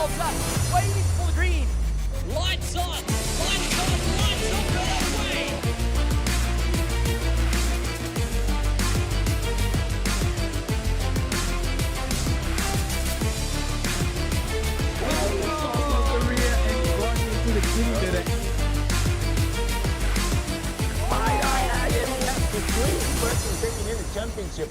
themselves up, waiting for the green. Lights on, lights on, lights on, go away! Taking in the championship.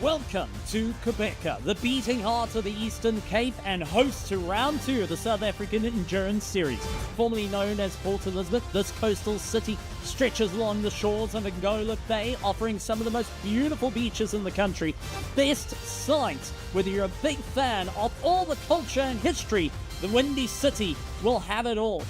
Welcome to Quebec, the beating heart of the Eastern Cape and host to round 2 of the South African Endurance Series. Formerly known as Port Elizabeth, this coastal city stretches along the shores of Angola Bay, offering some of the most beautiful beaches in the country. Best sight, whether you're a big fan of all the culture and history, the Windy City will have it all.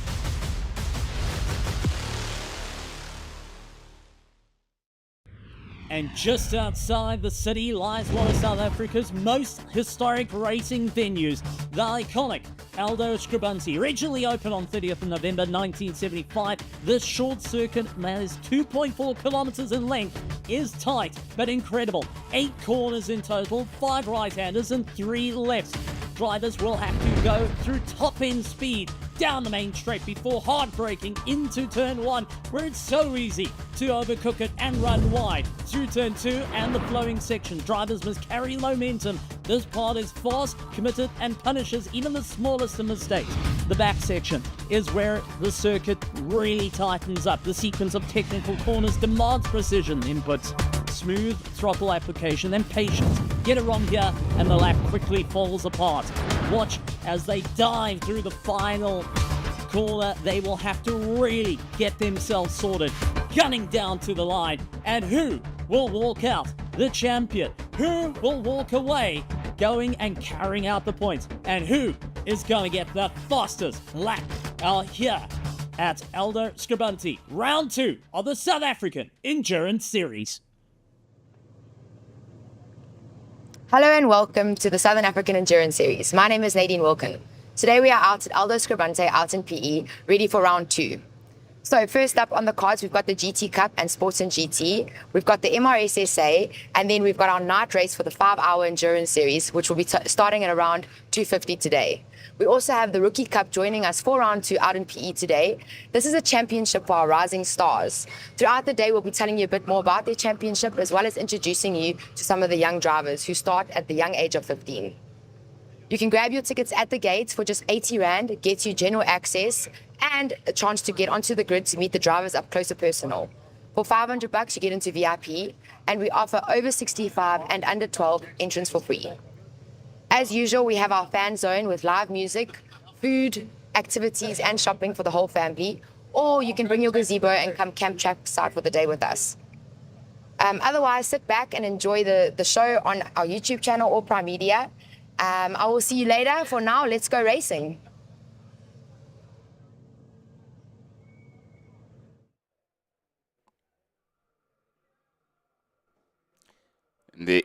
And just outside the city lies one of South Africa's most historic racing venues, the iconic ALDO Scrubante. Originally opened on 30th of November 1975, this short circuit that is 2.4 kilometers in length is tight but incredible. 8 corners in total, 5 right-handers and 3 lefts. Drivers will have to go through top-end speed down the main straight before hard braking into turn 1, where it's so easy to overcook it and run wide. Through turn 2 and the flowing section, drivers must carry momentum. This part is fast, committed, and punishes even the smallest of mistakes. The back section is where the circuit really tightens up. The sequence of technical corners demands precision inputs, smooth throttle application, and patience. Get it wrong here, and the lap quickly falls apart. Watch as they dive through the final corner. They will have to really get themselves sorted, gunning down to the line. And who will walk out the champion? Who will walk away going and carrying out the points? And who is going to get the fastest lap out here at ALDO Scrubante, round 2 of the South African Endurance Series? Hello and welcome to the Southern African Endurance Series. My name is Nadine Wilkin. Today we are out at ALDO Scrubante out in PE, ready for round 2. So first up on the cards, we've got the GT Cup and Sports and GT. We've got the MRSSA, and then we've got our night race for the 5-hour Endurance Series, which will be starting at around 2:50 today. We also have the Rookie Cup joining us for round 2 out in PE today. This is a championship for our rising stars. Throughout the day, we'll be telling you a bit more about their championship, as well as introducing you to some of the young drivers who start at the young age of 15. You can grab your tickets at the gates for just 80 Rand. It gets you general access and a chance to get onto the grid to meet the drivers up close and personal. For 500 bucks, you get into VIP, and we offer over 65 and under 12 entrance for free. As usual, we have our fan zone with live music, food, activities, and shopping for the whole family. Or you can bring your gazebo and come camp trackside for the day with us. Otherwise, sit back and enjoy the show on our YouTube channel or Prime Media. I will see you later. For now, let's go racing. There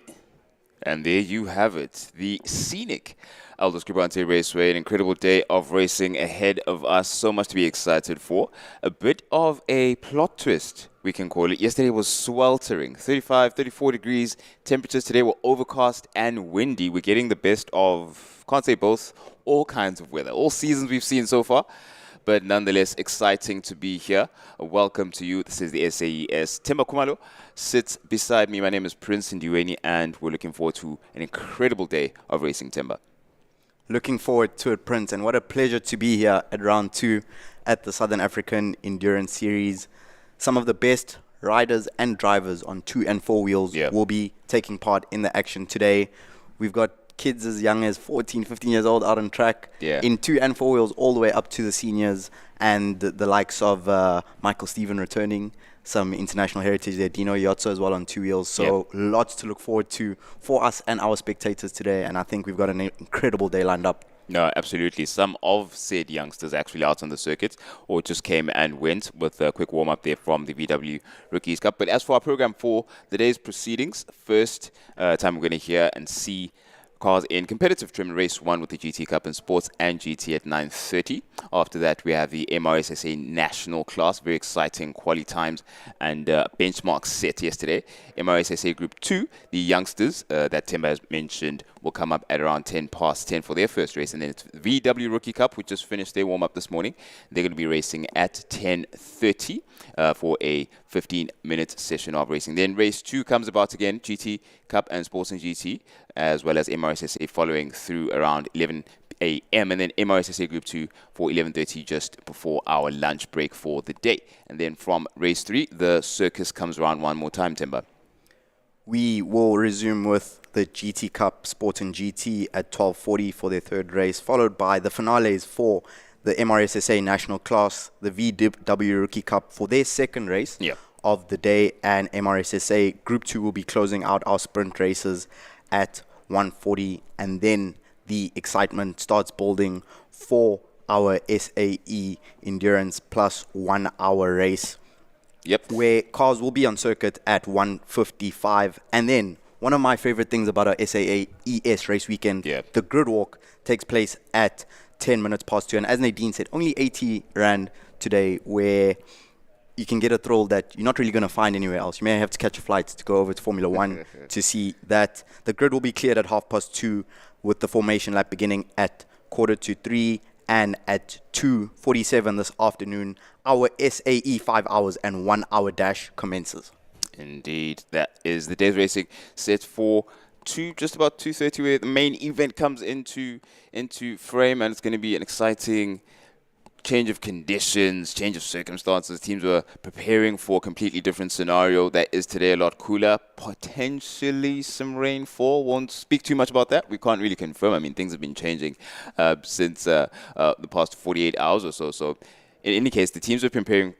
And there you have it, the scenic ALDO Scrubante Raceway, an incredible day of racing ahead of us, so much to be excited for. A bit of a plot twist, we can call it. Yesterday was sweltering, 35, 34 degrees. Temperatures today were overcast and windy. We're getting the best of, can't say both, all kinds of weather, all seasons we've seen so far. But nonetheless, exciting to be here. Welcome to you. This is the SAES. Temba Kumalo sits beside me. My name is Prince Ndiweni, and we're looking forward to an incredible day of racing, Temba. Looking forward to it, Prince, and what a pleasure to be here at round 2 at the Southern African Endurance Series. Some of the best riders and drivers on 2 and 4 wheels will be taking part in the action today. We've got kids as young as 14, 15 years old out on track in 2 and 4 wheels all the way up to the seniors, and the likes of Michael Stephen returning, some international heritage there, Dino Yotso as well on 2 wheels. So lots to look forward to for us and our spectators today, and I think we've got an incredible day lined up. No, absolutely. Some of said youngsters actually out on the circuit or just came and went with a quick warm-up there from the VW Rookies Cup. But as for our program for the day's proceedings, first time we're going to hear and see cars in competitive trim race 1 with the GT Cup in Sports and GT at 9:30. After that, we have the MRSSA National Class. Very exciting quali times and benchmarks set yesterday. MRSSA Group 2, the youngsters that Temba has mentioned, will come up at around 10 past 10 for their first race. And then it's VW Rookie Cup, which just finished their warm-up this morning. They're going to be racing at 10:30 for a 15-minute session of racing. Then race 2 comes about again, GT Cup and Sports and GT, as well as MRSSA following through around 11 a.m. and then MRSSA Group 2 for 11:30 just before our lunch break for the day. And then from race 3, the circus comes around one more time, Timber. We will resume with the GT Cup Sport and GT at 12:40 for their third race, followed by the finales for the MRSSA National Class, the VW Rookie Cup for their second race of the day, and MRSSA Group 2 will be closing out our sprint races at 1:40, and then the excitement starts building for our SAE Endurance Plus 1 hour race. Where cars will be on circuit at 1:55, and then one of my favorite things about our SAES race weekend, the grid walk takes place at 10 minutes past 2, and as Nadine said, only 80 Rand today, where you can get a thrill that you're not really going to find anywhere else. You may have to catch a flight to go over to Formula 1 to see that. The grid will be cleared at 2:30 with the formation lap beginning at 2:45, and at 2:47 this afternoon, our SAE 5 hours and 1 hour dash commences. Indeed, that is the day's racing set for just about 2:30, where the main event comes into frame, and it's going to be an exciting change of conditions, change of circumstances. Teams were preparing for a completely different scenario that is today a lot cooler. Potentially some rainfall. Won't speak too much about that. We can't really confirm. I mean, things have been changing since the past 48 hours or so. So in any case, the teams were preparing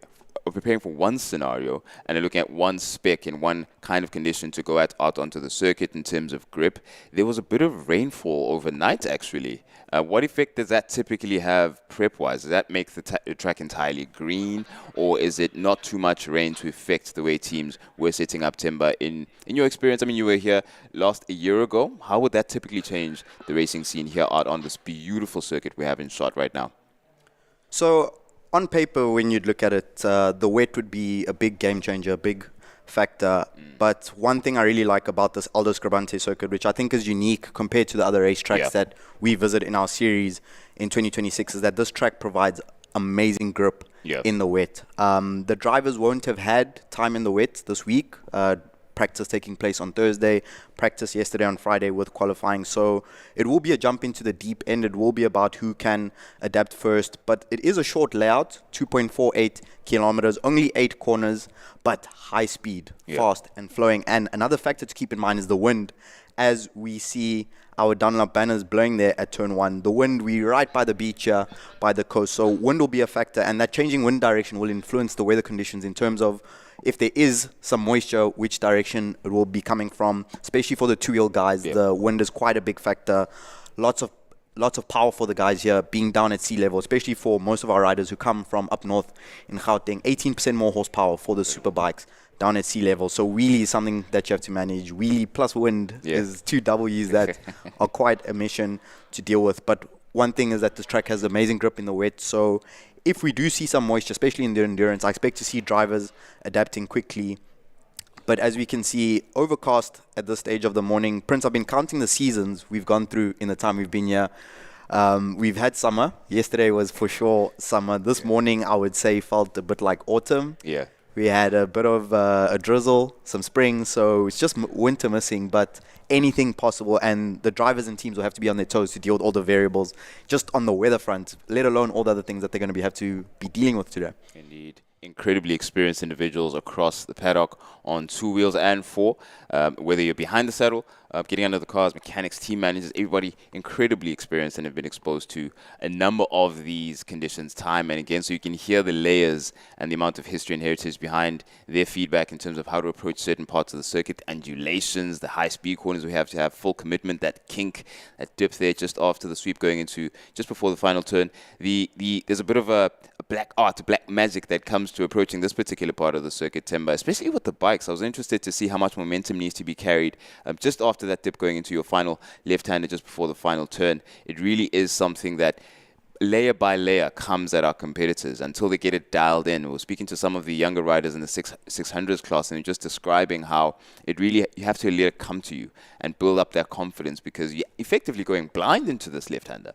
for one scenario and are looking at one spec in one kind of condition to go out onto the circuit in terms of grip. There was a bit of rainfall overnight, actually. What effect does that typically have prep-wise? Does that make the track entirely green, or is it not too much rain to affect the way teams were setting up timber? In your experience, I mean, you were here last a year ago. How would that typically change the racing scene here out on this beautiful circuit we have in shot right now? So on paper, when you'd look at it, the wet would be a big game changer, a big factor. But one thing I really like about this ALDO Scrubante circuit, which I think is unique compared to the other racetracks that we visit in our series in 2026, is that this track provides amazing grip in the wet. The drivers won't have had time in the wet this week. Practice taking place on Thursday, practice yesterday on Friday with qualifying. So it will be a jump into the deep end. It will be about who can adapt first. But it is a short layout, 2.48 kilometers, only 8 corners, but high speed, fast and flowing. And another factor to keep in mind is the wind. As we see our Dunlop banners blowing there at turn 1, the wind, we're right by the beach here, by the coast. So wind will be a factor, and that changing wind direction will influence the weather conditions in terms of if there is some moisture, which direction it will be coming from, especially for the two-wheel guys. The wind is quite a big factor. Lots of power for the guys here being down at sea level, especially for most of our riders who come from up north in Gauteng. 18% more horsepower for the Superbikes down at sea level. So wheelie is something that you have to manage. Wheelie plus wind is 2 W's that are quite a mission to deal with. But one thing is that this track has amazing grip in the wet. So if we do see some moisture, especially in the endurance, I expect to see drivers adapting quickly. But as we can see, overcast at this stage of the morning. Prince, I've been counting the seasons we've gone through in the time we've been here. We've had summer. Yesterday was for sure summer. This morning, I would say, felt a bit like autumn. Yeah. We had a bit of a drizzle, some spring, so it's just winter missing, but anything possible. And the drivers and teams will have to be on their toes to deal with all the variables just on the weather front, let alone all the other things that they're going to have to be dealing with today. Indeed. Incredibly experienced individuals across the paddock on 2 wheels and 4, whether you're behind the saddle, getting under the cars, mechanics, team managers, everybody incredibly experienced and have been exposed to a number of these conditions time and again. So you can hear the layers and the amount of history and heritage behind their feedback in terms of how to approach certain parts of the circuit, undulations, the high speed corners we have to have full commitment, that kink, that dip there just after the sweep going into just before the final turn. There's a bit of a black art, a black magic that comes to approaching this particular part of the circuit, Timber, especially with the bikes. I was interested to see how much momentum needs to be carried just after that dip going into your final left-hander just before the final turn. It really is something that layer by layer comes at our competitors until they get it dialed in. We were speaking to some of the younger riders in the 600s class and just describing how it really, you have to let it come to you and build up that confidence because you're effectively going blind into this left-hander.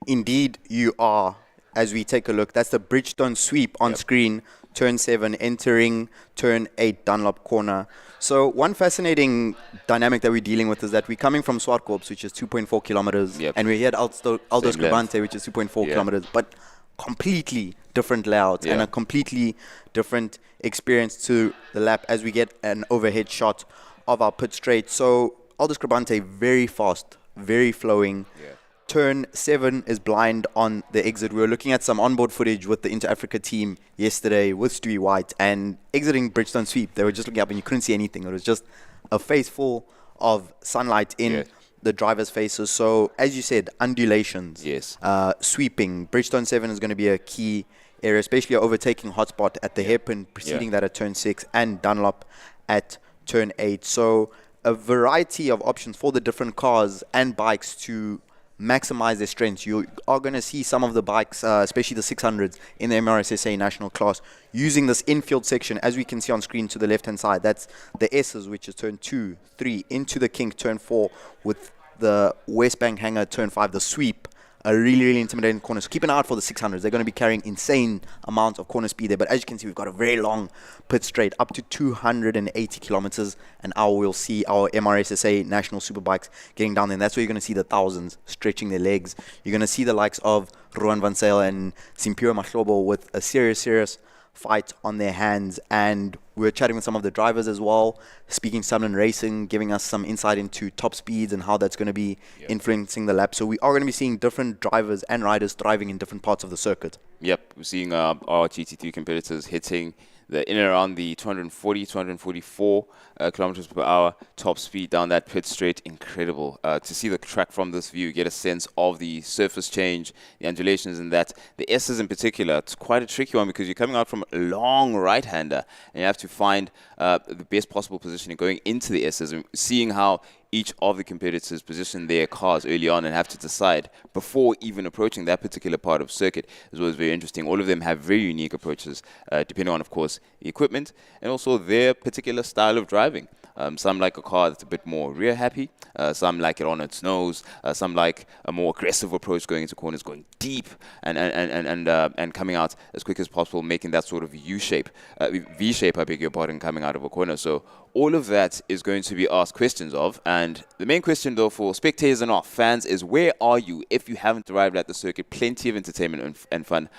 Indeed, you are. As we take a look, that's the Bridgestone sweep on screen, turn 7, entering turn 8 Dunlop corner. So one fascinating dynamic that we're dealing with is that we're coming from Swartkorps, which is 2.4 kilometers, and we're here at ALDO Scrubante, which is 2.4 kilometers, but completely different layouts and a completely different experience to the lap as we get an overhead shot of our pit straight. So ALDO Scrubante, very fast, very flowing. Turn 7 is blind on the exit. We were looking at some onboard footage with the Inter-Africa team yesterday with Stewie White and exiting Bridgestone sweep. They were just looking up and you couldn't see anything. It was just a face full of sunlight in the driver's faces. So as you said, undulations, sweeping. Bridgestone 7 is going to be a key area, especially overtaking hotspot at the hairpin preceding that at turn 6 and Dunlop at turn 8. So a variety of options for the different cars and bikes to maximize their strengths. You are going to see some of the bikes, especially the 600s in the MRSSA national class, using this infield section, as we can see on screen to the left-hand side. That's the S's, which is turn 2, 3, into the kink, turn 4, with the West Bank hanger, turn 5, the sweep. A really, really intimidating corner. So keep an eye out for the 600s. They're going to be carrying insane amounts of corner speed there. But as you can see, we've got a very long pit straight, up to 280 kilometers an hour. We'll see our MRSSA national superbikes getting down there. And that's where you're going to see the thousands stretching their legs. You're going to see the likes of Ruan Van Zyl and Simpio Mahlobo with a serious fight on their hands. And we're chatting with some of the drivers as well, speaking Sumlin Racing, giving us some insight into top speeds and how that's going to be influencing the lap. So we are going to be seeing different drivers and riders thriving in different parts of the circuit. Yep, we're seeing our GT3 competitors hitting the in and around the 240, 244 kilometers per hour top speed down that pit straight. Incredible to see the track from this view, get a sense of the surface change, the undulations, and that the S's in particular. It's quite a tricky one because you're coming out from a long right-hander and you have to find the best possible positioning going into the S's, and seeing how each of the competitors position their cars early on and have to decide before even approaching that particular part of circuit as well. Is very interesting. All of them have very unique approaches depending on, of course, the equipment and also their particular style of driving. Some like a car that's a bit more rear happy, some like it on its nose, some like a more aggressive approach going into corners, going deep and coming out as quick as possible, making that sort of U-shape, V-shape, I beg your pardon, coming out of a corner. So all of that is going to be asked questions of. And the main question, though, for spectators and our fans is, where are you if you haven't arrived at the circuit? Plenty of entertainment and fun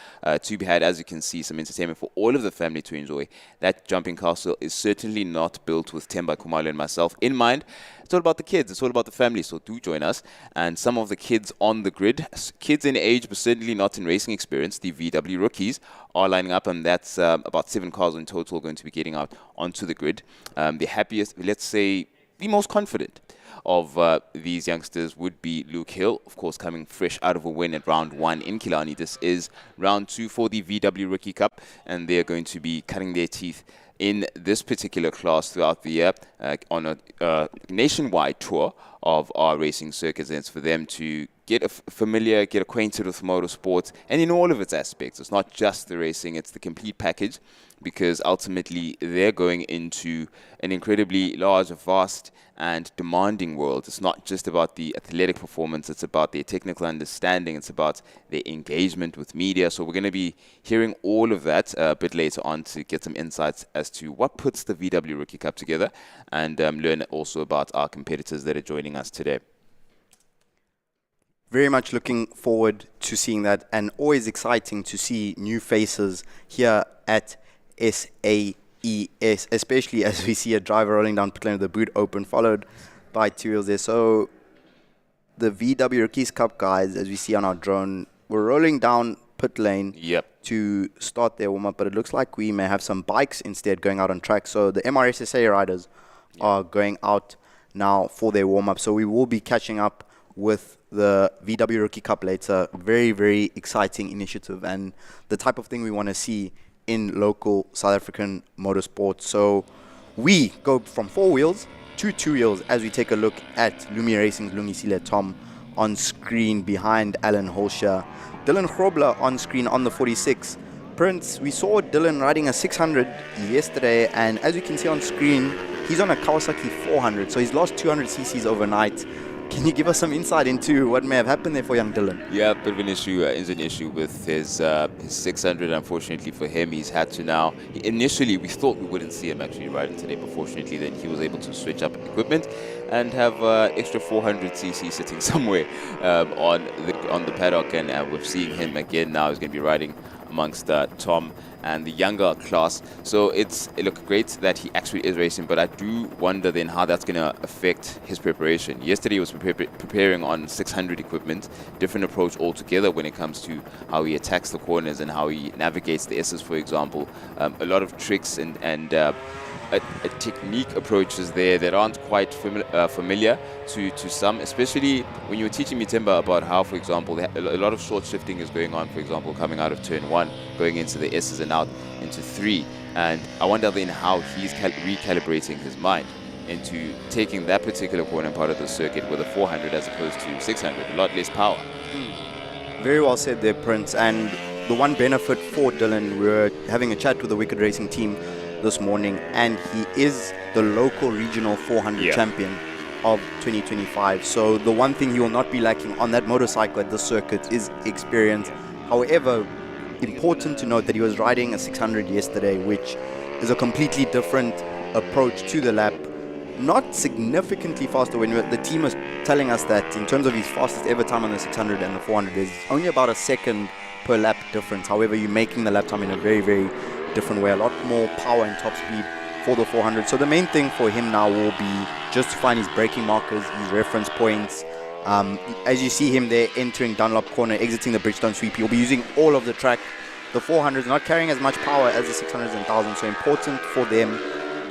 to be had. As you can see, some entertainment for all of the family to enjoy. That jumping castle is certainly not built with Themba Khumalo and myself in mind. It's all about the kids. It's all about the family. So do join us. And some of the kids on the grid, kids in age, but certainly not in racing experience, the VW rookies, are lining up. And that's about 7 cars in total going to be getting out onto the grid. The happiest, let's say, the most confident of these youngsters would be Luke Hill, of course, coming fresh out of a win at round 1 in Killarney. This is round 2 for the VW Rookie Cup, and they're going to be cutting their teeth in this particular class throughout the year on a nationwide tour of our racing circuits, and it's for them to get familiar, get acquainted with motorsports, and in all of its aspects. It's not just the racing, it's the complete package, because ultimately they're going into an incredibly large, vast, and demanding world. It's not just about the athletic performance, it's about their technical understanding, it's about their engagement with media. So we're going to be hearing all of that a bit later on to get some insights as to what puts the VW Rookie Cup together, and learn also about our competitors that are joining us today. Very much looking forward to seeing that, and always exciting to see new faces here at SAES, especially as we see a driver rolling down pit lane with the boot open, followed by 2 wheels there. So the VW Rookies Cup guys, as we see on our drone, were rolling down pit lane to start their warm-up, but it looks like we may have some bikes instead going out on track. So the MRSSA riders are going out now for their warm-up. So we will be catching up with the VW Rookie Cup later. Very, very exciting initiative and the type of thing we want to see in local South African motorsport. So we go from 4 wheels to 2 wheels as we take a look at Lumi Racing's Lungisile Tom on screen behind Alan Holscher. Dylan Grobler on screen on the 46. Prince, we saw Dylan riding a 600 yesterday, and as you can see on screen, he's on a Kawasaki 400, so he's lost 200 cc's overnight. Can you give us some insight into what may have happened there for young Dylan? Yeah, a bit of an issue, is an issue with his 600. Unfortunately for him, he's had to now. Initially, we thought we wouldn't see him actually riding today, but fortunately, then he was able to switch up equipment and have extra 400 cc sitting somewhere on the paddock, and we're seeing him again now. He's going to be riding amongst Tom and the younger class. So it looked great that he actually is racing, but I do wonder then how that's going to affect his preparation. Yesterday he was preparing on 600 equipment, different approach altogether when it comes to how he attacks the corners and how he navigates the S's, for example. A lot of tricks and a technique approaches there that aren't quite familiar to some, especially when you were teaching me, Timber, about how, for example, a lot of short shifting is going on, for example, coming out of turn 1, going into the S's and out into 3. And I wonder then how he's recalibrating his mind into taking that particular corner part of the circuit with a 400 as opposed to 600, a lot less power. Very well said there, Prince. And the one benefit for Dylan, we were having a chat with the Wicked Racing team this morning, and he is the local regional 400 champion of 2025. So the one thing he will not be lacking on that motorcycle at the circuit is experience. However, important to note that he was riding a 600 yesterday, which is a completely different approach to the lap. Not significantly faster. When the team is telling us that in terms of his fastest ever time on the 600 and the 400, there's only about a second per lap difference. However, you're making the lap time in a very, very different way. A lot more power and top speed for the 400. So the main thing for him now will be just to find his braking markers, his reference points. As you see him there entering Dunlop corner, exiting the Bridgestone sweep, he'll be using all of the track. The 400s not carrying as much power as the 600s and 1000s, so important for them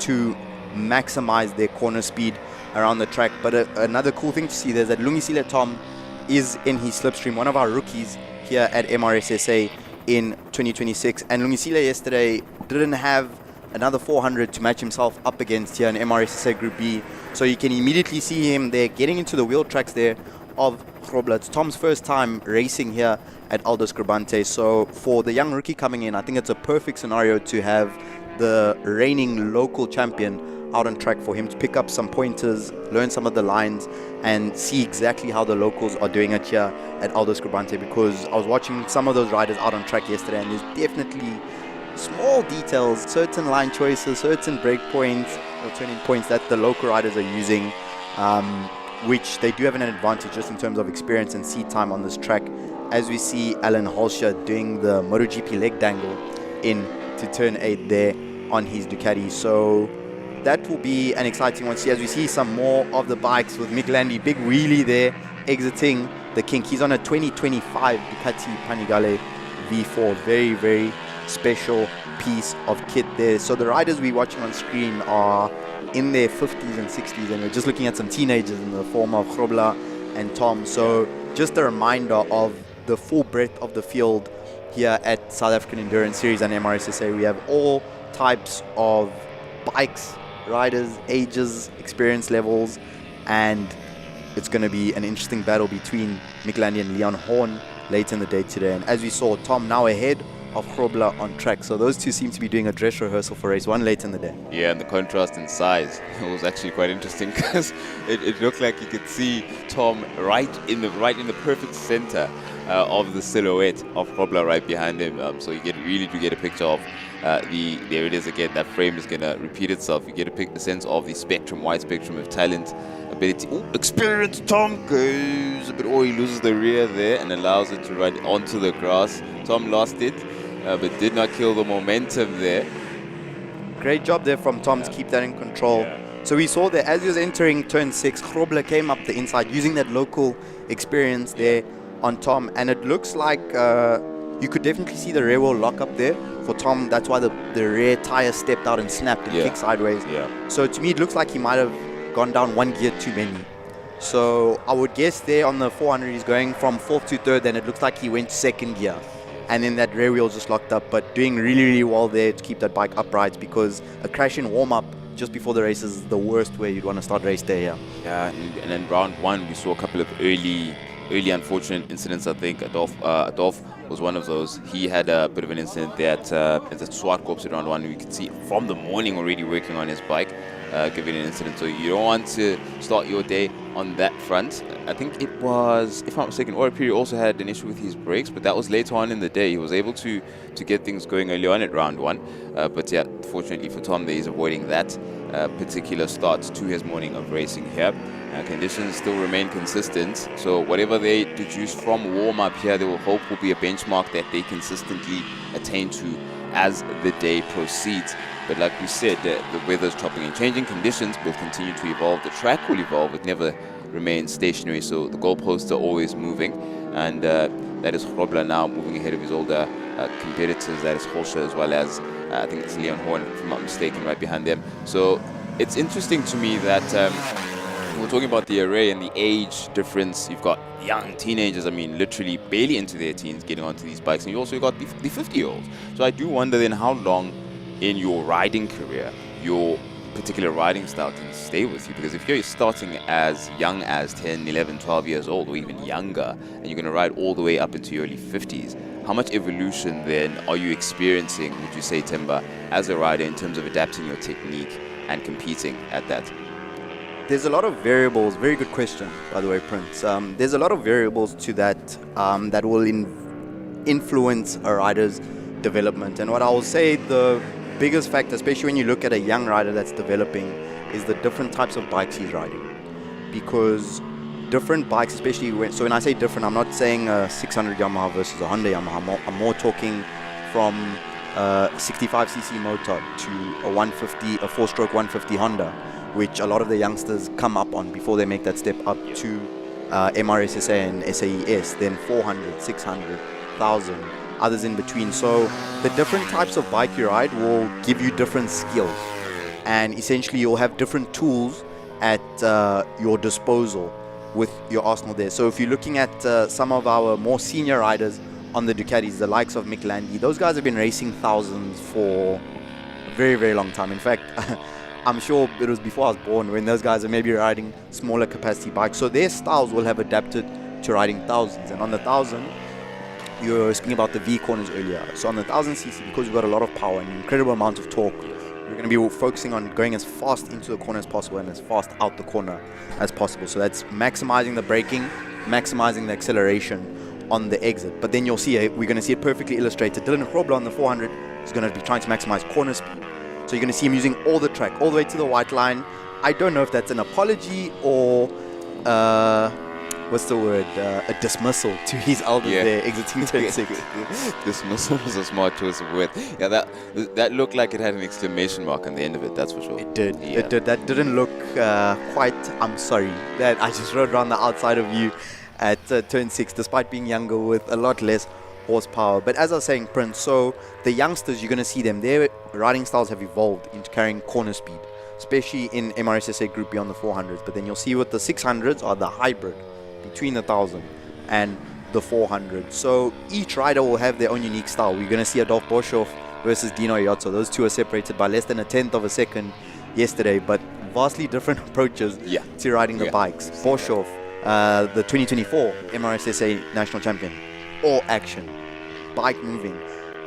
to maximize their corner speed around the track. But another cool thing to see there is that Lungisile Tom is in his slipstream, one of our rookies here at MRSSA in 2026, and Lungisile yesterday didn't have another 400 to match himself up against here in MRSSA Group B, so you can immediately see him there getting into the wheel tracks there of Grobler. It's Tom's first time racing here at ALDO Scrubante, so for the young rookie coming in, I think it's a perfect scenario to have the reigning local champion out on track for him to pick up some pointers, learn some of the lines, and see exactly how the locals are doing it here at ALDO Scrubante, because I was watching some of those riders out on track yesterday, and there's definitely small details, certain line choices, certain brake points or turning points that the local riders are using, which they do have an advantage just in terms of experience and seat time on this track, as we see Alan Holscher doing the MotoGP leg dangle in to turn 8 there on his Ducati. So that will be an exciting one to see as we see some more of the bikes with Mick Landy, big wheelie there, exiting the kink. He's on a 2025 Ducati Panigale V4. Very, very special piece of kit there. So the riders we're watching on screen are in their 50s and 60s, and we're just looking at some teenagers in the form of Grobler and Tom. So just a reminder of the full breadth of the field here at South African Endurance Series and MRSSA. We have all types of bikes, riders, ages, experience levels, and it's going to be an interesting battle between Michelandi and Leon Horn late in the day today. And as we saw, Tom now ahead of Grobler on track. So those two seem to be doing a dress rehearsal for race one late in the day. Yeah, and the contrast in size was actually quite interesting because it looked like you could see Tom right in the perfect center of the silhouette of Grobler right behind him. So you really do get a picture of there it is again. That frame is going to repeat itself. You get a sense of the spectrum, wide spectrum of talent, ability. Ooh, experience. Tom goes a bit. Oh, he loses the rear there and allows it to run onto the grass. Tom lost it. But did not kill the momentum there. Great job there from Tom to keep that in control. So we saw that as he was entering turn 6, Grobler came up the inside using that local experience there on Tom. And it looks like you could definitely see the rear wheel lock up there for Tom. That's why the rear tire stepped out and snapped and kicked sideways. So to me, it looks like he might have gone down one gear too many. So I would guess there on the 400, he's going from 4th to 3rd, and it looks like he went 2nd gear. And then that rear wheel just locked up, but doing really, really well there to keep that bike upright, because a crash in warm-up just before the race is the worst way you'd want to start race day. Yeah, and then round 1, we saw a couple of early unfortunate incidents. I think Adolf was one of those. He had a bit of an incident there at the Swartkorps in round 1. We could see from the morning already working on his bike, giving an incident. So you don't want to start your day on that front. I think it was, if I'm not mistaken, Orapiri also had an issue with his brakes, but that was later on in the day. He was able to get things going early on at round 1. But yeah, fortunately for Tom, he's avoiding that particular start to his morning of racing here. Conditions still remain consistent, so whatever they deduce from warm-up here, they will hope will be a benchmark that they consistently attain to as the day proceeds. But like we said, the weather's chopping and changing. Conditions will continue to evolve. The track will evolve. It never remains stationary, so the goalposts are always moving. And that is Grobler now moving ahead of his older competitors. That is Holscher, as well as I think it's Leon Horn, if I'm not mistaken, right behind them. So it's interesting to me that we're talking about the array and the age difference. You've got young teenagers, I mean, literally barely into their teens getting onto these bikes. And you also got the 50-year-olds. So I do wonder then how long in your riding career your particular riding style can stay with you. Because if you're starting as young as 10, 11, 12 years old, or even younger, and you're going to ride all the way up into your early 50s, how much evolution then are you experiencing, would you say, Timber, as a rider in terms of adapting your technique and competing at that? There's a lot of variables. Very good question, by the way, Prince. There's a lot of variables to that that will influence a rider's development. And what I will say, the biggest factor, especially when you look at a young rider that's developing, is the different types of bikes he's riding. Because different bikes, especially when I say different, I'm not saying a 600 Yamaha versus a Honda Yamaha. I'm more talking from 65cc motor to a 150, a 4-stroke 150 Honda, which a lot of the youngsters come up on before they make that step up to MRSSA and SAES, then 400, 600, 1000, others in between. So the different types of bike you ride will give you different skills, and essentially you'll have different tools at your disposal with your arsenal there. So if you're looking at some of our more senior riders on the Ducatis, the likes of Michelandi, those guys have been racing thousands for a very, very long time. In fact, I'm sure it was before I was born when those guys are maybe riding smaller capacity bikes. So their styles will have adapted to riding thousands. And on the 1000, you were speaking about the V corners earlier. So on the 1000cc, because you've got a lot of power and an incredible amount of torque, you're going to be focusing on going as fast into the corner as possible and as fast out the corner as possible. So that's maximizing the braking, maximizing the acceleration on the exit. But then you'll see, we're going to see it perfectly illustrated. Dylan Grobler on the 400 is going to be trying to maximize corner speed. So you're going to see him using all the track, all the way to the white line. I don't know if that's an apology or, what's the word, a dismissal to his elders there, exiting turn 6. Dismissal was a smart choice of word. Yeah, that looked like it had an exclamation mark on the end of it, that's for sure. It did, it did. That didn't look quite, I'm sorry, that I just rode around the outside of you at turn 6, despite being younger with a lot less horsepower. But as I was saying, Prince, so the youngsters, you're going to see them, their riding styles have evolved into carrying corner speed, especially in MRSSA Group B on the 400s. But then you'll see with the 600s are the hybrid between the 1000 and the 400. So each rider will have their own unique style. We're going to see Adolf Boshoff versus Dino Iotso. Those two are separated by less than a tenth of a second yesterday, but vastly different approaches to riding the bikes. Borshoff, the 2024 MRSSA national champion, all action, bike moving,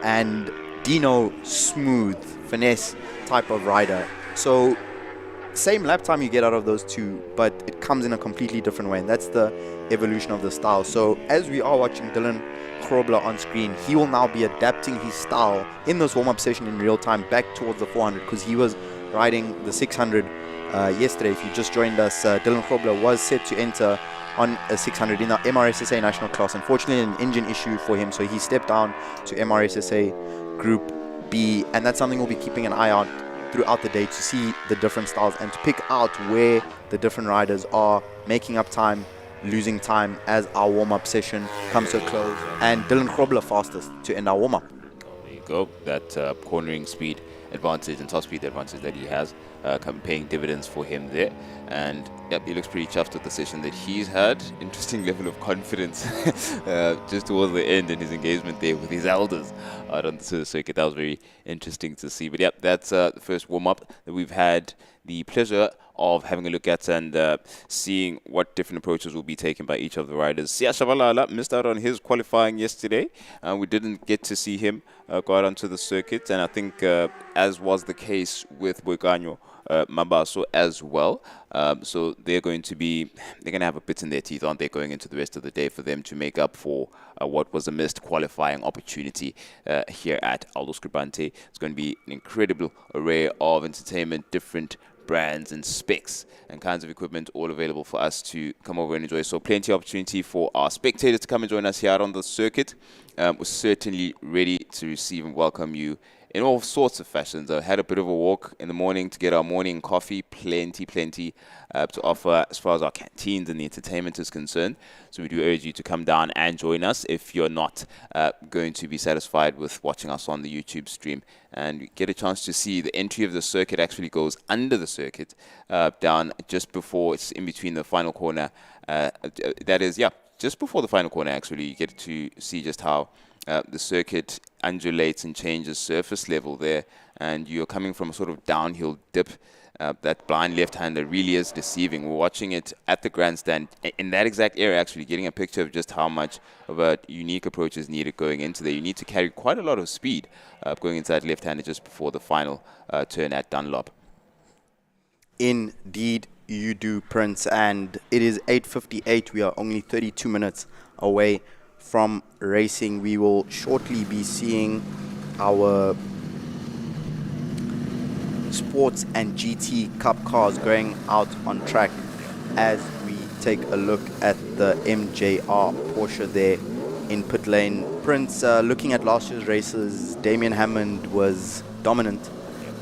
and Dino, smooth, finesse type of rider. So same lap time you get out of those two, but it comes in a completely different way, and that's the evolution of the style. So as we are watching Dylan Grobler on screen, he will now be adapting his style in this warm-up session in real time back towards the 400, because he was riding the 600 yesterday. If you just joined us, Dylan Grobler was set to enter on a 600 in the MRSSA national class. Unfortunately, an engine issue for him, so he stepped down to MRSSA Group B, and that's something we'll be keeping an eye out throughout the day to see the different styles and to pick out where the different riders are making up time, losing time as our warm-up session comes to a close. And Dylan Grobler fastest to end our warm-up. There you go. That cornering speed advantage and top speed advantage that he has paying dividends for him there. And yep, he looks pretty chuffed with the session that he's had. Interesting level of confidence just towards the end in his engagement there with his elders out on the circuit. That was very interesting to see. But yep, that's the first warm-up that we've had the pleasure of having a look at and seeing what different approaches will be taken by each of the riders. Sia Shabalala missed out on his qualifying yesterday. We didn't get to see him go out onto the circuit, and I think as was the case with Boikanyo Mabaso as well. So they're going to have a bit in their teeth, aren't they, going into the rest of the day for them to make up for what was a missed qualifying opportunity here at ALDO Scrubante. It's going to be an incredible array of entertainment, different brands and specs and kinds of equipment all available for us to come over and enjoy. So plenty of opportunity for our spectators to come and join us here out on the circuit. We're certainly ready to receive and welcome you in all sorts of fashions. I had a bit of a walk in the morning to get our morning coffee, plenty to offer as far as our canteens and the entertainment is concerned. So we do urge you to come down and join us if you're not going to be satisfied with watching us on the YouTube stream. And you get a chance to see the entry of the circuit actually goes under the circuit, down just before, it's in between the final corner. That is, just before the final corner actually, you get to see just how the circuit undulates and changes surface level there, and you're coming from a sort of downhill dip. That blind left-hander really is deceiving. We're watching it at the grandstand in that exact area, actually getting a picture of just how much of a unique approach is needed going into there. You need to carry quite a lot of speed going into that left-hander just before the final turn at Dunlop. Indeed, you do, Prince, and it is 8:58. We are only 32 minutes away from racing. We will shortly be seeing our sports and GT Cup cars going out on track as we take a look at the MJR Porsche there in pit lane. Prince, looking at last year's races, Damien Hammond was dominant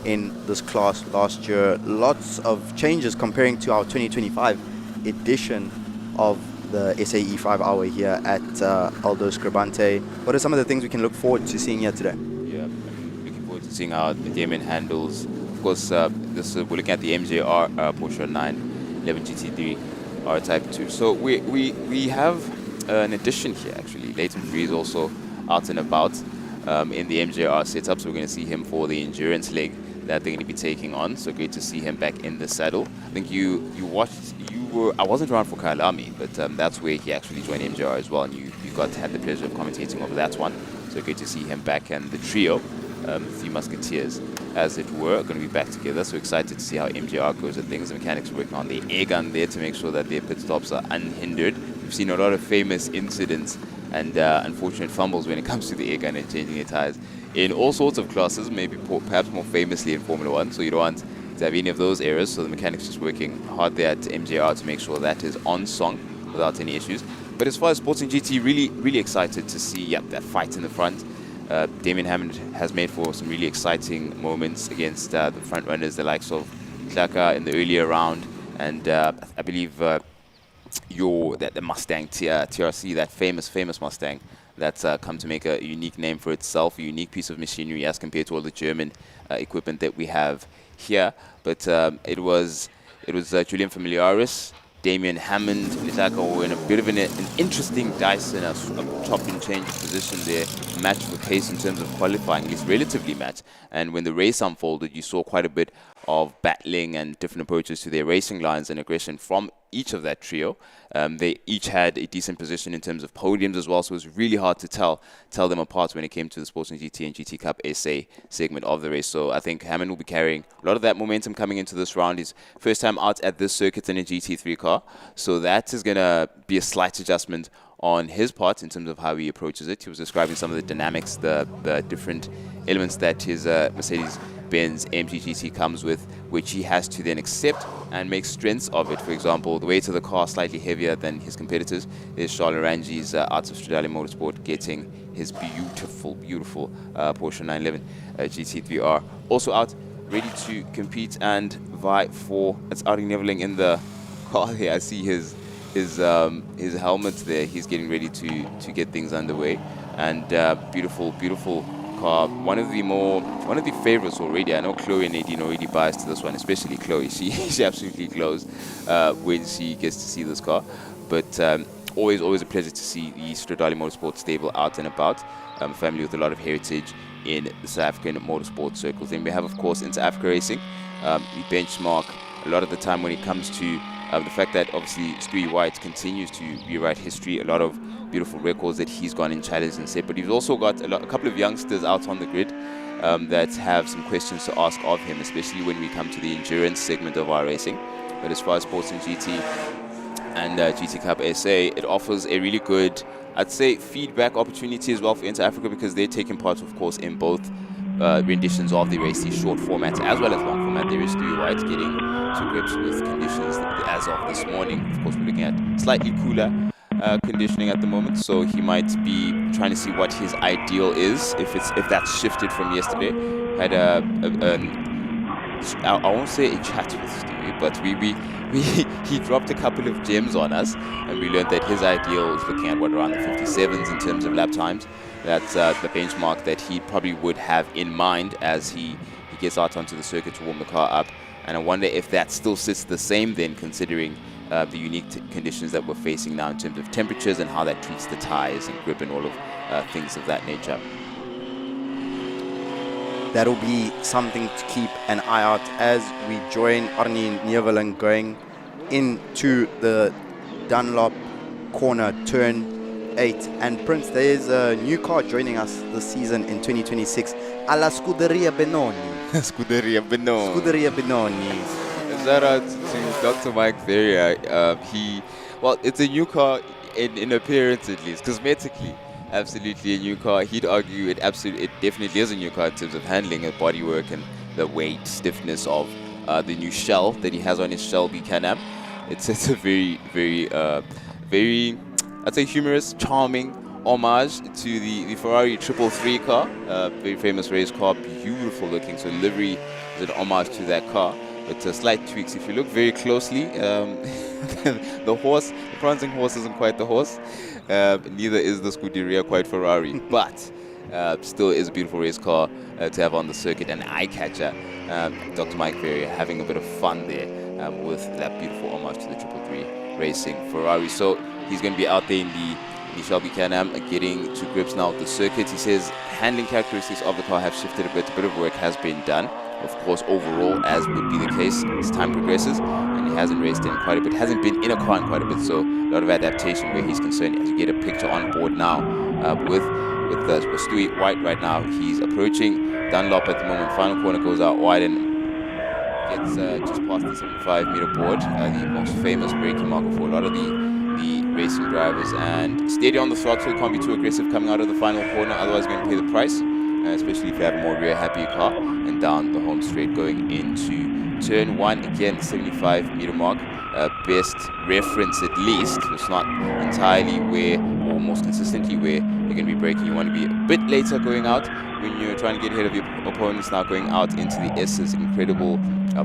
in this class last year. Lots of changes comparing to our 2025 edition of the SAE 5 hour here at ALDO Scrubante. What are some of the things we can look forward to seeing here today? Yeah, looking forward to seeing how the Damien handles. Of course, we're looking at the MJR Porsche 911 GT3 R Type 2. So we have an addition here, actually. Leighton Freeze also out and about in the MJR setup. So we're going to see him for the endurance leg that they're going to be taking on. So great to see him back in the saddle. I think I wasn't around for Kailami, but that's where he actually joined MJR as well. And you got to have the pleasure of commentating over that one. So great to see him back, and the trio, Three Musketeers, as it were, going to be back together. So excited to see how MJR goes at things. The mechanics working on the air gun there to make sure that their pit stops are unhindered. We've seen a lot of famous incidents and unfortunate fumbles when it comes to the air gun and changing their tires in all sorts of classes, maybe perhaps more famously in Formula 1. So you don't want to have any of those errors. So the mechanics just working hard there at MJR to make sure that is on song without any issues. But as far as Sports and GT, really excited to see that fight in the front. Damien Hammond has made for some really exciting moments against the front runners, the likes of Tlaka in the earlier round, and I believe the Mustang TRC, that famous Mustang that's come to make a unique name for itself, a unique piece of machinery as compared to all the German equipment that we have here. But it was Julian Familiaris Damien Hammond, Litaka were in a bit of an interesting dice and a chop and change position there, matched for pace in terms of qualifying, at least relatively matched. And when the race unfolded, you saw quite a bit of battling and different approaches to their racing lines and aggression from each of that trio. They each had a decent position in terms of podiums as well, so it was really hard to tell them apart when it came to the Sporting GT and GT Cup SA segment of the race. So I think Hammond will be carrying a lot of that momentum coming into this round. His first time out at this circuit in a GT3 car, so that is going to be a slight adjustment on his part in terms of how he approaches it. He was describing some of the dynamics, the different elements that his Mercedes-Benz AMG GT comes with, which he has to then accept and make strengths of it. For example, the weight of the car slightly heavier than his competitors is Charles Rangi's out of Stradali Motorsport getting his beautiful Porsche 911 GT3R. Also out, ready to compete and vie for its outing leveling in the car here. I see his helmet there. He's getting ready to get things underway, and beautiful car. One of the favorites already. I know Chloe and Nadine already biased to this one, especially Chloe. She absolutely glows when she gets to see this car. But always a pleasure to see the Stradali Motorsport stable out and about. A family with a lot of heritage in the South African motorsport circles. Then we have, of course, Inter Africa Racing. We benchmark a lot of the time when it comes to the fact that obviously Stewie White continues to rewrite history, a lot of beautiful records that he's gone and challenged and set, but he's also got a couple of youngsters out on the grid that have some questions to ask of him, especially when we come to the endurance segment of our racing. But as far as Sporting GT and GT Cup SA, it offers a really good, I'd say, feedback opportunity as well for Inter Africa, because they're taking part, of course, in both renditions of the race, these short formats as well as long format. There is Stewie White getting to grips with conditions as of this morning. Of course, we're looking at slightly cooler conditioning at the moment, so he might be trying to see what his ideal is, if that's shifted from yesterday. Had I won't say a chat with Stewie, but he dropped a couple of gems on us, and we learned that his ideal is looking at around the 57s in terms of lap times. That's the benchmark that he probably would have in mind as he gets out onto the circuit to warm the car up. And I wonder if that still sits the same then, considering the unique conditions that we're facing now in terms of temperatures and how that treats the tires and grip and all of things of that nature. That'll be something to keep an eye out as we join Arnie Nieuweling going into the Dunlop corner, turn 8. And Prince, there is a new car joining us this season in 2026, alla Scuderia Benoni. Scuderia Benoni. Scuderia Benoni. Shout out to Dr. Mike Ferrier. It's a new car in appearance, at least. Cosmetically, absolutely a new car. He'd argue it definitely is a new car in terms of handling and bodywork and the weight, stiffness of the new shell that he has on his Shelby Can-Am. It's a very, I'd say, humorous, charming homage to the Ferrari 333 car, very famous race car, beautiful looking. So livery is an homage to that car, but slight tweaks. If you look very closely, the prancing horse isn't quite the horse. Neither is the Scuderia quite Ferrari, but still is a beautiful race car to have on the circuit, an eye catcher. Dr. Mike Ferrier having a bit of fun there with that beautiful homage to the 333 Racing Ferrari. So he's going to be out there in the Shelby Can-Am getting to grips now with the circuit. He says handling characteristics of the car have shifted a bit. A bit of work has been done. Of course, overall, as would be the case as time progresses, and he hasn't raced in quite a bit, hasn't been in a car in quite a bit, so a lot of adaptation where he's concerned. As you get a picture on board now with Stewie White right now, he's approaching Dunlop at the moment. Final corner goes out wide and gets just past the 75-meter board, the most famous braking marker for a lot of the racing drivers, and steady on the throttle, can't be too aggressive coming out of the final corner, otherwise going to pay the price, especially if you have a more rear happy car. And down the home straight going into turn 1, again 75-meter mark, best reference at least. It's not entirely where, or most consistently where you're going to be braking. You want to be a bit later going out when you're trying to get ahead of your opponents. Now going out into the S's, incredible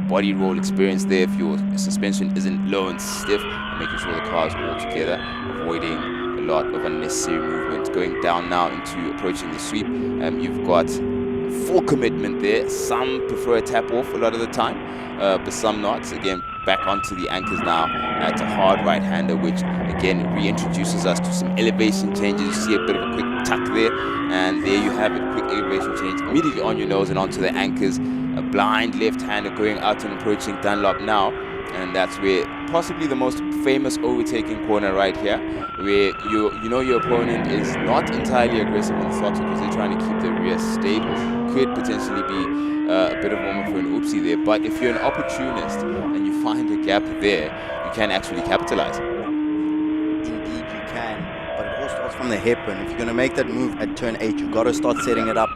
body roll experience there if your suspension isn't low and stiff, and making sure the car is all together, avoiding a lot of unnecessary movement. Going down now into approaching the sweep, you've got full commitment there. Some prefer a tap off a lot of the time, but some not. Again, back onto the anchors now at a hard right-hander, which again reintroduces us to some elevation changes. You see a bit of a quick tuck there, and there you have it, quick elevation change immediately on your nose and onto the anchors. A blind left-hander going out and approaching Dunlop now, and that's where possibly the most famous overtaking corner right here, where you know your opponent is not entirely aggressive on the throttle because they're trying to keep the rear stable. Could potentially be a bit of a moment for an oopsie there, but if you're an opportunist and you find a gap there, you can actually capitalize. Indeed you can, but it all starts from the hairpin. If you're going to make that move at turn 8, you've got to start setting it up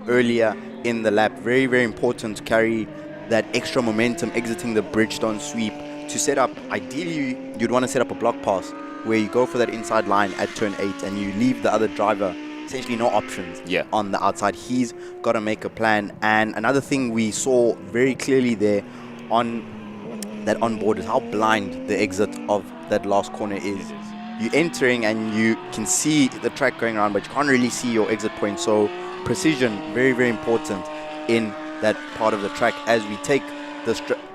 earlier in the lap. Very, very important to carry that extra momentum exiting the Bridgestone sweep to set up. Ideally, you'd want to set up a block pass where you go for that inside line at turn 8 and you leave the other driver essentially no options on the outside. He's got to make a plan. And another thing we saw very clearly there on that onboard is how blind the exit of that last corner is. You're entering and you can see the track going around, but you can't really see your exit point. So precision, very, very important in that part of the track as we take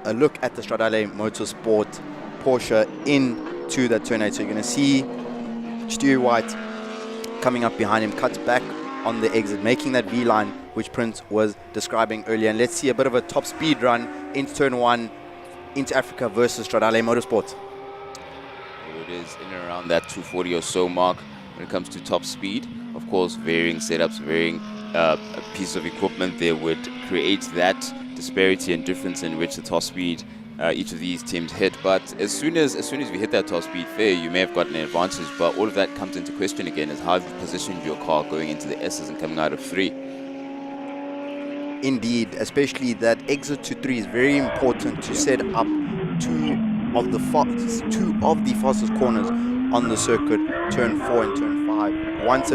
a look at the Stradali Motorsport Porsche into that turn 8. So you're going to see Stewie White coming up behind him, cuts back on the exit, making that V-line which Prince was describing earlier. And let's see a bit of a top speed run into turn 1 into Africa versus Stradali Motorsport. It is in and around that 240 or so mark when it comes to top speed. Of course, varying setups, varying a piece of equipment there would create that disparity and difference in which the top speed each of these teams hit. But as soon as we hit that top speed, fair, you may have gotten an advantage, but all of that comes into question again is how you've positioned your car going into the S's and coming out of 3. Indeed, especially that exit to 3 is very important to set up two of the fastest corners on the circuit, turn 4 and turn 5. Once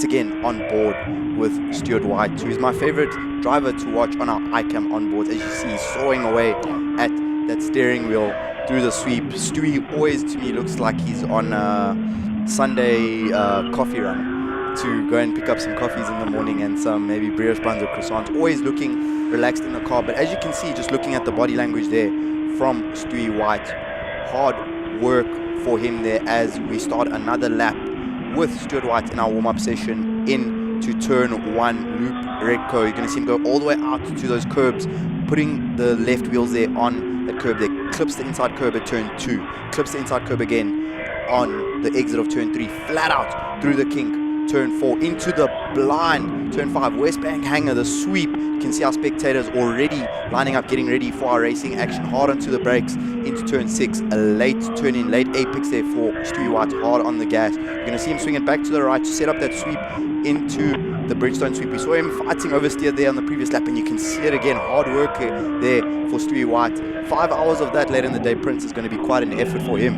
again on board with Stuart White, who is my favorite driver to watch on our iCam onboards. As you see, he's sawing away at that steering wheel through the sweep. Stewie always to me looks like he's on a Sunday coffee run to go and pick up some coffees in the morning and some maybe brioche buns or croissants, always looking relaxed in the car. But as you can see, just looking at the body language there from Stewie White, hard work for him there as we start another lap with Stuart White in our warm-up session into turn 1 loop Redco. You're going to see him go all the way out to those curbs, putting the left wheels there on that curb there, clips the inside curb at turn 2, clips the inside curb again on the exit of turn 3, flat out through the kink, turn 4, into the blind, turn 5, West Bank hanger, the sweep. You can see our spectators already lining up, getting ready for our racing action, hard onto the brakes into turn 6, a late turn in, late apex there for Stewie White, hard on the gas. You're going to see him swing it back to the right to set up that sweep into the Bridgestone sweep. We saw him fighting oversteer there on the previous lap, and you can see it again, hard work there for Stewie White. 5 hours of that later in the day, Prince, is going to be quite an effort for him.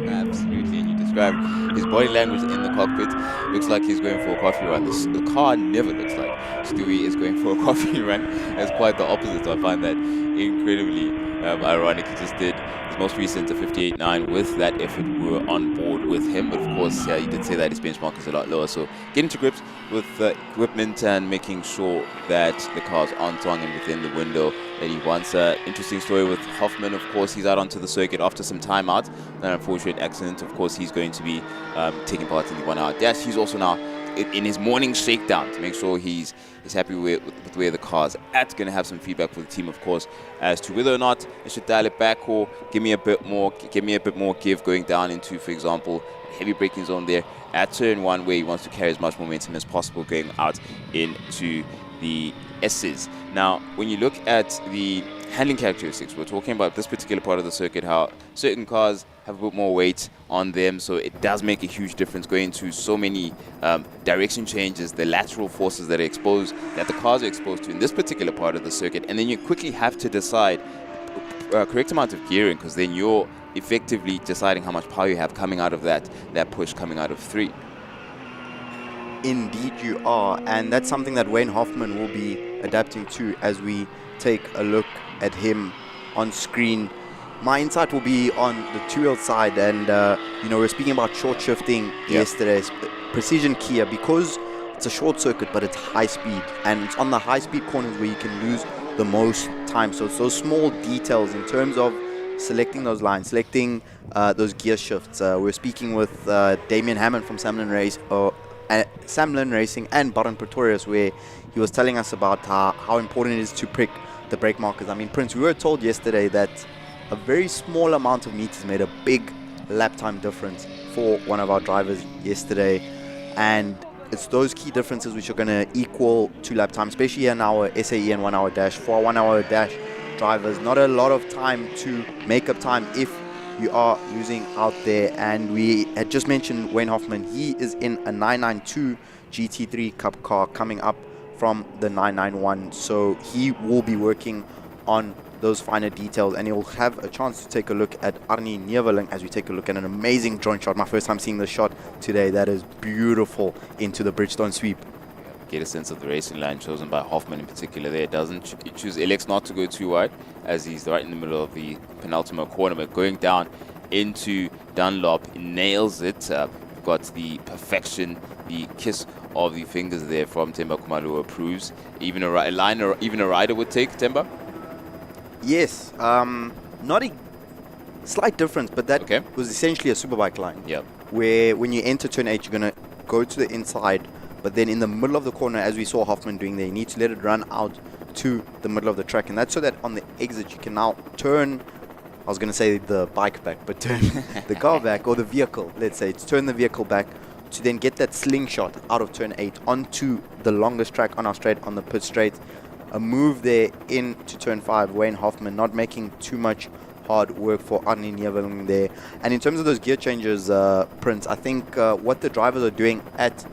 Absolutely, and you described his body language in the cockpit. Looks like he's going for a coffee run. The car never looks like Stewie is going for a coffee run. It's quite the opposite, so I find that incredibly ironic. He just did his most recent 58.9 with that effort. We were on board with him, but of course, he did say that his benchmark is a lot lower. So getting to grips with the equipment and making sure that the car's on song and within the window that he wants. Interesting story with Hoffman. Of course, he's out onto the circuit after some time out. An unfortunate accident. Of course, he's going to be taking part in the 1 hour dash. He's also now in his morning shakedown to make sure he's happy with where the car's at. Going to have some feedback for the team, of course, as to whether or not I should dial it back or give me a bit more give going down into, for example, heavy braking zone there at turn 1, where he wants to carry as much momentum as possible going out into the S's. Now, when you look at the handling characteristics, we're talking about this particular part of the circuit, how certain cars have a bit more weight on them, so it does make a huge difference going to so many direction changes, the lateral forces that the cars are exposed to in this particular part of the circuit, and then you quickly have to decide correct amount of gearing, because then you're effectively deciding how much power you have coming out of that push coming out of 3. Indeed you are, and that's something that Wayne Hoffman will be adapting to as we take a look at him on screen. My insight will be on the 2-wheel side, and we were speaking about short shifting yesterday. Precision Kia, because it's a short circuit but it's high speed, and it's on the high speed corners where you can lose the most time. So it's those small details in terms of selecting those lines, selecting those gear shifts. We're speaking with Damien Hammond from Samlin Racing and Baron Pretorius, where he was telling us about how important it is to prick the brake markers. I mean, Prince, we were told yesterday that a very small amount of meters made a big lap time difference for one of our drivers yesterday, and it's those key differences which are going to equal 2 lap time, especially in our SAE and 1 hour dash. For our 1 hour dash drivers, not a lot of time to make up time if you are losing out there. And we had just mentioned Wayne Hoffman. He is in a 992 GT3 Cup car coming up from the 991, so he will be working on those finer details, and you'll have a chance to take a look at Arnie Neveling as we take a look at an amazing drone shot. My first time seeing the shot today. That is beautiful into the Bridgestone sweep. Get a sense of the racing line chosen by Hoffman in particular there. Doesn't choose Alex not to go too wide, as he's right in the middle of the penultimate corner, but going down into Dunlop, he nails it. We've got the perfection, the kiss of the fingers there from Temba Kumalu approves. Even a rider would take, Temba? Yes, not a slight difference, but that was essentially a Superbike line. Yep. Where when you enter turn 8, you're going to go to the inside, but then in the middle of the corner, as we saw Hoffman doing there, you need to let it run out to the middle of the track. And that's so that on the exit, you can now turn, I was going to say the bike back, but turn the car back, or the vehicle, let's say. It's turn the vehicle back to then get that slingshot out of turn 8 onto the longest track on our straight, on the pit straight. A move there into turn 5, Wayne Hoffman not making too much hard work for Arnie Neveling there. And in terms of those gear changes, Prince, I think what the drivers are doing at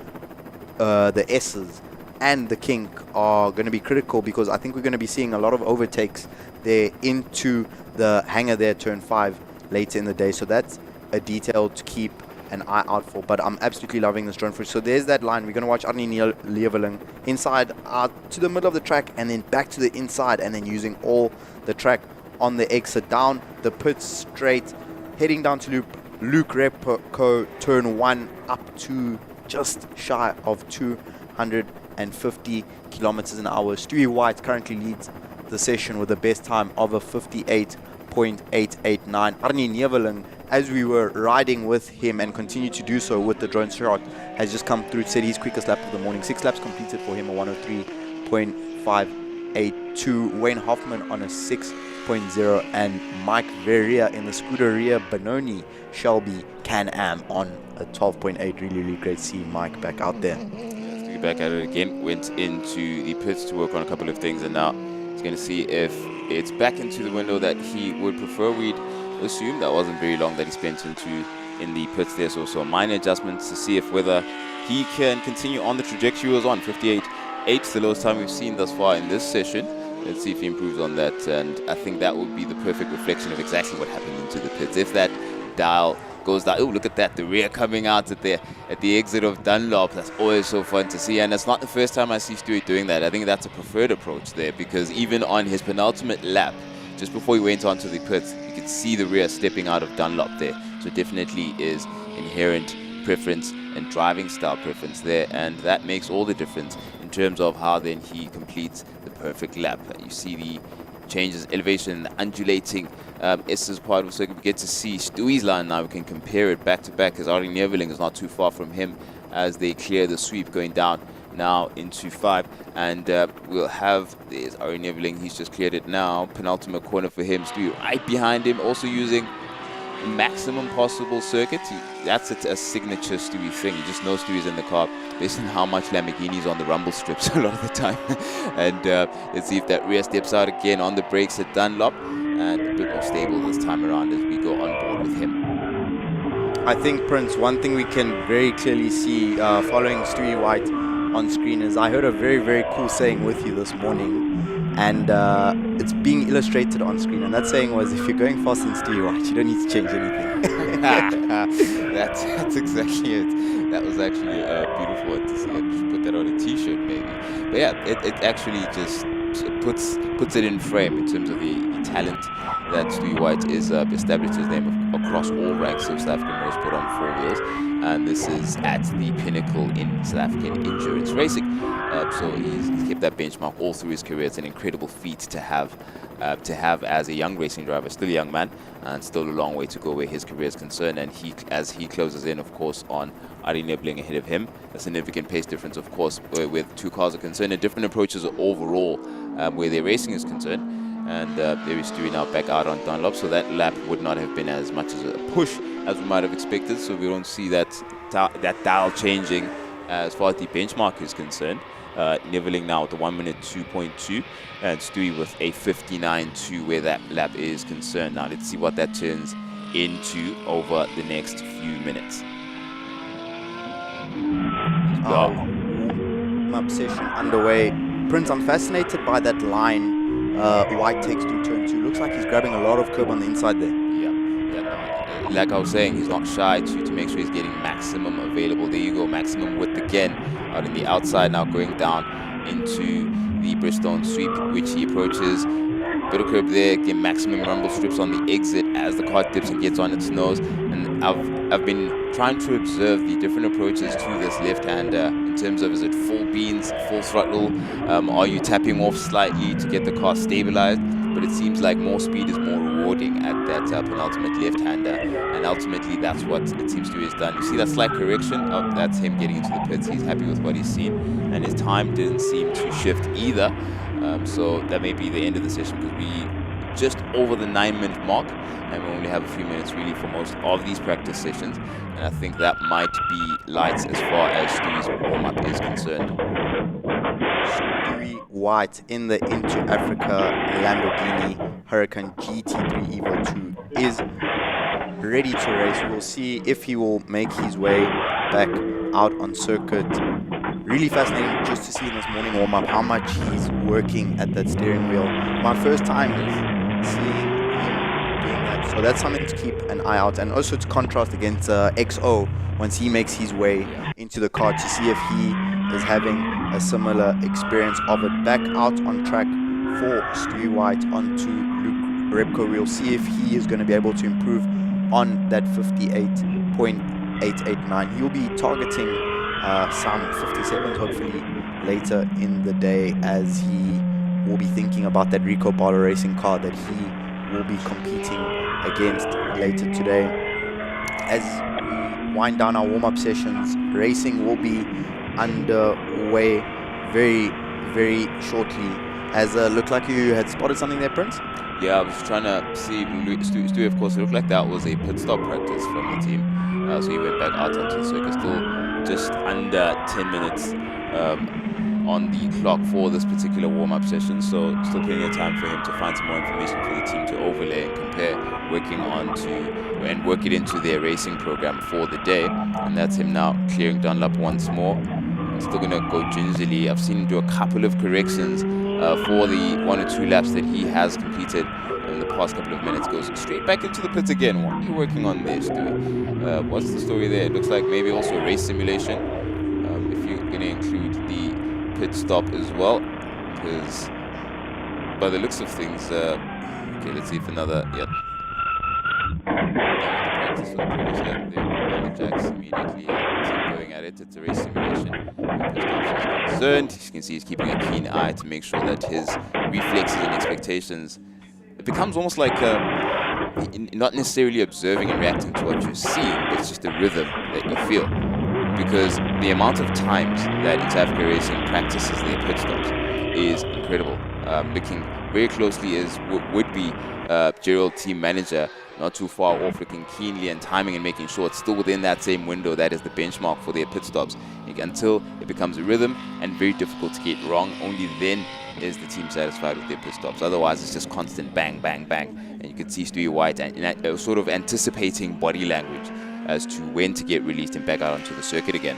the S's and the Kink are going to be critical, because I think we're going to be seeing a lot of overtakes there into the hangar there, turn 5, later in the day. So that's a detail to keep an eye out for, but I'm absolutely loving this drone footage. So there's that line. We're going to watch Arnie Neveling inside out to the middle of the track, and then back to the inside, and then using all the track on the exit down the pit straight, heading down to Luke Repco, turn 1, up to just shy of 250 kilometers an hour. Stewie White currently leads the session with the best time of a 58.889. Arnie Neveling, as we were riding with him and continue to do so with the drone shot, has just come through, said his quickest lap of the morning. 6 laps completed for him, a 103.582. Wayne Hoffman on a 6.0, and Mike Verrier in the Scuderia Benoni Shelby Can-Am on a 12.8. Really, really great to see Mike back out there. Let's get back at it again. Went into the pits to work on a couple of things, and now he's going to see if it's back into the window that he would prefer. We'd assume that wasn't very long that he spent in the pits there, so minor adjustments to see if whether he can continue on the trajectory he was on. 58.8, the lowest time we've seen thus far in this session. Let's see if he improves on that, and I think that would be the perfect reflection of exactly what happened into the pits. If that dial goes down, oh, look at that, the rear coming out at the exit of Dunlop. That's always so fun to see, and it's not the first time I see Stewie doing that. I think that's a preferred approach there, because even on his penultimate lap, just before he went onto the pits, you could see the rear stepping out of Dunlop there. So definitely is inherent preference and driving style preference there, and that makes all the difference in terms of how then he completes the perfect lap. You see the changes, elevation, the undulating S's part of the circuit. We get to see Stewie's line now. We can compare it back to back, because Arnie Neveling is not too far from him as they clear the sweep going down now into 5, and we'll have, there's Arnie Neveling, he's just cleared it now, penultimate corner for him. Stewie right behind him, also using the maximum possible circuit. That's a signature Stewie thing. You just know Stewie's in the car based on how much Lamborghini's on the rumble strips a lot of the time. And let's see if that rear steps out again on the brakes at Dunlop, and a bit more stable this time around as we go on board with him. I think, Prince, one thing we can very clearly see following Stewie White on screen is, I heard a very, very cool saying with you this morning, and it's being illustrated on screen, and that saying was, if you're going fast in Stewie White, you don't need to change anything. That's exactly it. That was actually a beautiful one to see. I should put that on a t-shirt maybe. But yeah, it actually just puts it in frame in terms of the the talent that Stewie White is established his name across all ranks of South African motorsport on 4 wheels, and this is at the pinnacle in South African endurance racing. So he's kept that benchmark all through his career. It's an incredible feat to have as a young racing driver, still a young man, and still a long way to go where his career is concerned. And as he closes in, of course, on Ari Nibbling ahead of him, a significant pace difference, of course, with two cars are concerned, and different approaches overall where their racing is concerned. And there is Stewie now back out on Dunlop, so that lap would not have been as much as a push as we might have expected. So we don't see that dial changing as far as the benchmark is concerned. Niveling now with the 1 minute 2.2, and Stewie with a 59.2 where that lap is concerned. Now let's see what that turns into over the next few minutes. Warm-up session underway. Prince, I'm fascinated by that line. White takes to turn 2. Looks like he's grabbing a lot of curb on the inside there. Yeah, like I was saying, he's not shy to make sure he's getting maximum available. There you go, maximum width again out in the outside, now going down into the Bristol sweep, which he approaches. Bit of curb there, get maximum rumble strips on the exit as the car dips and gets on its nose. And I've been trying to observe the different approaches to this left-hander in terms of, is it full beans, full throttle, are you tapping off slightly to get the car stabilized? But it seems like more speed is more rewarding at that penultimate left-hander, and ultimately that's what it seems to have done. You see that slight correction, that's him getting into the pits. He's happy with what he's seen, and his time didn't seem to shift either. So that may be the end of the session, because we just over the 9-minute mark, and we only have a few minutes really for most of these practice sessions, and I think that might be lights as far as Stewie's warm-up is concerned. Stewie White in the Into Africa Lamborghini Huracan GT3 Evo 2 is ready to race. We'll see if he will make his way back out on circuit. Really fascinating just to see in this morning warm-up how much he's working at that steering wheel. My first time seeing him doing that, so that's something to keep an eye out, and also to contrast against XO once he makes his way into the car, to see if he is having a similar experience of it. Back out on track for Stewie White onto Luke Rebko. We'll see if he is going to be able to improve on that 58.889. He'll be targeting some 57s hopefully later in the day, as he will be thinking about that Rico Barlow racing car that he will be competing against later today. As we wind down our warm-up sessions, racing will be underway very, very shortly. As looked like you had spotted something there, Prince? Yeah, I was trying to see Stewie, of course. It looked like that was a pit stop practice from the team. So he went back out onto the circuit, still just under 10 minutes on the clock for this particular warm-up session. So still plenty of time for him to find some more information for the team to overlay and compare, working on to and work it into their racing program for the day. And that's him now clearing Dunlop once more. I'm still going to go gingerly. I've seen him do a couple of corrections for the 1 or 2 laps that he has completed in the past couple of minutes. Goes straight back into the pits again. What are you working on there, Stu? What's the story there? It looks like maybe also a race simulation. If you're going to include the pit stop as well, because by the looks of things, okay, let's see if another, yep. Practice for the previous lap there, and the Jacks immediately going at it. It's a race simulation. Pit stops is concerned. As you can see, he's keeping a keen eye to make sure that his reflexes and expectations, it becomes almost like not necessarily observing and reacting to what you're seeing, but it's just the rhythm that you feel. Because the amount of times that in South Africa Racing practices their pit stops is incredible. Looking very closely as would be Gerald team manager, not too far off, looking keenly and timing and making sure it's still within that same window that is the benchmark for their pit stops. Until it becomes a rhythm and very difficult to get wrong, only then is the team satisfied with their pit stops. Otherwise, it's just constant bang, bang, bang. And you can see Stewie White and sort of anticipating body language as to when to get released and back out onto the circuit again.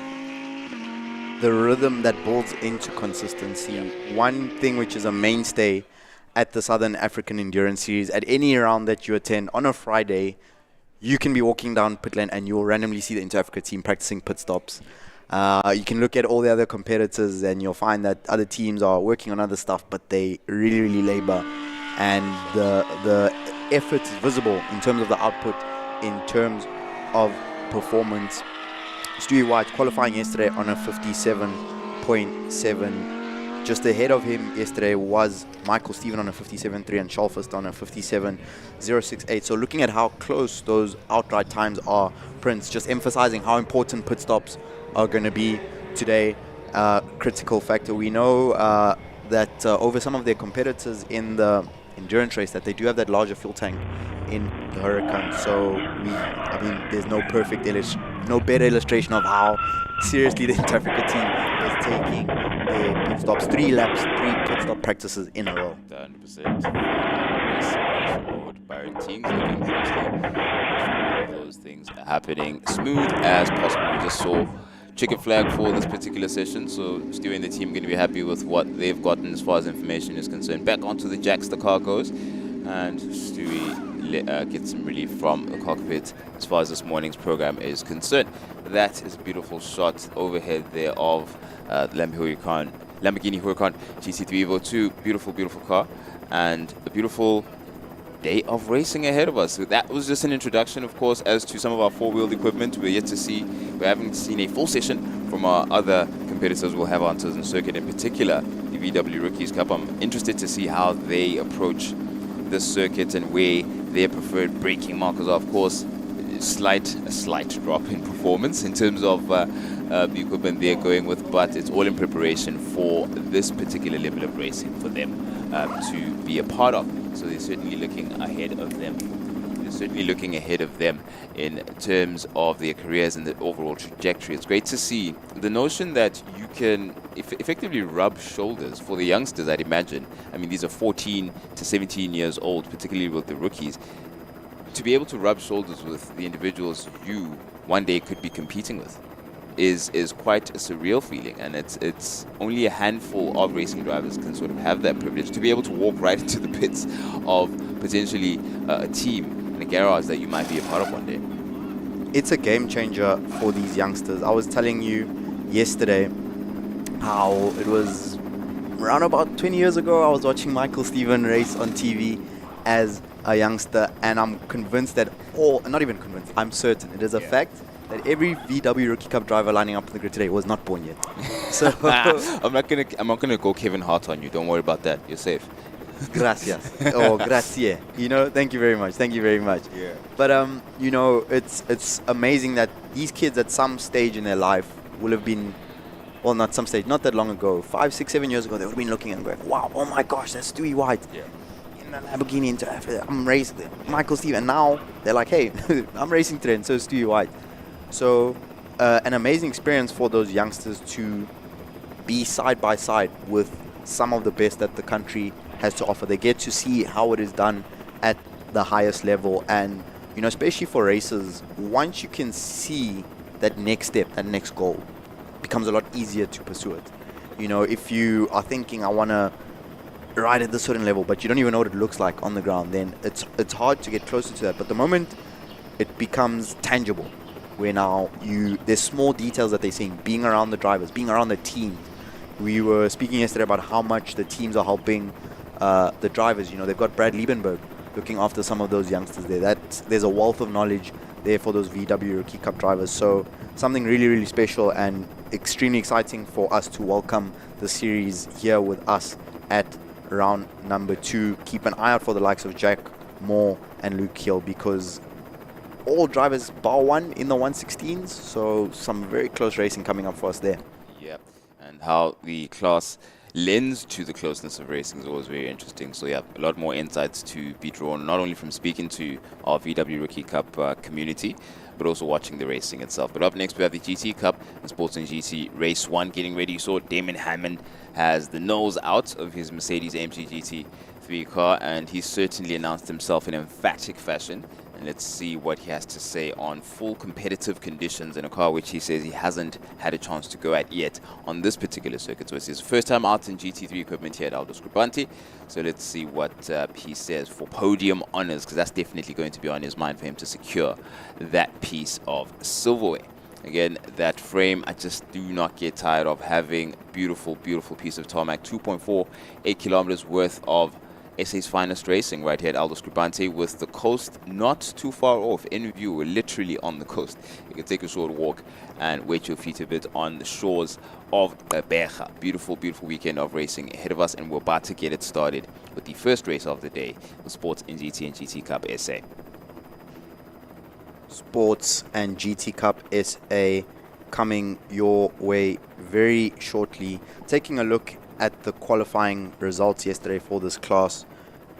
The rhythm that builds into consistency. Yeah. One thing which is a mainstay at the Southern African Endurance Series, at any round that you attend on a Friday, you can be walking down pit lane and you'll randomly see the Inter Africa team practicing pit stops. You can look at all the other competitors and you'll find that other teams are working on other stuff, but they really, really labor and the effort is visible in terms of the output, in terms of performance. Stewie White qualifying yesterday on a 57.7. Just ahead of him yesterday was Michael Stephen on a 57.3 and Schalfest on a 57.068. So looking at how close those outright times are, Prince, just emphasizing how important pit stops are going to be today. Critical factor. We know that over some of their competitors in the endurance race that they do have that larger fuel tank in the Huracan. So there's no better illustration of how seriously the South Africa team is taking their pit stops. 3 laps, 3 pit stop practices in a row. 100%. Byron teams looking closely. All of those things are happening smooth as possible. We just saw chicken flag for this particular session, so Stewie and the team are going to be happy with what they've gotten as far as information is concerned. Back onto the jacks the car goes, and Stewie gets some relief from the cockpit as far as this morning's program is concerned. That is a beautiful shot overhead there of the Lamborghini Huracan GT3 Evo 2. Beautiful, beautiful car, and a beautiful day of racing ahead of us. So that was just an introduction, of course, as to some of our four-wheeled equipment. We haven't seen a full session from our other competitors. We'll have answers in circuit, in particular the VW Rookies Cup. I'm interested to see how they approach this circuit and where their preferred braking markers are. Of course, a slight drop in performance in terms of the equipment they're going with, but it's all in preparation for this particular level of racing for them to be a part of. So they're certainly looking ahead of them. In terms of their careers and the overall trajectory. It's great to see the notion that you can effectively rub shoulders for the youngsters, I'd imagine. I mean, these are 14 to 17 years old, particularly with the rookies. To be able to rub shoulders with the individuals you one day could be competing with is quite a surreal feeling, and it's only a handful of racing drivers can sort of have that privilege to be able to walk right into the pits of potentially a team in a garage that you might be a part of one day. It's a game changer for these youngsters. I was telling you yesterday how it was around about 20 years ago. I was watching Michael Stephen race on TV as a youngster, and I'm convinced that, not even convinced, I'm certain it is a fact that every VW Rookie Cup driver lining up on the grid today was not born yet. So I'm not gonna go Kevin Hart on you. Don't worry about that. You're safe. Gracias. Grazie. Thank you very much. Yeah. But it's amazing that these kids at some stage in their life will have been, well, not some stage, not that long ago, 5, 6, 7 years ago, they would have been looking and going, wow, oh my gosh, that's Stewie White. Yeah. In a Lamborghini into Africa, I'm racing Michael Steve, and now they're like, hey, I'm racing today, and so is Stewie White. So an amazing experience for those youngsters to be side by side with some of the best that the country has to offer. They get to see how it is done at the highest level, and especially for racers, once you can see that next step, that next goal, it becomes a lot easier to pursue it. If you are thinking, I want to ride at this certain level, but you don't even know what it looks like on the ground, then it's hard to get closer to that. But the moment it becomes tangible, where now there's small details that they're seeing, being around the drivers, being around the team. We were speaking yesterday about how much the teams are helping the drivers. They've got Brad Liebenberg looking after some of those youngsters there. There's a wealth of knowledge there for those VW Rookie Cup drivers. So something really, really special and extremely exciting for us to welcome the series here with us at round number 2. Keep an eye out for the likes of Jack Moore and Luke Hill, because all drivers bar one in the 116s, so some very close racing coming up for us there. Yeah, and how the class lends to the closeness of racing is always very interesting. So yeah, a lot more insights to be drawn, not only from speaking to our VW Rookie Cup community, but also watching the racing itself. But up next we have the GT Cup and Sports and GT Race 1 getting ready. You saw Damon Hammond has the nose out of his Mercedes AMG GT3 car, and he certainly announced himself in emphatic fashion. And let's see what he has to say on full competitive conditions in a car which he says he hasn't had a chance to go at yet on this particular circuit. So it's his first time out in GT3 equipment here at ALDO Scrubante. So let's see what he says for podium honors, because that's definitely going to be on his mind for him to secure that piece of silverware. Again, that frame, I just do not get tired of having beautiful, beautiful piece of tarmac. 2.48 kilometers worth of SA's finest racing right here at ALDO Scrubante, with the coast not too far off in view. We're literally on the coast. You can take a short walk and wet your feet a bit on the shores of Beja. Beautiful, beautiful weekend of racing ahead of us, and we're about to get it started with the first race of the day, the Sports in GT and GT Cup SA. Sports and GT Cup SA coming your way very shortly. Taking a look at the qualifying results yesterday for this class.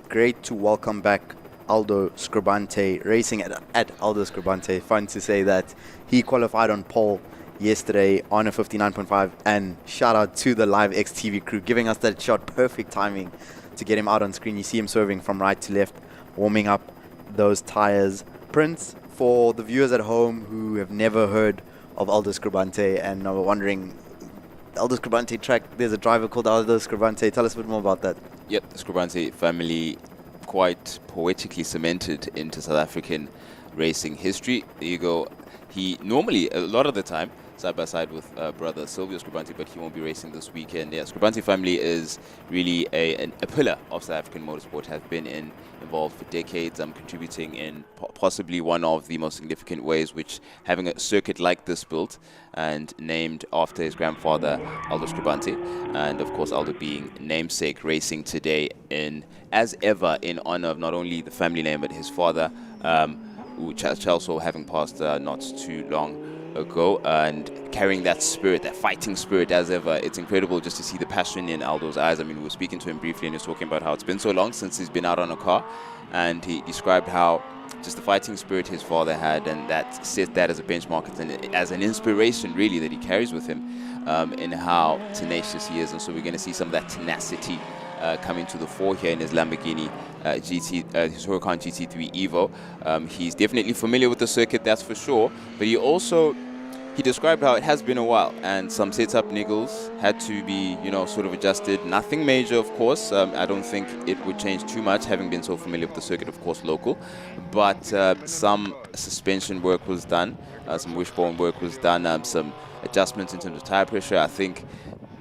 Great to welcome back ALDO Scrubante, racing at ALDO Scrubante. Fun to say that he qualified on pole yesterday on a 59.5, and shout out to the Live X TV crew giving us that shot. Perfect timing to get him out on screen. You see him swerving from right to left, warming up those tires. Prince, for the viewers at home who have never heard of ALDO Scrubante and are wondering, ALDO Scrubante track, there's a driver called ALDO Scrubante. Tell us a bit more about that. Yep, the Scrubante family quite poetically cemented into South African racing history. There you go. He normally, a lot of the time, side by side with brother Silvio Scrubante, but he won't be racing this weekend. Yeah, Scrubante family is really a pillar of South African motorsport, have been involved for decades, contributing in possibly one of the most significant ways, which having a circuit like this built and named after his grandfather, ALDO Scrubante, and of course ALDO being namesake, racing today as ever in honor of not only the family name but his father, Chalso having passed not too long ago, and carrying that spirit, that fighting spirit as ever. It's incredible just to see the passion in Aldo's eyes. I mean, we were speaking to him briefly and he was talking about how it's been so long since he's been out on a car, and he described how just the fighting spirit his father had, and that set that as a benchmark and as an inspiration really that he carries with him in how tenacious he is. And so we're going to see some of that tenacity coming to the fore here in his Lamborghini his Huracan GT3 Evo. He's definitely familiar with the circuit, that's for sure, but he described how it has been a while and some setup niggles had to be, sort of adjusted. Nothing major, of course. I don't think it would change too much, having been so familiar with the circuit, of course, local. But some suspension work was done, some wishbone work was done, some adjustments in terms of tire pressure. I think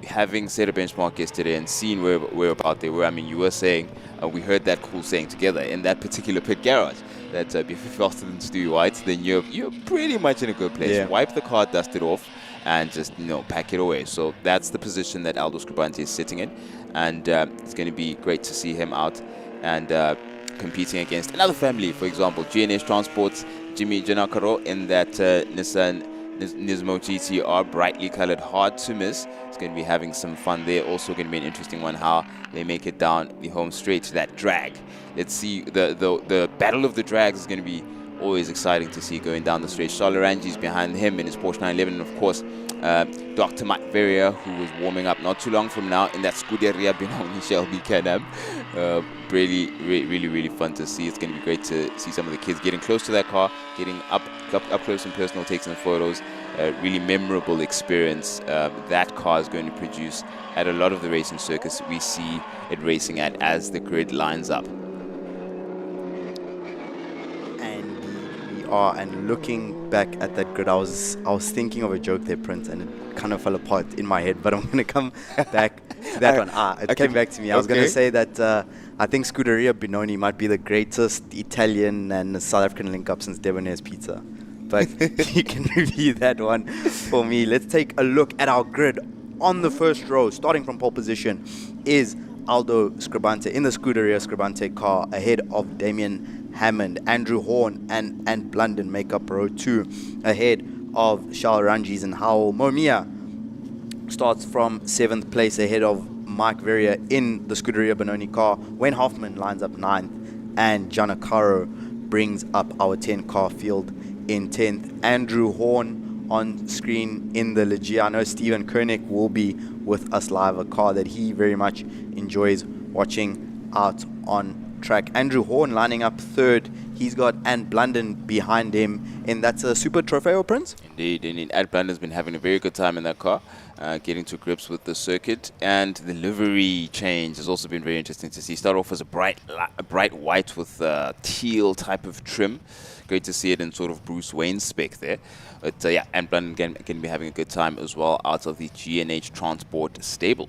having set a benchmark yesterday and seen where about they were, I mean, you were saying, we heard that cool saying together in that particular pit garage, that if you're faster than Stewie White, then you're pretty much in a good place. Yeah. Wipe the car, dust it off, and just pack it away. So that's the position that ALDO Scrubante is sitting in, and it's going to be great to see him out and competing against another family. For example, GNS Transport's Jimmy Janakaro in that Nissan Nismo GTR, brightly colored, hard to miss. It's going to be having some fun there. Also going to be an interesting one, how they make it down the home straight to that drag. Let's see, the battle of the drags is going to be always exciting to see going down the straight. Charles Rangi's behind him in his Porsche 911, and of course Dr. Mike Verrier, who was warming up not too long from now in that Scuderia Benoni Shelby Can-Am. Really fun to see. It's going to be great to see some of the kids getting close to that car, getting up close and personal, takes some photos. Really memorable experience that car is going to produce at a lot of the racing circuits we see it racing at as the grid lines up. And looking back at that grid, I was thinking of a joke there, Prince, and it kind of fell apart in my head, but I'm going to come back to that one. It came back to me. I was going to say that I think Scuderia Benoni might be the greatest Italian and South African link-up since Debonair's Pizza. But you can review that one for me. Let's take a look at our grid. On the first row, starting from pole position, is ALDO Scrubante in the Scuderia Scrubante car, ahead of Damien Hammond. Andrew Horn and Blunden make up row 2, ahead of Charles Rangi's and Howell. Momia starts from 7th place, ahead of Mike Verrier in the Scuderia Benoni car. Wayne Hoffman lines up 9th, and Janakaro brings up our 10 car field in 10th. Andrew Horn on screen in the Legia. I know Stephen Koenig will be with us live, a car that he very much enjoys watching out on track. Andrew Horn lining up 3rd. He's got Ant Blunden behind him, and that's a Super Trofeo, Prince? Indeed. Ant Blunden's been having a very good time in that car, getting to grips with the circuit, and the livery change has also been very interesting to see. Start off as a bright white with teal type of trim. Great to see it in sort of Bruce Wayne's spec there. But yeah, Ant Blunden can be having a good time as well out of the GNH Transport stable.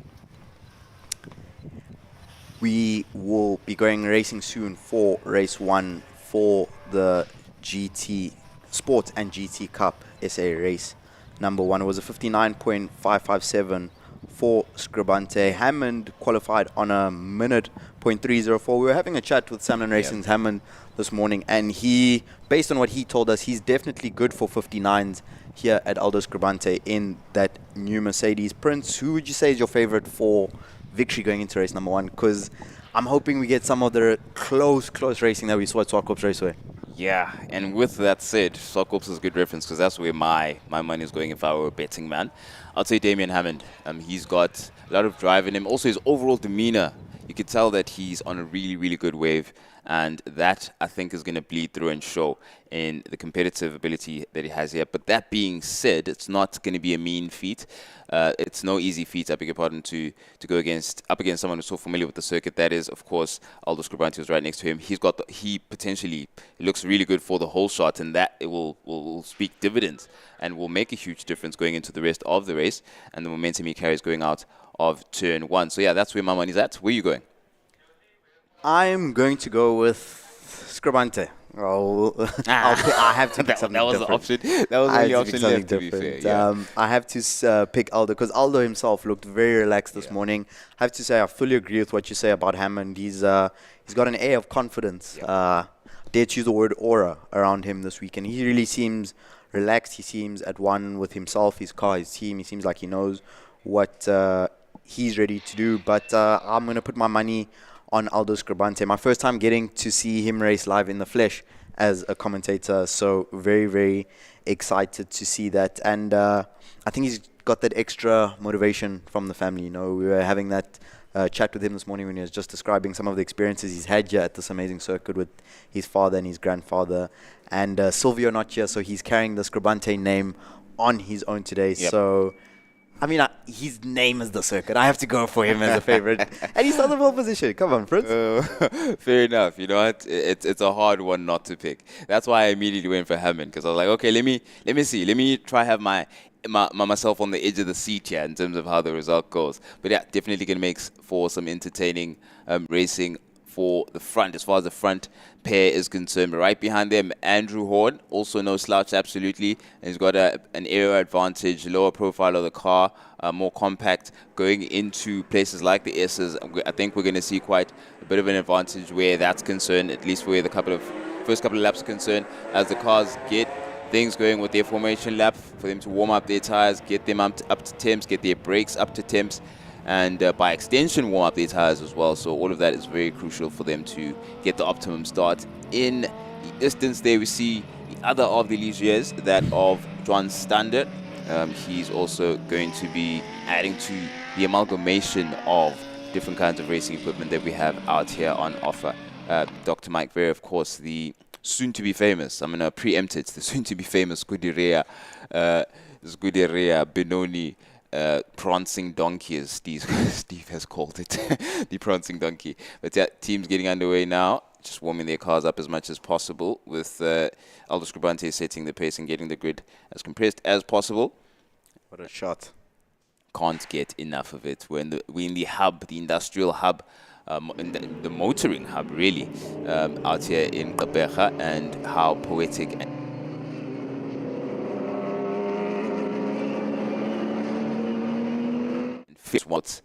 we will be going racing soon for race 1 for the GT Sport and GT Cup SA race number 1. It was a 59.557 for Scrubante. Hammond qualified on a minute .304. We were having a chat with Salmon Racing's Hammond this morning, and he, based on what he told us, he's definitely good for 59s here at ALDO Scrubante in that new Mercedes. Prince, who would you say is your favorite for victory going into race number 1? Because I'm hoping we get some of the close racing that we saw at Swartkorps Raceway. Yeah, and with that said, Swartkorps is a good reference because that's where my money is going if I were a betting man. I'd say Damien Hammond. He's got a lot of drive in him. Also, his overall demeanor, you could tell that he's on a really, really good wave. And that, I think, is going to bleed through and show in the competitive ability that he has here. But that being said, it's not going to be a mean feat. It's no easy feat, I beg your pardon, to go up against someone who's so familiar with the circuit. That is, of course, ALDO Scrubante, who's right next to him. He potentially looks really good for the whole shot, and that it will speak dividends and will make a huge difference going into the rest of the race and the momentum he carries going out of turn 1. So yeah, that's where my money's at. Where are you going? I'm going to go with Scrubante. I have to pick something that was different. the option. That was the only option left, to be fair. Yeah. I have to pick ALDO because ALDO himself looked very relaxed this morning. I have to say I fully agree with what you say about Hammond. He's got an air of confidence. Dare to use the word aura around him this weekend. He really seems relaxed. He seems at one with himself, his car, his team. He seems like he knows what he's ready to do. But I'm going to put my money on ALDO Scrubante. My first time getting to see him race live in the flesh as a commentator, so very, very excited to see that. And I think he's got that extra motivation from the family. You know, we were having that chat with him this morning when he was just describing some of the experiences he's had here at this amazing circuit with his father and his grandfather. And Silvio not here, so he's carrying the Scrubante name on his own today. Yep. So I mean, his name is the circuit. I have to go for him as a favorite. And he's on the pole position. Come on, Prince. Fair enough. You know what? It's a hard one not to pick. That's why I immediately went for Hammond, because I was like, okay, let me see. Let me try have myself on the edge of the seat here in terms of how the result goes. But yeah, definitely going to make for some entertaining racing for the front, as far as the front pair is concerned. But right behind them, Andrew Horn, also no slouch, absolutely. And he's got an aero advantage, lower profile of the car, more compact, going into places like the S's. I think we're going to see quite a bit of an advantage where that's concerned, at least where the first couple of laps are concerned, as the cars get things going with their formation lap, for them to warm up their tires, get them up to temps, get their brakes up to temps, and by extension warm up their tires as well. So all of that is very crucial for them to get the optimum start. In the distance there we see the other of the Ligiers, that of John Standard. He's also going to be adding to the amalgamation of different kinds of racing equipment that we have out here on offer. Dr. Mike Vera, of course, the soon-to-be famous, I'm going to preempt it, the soon-to-be famous Scuderia Benoni prancing donkey, as Steve has called it, the prancing donkey. But yeah, team's getting underway now, just warming their cars up as much as possible, with ALDO Scrubante setting the pace and getting the grid as compressed as possible. What a shot. Can't get enough of it. We're in the hub, the industrial hub, in the motoring hub, really, out here in Gqeberha, and how poetic fits what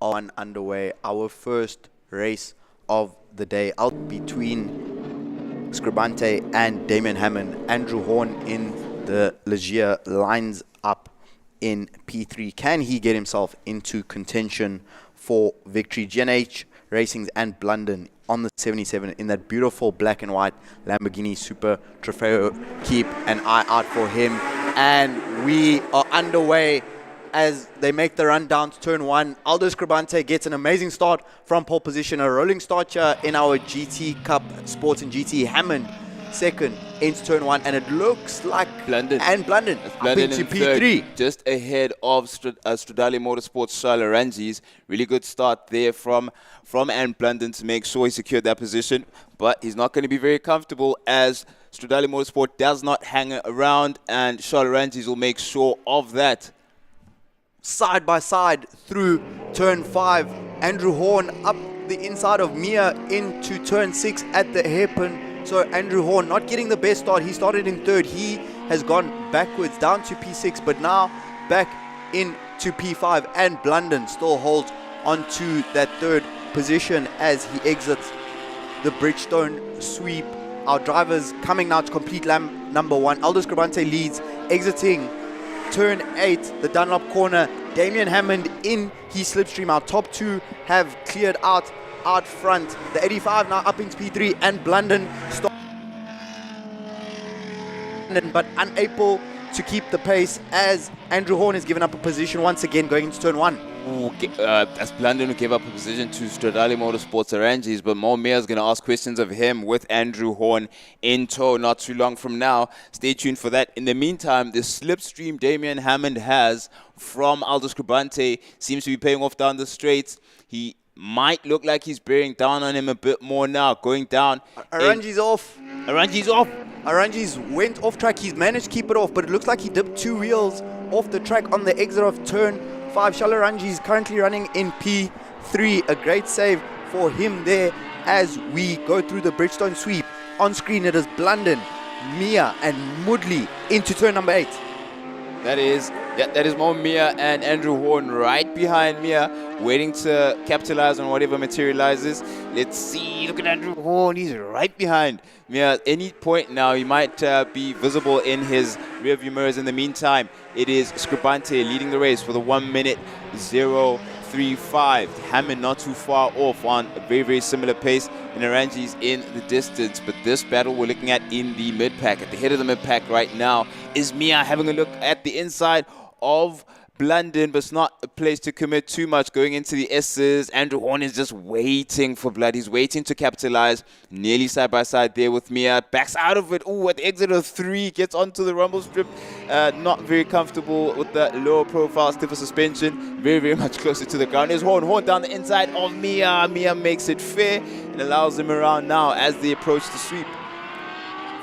on underway. Our first race of the day out between Scrubante and Damien Hammond. Andrew Horn in the Ligier lines up in P3. Can he get himself into contention for victory? GNH Racing's and Blunden on the 77 in that beautiful black and white Lamborghini Super Trofeo. Keep an eye out for him. And we are underway as they make the run down to turn 1. ALDO Scrubante gets an amazing start from pole position. A rolling start here in our GT Cup Sports and GT. Hammond second into turn 1, and it looks like Blunden. Blunden up Blunden into in third, P3. just ahead of Stradali Motorsports Charles Ranges. Really good start there from Blunden to make sure he secured that position, but he's not going to be very comfortable as Stradali Motorsport does not hang around, and Charles Ranges will make sure of that. Side by side through turn 5, Andrew Horn up the inside of Mia into turn 6 at the hairpin. So Andrew Horn not getting the best start. He started in third. He has gone backwards down to P6, but now back into P5, and Blunden still holds onto that third position as he exits the Bridgestone sweep. Our drivers coming now to complete lap number 1. ALDO Scrubante leads, exiting turn 8, the Dunlop corner. Damian Hammond in his slipstream. Our top 2 have cleared out front. The 85 now up into P3, and Blunden but unable to keep the pace as Andrew Horn has given up a position once again going into turn 1. That's Blunden who gave up a position to Stradali Motorsports Ranges, but Mo Meyer is going to ask questions of him with Andrew Horn in tow not too long from now. Stay tuned for that. In the meantime, the slipstream Damian Hammond has from ALDO Scrubante seems to be paying off down the straights. He might look like he's bearing down on him a bit more now, going down. Aranji's off. Aranji's off. Aranji's went off track. He's managed to keep it off, but it looks like he dipped 2 wheels off the track on the exit of turn 5. Charles Aranji is currently running in P3. A great save for him there as we go through the Bridgestone sweep. On screen it is Blunden, Mia and Mudley into turn number 8. That is Mo Mia and Andrew Horn right behind Mia, waiting to capitalize on whatever materializes. Let's see. Look at Andrew Horn. He's right behind Mia. At any point now, he might be visible in his rearview mirrors. In the meantime, it is Scrubante leading the race for the 1 minute 0:35. Hammond not too far off on a very, very similar pace. And Aranji's in the distance. But this battle we're looking at in the mid-pack. At the head of the mid-pack right now is Mia having a look at the inside of Blunden, but it's not a place to commit too much going into the S's. Andrew Horn is just waiting for blood. He's waiting to capitalize. Nearly side by side there with Mia. Backs out of it. Ooh, at the exit of 3. Gets onto the rumble strip. Not very comfortable with the lower profile, stiffer suspension. Very, very much closer to the ground. There's Horn. Horn down the inside of Mia. Mia makes it fair and allows him around now as they approach the sweep.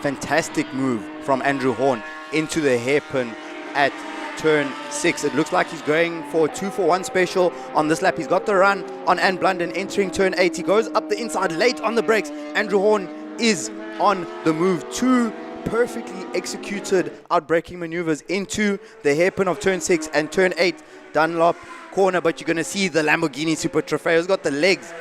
Fantastic move from Andrew Horn into the hairpin at turn 6. It looks like he's going for a 2-for-1 special on this lap. He's got the run on Ann Blunden entering turn 8. He goes up the inside late on the brakes. Andrew Horn is on the move. 2 perfectly executed outbraking maneuvers into the hairpin of turn 6 and turn 8 Dunlop corner. But you're going to see the Lamborghini Super Trofeo's got the legs.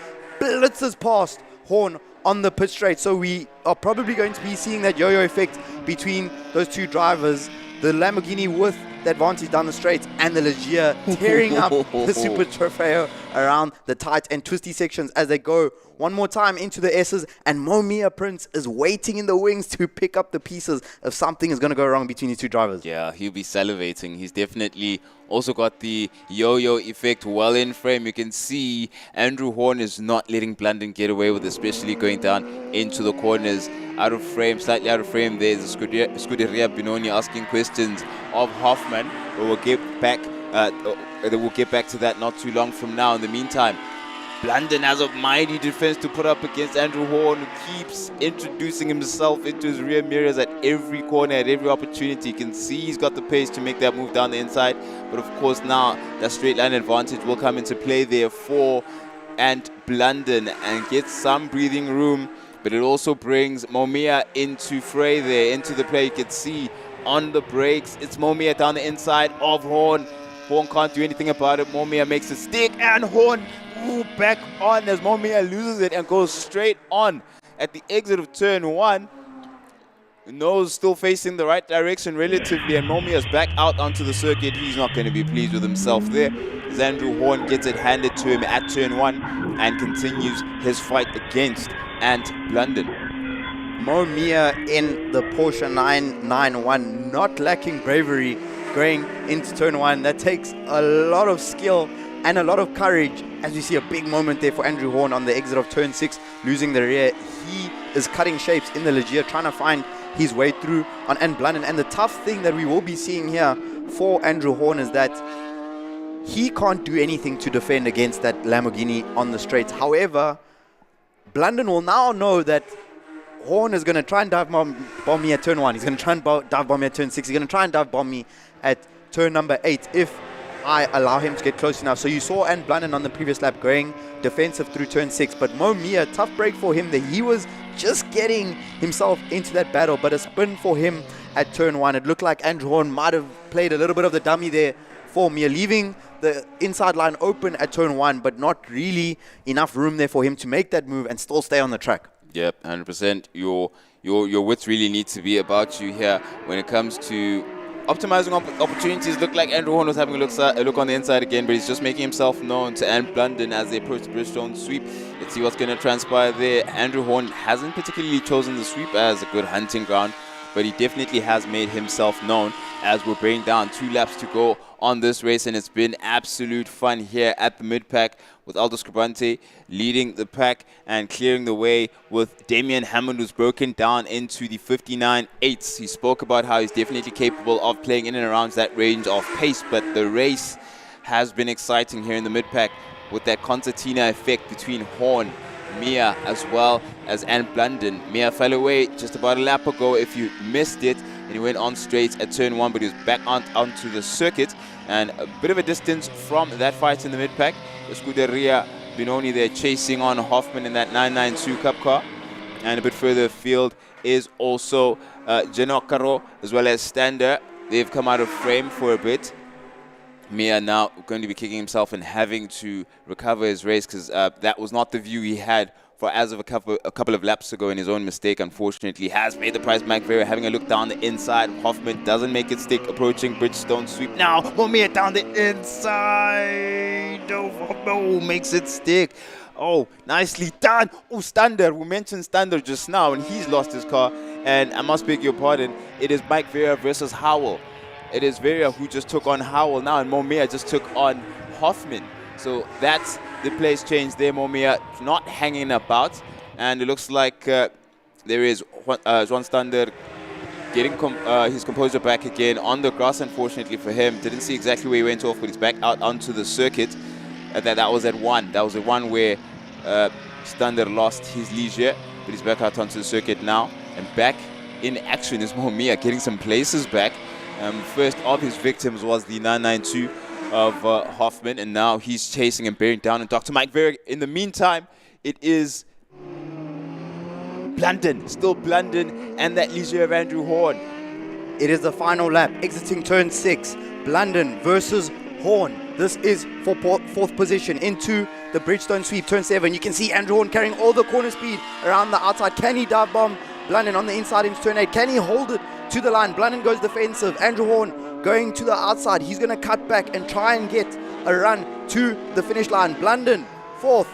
Blitzes past Horn on the pit straight. So we are probably going to be seeing that yo-yo effect between those 2 drivers. The Lamborghini with the advantage down the straight, and the Legia tearing up the Super Trofeo around the tight and twisty sections as they go one more time into the S's, and Mo Mia Prince is waiting in the wings to pick up the pieces if something is going to go wrong between these 2 drivers. Yeah, he'll be salivating. He's definitely also got the yo-yo effect well in frame. You can see Andrew Horn is not letting Blunden get away with it, especially going down into the corners. Out of frame, slightly out of frame. There's Scuderia Benoni asking questions of Hoffman. But we'll get back. We'll get back to that not too long from now. In the meantime, Blunden has a mighty defense to put up against Andrew Horn, who keeps introducing himself into his rear mirrors at every corner, at every opportunity. You can see he's got the pace to make that move down the inside. But of course now that straight line advantage will come into play there for Ant Blunden and get some breathing room. But it also brings Mo Mia into fray there, into the play. You can see on the brakes, it's Mo Mia down the inside of Horn. Horn can't do anything about it. Mo Mia makes a stick, and Horn back on as Mo Mia loses it and goes straight on at the exit of turn 1. Nose still facing the right direction relatively, and Mo Mia's back out onto the circuit. He's not going to be pleased with himself there. As Andrew Horn gets it handed to him at turn 1 and continues his fight against Ant Blunden. Mo Mia in the Porsche 991, not lacking bravery going into turn 1. That takes a lot of skill and a lot of courage, as we see a big moment there for Andrew Horn on the exit of turn 6, losing the rear. He is cutting shapes in the Legia, trying to find his way through on N. Blunden. And the tough thing that we will be seeing here for Andrew Horn is that he can't do anything to defend against that Lamborghini on the straights. However, Blunden will now know that Horn is going to try and dive bomb me at turn 1. He's going to try and dive bomb me at turn 6. He's going to try and dive bomb me at turn number 8 if I allow him to get close enough. So you saw N. Blunden on the previous lap going defensive through turn 6. But Mo Mia, tough break for him there. He was just getting himself into that battle. But a spin for him at turn 1. It looked like Andrew Horn might have played a little bit of the dummy there for Mia, leaving the inside line open at turn 1, but not really enough room there for him to make that move and still stay on the track. Yep, 100%. Your wits really need to be about you here when it comes to optimizing opportunities. Look like Andrew Horn was having a look on the inside again, but he's just making himself known to N. Blunden as they approach the Bridgestone sweep. Let's see what's going to transpire there. Andrew Horn hasn't particularly chosen the sweep as a good hunting ground, but he definitely has made himself known as we're bringing down 2 laps to go on this race, and it's been absolute fun here at the mid-pack with ALDO Scrubante leading the pack and clearing the way with Damian Hammond, who's broken down into the 59.8s. He spoke about how he's definitely capable of playing in and around that range of pace, but the race has been exciting here in the mid-pack with that concertina effect between Horn, Mia, as well as N. Blunden. Mia fell away just about a lap ago if you missed it, and he went on straight at turn 1, but he was back onto the circuit and a bit of a distance from that fight in the mid-pack. The Scuderia Benoni there chasing on Hoffman in that 992 Cup car, and a bit further afield is also Genocaro as well as Stander. They've come out of frame for a bit. Mia now going to be kicking himself and having to recover his race because that was not the view he had for as of a couple of laps ago, and his own mistake, unfortunately, has made the prize. McVeigh having a look down the inside. Hoffman doesn't make it stick, approaching Bridgestone sweep. Now, Mia down the inside. Oh, makes it stick. Oh, nicely done. Oh, Stander. We mentioned Stander just now, and he's lost his car. And I must beg your pardon. It is Mike Vera versus Howell. It is Vera who just took on Howell now, and Momia just took on Hoffman. So that's the place change there. Momia not hanging about, and it looks like there is Juan Stander getting his composure back again on the grass. Unfortunately for him, didn't see exactly where he went off, but he's back out onto the circuit. That was at 1. That was the one where Stander lost his leisure, but he's back out onto the circuit now, and back in action is Momia getting some places back. First of his victims was the 992 of Hoffman, and now he's chasing and bearing down on Dr. Mike Vera. In the meantime, it is Blunden, still Blunden, and that leisure of Andrew Horn. It is the final lap, exiting turn 6. Blunden versus Horn. This is for 4th position into the Bridgestone sweep, turn 7. You can see Andrew Horn carrying all the corner speed around the outside. Can he dive bomb Blunden on the inside into turn 8? Can he hold it to the line? Blunden goes defensive. Andrew Horn going to the outside. He's going to cut back and try and get a run to the finish line. Blunden, 4th,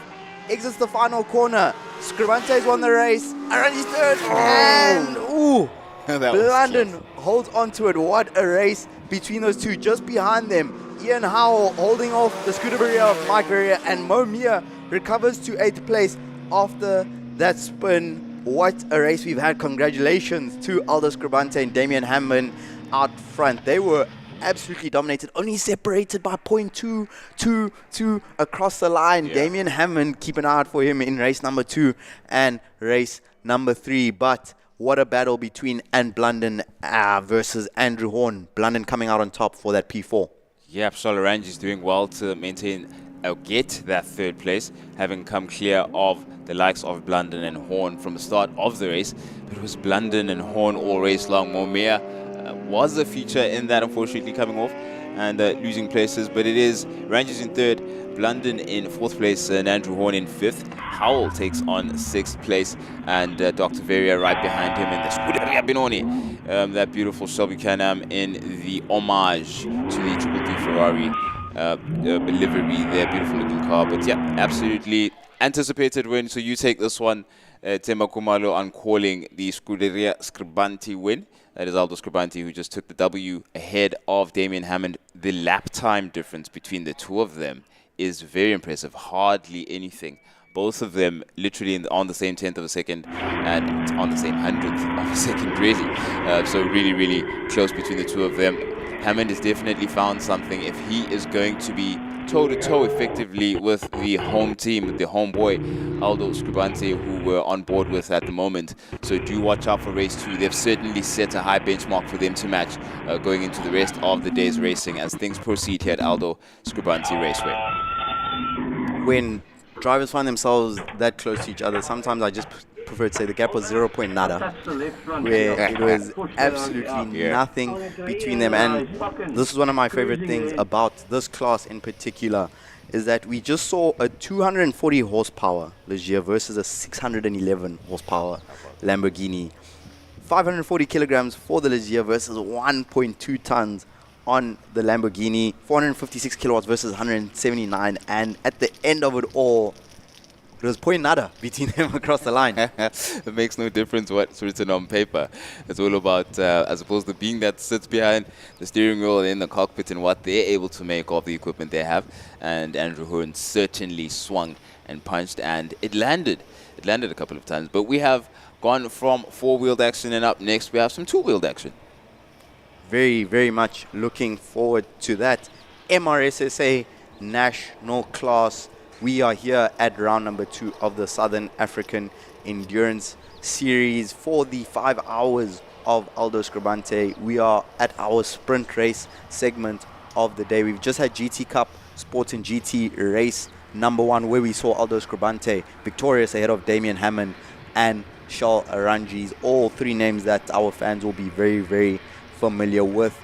exits the final corner. Scrubante's won the race. Around his third. And, ooh, Blunden holds on to it. What a race between those two. Just behind them, Ian Howell holding off the Scuderia of Mike Verrier, and Mo Mia recovers to 8th place after that spin. What a race we've had. Congratulations to ALDO Scrubante and Damian Hammond out front. They were absolutely dominated, only separated by 0.222 across the line. Yeah. Damian Hammond, keep an eye out for him in race number 2 and race number 3. But what a battle between N. Blunden versus Andrew Horn. Blunden coming out on top for that P4. Yeah, Solorange is doing well to maintain or get that 3rd place, having come clear of the likes of Blunden and Horn from the start of the race. But it was Blunden and Horn all race long. Momia was a feature in that, unfortunately, coming off and losing places. But it is Rangers in 3rd, Blunden in 4th place, and Andrew Horn in 5th. Howell takes on 6th place, and Dr. Veria right behind him in the Scuderia Benoni. That beautiful Shelby Can-Am in the homage to the Triple D Ferrari livery there. Beautiful looking car. But yeah, absolutely anticipated win. So you take this one, Temba Kumalo, on calling the Scuderia Scrubante win. That is ALDO Scrubante, who just took the W ahead of Damian Hammond. The lap time difference between the two of them is very impressive. Hardly anything. Both of them literally on the same 10th of a second and on the same 100th of a second, really. So really, really close between the two of them. Hammond has definitely found something. If he is going to be toe-to-toe effectively with the home team, the homeboy, ALDO Scrubante, who we're on board with at the moment. So do watch out for race 2. They've certainly set a high benchmark for them to match going into the rest of the day's racing as things proceed here at ALDO Scrubante Raceway. When drivers find themselves that close to each other, sometimes I just prefer to say the gap was 0. nada, where it was absolutely nothing between them. And this is one of my favorite things about this class in particular, is that we just saw a 240 horsepower Ligier versus a 611 horsepower Lamborghini. 540 kilograms for the Ligier versus 1.2 tons on the Lamborghini. 456 kilowatts versus 179. And at the end of it all, it was point nada between them across the line. It makes no difference what's written on paper. It's all about, as opposed to being that sits behind the steering wheel in the cockpit and what they're able to make of the equipment they have. And Andrew Horan certainly swung and punched, and it landed. It landed a couple of times. But we have gone from four-wheeled action, and up next we have some two-wheeled action. Very, very much looking forward to that. MRSSA National Class. We are here at round number 2 of the Southern African Endurance Series for the 5 hours of ALDO Scrubante. We are at our sprint race segment of the day. We've just had GT Cup Sports and GT race number 1, where we saw ALDO Scrubante victorious ahead of Damian Hammond and Charles Arangis, all 3 names that our fans will be very, very familiar with.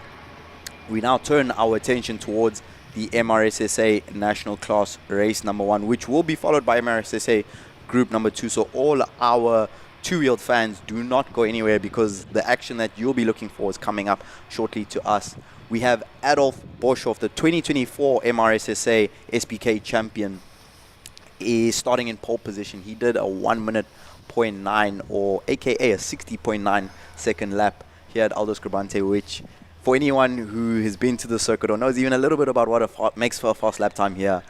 We now turn our attention towards the MRSSA National Class race number 1, which will be followed by MRSSA Group number 2. So all our two-wheeled fans, do not go anywhere, because the action that you'll be looking for is coming up shortly to us. We have Adolf Boshoff, the 2024 MRSSA SPK champion, is starting in pole position. He did a 1 minute 0.9, or aka a 60.9 second lap here at ALDO Scrubante, which, for anyone who has been to the circuit or knows even a little bit about what makes for a fast lap time here,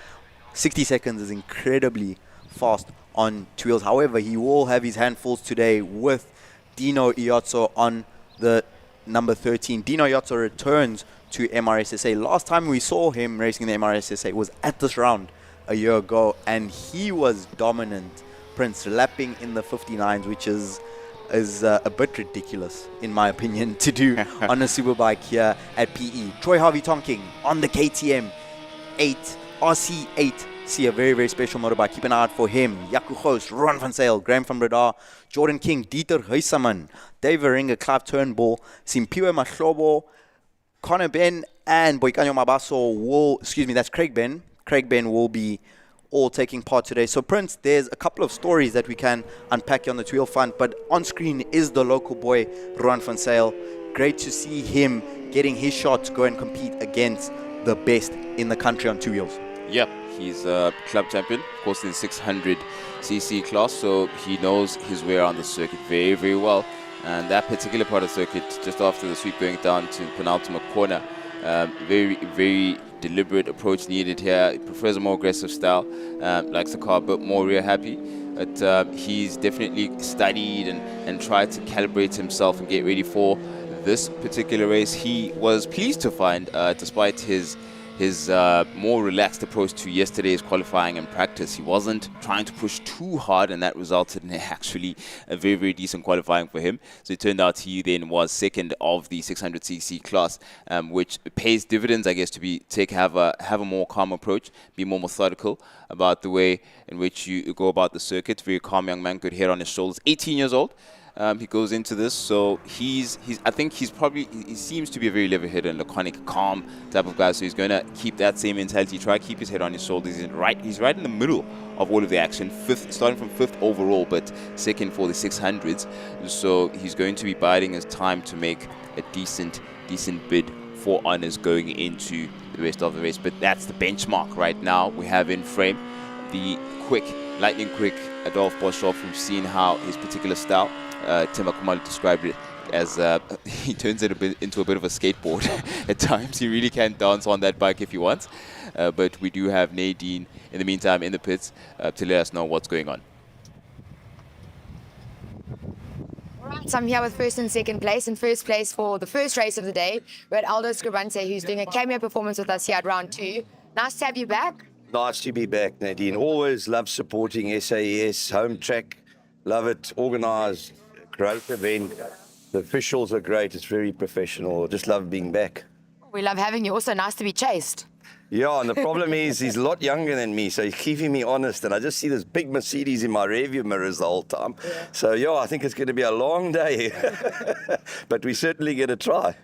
60 seconds is incredibly fast on two wheels. However, he will have his handfuls today with Dino Iozzo on the number 13. Dino Iozzo returns to MRSSA. Last time we saw him racing the MRSSA was at this round a year ago, and he was dominant, Prince, lapping in the 59s, which is a bit ridiculous, in my opinion, to do on a Superbike here at PE. Troy Harvey Tonking on the KTM 8 RC8. See, a very, very special motorbike. Keep an eye out for him. Jaco Goos, Ron van Zyl, Graham van Breda, Jordan King, Dieter Huisaman, Dave Ringer, Clive Turnbull, Simpiwe Mahlobo, Connor Ben, and Boikanyo Mabaso will, that's Craig Ben. Craig Ben will be all taking part today. So, Prince, there's a couple of stories that we can unpack on the two-wheel front, but on screen is the local boy, Ron van Zyl. Great to see him getting his shot to go and compete against the best in the country on two wheels. Yep, he's a club champion, of course, in the 600cc class, so he knows his way around the circuit very, very well. And that particular part of the circuit, just after the sweep going down to penultimate corner, very, very deliberate approach needed here. He prefers a more aggressive style, likes the car a bit more rear happy. But he's definitely studied and tried to calibrate himself and get ready for this particular race. He was pleased to find, despite his more relaxed approach to yesterday's qualifying and practice, he wasn't trying to push too hard, and that resulted in actually a very, very decent qualifying for him. So it turned out he then was second of the 600cc class, which pays dividends, I guess, to have a more calm approach, be more methodical about the way in which you go about the circuit. Very calm young man, good head on his shoulders, 18 years old. He goes into this, so I think he seems to be a very level-headed and laconic, calm type of guy. So he's going to keep that same mentality, try to keep his head on his shoulders. He's right in the middle of all of the action, starting from 5th overall, but second for the 600s. So he's going to be biding his time to make a decent bid for honors going into the rest of the race. But that's the benchmark right now. We have in frame the lightning quick Adolf Boshoff. We've seen how his particular style, Tim Akumalu described it as he turns it into a bit of a skateboard at times. He really can dance on that bike if he wants. But we do have Nadine in the meantime in the pits to let us know what's going on. Alright, so I'm here with first and second place. In first place for the first race of the day, we had ALDO Scrubante, who's doing a cameo performance with us here at round 2. Nice to have you back. Nice to be back, Nadine. Always love supporting SAES, home track. Love it, organised, great event. The officials are great, it's very professional. Just love being back. We love having you. Also nice to be chased. Yeah, and the problem is he's a lot younger than me, so he's keeping me honest. And I just see this big Mercedes in my rearview mirrors the whole time. Yeah. So, yeah, I think it's going to be a long day. But we certainly get a try.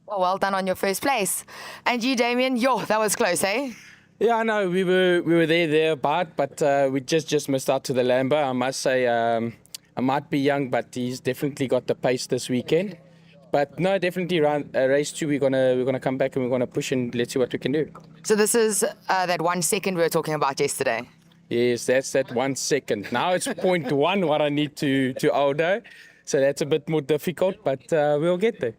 Well done on your first place. And you, Damien, that was close, eh? Yeah, I know. We were thereabout, but we just missed out to the Lambo. I must say, I might be young, but he's definitely got the pace this weekend. But no, definitely race 2, we're gonna come back and we're gonna push and let's see what we can do. So this is that 1 second we were talking about yesterday. Yes, that's that 1 second. Now it's 0.1 what I need to ALDO. So that's a bit more difficult, but we'll get there.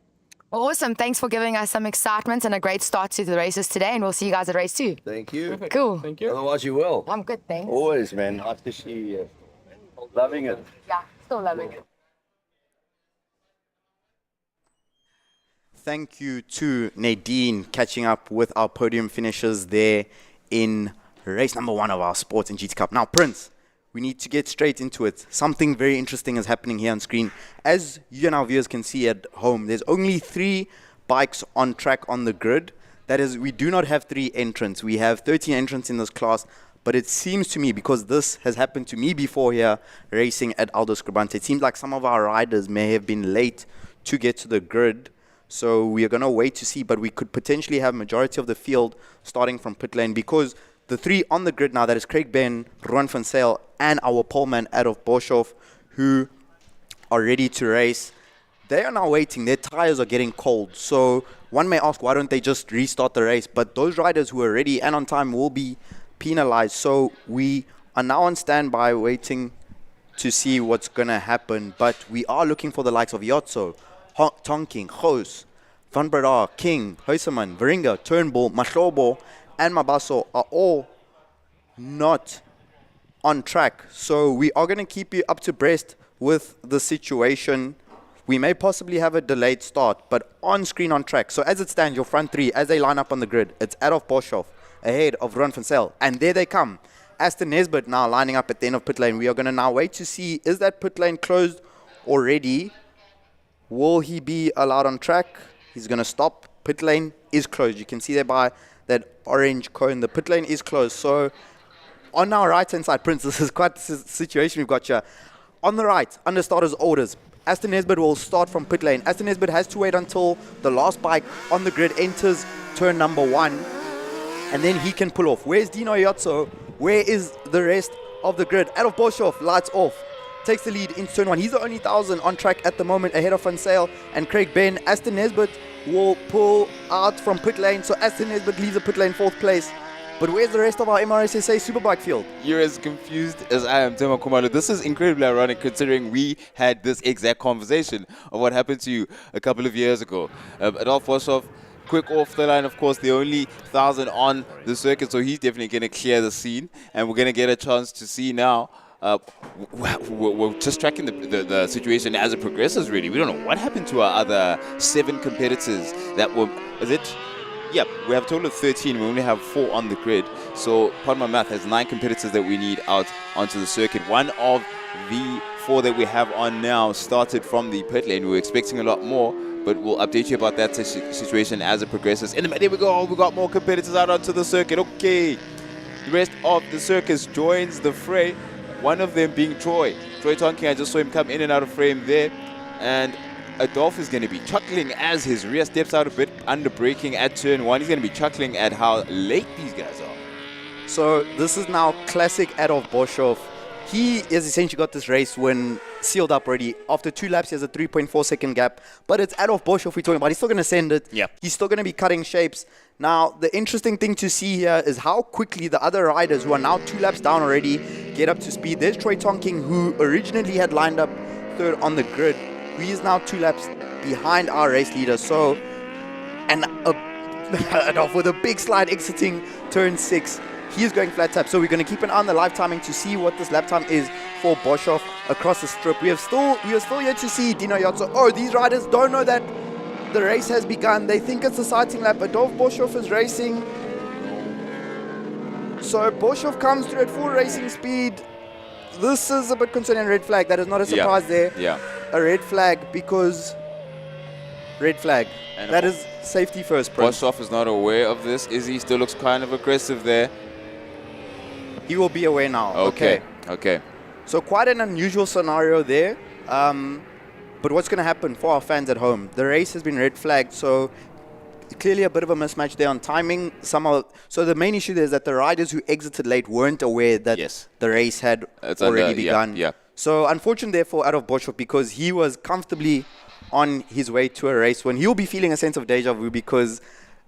Well, awesome. Thanks for giving us some excitement and a great start to the races today. And we'll see you guys at race 2. Thank you. Perfect. Cool. Thank you. Otherwise, you will. I'm good, thanks. Always, man. Nice to see you. Loving it. Yeah, still loving it. Thank you to Nadine catching up with our podium finishers there in race number 1 of our Sports and GT Cup. Now, Prince, we need to get straight into it. Something very interesting is happening here on screen. As you and our viewers can see at home, there's only 3 bikes on track on the grid. That is, we do not have 3 entrants. We have 13 entrants in this class. But it seems to me, because this has happened to me before here, racing at ALDO Scrubante, it seems like some of our riders may have been late to get to the grid. So we are going to wait to see, but we could potentially have majority of the field starting from pit lane, because the 3 on the grid now, that is Craig Ben, Ruan van Zyl, and our poleman Adolf Boshoff, who are ready to race. They are now waiting. Their tires are getting cold. So one may ask, why don't they just restart the race? But those riders who are ready and on time will be penalized. So we are now on standby waiting to see what's going to happen. But we are looking for the likes of Yotso, Tonking, Gous, Van Breda, King, Huiseman, Veringa, Turnbull, Mahlobo, and Mabaso are all not on track. So we are going to keep you up to breast with the situation. We may possibly have a delayed start, but on screen on track. So as it stands, your front 3, as they line up on the grid, it's Adolf Boshoff ahead of Ruan van Zyl. And there they come. Aston Nesbitt now lining up at the end of pit lane. We are going to now wait to see, is that pit lane closed already? Will he be allowed on track? He's going to stop. Pit lane is closed. You can see there by that orange cone. The pit lane is closed. So on our right-hand side, Prince, this is quite the situation we've got here. On the right, under starter's orders, Aston Nesbitt will start from pit lane. Aston Nesbitt has to wait until the last bike on the grid enters turn number 1, and then he can pull off. Where's Dino Yotso? Where is the rest of the grid? Adolf Boshoff, lights off, takes the lead in turn 1. He's the only 1,000 on track at the moment, ahead of Van Zyl and Craig Ben. Aston Nesbitt will pull out from pit lane, so Aston Nesbitt leaves the pit lane 4th place. But where's the rest of our MRSSA Superbike field? You're as confused as I am, Tema Kumalo. This is incredibly ironic considering we had this exact conversation of what happened to you a couple of years ago. Adolf Boshoff, quick off the line, of course, the only 1,000 on the circuit, so he's definitely going to clear the scene. And we're going to get a chance to see now. We're just tracking the situation as it progresses, really. We don't know what happened to our other 7 competitors that were, is it? Yep, we have a total of 13. We only have 4 on the grid. So, pardon my math, there's 9 competitors that we need out onto the circuit. One of the 4 that we have on now started from the pit lane. We were expecting a lot more, but we'll update you about that situation as it progresses. And there we go. We got more competitors out onto the circuit. Okay. The rest of the circus joins the fray. One of them being Troy. Troy Tonking, I just saw him come in and out of frame there. And Adolf is going to be chuckling as his rear steps out a bit under braking at turn 1. He's going to be chuckling at how late these guys are. So this is now classic Adolf Boshoff. He has essentially got this race win sealed up already. After 2 laps, he has a 3.4 second gap. But it's Adolf Boshoff we're talking about. He's still going to send it. Yep. He's still going to be cutting shapes. Now, the interesting thing to see here is how quickly the other riders, who are now 2 laps down already, get up to speed. There's Troy Tonking, who originally had lined up 3rd on the grid. He is now 2 laps behind our race leader. So, and Adolf with a big slide exiting turn 6. He is going flat tap. So we're going to keep an eye on the live timing to see what this lap time is for Boshoff across the strip. We are still yet to see Dino Yotso. Oh, these riders don't know that the race has begun. They think it's a sighting lap. Adolf Boshoff is racing. So Boshoff comes through at full racing speed. This is a bit concerning. Red flag. That is not a surprise there. Yeah. A red flag because red flag. And that is safety first, Prince. Boshoff is not aware of this. Izzy still looks kind of aggressive there. He will be aware now. Okay. So quite an unusual scenario there. But what's going to happen for our fans at home? The race has been red flagged, so clearly a bit of a mismatch there on timing. So the main issue there is that the riders who exited late weren't aware that the race had already begun. Yeah. So unfortunate therefore out of Boshoff, because he was comfortably on his way to a race when he'll be feeling a sense of deja vu, because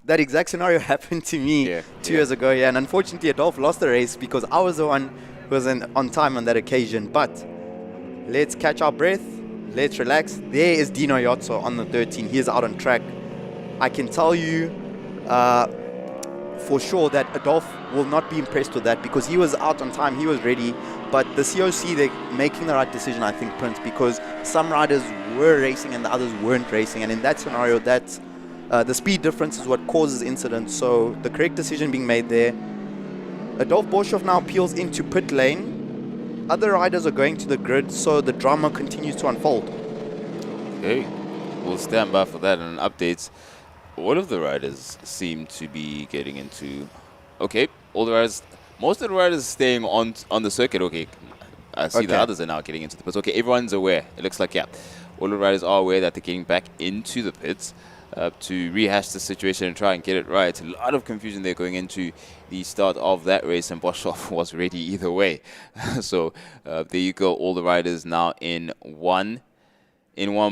that exact scenario happened to me 2 years ago. Yeah, and unfortunately Adolf lost the race because I was the one who was on time on that occasion. But let's catch our breath. Let's relax. There is Dino Yotso on the 13. He is out on track. I can tell you for sure that Adolf will not be impressed with that, because he was out on time. He was ready. But the COC, they're making the right decision, I think, Prince, because some riders were racing and the others weren't racing. And in that scenario, that's the speed difference is what causes incidents. So the correct decision being made there. Adolf Boshoff now peels into pit lane. Other riders are going to the grid, so the drama continues to unfold. Okay, we'll stand by for that and updates. All of the riders seem to be getting into... Okay, most of the riders staying on the circuit. Okay, I see the others are now getting into the pits. Okay, everyone's aware. It looks like, all the riders are aware that they're getting back into the pits to rehash the situation and try and get it right. A lot of confusion there going into the start of that race, and Boshoff was ready either way. So there you go, all the riders now in one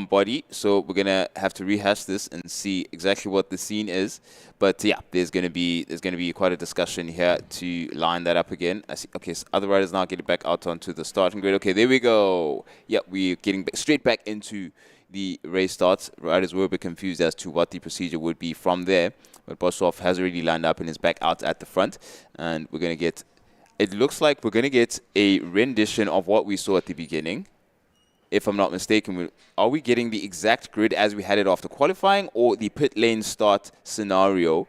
body. So we're gonna have to rehash this and see exactly what the scene is. But yeah, there's gonna be quite a discussion here to line that up again. I see. Okay, so other riders now getting back out onto the starting grid. Okay, there we go. Yeah, we're getting straight back into the race starts. Riders were a bit confused as to what the procedure would be from there, but Boshoff has already lined up and is back out at the front, and we're gonna get. It looks like we're gonna get a rendition of what we saw at the beginning. If I'm not mistaken, are we getting the exact grid as we had it after qualifying, or the pit lane start scenario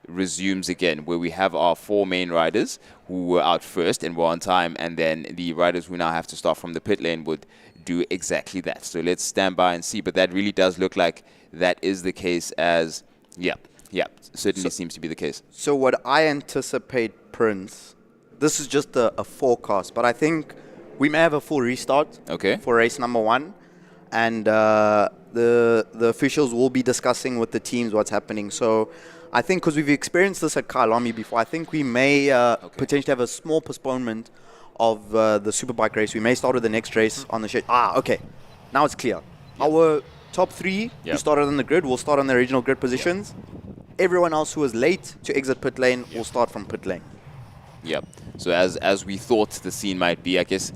resumes again, where we have our 4 main riders who were out first and were on time, and then the riders who now have to start from the pit lane would do exactly that. So let's stand by and see, but that really does look like that is the case as, certainly seems to be the case. So what I anticipate, Prince, this is just a forecast, but I think we may have a full restart for race number 1, and the officials will be discussing with the teams what's happening. So I think because we've experienced this at Kyalami before, I think we may potentially have a small postponement of the Superbike race. We may start with the next race on the schedule. Okay. Now it's clear. Our top 3 who started on the grid will start on the original grid positions. Everyone else who was late to exit pit lane will start from pit lane. Yeah. So as we thought the scene might be, I guess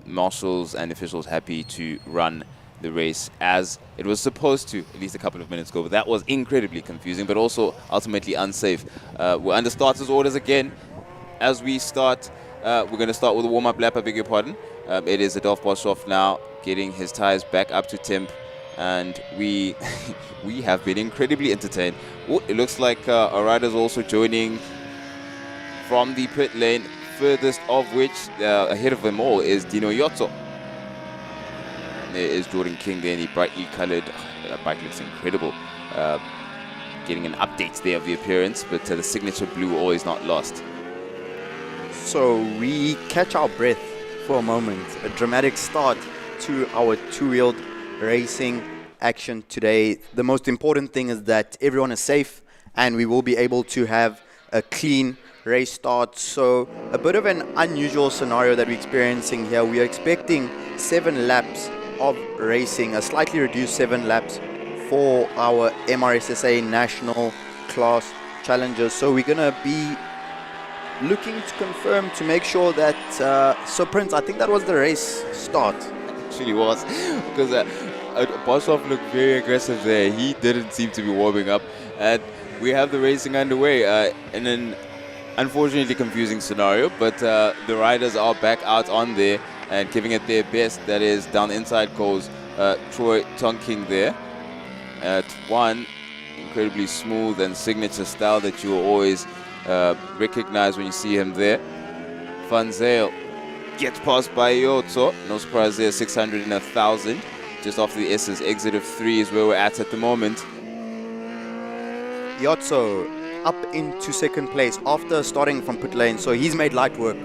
marshals and officials happy to run the race as it was supposed to at least a couple of minutes ago. But that was incredibly confusing, but also ultimately unsafe. We're under starters orders again. As we start, we're going to start with a warm-up lap, I beg your pardon. It is Adolf Boshoff now getting his tires back up to temp. And we have been incredibly entertained. Oh, it looks like our riders also joining from the pit lane, furthest of which ahead of them all is Dino Yotso. There is Jordan King there in the brightly colored. That bike looks incredible. Getting an update there of the appearance, but the signature blue always not lost. So we catch our breath for a moment. A dramatic start to our two-wheeled racing action today. The most important thing is that everyone is safe and we will be able to have a clean race start. So a bit of an unusual scenario that we're experiencing here. We are expecting 7 laps of racing, a slightly reduced 7 laps for our MRSSA national class challenges. So we're going to be looking to confirm to make sure that so Prince, I think that was the race start. actually was, because Boshoff looked very aggressive there. He didn't seem to be warming up, and we have the racing underway in an unfortunately confusing scenario, but the riders are back out on there and giving it their best. That is, down the inside goes Troy Tonking there at one. Incredibly smooth and signature style that you will always recognize when you see him there. Van Zyl gets passed by Iotso. No surprise there, 600 and 1,000. Just after the S's exit of 3 is where we're at the moment. Iotso up into second place after starting from pit lane, so he's made light work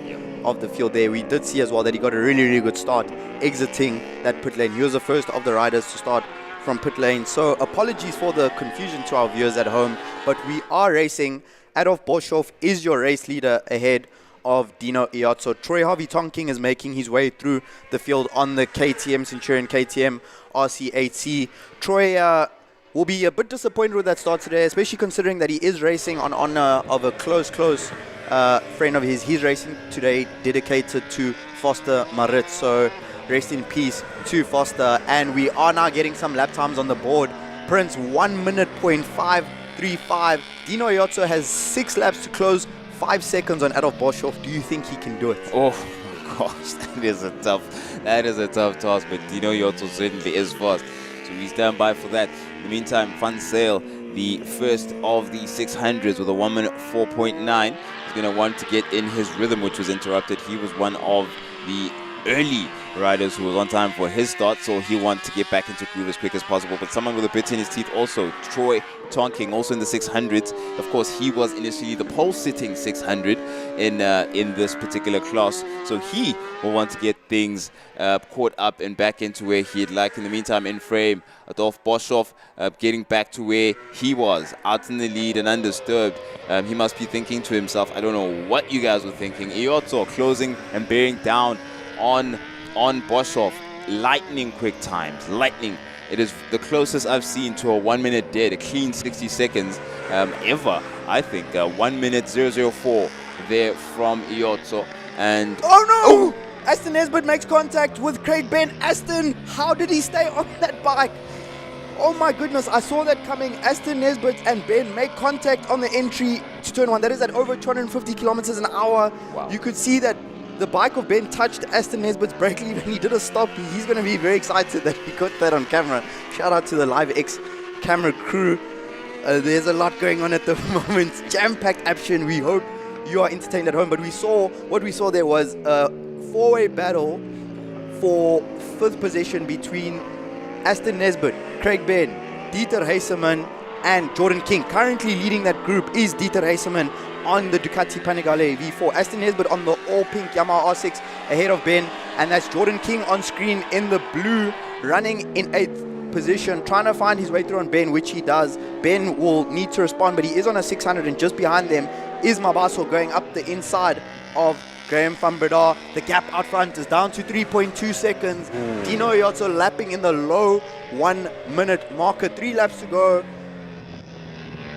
of the field there. We did see as well that he got a really, really good start exiting that pit lane. He was the first of the riders to start from pit lane, so apologies for the confusion to our viewers at home, but we are racing. Adolf Boshoff is your race leader ahead of Dino Iotso. Troy Harvey Tonking is making his way through the field on the KTM Centurion KTM RC8C. Troy will be a bit disappointed with that start today, especially considering that he is racing on honor of a close friend of his. He's racing today dedicated to Foster Marit, so rest in peace to Foster. And we are now getting some lap times on the board. Prince 1 minute .535. Dino Iotso has 6 laps to close, 5 seconds on Adolf Boshoff. Do you think he can do it? Oh gosh, that is a tough task, but Dino Iotso certainly is fast, so we stand by for that. In the meantime, Van Zyl, the first of the 600s with a 1 minute 4.9, is going to want to get in his rhythm, which was interrupted. He was one of the early riders who was on time for his start, so he wants to get back into groove as quick as possible. But someone with a bit in his teeth also, Troy Tonking, also in the 600s. Of course, he was initially the pole-sitting 600 in this particular class, so he will want to get things caught up and back into where he'd like. In the meantime, in frame, Adolf Boshoff getting back to where he was, out in the lead and undisturbed. He must be thinking to himself, I don't know what you guys were thinking. Iotso closing and bearing down on Boshoff. Lightning quick times, lightning. It is the closest I've seen to a 1 minute dead, a clean 60 seconds ever, I think. 1 minute 004 there from Iotso. And oh no! Aston Nesbitt makes contact with Craig Ben. Aston, how did he stay on that bike? Oh my goodness, I saw that coming. Aston Nesbitt and Ben make contact on the entry to turn 1. That is at over 250 kilometers an hour. Wow. You could see that the bike of Ben touched Aston Nesbitt's brake lead and he did a stop. He's going to be very excited that he got that on camera. Shout out to the Live X camera crew. There's a lot going on at the moment. Jam-packed action. We hope you are entertained at home. But what we saw there was a 4-way battle for 5th position between Aston Nesbitt, Craig Ben, Dieter Heiseman, and Jordan King. Currently leading that group is Dieter Heiseman on the Ducati Panigale V4. Aston Nesbitt on the all-pink Yamaha R6 ahead of Ben, and that's Jordan King on screen in the blue, running in 8th position, trying to find his way through on Ben, which he does. Ben will need to respond, but he is on a 600, and just behind them is Mabaso going up the inside of Graham van Breda. The gap out front is down to 3.2 seconds. Dino Iotso lapping in the low 1 minute marker. 3 laps to go.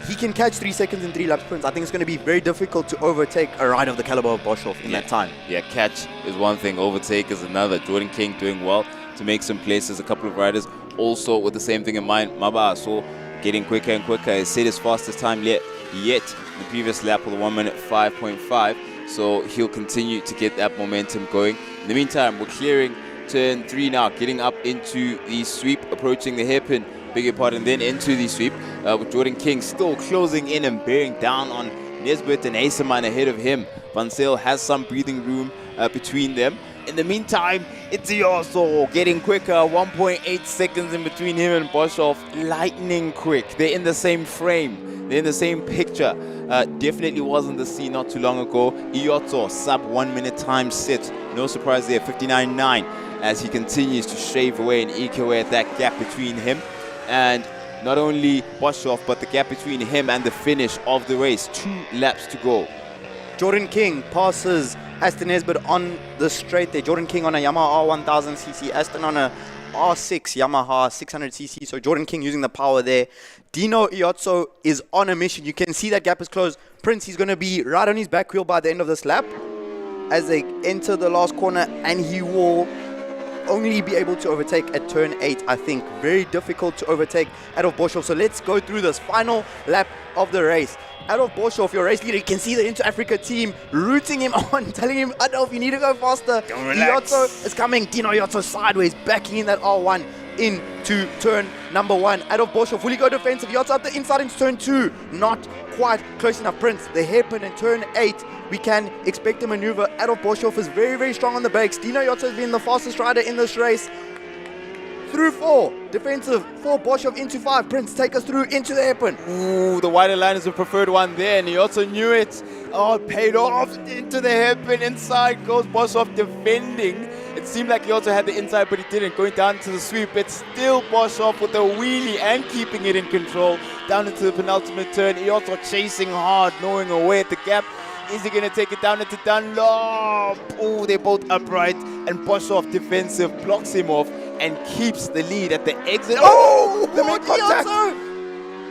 He can catch 3 seconds in 3 laps, Prince. I think it's going to be very difficult to overtake a rider of the caliber of Boshoff in that time. Yeah, catch is one thing, overtake is another. Jordan King doing well to make some places. A couple of riders also with the same thing in mind. Mabaso getting quicker and quicker. He set his fastest time yet the previous lap with a 1 minute 5.5. So he'll continue to get that momentum going. In the meantime, we're clearing turn 3 now, getting up into the sweep, approaching the hairpin. Beg your pardon, then into the sweep with Jordan King still closing in and bearing down on Nesbitt and Heiseman ahead of him. Van Zyl has some breathing room between them. In the meantime, it's Iotso getting quicker, 1.8 seconds in between him and Boshoff. Lightning quick. They're in the same frame. They're in the same picture. Definitely wasn't the scene not too long ago. Iotso, sub 1 minute time sit. No surprise there, 59.9, as he continues to shave away and eke away at that gap between him and not only Boshoff, but the gap between him and the finish of the race. 2 laps to go. Jordan King passes Aston Nesbitt on the straight there. Jordan King on a Yamaha R1000cc, Aston on a R6 Yamaha 600cc. So Jordan King using the power there. Dino Iotso is on a mission. You can see that gap is closed. Prince, he's going to be right on his back wheel by the end of this lap as they enter the last corner, and he will only be able to overtake at turn 8, I think. Very difficult to overtake Adolf Boshoff. So let's go through this final lap of the race. Adolf Boshoff, your race leader, you can see the Inter Africa team rooting him on, telling him, Adolf, you need to go faster. Iotso is coming. Dino Iotso sideways, backing in that R1 into turn number 1. Adolf Boshoff, will he go defensive? Iotso up the inside into turn 2. Not quite close enough. Prince, the hairpin in turn 8. We can expect a maneuver. Adolf Boshoff is very, very strong on the brakes. Dino Iotso has been the fastest rider in this race. Through 4, defensive, 4, Boshoff into 5. Prince, take us through into the hairpin. Ooh, the wider line is the preferred one there, and he also knew it. Oh, it paid off into the hairpin. Inside goes Boshoff defending. It seemed like he also had the inside, but he didn't. Going down to the sweep, it's still Boshoff with a wheelie and keeping it in control. Down into the penultimate turn, he also chasing hard, knowing away at the gap. Is he going to take it down into Dunlop? Oh, they're both upright, and Boshoff defensive blocks him off and keeps the lead at the exit. Oh, the mid contact.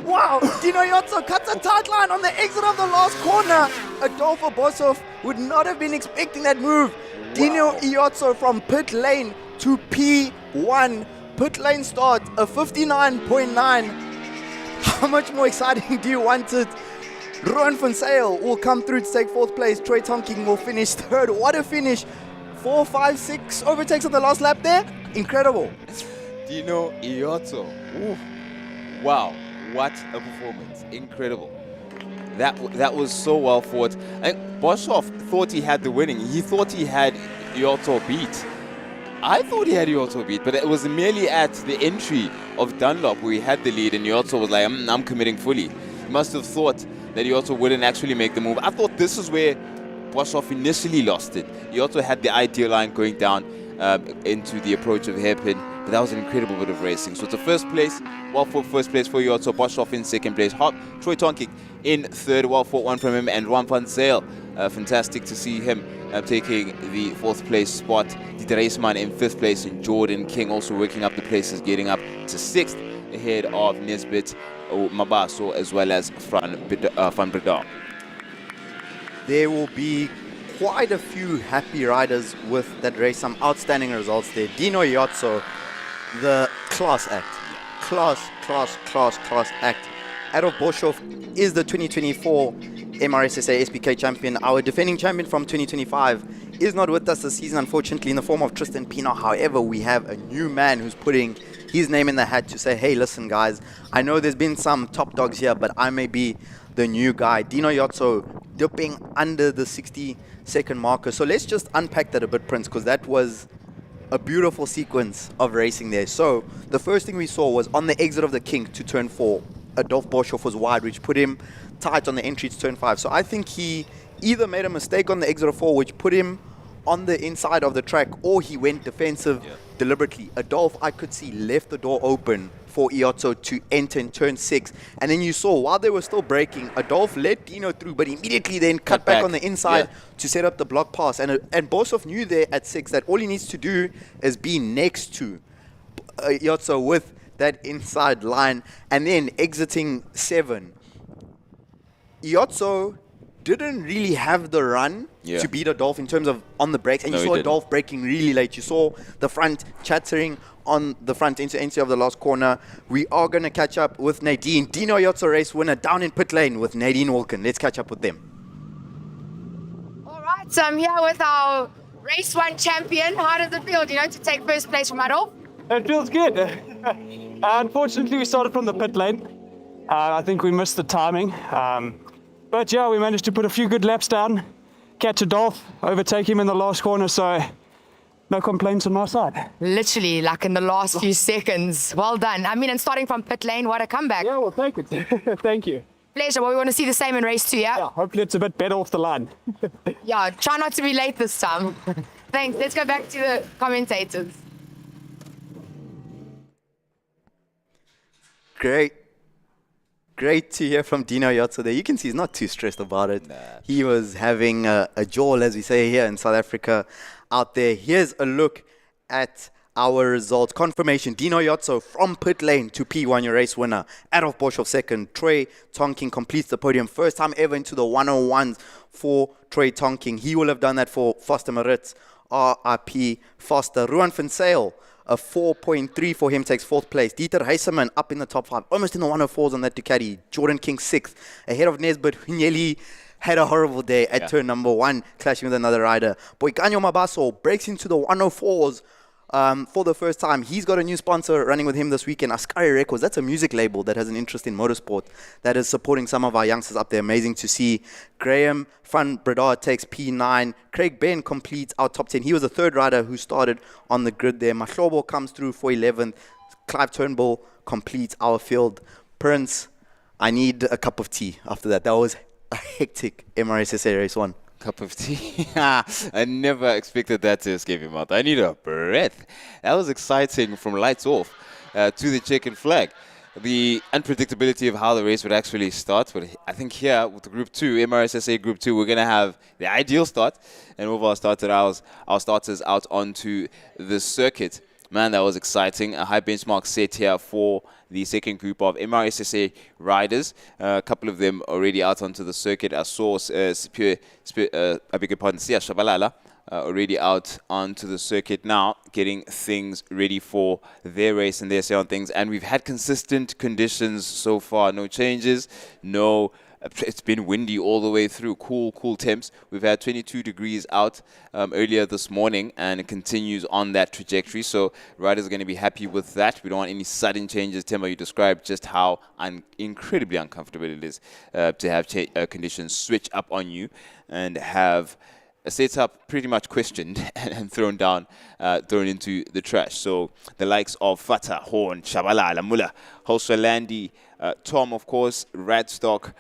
Wow, Dino Iotso cuts a tight line on the exit of the last corner. Adolfo Boshoff would not have been expecting that move. Wow. Dino Iotso from pit lane to P1. Pit lane start, a 59.9. How much more exciting do you want it? Rowan van Zyl will come through to take 4th place. Troy Tonking will finish 3rd. What a finish. 4, 5, 6 overtakes on the last lap there. Incredible. Dino Iotso. Ooh. Wow, what a performance. Incredible. That was so well fought. Boshoff thought he had the winning. He thought he had Iotso beat. I thought he had Iotso beat, but it was merely at the entry of Dunlop where he had the lead, and Iotso was like, I'm committing fully. He must have thought that Iotso wouldn't actually make the move. I thought this is where Boshoff initially lost it. He also had the ideal line going down into the approach of hairpin, but that was an incredible bit of racing. So it's a first place, well fought first place for Iotso, Boshoff in second place, Troy Tonking in 3rd, well fought one from him, and Rowan van Zyl. Fantastic to see him taking the 4th place spot. Dieter Reisman in 5th place, and Jordan King also working up the places, getting up to 6th ahead of Nesbitt, Mabaso, as well as Van Breda. There will be quite a few happy riders with that race. Some outstanding results there. Dino Iotso, the class act. Class act. Adolf Boshoff is the 2024 MRSSA SPK champion. Our defending champion from 2025 is not with us this season, unfortunately, in the form of Tristan Pienaar. However, we have a new man who's putting his name in the hat to say, hey, listen, guys, I know there's been some top dogs here, but I may be the new guy. Dino Iotso dipping under the 60-second marker. So let's just unpack that a bit, Prince, because that was a beautiful sequence of racing there. So the first thing we saw was on the exit of the King to turn 4, Adolf Boshoff was wide, which put him tight on the entry to turn 5. So I think he either made a mistake on the exit of 4, which put him on the inside of the track, or he went defensive deliberately. Adolf, I could see, left the door open for Iotso to enter in turn 6. And then you saw, while they were still braking, Adolf let Dino through, but immediately then cut back on the inside to set up the block pass. And Boshoff knew there at 6 that all he needs to do is be next to Iotso with that inside line, and then exiting 7. Iotso didn't really have the run to beat Adolf in terms of on the brakes, and you saw Adolf braking really late. You saw the front chattering on the front entry of the last corner. We are going to catch up with Nadine, Dino Iotso race winner, down in pit lane with Nadine Wilken. Let's catch up with them. All right, so I'm here with our race 1 champion. How does it feel, to take first place from Adolf? It feels good. Unfortunately, we started from the pit lane. I think we missed the timing. But yeah, we managed to put a few good laps down, catch Adolf, overtake him in the last corner, so no complaints on my side. Literally, like in the last few seconds. Well done. I mean, and starting from pit lane, what a comeback. Yeah, we'll take it. Thank you. Pleasure. Well, we want to see the same in race 2, yeah? Yeah, hopefully it's a bit better off the line. Yeah, try not to be late this time. Thanks. Let's go back to the commentators. Great to hear from Dino Iotso there. You can see he's not too stressed about it. Nah. He was having a jaw, as we say here in South Africa, out there. Here's a look at our results. Confirmation, Dino Iotso from pit lane to P1, your race winner. Adolf Boshoff second. Troy Tonking completes the podium. First time ever into the 101s for Troy Tonking. He will have done that for Foster Maritz RIP Foster. Ruan van Sale, a 4.3 for him, takes 4th place. Dieter Heiseman up in the top 5, almost in the 104s on that Ducati. Jordan King 6th, ahead of Nesbit, who nearly had a horrible day at turn number 1, clashing with another rider. Boikanyo Mabaso breaks into the 104s for the first time. He's got a new sponsor running with him this weekend, Ascari Records. That's a music label that has an interest in motorsport that is supporting some of our youngsters up there. Amazing to see. Graham Van Bredar takes P9. Craig Ben completes our top 10. He was the 3rd rider who started on the grid there. Mahlobo comes through for 11th. Clive Turnbull completes our field. Prince, I need a cup of tea after that. That was a hectic MRSSA race 1. Cup of tea. I never expected that to escape your mouth. I need a breath. That was exciting from lights off to the checkered flag. The unpredictability of how the race would actually start. But I think here with the Group 2, MRSSA Group 2, we're going to have the ideal start. And move our starters out onto the circuit. Man, that was exciting. A high benchmark set here for the second group of MRSSA riders. A couple of them already out onto the circuit. I saw Sia Shabalala already out onto the circuit now, getting things ready for their race and their say on things. And we've had consistent conditions so far. No changes, no... It's been windy all the way through, cool temps. We've had 22 degrees out earlier this morning, and it continues on that trajectory. So riders are going to be happy with that. We don't want any sudden changes. Temba, you described just how incredibly uncomfortable it is to have conditions switch up on you and have a setup pretty much questioned and thrown into the trash. So the likes of Futter, Horn, Shabalala, Muller, Hosolandi, Tom, of course, Radstock,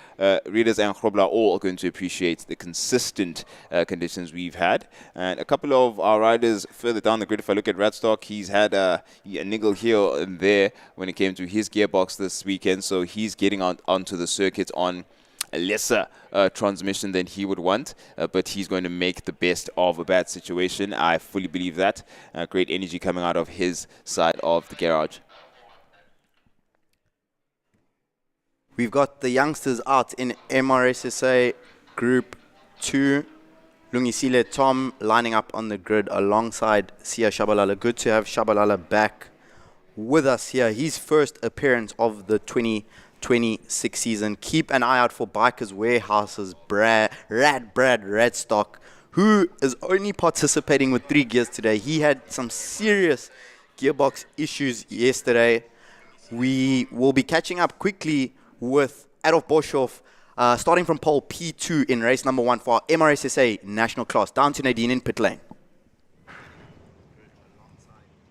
Readers and Grobler all are going to appreciate the consistent conditions we've had. And a couple of our riders further down the grid, if I look at Radstock, he's had a niggle here and there when it came to his gearbox this weekend. So he's getting onto the circuit on a lesser transmission than he would want, but he's going to make the best of a bad situation. I fully believe that. Great energy coming out of his side of the garage. We've got the youngsters out in MRSSA Group 2. Lungisile Tom lining up on the grid alongside Sia Shabalala. Good to have Shabalala back with us here. His first appearance of the 2026 season. Keep an eye out for Bikers Warehouse's Brad Radstock, who is only participating with 3 gears today. He had some serious gearbox issues yesterday. We will be catching up quickly with Adolf Boshoff, starting from pole P2 in race number 1 for our MRSSA national class. Down to Nadine in pit lane.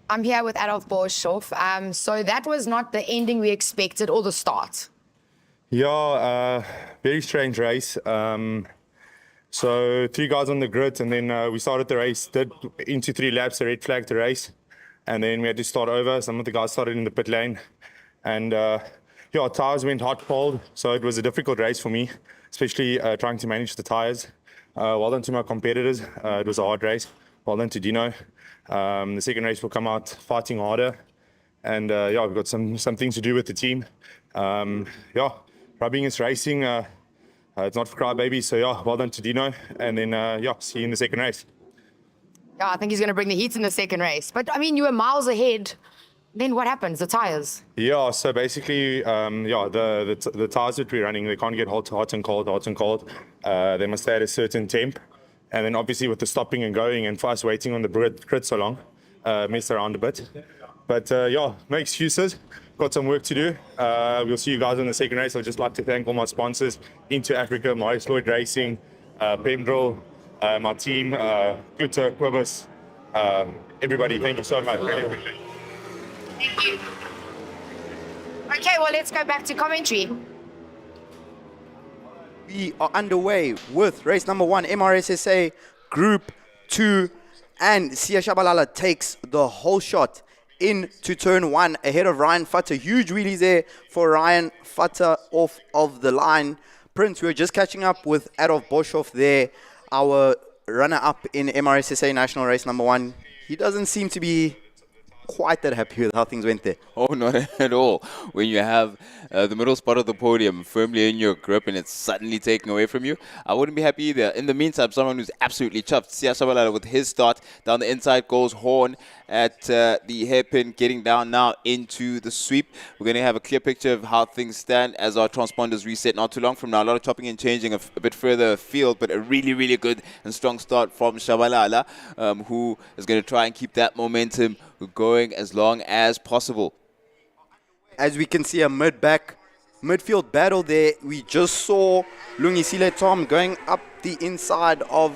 I'm here with Adolf Boshoff. So that was not the ending we expected or the start. Yeah, very strange race. So 3 guys on the grid, and then we started the race, did into 3 laps, a red flag the race, and then we had to start over. Some of the guys started in the pit lane, and yeah, tires went hot cold, so it was a difficult race for me, especially trying to manage the tires. Well done to my competitors. It was a hard race. Well done to Dino. The second race will come out fighting harder, and yeah, we've got some things to do with the team. Yeah, rubbing is racing. It's not for crybabies, so yeah, well done to Dino, and then yeah, see you in the second race. Yeah, I think he's going to bring the heat in the second race. But I mean, you were miles ahead. Then what happens? The tires? Yeah, so basically, yeah, the tires that we're running, they can't get hot and cold. They must stay at a certain temp. And then obviously with the stopping and going and for us waiting on the grid so long, messed around a bit. But yeah, no excuses. Got some work to do. We'll see you guys in the second race. I'd just like to thank all my sponsors, Into Africa, Marius Lloyd Racing, Pemdrill, my team, Futter, Quibus, everybody. Thank you so much. Really appreciate it. Thank you. Okay, well, let's go back to commentary. We are underway with race number 1, MRSSA Group 2, and Sia Shabalala takes the whole shot into turn 1 ahead of Ryan Futter. Huge wheelies there for Ryan Futter off of the line. Prince, we were just catching up with Adolf Boshoff there, our runner-up in MRSSA National Race number 1. He doesn't seem to be quite that happy with how things went there. Oh, not at all. When you have the middle spot of the podium firmly in your grip and it's suddenly taken away from you, I wouldn't be happy either. In the meantime, someone who's absolutely chuffed, Sia Shabalala with his start. Down the inside goes Horn at the hairpin, getting down now into the sweep. We're going to have a clear picture of how things stand as our transponders reset not too long from now. A lot of chopping and changing a bit further afield, but a really, really good and strong start from Shabalala, who is going to try and keep that momentum going as long as possible. As we can see, a midfield battle there. We just saw Lungisile Tom going up the inside of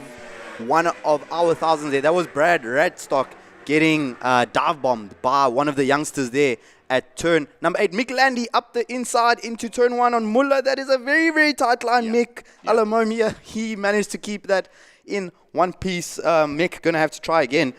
one of our thousands there. That was Brad Radstock getting dive bombed by one of the youngsters there at turn number 8. Mick Landy up the inside into turn 1 on Muller. That is a very, very tight line. Mick Alamomia, he managed to keep that in one piece. Mick going to have to try again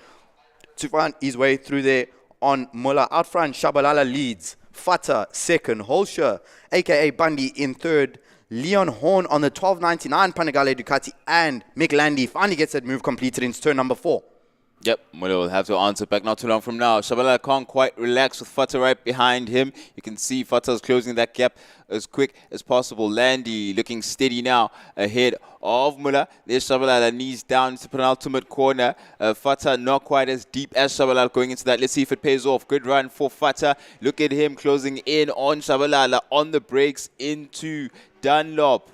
to find his way through there on Muller. Out front, Shabalala leads. Futter second. Holscher, a.k.a. Bundy, in third. Leon Horn on the 1299 Panigale Ducati. And Mick Landy finally gets that move completed into turn number 4. Yep, Muller will have to answer back not too long from now. Shabalala can't quite relax with Futter right behind him. You can see Futter's closing that gap as quick as possible. Landy looking steady now ahead of Muller. There's Shabalala, knees down to penultimate corner. Futter not quite as deep as Shabalala going into that. Let's see if it pays off. Good run for Futter. Look at him closing in on Shabalala on the brakes into Dunlop.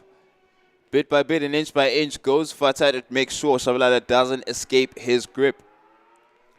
Bit by bit and inch by inch goes Futter to make sure Shabalala doesn't escape his grip.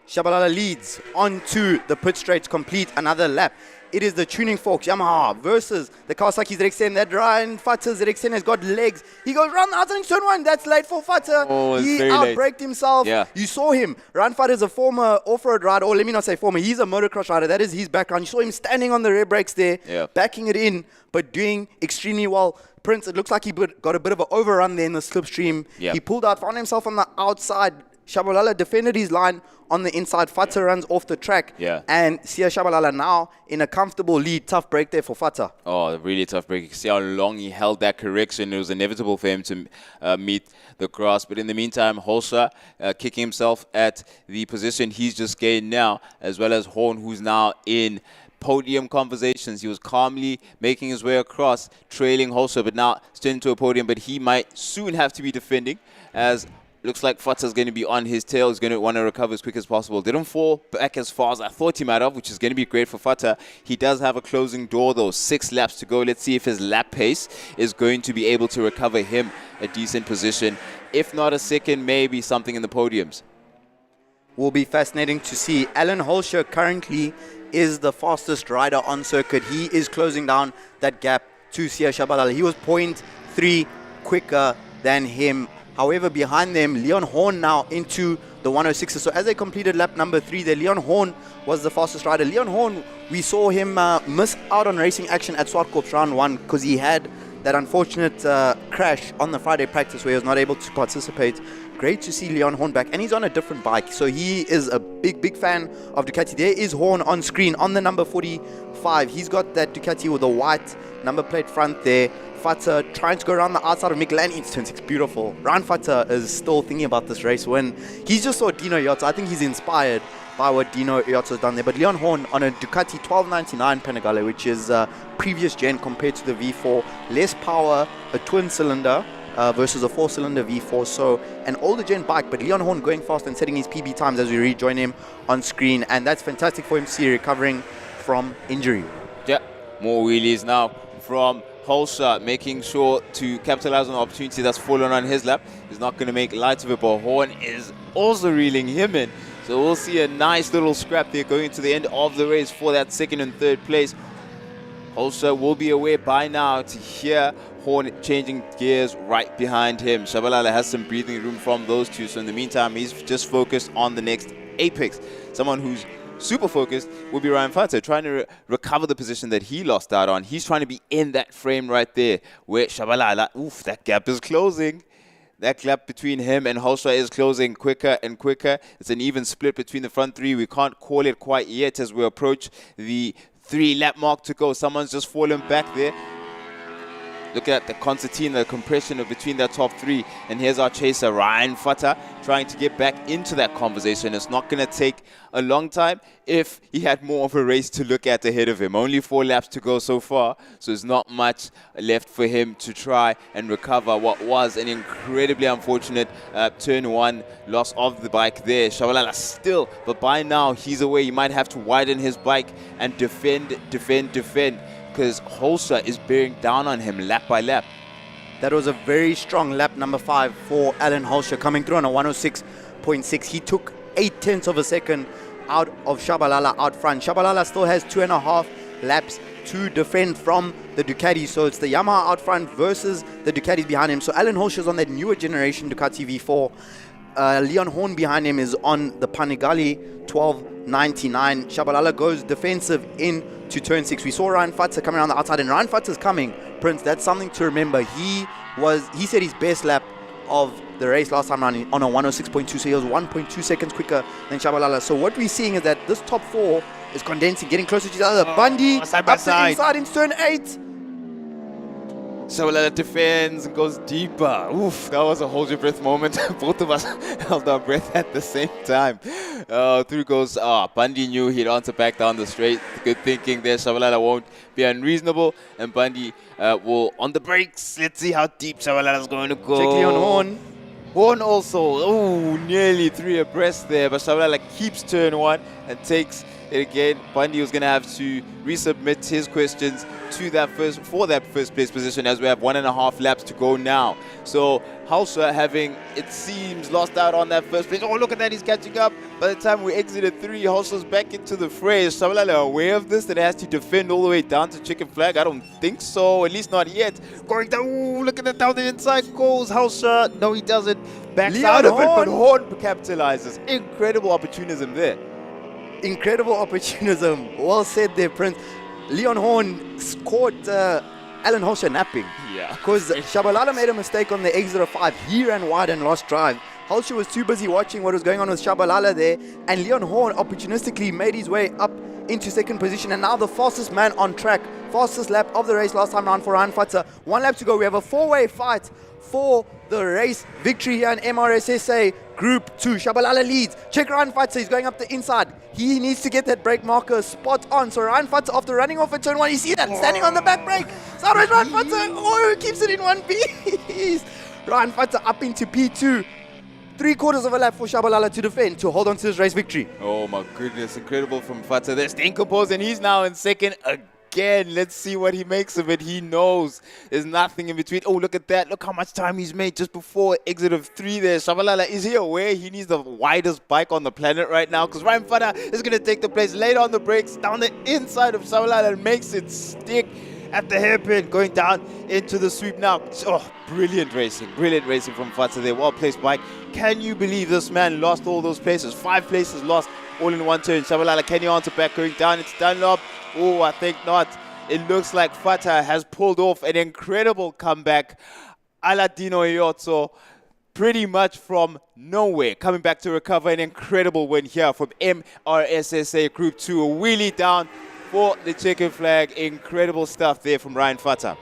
Shabalala leads onto the pit straight to complete another lap. It is the Tuning Forks Yamaha versus the Kawasaki ZX10. That Ryan Futter's ZX10 has got legs. He goes round the outside turn 1. That's late for Futter. Oh, he very late. outbraked himself. Yeah. You saw him. Ryan Futter is a former off-road rider, or let me not say former. He's a motocross rider. That is his background. You saw him standing on the rear brakes there, backing it in, but doing extremely well. Prince, it looks like he got a bit of an overrun there in the slipstream. He pulled out, found himself on the outside. Shabalala defended his line on the inside. Futter runs off the track. And Sia Shabalala now in a comfortable lead. Tough break there for Futter. Oh, really tough break. You can see how long he held that correction. It was inevitable for him to meet the grass. But in the meantime, Holscher kicking himself at the position he's just gained now, as well as Horn, who's now in podium conversations. He was calmly making his way across, trailing Holscher, but now still into a podium. But he might soon have to be defending, as looks like Futter's going to be on his tail. He's going to want to recover as quick as possible. Didn't fall back as far as I thought he might have, which is going to be great for Futter. He does have a closing door, though. 6 laps to go. Let's see if his lap pace is going to be able to recover him a decent position. If not a second, maybe something in the podiums. Will be fascinating to see. Alan Holscher currently is the fastest rider on circuit. He is closing down that gap to Sia Shabalala. He was 0.3 quicker than him. However, behind them, Leon Horn now into the 106. So as they completed lap number 3 there, Leon Horn was the fastest rider. Leon Horn, we saw him miss out on racing action at Swartkorps round 1 because he had that unfortunate crash on the Friday practice where he was not able to participate. Great to see Leon Horn back, and he's on a different bike, so he is a big fan of Ducati. There is Horn on screen on the number 45. He's got that Ducati with the white number plate front there. Futter trying to go around the outside of Mick Landy into turn 6. Beautiful. Ryan Futter is still thinking about this race when he's just saw Dino Yachts. I think he's inspired by what Dino Yachts has done there. But Leon Horn on a Ducati 1299 Panigale, which is previous gen compared to the V4. Less power, a twin cylinder versus a 4-cylinder V4. So an older gen bike, but Leon Horn going fast and setting his PB times as we rejoin him on screen. And that's fantastic for him to see recovering from injury. Yeah, more wheelies now from Holscher, making sure to capitalize on the opportunity that's fallen on his lap. He's not going to make light of it, but Horn is also reeling him in. So we'll see a nice little scrap there going to the end of the race for that 2nd and 3rd place. Holscher will be aware by now to hear Horn changing gears right behind him. Shabalala has some breathing room from those two. So in the meantime, he's just focused on the next apex. Someone who's super focused will be Ryan Futter, trying to recover the position that he lost out on. He's trying to be in that frame right there where Shabalala, that gap is closing. That gap between him and Holscher is closing quicker and quicker. It's an even split between the front 3. We can't call it quite yet as we approach the 3-lap mark to go. Someone's just fallen back there. Look at the concertina, the compression of between that top three. And here's our chaser, Ryan Futter, trying to get back into that conversation. It's not going to take a long time if he had more of a race to look at ahead of him. Only 4 laps to go so far, so there's not much left for him to try and recover what was an incredibly unfortunate turn 1 loss of the bike there. Shabalala still, but by now he's away. He might have to widen his bike and defend, because Holscher is bearing down on him lap by lap. That was a very strong lap number 5 for Alan Holscher, coming through on a 106.6. He took 0.8 of a second out of Shabalala out front. Shabalala still has 2.5 laps to defend from the Ducati, so it's the Yamaha out front versus the Ducatis behind him. So Alan Holscher's on that newer generation Ducati V4. Leon Horn behind him is on the Panigale 1299. Shabalala goes defensive into turn 6. We saw Ryan Futter coming around the outside, and Ryan Futter's coming. Prince, that's something to remember. He said his best lap of the race last time around on a 106.2, so he was 1.2 seconds quicker than Shabalala. So what we're seeing is that this top 4 is condensing, getting closer to each other. Bundy side by up the side. inside into turn 8. Shabalala defends and goes deeper. Oof, that was a hold your breath moment. Both of us held our breath at the same time. Through goes, Bundy knew he'd answer back down the straight. Good thinking there. Shabalala won't be unreasonable. And Bundy will, on the brakes, let's see how deep Shabalala's going to go. Check Leon Horn. Horn also, nearly 3 abreast there. But Shabalala keeps turn 1 and takes it again. Bundy was going to have to resubmit his questions to that first place position, as we have 1.5 laps to go now. So Holscher having, it seems, lost out on that first place. Oh, look at that, he's catching up. By the time we exited 3, Holscher's back into the fray. Is Shabalala aware of this, that it has to defend all the way down to chicken flag? I don't think so, at least not yet. Going down, ooh, look at that, down the inside goes Holscher. No, he doesn't. Backs Leon out of it, but Horn. Horn capitalizes. Incredible opportunism there. Incredible opportunism. Well said there, Prince. Leon Horn caught Alan Holscher napping. Yeah. Because Shabalala made a mistake on the exit of 5. He ran wide and lost drive. Holscher was too busy watching what was going on with Shabalala there. And Leon Horn opportunistically made his way up into second position. And now the fastest man on track. Fastest lap of the race last time round for Ryan Futter. 1 lap to go. We have a 4-way fight for the race victory here in MRSSA Group 2. Shabalala leads. Check Ryan Futter. He's going up the inside. He needs to get that brake marker spot on. So Ryan Futter, after running off at turn 1, you see that? Standing on the back brake. Sideways Ryan Futter. Oh, he keeps it in one piece. Ryan Futter up into P2. 3/4 of a lap for Shabalala to defend, to hold on to his race victory. Oh my goodness, incredible from Futter. They're staying composed, and he's now in second again. Let's see what he makes of it. He knows there's nothing in between. Oh, look at that. Look how much time he's made just before exit of 3 there. Shabalala, is he aware he needs the widest bike on the planet right now? Because Ryan Futter is going to take the place, laid on the brakes, down the inside of Shabalala, and makes it stick at the hairpin, going down into the sweep now. Oh, brilliant racing from Futter there. Well-placed bike. Can you believe this man lost all those places? 5 places lost all in one turn. Shabalala, can you answer back going down? It's Dunlop. Oh, I think not. It looks like Futter has pulled off an incredible comeback. Aladino Iotso, pretty much from nowhere, coming back to recover an incredible win here from MRSSA Group 2. A wheelie down for the chicken flag. Incredible stuff there from Ryan Futter.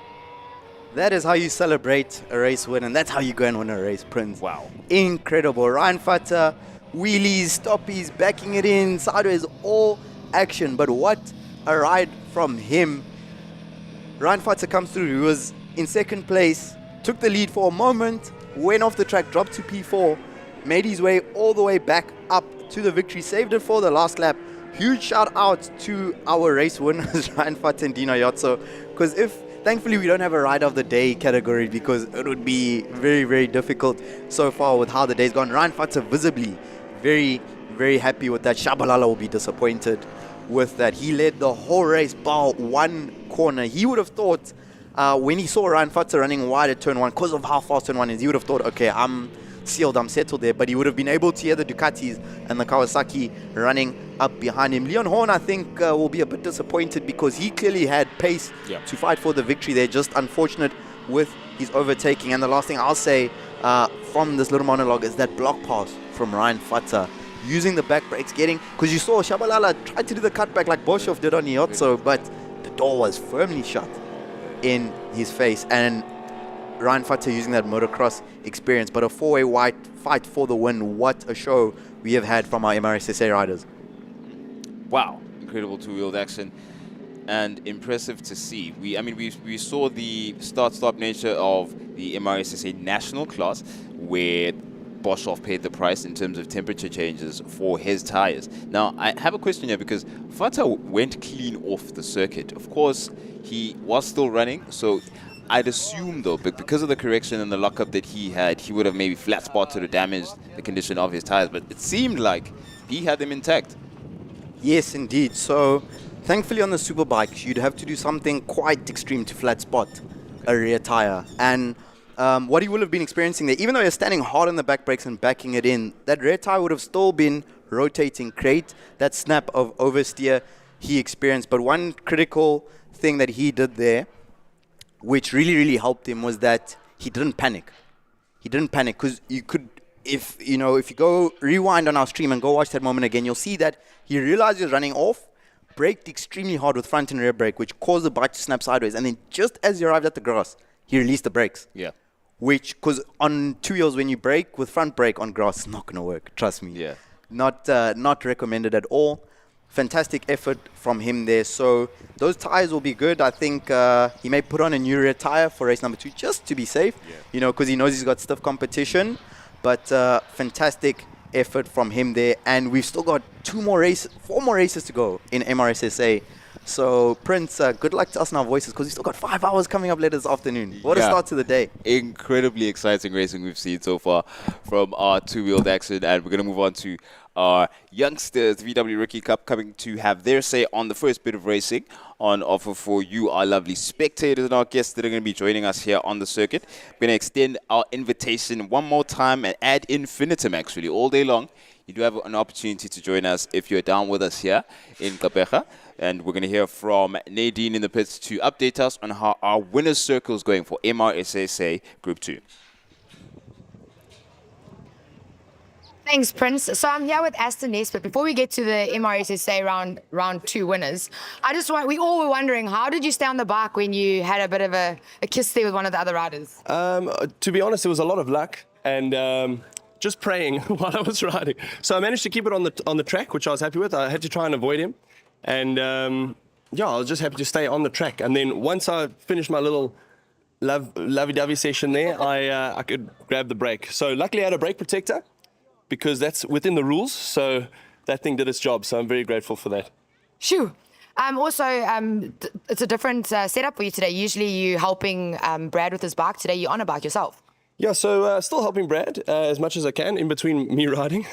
That is how you celebrate a race win, and that's how you go and win a race, Prince. Wow. Incredible. Ryan Futter, wheelies, stoppies, backing it in, sideways, all action. But what a ride from him. Ryan Futter comes through. He was in second place, took the lead for a moment, went off the track, dropped to P4, made his way all the way back up to the victory, saved it for the last lap. Huge shout out to our race winners, Ryan Futter and Dino Yotso, because thankfully we don't have a ride of the day category, because it would be very, very difficult so far with how the day's gone. Ryan Futter visibly very, very happy with that. Shabalala will be disappointed with that. He led the whole race bar 1 corner. He would have thought when he saw Ryan Futter running wide at turn 1, because of how fast turn 1 is, he would have thought, okay, I'm sealed, I'm settled there. But he would have been able to hear the Ducatis and the Kawasaki running up behind him. Leon Horn, I think, will be a bit disappointed, because he clearly had pace to fight for the victory there. Just unfortunate with his overtaking. And the last thing I'll say from this little monologue is that block pass from Ryan Futter, using the back brakes, because you saw Shabalala tried to do the cutback like Boshoff did on Iotso, but the door was firmly shut. in his face. And Ryan Futter using that motocross experience, but a four-way white fight for the win. What a show we have had from our MRSSA riders. Wow, incredible two-wheeled action and impressive to see. We saw the start-stop nature of the MRSSA national class where Boshoff paid the price in terms of temperature changes for his tires. Now, I have a question here because Futter went clean off the circuit. Of course, he was still running, so I'd assume, though, but because of the correction and the lockup that he had, he would have maybe flat spotted or damaged the condition of his tires. But it seemed like he had them intact. Yes, indeed. So, thankfully on the Superbike, you'd have to do something quite extreme to flat spot a rear tire. And what he will have been experiencing there, even though you're standing hard on the back brakes and backing it in, that rear tire would have still been rotating, create that snap of oversteer he experienced. But one critical thing that he did there, which really helped him, was that he didn't panic. He didn't panic because you could, if you go rewind on our stream and go watch that moment again, you'll see that he realized he was running off, braked extremely hard with front and rear brake, which caused the bike to snap sideways. And then just as he arrived at the grass, he released the brakes. Yeah. Which, because on two wheels, when you brake with front brake on grass, it's not going to work. Trust me. Yeah. Not recommended at all. Fantastic effort from him there. So those tires will be good. I think he may put on a new rear tire for race number 2 just to be safe. Yeah. Because he knows he's got stiff competition. But fantastic effort from him there. And we've still got 4 more races to go in MRSSA. So, Prince, good luck to us in our voices because we've still got 5 hours coming up later this afternoon. What a start to the day. Incredibly exciting racing we've seen so far from our two-wheeled action. And we're going to move on to our youngsters, VW Rookie Cup, coming to have their say on the first bit of racing on offer for you, our lovely spectators and our guests that are going to be joining us here on the circuit. We're going to extend our invitation one more time and ad infinitum, actually, all day long. You do have an opportunity to join us if you're down with us here in Kapecha. And we're going to hear from Nadine in the pits to update us on how our winners' circle is going for MRSSA Group 2. Thanks, Prince. So I'm here with Aston Ness, but before we get to the MRSSA round 2 winners, we all were wondering, how did you stay on the bike when you had a bit of a kiss there with one of the other riders? To be honest, it was a lot of luck and just praying while I was riding. So I managed to keep it on the track, which I was happy with. I had to try and avoid him. And I was just happy to stay on the track. And then once I finished my little lovey-dovey session there, I could grab the brake. So luckily I had a brake protector because that's within the rules. So that thing did its job. So I'm very grateful for that. Shoo. It's a different setup for you today. Usually you helping Brad with his bike. Today you're on a bike yourself. Yeah, so still helping Brad as much as I can in between me riding.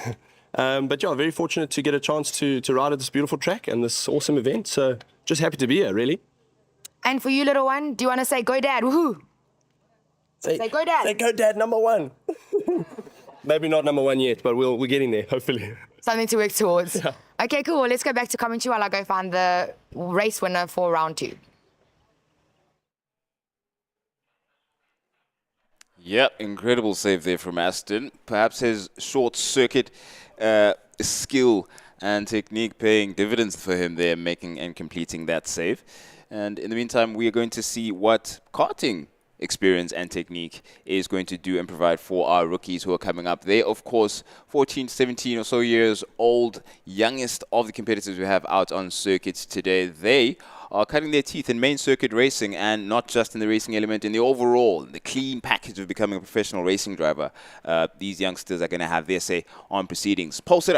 But yeah, very fortunate to get a chance to ride at this beautiful track and this awesome event. So just happy to be here, really. And for you, little one, do you want to say, go dad, woohoo? Say go dad. Say go dad, number 1. Maybe not number 1 yet, but we're getting there, hopefully. Something to work towards. Yeah. Okay, cool. Well, let's go back to commentary while I go find the race winner for round 2. Yep, incredible save there from Aston. Perhaps his short circuit skill and technique paying dividends for him there, making and completing that save. And in the meantime, we are going to see what karting experience and technique is going to do and provide for our rookies who are coming up. They, of course, 14, 17 or so years old, youngest of the competitors we have out on circuits today. They are cutting their teeth in main circuit racing, and not just in the racing element, in the overall, the clean package of becoming a professional racing driver. These youngsters are going to have their say on proceedings. Posted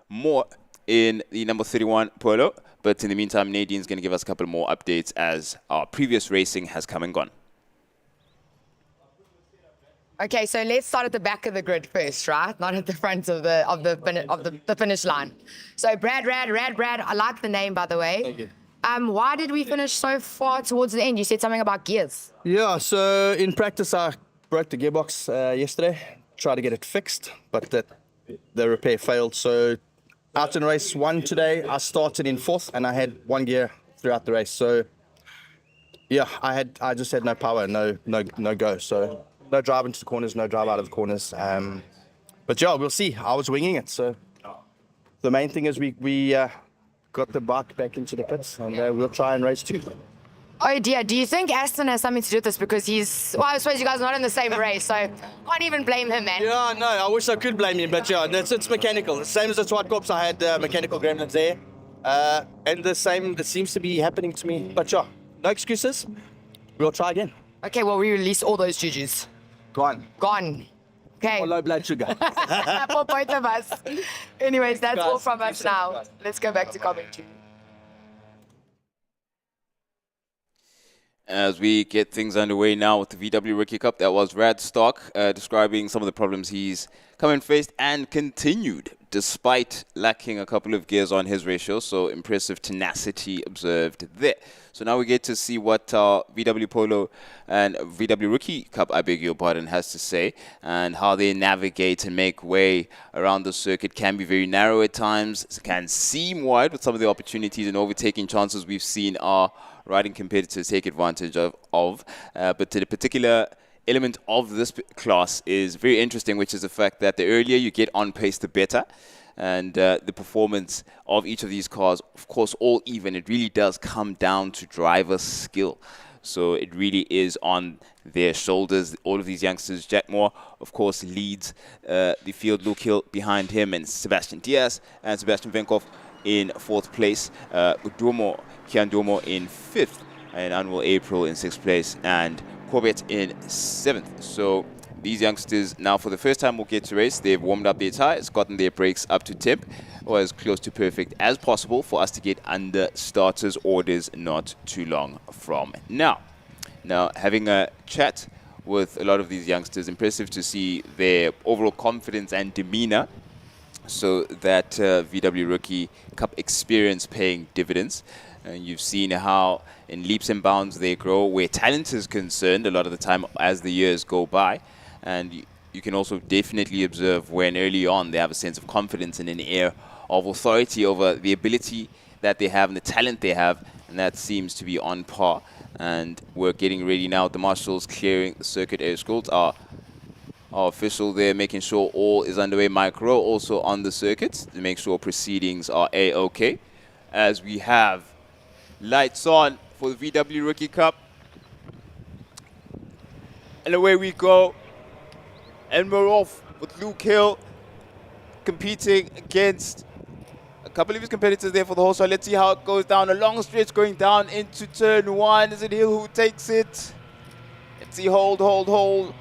more in the number 31 Polo, but in the meantime, Nadine's going to give us a couple more updates as our previous racing has come and gone. Okay, so let's start at the back of the grid first, right? Not at the front of the finish line. So Brad, I like the name, by the way. Thank you. Why did we finish so far towards the end? You said something about gears. Yeah, so in practice I broke the gearbox yesterday, tried to get it fixed, but the repair failed. So out in race 1 today, I started in 4th and I had 1 gear throughout the race. So yeah, I just had no power, no go. So no drive into the corners, no drive out of the corners. But yeah, we'll see. I was winging it. So the main thing is we got the bike back into the pits, and we'll try and race 2. Oh dear, do you think Aston has something to do with this? Because well, I suppose you guys are not in the same race, so can't even blame him, man. Yeah, no, I wish I could blame him, but yeah, it's mechanical. The same as the White Corps, I had mechanical gremlins there. And the same that seems to be happening to me. But yeah, no excuses. We'll try again. Okay, well, we release all those juju's. Gone. Gone. Okay. Or low blood sugar. For both of us. Anyways, that's Guys, all from keep us safe, now. guys. Let's go back to commentary. As we get things underway now with the VW Rookie Cup, that was Rad Stock describing some of the problems he's come and faced and continued despite lacking a couple of gears on his ratio. So impressive tenacity observed there. So now we get to see what VW Polo and VW Rookie Cup, I beg your pardon, has to say, and how they navigate and make way around the circuit. Can be very narrow at times, can seem wide with some of the opportunities and overtaking chances we've seen our riding competitors take advantage of. But to the particular element of this class is very interesting, which is the fact that the earlier you get on pace, the better. And the performance of each of these cars, of course, all even. It really does come down to driver skill. So it really is on their shoulders. All of these youngsters. Jack Moore, of course, leads the field. Luke Hill behind him, and Sebastian Diaz and Sebastian Venkov in 4th place. Kian Dumo in 5th, and Anwar April in 6th place, and Corbett in 7th. So these youngsters now for the first time will get to race. They've warmed up their tires, gotten their brakes up to temp, or as close to perfect as possible for us to get under starters' orders not too long from now. Now, having a chat with a lot of these youngsters, impressive to see their overall confidence and demeanor, so that VW Rookie Cup experience paying dividends. And you've seen how in leaps and bounds they grow where talent is concerned a lot of the time as the years go by. And you can also definitely observe when early on they have a sense of confidence and an air of authority over the ability that they have and the talent they have, and that seems to be on par. And we're getting ready now. The marshals clearing the circuit. Air Schultz, our official there, making sure all is underway. Mike Rowe also on the circuit to make sure proceedings are A-OK. As we have lights on for the VW Rookie Cup. And away we go. And we're off with Luke Hill competing against a couple of his competitors there for the whole shot. Let's see how it goes down. A long stretch going down into turn 1. Is it Hill who takes it? Let's see. Hold.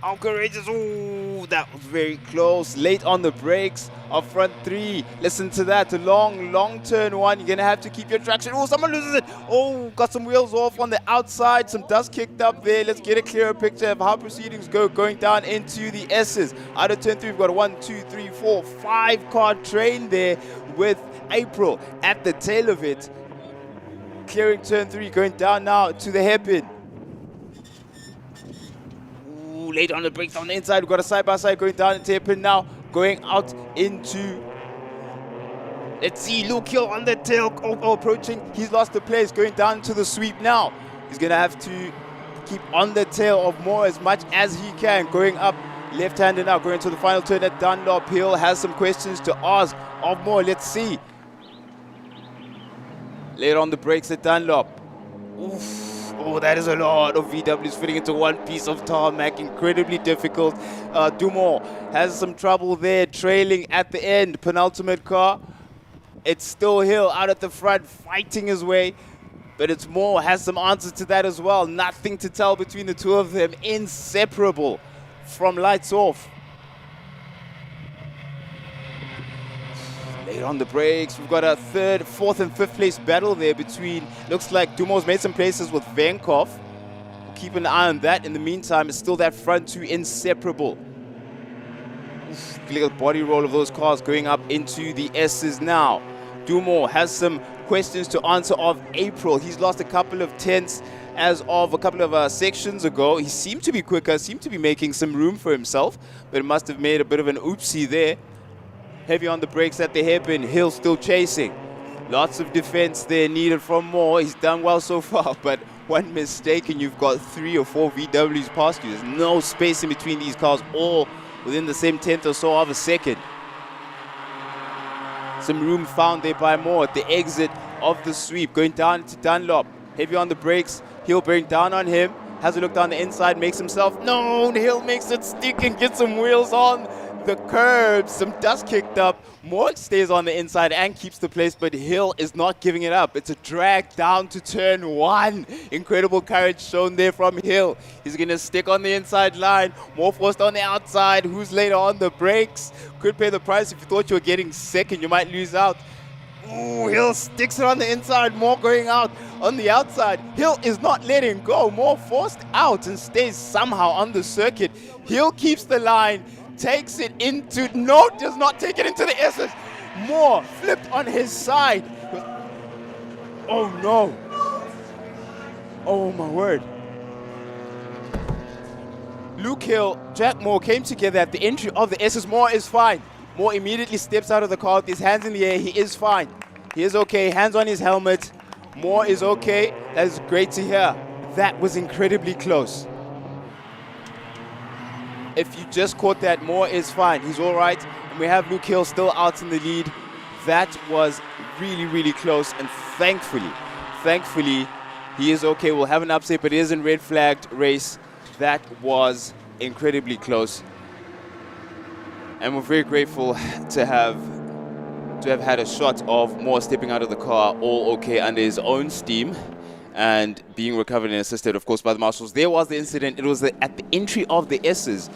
How courageous. Ooh, that was very close. Late on the brakes of front 3. Listen to that. A long turn 1. You're going to have to keep your traction. Oh, someone loses it. Oh, got some wheels off on the outside. Some dust kicked up there. Let's get a clearer picture of how proceedings go. Going down into the S's. Out of turn 3, we've got a 1, 2, 3, 4, 5 car train there with April at the tail of it. Clearing turn 3. Going down now to the hairpin. Late on the brakes on the inside. We've got a side-by-side going down into hairpin now. Going out into... Let's see, Luke Hill on the tail. Approaching. He's lost the place. Going down to the sweep now. He's going to have to keep on the tail of Moore as much as he can. Going up left-handed now. Going to the final turn at Dunlop. Hill has some questions to ask of Moore. Let's see. Late on the brakes at Dunlop. Oof. Oh, that is a lot of VWs fitting into one piece of tarmac. Incredibly difficult. Dumont has some trouble there, trailing at the end. Penultimate car. It's still Hill out at the front, fighting his way. But it's Moore has some answers to that as well. Nothing to tell between the two of them. Inseparable from lights off. Late on the brakes. We've got a 3rd, 4th, and 5th place battle there between, looks like Dumo's made some places with Venkov. We'll keep an eye on that. In the meantime, it's still that front 2 inseparable. Look at the body roll of those cars going up into the S's now. Dumo has some questions to answer of April. He's lost a couple of tenths as of a couple of sections ago. He seemed to be quicker, seemed to be making some room for himself, but it must have made a bit of an oopsie there. Heavy on the brakes at the hairpin. Hill still chasing. Lots of defense there needed from Moore. He's done well so far, but one mistake and you've got 3 or 4 VWs past you. There's no space in between these cars, all within the same tenth or so of a second. Some room found there by Moore at the exit of the sweep. Going down to Dunlop. heavy on the brakes. Hill bearing down on him. Has a look down the inside, makes himself known. Hill makes it stick and gets some wheels on the curb. Some dust kicked up. Moore stays on the inside and keeps the place, but Hill is not giving it up. It's a drag down to turn 1. Incredible courage shown there from Hill. He's going to stick on the inside line. Moore forced on the outside. Who's later on the brakes? Could pay the price. If you thought you were getting second, you might lose out. Ooh, Hill sticks it on the inside. Moore going out on the outside. Hill is not letting go. Moore forced out and stays somehow on the circuit. Hill keeps the line, takes it into, no, does not take it into the S's. Moore flipped on his side. Oh no. Oh my word. Luke Hill, Jack Moore came together at the entry of the S's. Moore is fine. Moore immediately steps out of the car with his hands in the air. He is fine. He is okay. Hands on his helmet. Moore is okay. That is great to hear. That was incredibly close. If you just caught that, Moore is fine. He's all right. And we have Luke Hill still out in the lead. That was really, really close. And thankfully, he is okay. We'll have an upset, but it is a red flagged race. That was incredibly close. And we're very grateful to have had a shot of Moore stepping out of the car all okay under his own steam and being recovered and assisted, of course, by the marshals. There was the incident. It was at the entry of the S's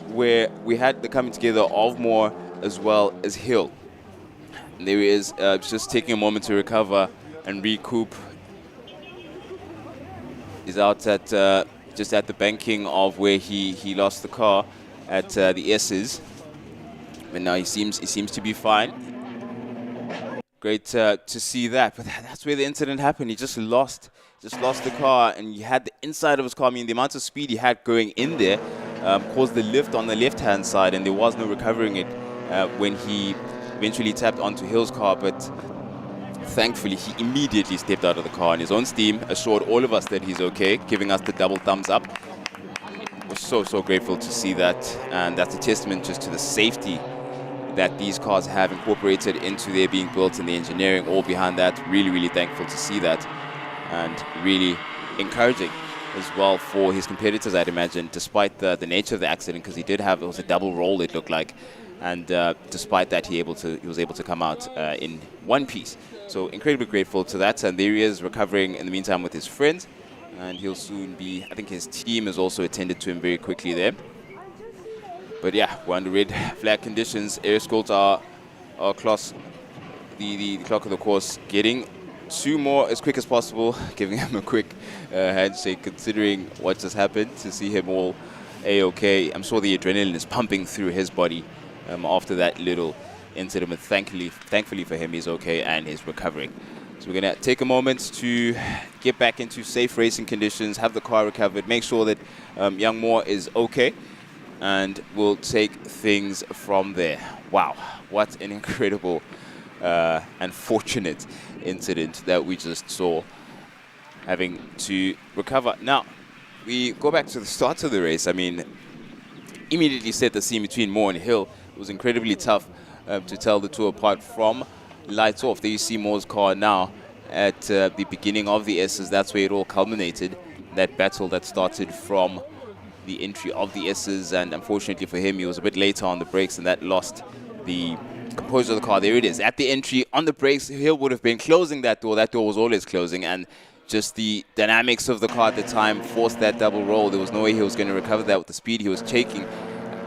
where we had the coming together of Moore as well as Hill. And there he is, just taking a moment to recover and recoup. He's out at just at the banking of where he lost the car at the S's. But now he seems to be fine. Great to see that. But that's where the incident happened. He just lost the car, and he had the inside of his car. I mean, the amount of speed he had going in there caused the lift on the left-hand side, and there was no recovering it when he eventually tapped onto Hill's car. But thankfully, he immediately stepped out of the car on his own steam, assured all of us that he's okay, giving us the double thumbs up. We're so grateful to see that, and that's a testament just to the safety that these cars have incorporated into their being built and the engineering all behind that. Really thankful to see that, and really encouraging as well for his competitors, I'd imagine, despite the nature of the accident, because it was a double roll, it looked like, and despite that he was able to come out in one piece. So incredibly grateful to that, and there he is recovering in the meantime with his friends, and he'll soon be, I think his team has also attended to him very quickly there. But yeah, we're under red flag conditions. Air escorts are across the clock of the course, getting to Moore as quick as possible, giving him a quick handshake, considering what just happened, to see him all A-okay. I'm sure the adrenaline is pumping through his body after that little incident. But thankfully for him, he's okay and he's recovering. So we're going to take a moment to get back into safe racing conditions, have the car recovered, make sure that young Moore is okay, and we'll take things from there. Wow, what an incredible and fortunate incident that we just saw, having to recover. Now, we go back to the start of the race. I mean, immediately set the scene between Moore and Hill. It was incredibly tough to tell the two apart from lights off. There you see Moore's car now at the beginning of the S's. That's where it all culminated, that battle that started from the entry of the S's, and unfortunately for him, he was a bit later on the brakes, and that lost the composure of the car. There it is, at the entry, on the brakes. Hill would have been closing that door. That door was always closing, and just the dynamics of the car at the time forced that double roll. There was no way he was going to recover that with the speed he was taking.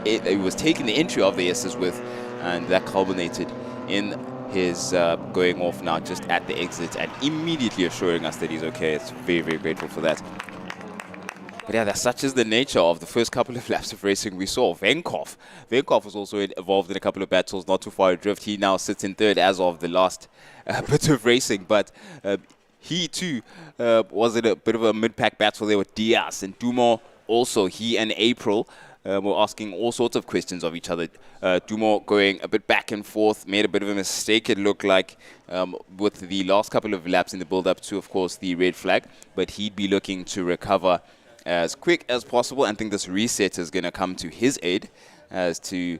He was taking the entry of the S's with, and that culminated in his going off now just at the exit and immediately assuring us that he's okay. It's very grateful for that. But yeah, that's such is the nature of the first couple of laps of racing we saw. Venkov was also involved in a couple of battles not too far adrift. He now sits in third as of the last bit of racing. But he too was in a bit of a mid-pack battle there with Diaz and Dumo. Also, he and April were asking all sorts of questions of each other. Dumo going a bit back and forth, made a bit of a mistake, it looked like, with the last couple of laps in the build-up to, of course, the red flag. But he'd be looking to recover as quick as possible, and I think this reset is going to come to his aid as to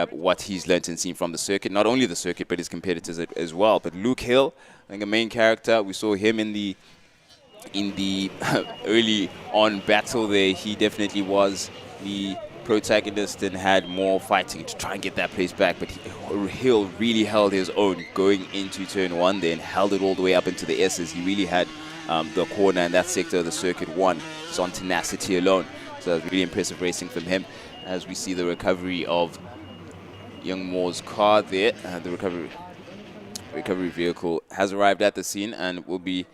what he's learnt and seen from the circuit. Not only the circuit, but his competitors as well. But Luke Hill, I think a main character, we saw him in the in the early on battle there, he definitely was the protagonist and had more fighting to try and get that place back. But Hill really held his own going into turn 1 there and held it all the way up into the S's. He really had the corner and that sector of the circuit won just on tenacity alone. So that was really impressive racing from him. As we see the recovery of Young Moore's car there, the recovery vehicle has arrived at the scene and will be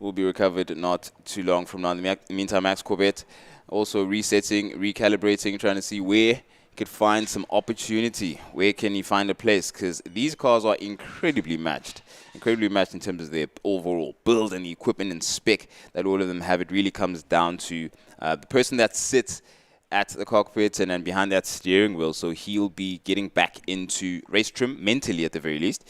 recovered not too long from now. In the meantime, Max Corbett also resetting, recalibrating, trying to see where he could find some opportunity. Where can he find a place? Because these cars are incredibly matched in terms of their overall build and the equipment and spec that all of them have. It really comes down to the person that sits at the cockpit and then behind that steering wheel. So he'll be getting back into race trim, mentally at the very least,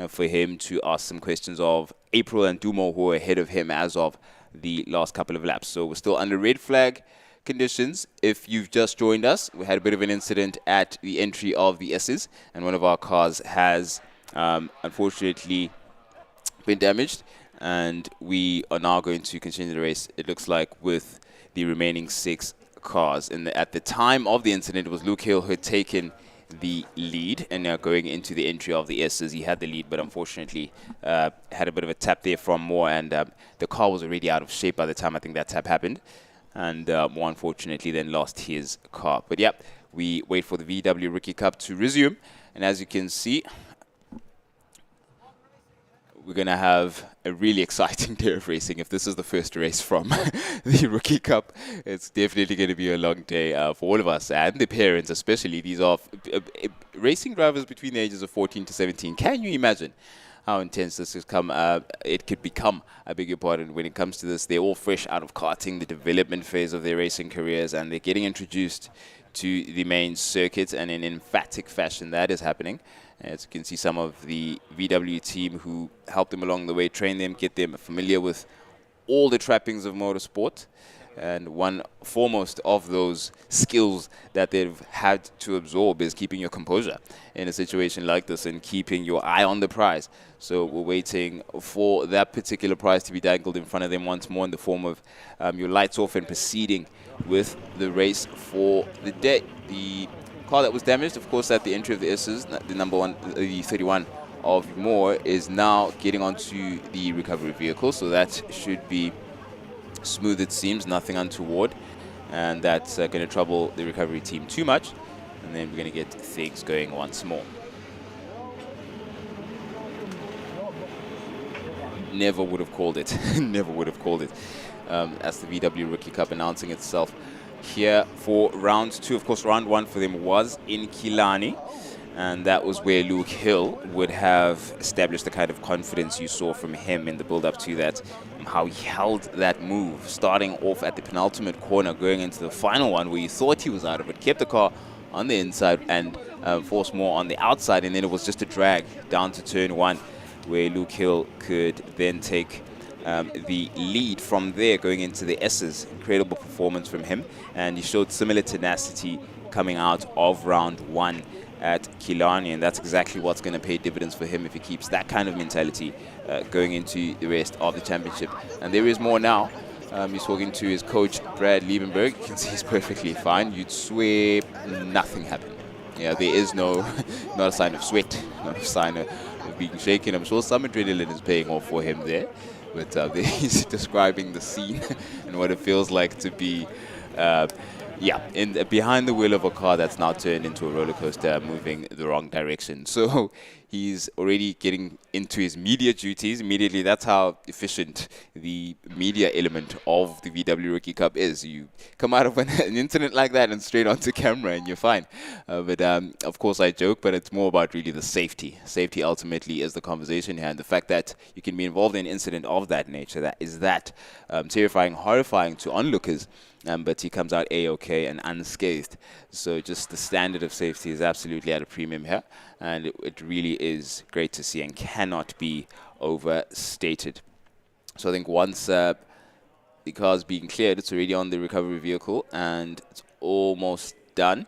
for him to ask some questions of April and Dumo, who are ahead of him as of the last couple of laps. So we're still under red flag conditions. If you've just joined us, we had a bit of an incident at the entry of the S's, and one of our cars has unfortunately been damaged, and we are now going to continue the race, it looks like, with the remaining 6 cars. And at the time of the incident, it was Luke Hill who had taken the lead, and now going into the entry of the S's, he had the lead, but unfortunately had a bit of a tap there from Moore, and the car was already out of shape by the time I think that tap happened, and Moore unfortunately then lost his car. But yeah, we wait for the VW Rookie Cup to resume, and as you can see, we're going to have a really exciting day of racing. If this is the first race from the Rookie Cup, it's definitely going to be a long day for all of us and the parents especially. These are racing drivers between the ages of 14 to 17. Can you imagine how intense this has come? It could become, I beg your pardon, when it comes to this. They're all fresh out of karting, the development phase of their racing careers, and they're getting introduced to the main circuit, and in emphatic fashion that is happening. As you can see, some of the VW team who helped them along the way, train them, get them familiar with all the trappings of motorsport. And one foremost of those skills that they've had to absorb is keeping your composure in a situation like this and keeping your eye on the prize. So we're waiting for that particular prize to be dangled in front of them once more in the form of your lights off and proceeding with the race for the day. The car that was damaged, of course, at the entry of the S's, the number 1, the 31 of Moore, is now getting onto the recovery vehicle. So that should be smooth, it seems, nothing untoward, and that's going to trouble the recovery team too much, and then we're going to get things going once more. Never would have called it. Never would have called it. That's the VW Rookie Cup announcing itself here for round 2. Of course, round 1 for them was in Killarney, and that was where Luke Hill would have established the kind of confidence you saw from him in the build-up to that, how he held that move, starting off at the penultimate corner, going into the final one where you thought he was out of it, kept the car on the inside and forced more on the outside, and then it was just a drag down to turn 1 where Luke Hill could then take the lead from there going into the S's. Incredible performance from him, and he showed similar tenacity coming out of round 1 at Killarney, and that's exactly what's going to pay dividends for him if he keeps that kind of mentality going into the rest of the championship. And there is more now. He's talking to his coach, Brad Liebenberg. You can see he's perfectly fine. You'd swear nothing happened. Yeah, there is not a sign of sweat, not a sign of being shaken. I'm sure some adrenaline is paying off for him there, but he's describing the scene and what it feels like to be behind the wheel of a car that's now turned into a roller coaster moving the wrong direction. So he's already getting into his media duties immediately. That's how efficient the media element of the VW Rookie Cup is. You come out of an incident like that and straight onto camera and you're fine. But of course I joke, but it's more about really the safety. Safety ultimately is the conversation here, and the fact that you can be involved in an incident of that nature, that is terrifying, horrifying to onlookers. But he comes out A-OK and unscathed. So just the standard of safety is absolutely at a premium here. And it really is great to see and cannot be overstated. So I think once the car's being cleared, it's already on the recovery vehicle and it's almost done.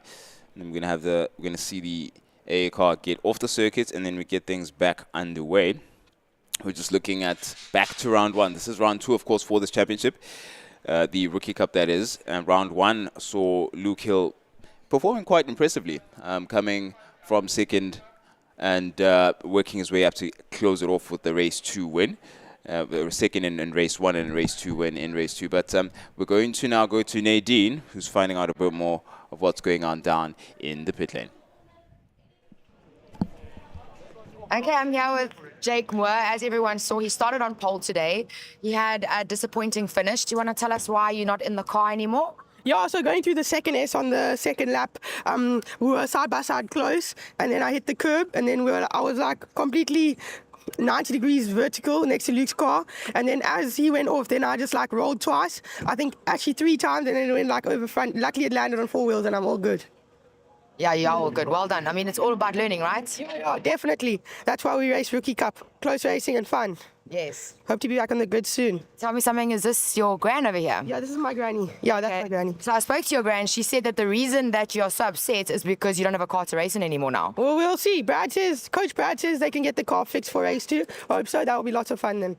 And we're going to see the AA car get off the circuit, and then we get things back underway. We're just looking at back to round one. This is round two, of course, for this championship, the Rookie Cup, that is. And round one saw Luke Hill performing quite impressively, coming from second and working his way up to close it off with the race 2 win. Second in race 1 and race 2 win in race 2. But we're going to now go to Nadine, who's finding out a bit more of what's going on down in the pit lane. Okay, I'm here with Jake Moore. As everyone saw, he started on pole today. He had a disappointing finish. Do you want to tell us why you're not in the car anymore? Yeah, so going through the second S on the second lap, we were side by side close, and then I hit the curb, and then I was like completely 90 degrees vertical next to Luke's car, and then as he went off, then I just like rolled twice. I think actually 3 times, and then it went like over front. Luckily, it landed on 4 wheels, and I'm all good. Yeah, you're all good. Well done. I mean, it's all about learning, right? Yeah, definitely. That's why we race Rookie Cup. Close racing and fun. Yes. Hope to be back on the grid soon. Tell me something, is this your gran over here? Yeah, this is my granny. Yeah, that's my granny. So I spoke to your gran. She said that the reason that you're so upset is because you don't have a car to race in anymore now. Well, we'll see. Coach Brad says they can get the car fixed for race 2. I hope so. That will be lots of fun then.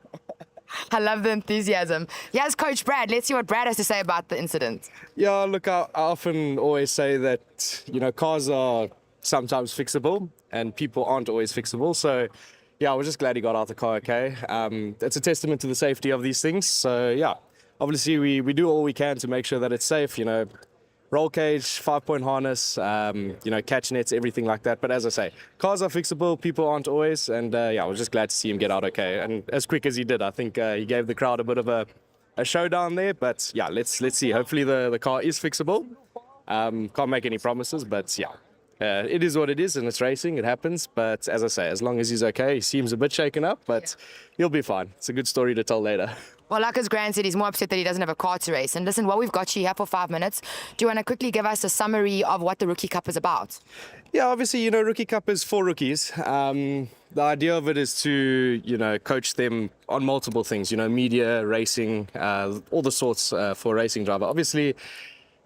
I love the enthusiasm. Here's Coach Brad. Let's see what Brad has to say about the incident. Yeah, look, I often always say that, cars are sometimes fixable and people aren't always fixable. So, yeah, we're just glad he got out the car okay. It's a testament to the safety of these things. So, yeah, obviously we do all we can to make sure that it's safe, roll cage, 5-point harness, catch nets, everything like that. But as I say, cars are fixable, people aren't always. And, we're just glad to see him get out okay. And as quick as he did, I think he gave the crowd a bit of a showdown there. But, yeah, let's see. Hopefully the car is fixable. Can't make any promises, but, yeah. It is what it is, and it's racing. It happens. But as I say, as long as he's okay, he seems a bit shaken up, but he'll be fine. It's a good story to tell later. Well, like his gran said, he's more upset that he doesn't have a car to race. And listen, while we've got you here for 5 minutes, do you want to quickly give us a summary of what the Rookie Cup is about? Yeah, obviously, Rookie Cup is for rookies. The idea of it is to, coach them on multiple things, media, racing, all the sorts for a racing driver. Obviously,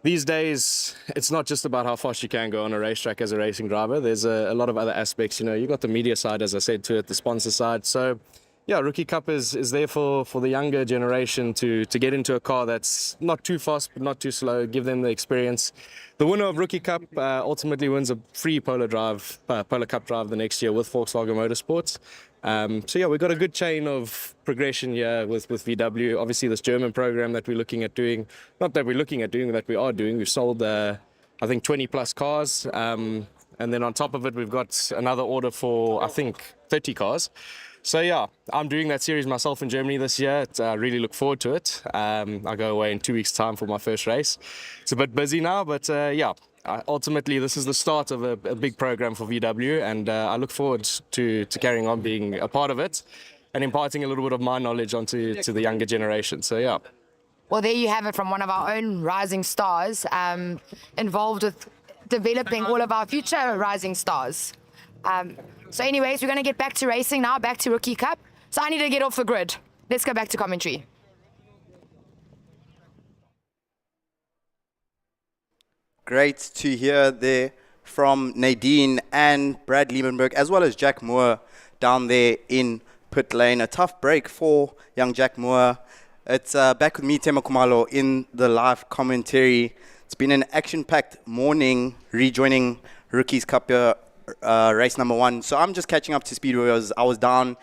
these days, it's not just about how fast you can go on a racetrack as a racing driver. There's a lot of other aspects. You've got the media side, as I said, to it, the sponsor side. So, yeah, Rookie Cup is there for the younger generation to get into a car that's not too fast but not too slow, give them the experience. The winner of Rookie Cup ultimately wins a free Polo Cup drive the next year with Volkswagen Motorsports. So yeah, we've got a good chain of progression here with VW. Obviously, this German program that we're looking at doing, not that we're looking at doing, that we are doing. We've sold, I think, 20 plus cars. And then on top of it, we've got another order for, I think, 30 cars. So yeah, I'm doing that series myself in Germany this year. I really look forward to it. I go away in 2 weeks' time for my first race. It's a bit busy now, but yeah. Ultimately, this is the start of a big program for VW, and I look forward to carrying on being a part of it and imparting a little bit of my knowledge onto the younger generation. So, yeah. Well, there you have it from one of our own rising stars, involved with developing all of our future rising stars. So anyways, we're going to get back to racing now, back to Rookie Cup. So I need to get off the grid. Let's go back to commentary. Great to hear there from Nadine and Brad Liebenberg, as well as Jack Moore down there in pit lane. A tough break for young Jack Moore. It's back with me, Tema Kumalo, in the live commentary. It's been an action-packed morning, rejoining Rookies Cup race number 1. So I'm just catching up to speed. I was down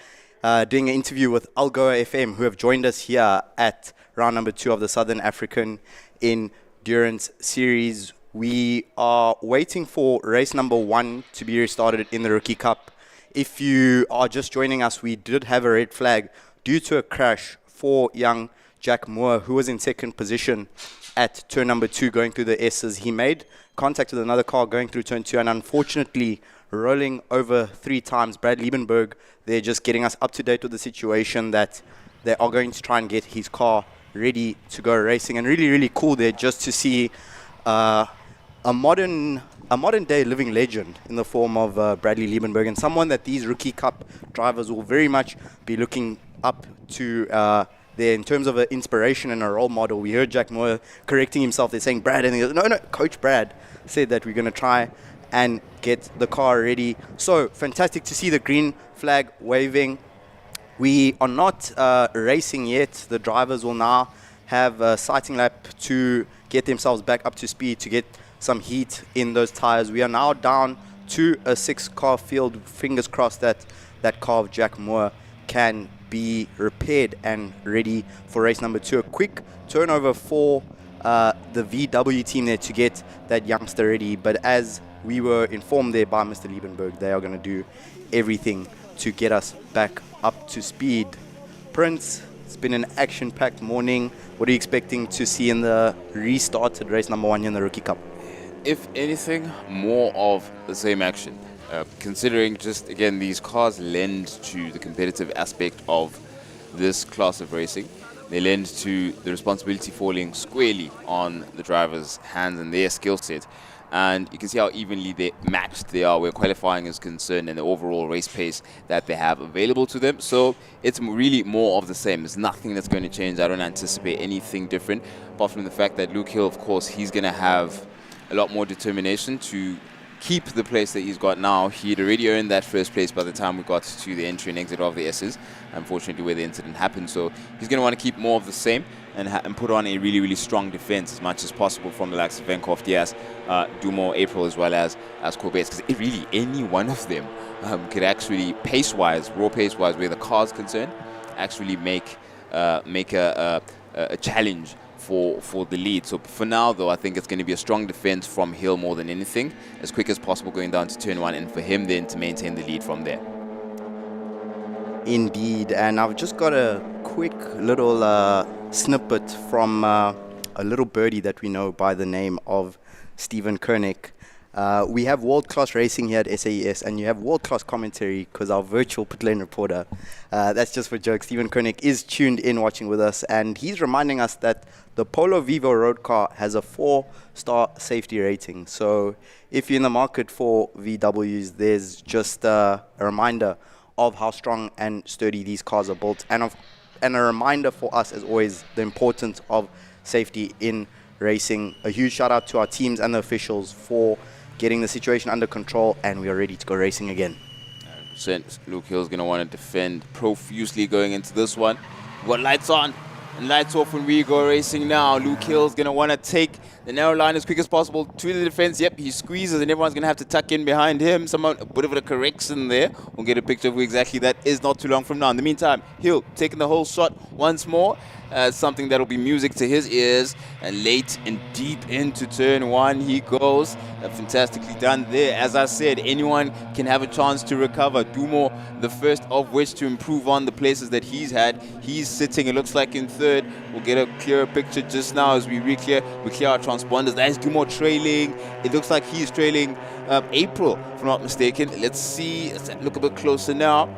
doing an interview with ALDO FM, who have joined us here at round number 2 of the Southern African Endurance Series. We are waiting for race number 1 to be restarted in the Rookie Cup. If you are just joining us, we did have a red flag due to a crash for young Jack Moore, who was in second position at turn number 2 going through the S's. He made contact with another car going through turn 2 and unfortunately rolling over 3 times. Brad Liebenberg, they're just getting us up to date with the situation that they are going to try and get his car ready to go racing. And really, really cool there just to see a modern day living legend in the form of Bradley Liebenberg, and someone that these Rookie Cup drivers will very much be looking up to there in terms of an inspiration and a role model. We heard Jack Moore correcting himself. They're saying Brad, and he goes, no, Coach Brad said that we're going to try and get the car ready. So fantastic to see the green flag waving. We are not racing yet. The drivers will now have a sighting lap to get themselves back up to speed, to get some heat in those tires. We are now down to a 6-car field. Fingers crossed that that car of Jack Moore can be repaired and ready for race number 2. A quick turnover for the VW team there to get that youngster ready. But as we were informed there by Mr. Liebenberg, they are going to do everything to get us back up to speed. Prince, it's been an action-packed morning. What are you expecting to see in the restarted race number 1 in the Rookie Cup? If anything, more of the same action. Considering just, again, these cars lend to the competitive aspect of this class of racing. They lend to the responsibility falling squarely on the driver's hands and their skill set. And you can see how evenly matched they are where qualifying is concerned and the overall race pace that they have available to them. So it's really more of the same. There's nothing that's going to change. I don't anticipate anything different, apart from the fact that Luke Hill, of course, he's going to have a lot more determination to keep the place that he's got now. He'd already earned that first place by the time we got to the entry and exit of the S's, unfortunately, where the incident happened. So he's going to want to keep more of the same and put on a really, really strong defense as much as possible from the likes of Venkov, Diaz, Dumo, April, as well as Corbett, because really any one of them could actually, pace-wise, raw pace-wise, where the car's concerned, actually make a challenge for the lead. So for now, though, I think it's going to be a strong defense from Hill more than anything, as quick as possible going down to turn 1, and for him then to maintain the lead from there. Indeed, and I've just got a quick little snippet from a little birdie that we know by the name of Stephen Koenig. We have world-class racing here at SAES, and you have world-class commentary because our virtual pit lane reporter, that's just for jokes, Stephen Koenig is tuned in watching with us, and he's reminding us that the Polo Vivo road car has a 4-star safety rating. So if you're in the market for VWs, there's just a reminder of how strong and sturdy these cars are built, and a reminder for us, as always, the importance of safety in racing. A huge shout out to our teams and the officials for getting the situation under control, and we are ready to go racing again. 100%. Luke Hill's going to want to defend profusely going into this one. We've got lights on and lights off when we go racing now. Luke Hill's going to want to take the narrow line as quick as possible to the defense. Yep, he squeezes and everyone's going to have to tuck in behind him. A bit of a correction there. We'll get a picture of who exactly that is not too long from now. In the meantime, Hill taking the whole shot once more. Something that'll be music to his ears. And late and deep into turn 1 he goes. Fantastically done there. As I said, anyone can have a chance to recover. Dumo, the first of which to improve on the places that he's had. He's sitting, it looks like, in 3rd. We'll get a clearer picture just now as we clear our transponders. That is Dumo trailing. It looks like he's trailing April, if I'm not mistaken. Let's look a bit closer now.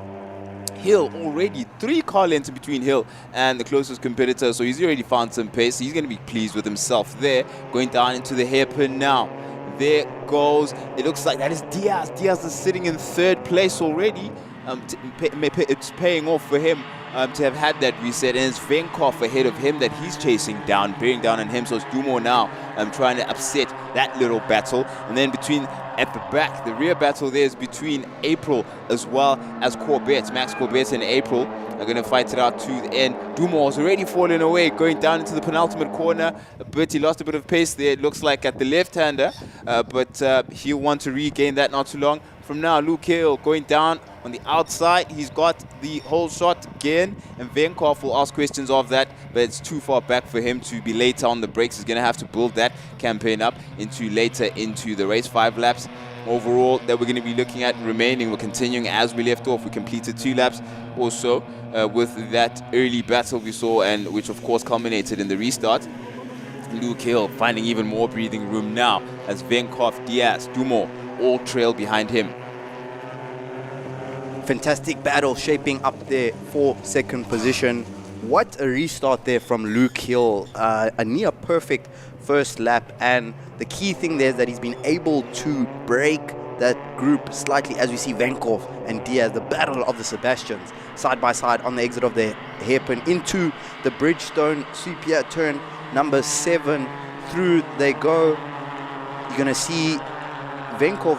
Hill already 3 car lengths between Hill and the closest competitor, so he's already found some pace. He's going to be pleased with himself there. Going down into the hairpin now. There goes. It looks like that is Diaz. Diaz is sitting in 3rd place already. It's paying off for him to have had that reset, and it's Venkov ahead of him that he's chasing down, bearing down on him. So it's Dumo now trying to upset that little battle. And then at the back, the rear battle there is between April as well as Corbett. Max Corbett and April are going to fight it out to the end. Dumo has already fallen away, going down into the penultimate corner. He lost a bit of pace there, it looks like, at the left-hander, but he'll want to regain that not too long from now. Luke Hill going down on the outside. He's got the whole shot again, and Venkov will ask questions of that, but it's too far back for him to be later on the brakes. He's going to have to build that campaign up later into the race. 5 laps overall that we're going to be looking at remaining. We're continuing as we left off. We completed 2 laps also with that early battle we saw, and which of course culminated in the restart. Luke Hill finding even more breathing room now as Venkov, Diaz, Dumo all trail behind him. Fantastic battle shaping up there for 2nd position. What a restart there from Luke Hill. A near perfect first lap, and the key thing there is that he's been able to break that group slightly, as we see Venkov and Diaz, the battle of the Sebastians, side by side on the exit of the hairpin into the Bridgestone Super turn number 7. Through they go. You're going to see Venkov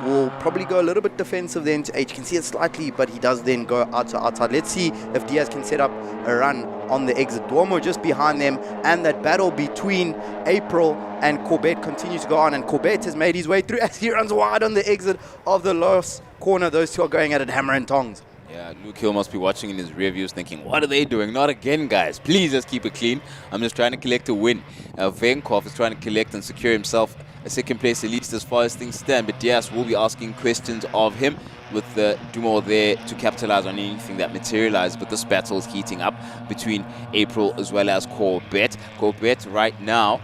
will probably go a little bit defensive then to 8. You can see it slightly, but he does then go out to outside. Let's see if Diaz can set up a run on the exit. Duomo just behind them, and that battle between April and Corbett continues to go on, and Corbett has made his way through as he runs wide on the exit of the last corner. Those two are going at it hammer and tongs. Yeah, Luke Hill must be watching in his reviews thinking, what are they doing? Not again, guys. Please just keep it clean. I'm just trying to collect a win. Venkov is trying to collect and secure himself a second place, at least as far as things stand. But Diaz will be asking questions of him with Dumo there to capitalize on anything that materialized. But this battle is heating up between April as well as Corbett. Corbett right now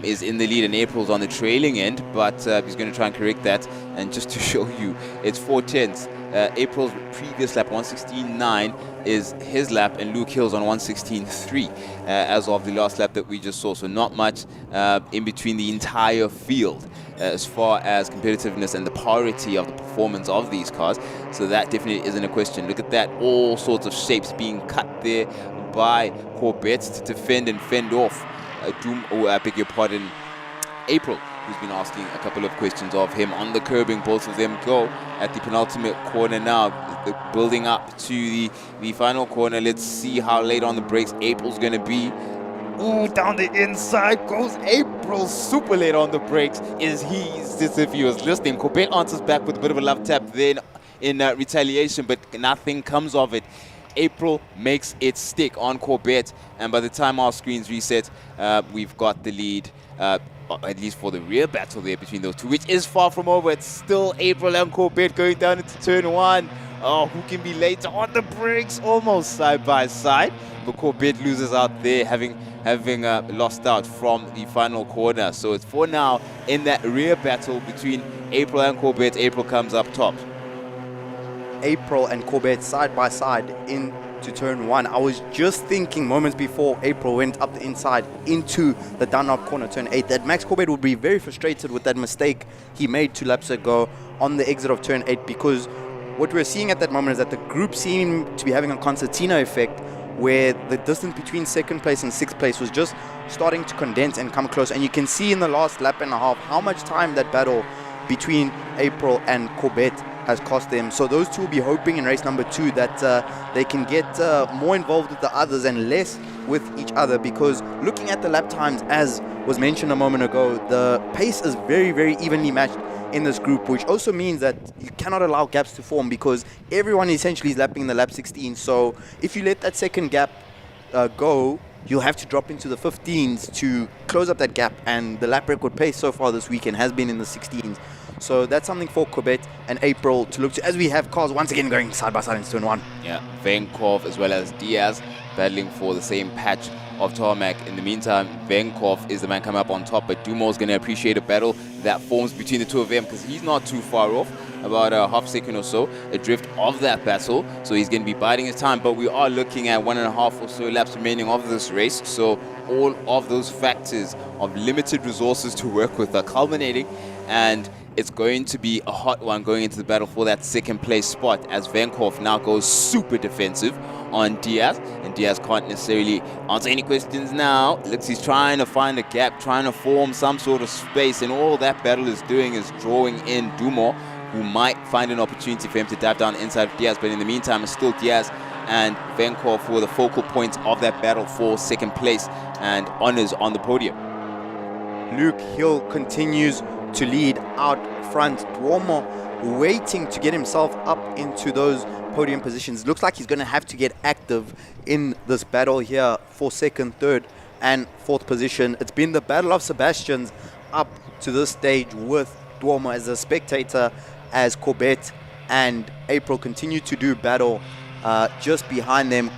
is in the lead and April's on the trailing end, but he's going to try and correct that. And just to show you, it's 4/10. April's previous lap, 1:16.9, is his lap, and Luke Hill's on 1:16.3 as of the last lap that we just saw. So not much in between the entire field as far as competitiveness and the parity of the performance of these cars. So that definitely isn't a question. Look at that, all sorts of shapes being cut there by Corbett to defend and fend off I beg your pardon, April, who's been asking a couple of questions of him on the curbing. Both of them go at the penultimate corner now, building up to the final corner. Let's see how late on the brakes April's going to be. Ooh, down the inside goes April, super late on the brakes. It's as if he was listening. Corbett answers back with a bit of a love tap then in retaliation, but nothing comes of it. April makes it stick on Corbett, and by the time our screens reset, we've got the lead, at least for the rear battle there between those two, which is far from over. It's still April and Corbett going down into turn 1. Oh, who can be later on the brakes, almost side by side, but Corbett loses out there, having lost out from the final corner. So it's for now in that rear battle between April and Corbett. April comes up top. April and Corbett side by side into turn 1. I was just thinking moments before April went up the inside into the down-up corner, turn 8, that Max Corbett would be very frustrated with that mistake he made 2 laps ago on the exit of turn 8, because what we're seeing at that moment is that the group seemed to be having a concertina effect, where the distance between second place and sixth place was just starting to condense and come close. And you can see in the last lap and a half how much time that battle between April and Corbett has cost them. So those two will be hoping in race number 2 that they can get more involved with the others and less with each other, because looking at the lap times, as was mentioned a moment ago, the pace is very, very evenly matched in this group, which also means that you cannot allow gaps to form, because everyone essentially is lapping in the lap 16. So if you let that second gap go, you'll have to drop into the 15s to close up that gap, and the lap record pace so far this weekend has been in the 16s. So that's something for Corbett and April to look to, as we have cars once again going side by side in turn 1. Yeah, Venkov as well as Diaz battling for the same patch of tarmac. In the meantime, Venkov is the man coming up on top, but Dumo's going to appreciate a battle that forms between the two of them, because he's not too far off, about a half second or so adrift of that battle. So he's going to be biding his time, but we are looking at 1.5 or so laps remaining of this race. So all of those factors of limited resources to work with are culminating, and it's going to be a hot one going into the battle for that second place spot, as Venkov now goes super defensive on Diaz, and Diaz can't necessarily answer any questions now. Looks he's trying to find a gap, trying to form some sort of space, and all that battle is doing is drawing in Dumo, who might find an opportunity for him to dive down inside of Diaz. But in the meantime, it's still Diaz and Venkov for the focal points of that battle for second place and honors on the podium. Luke Hill continues to lead out front. Duomo waiting to get himself up into those podium positions. Looks like he's going to have to get active in this battle here for second, third and fourth position. It's been the battle of Sebastians up to this stage, with Duomo as a spectator, as Corbett and April continue to do battle just behind them.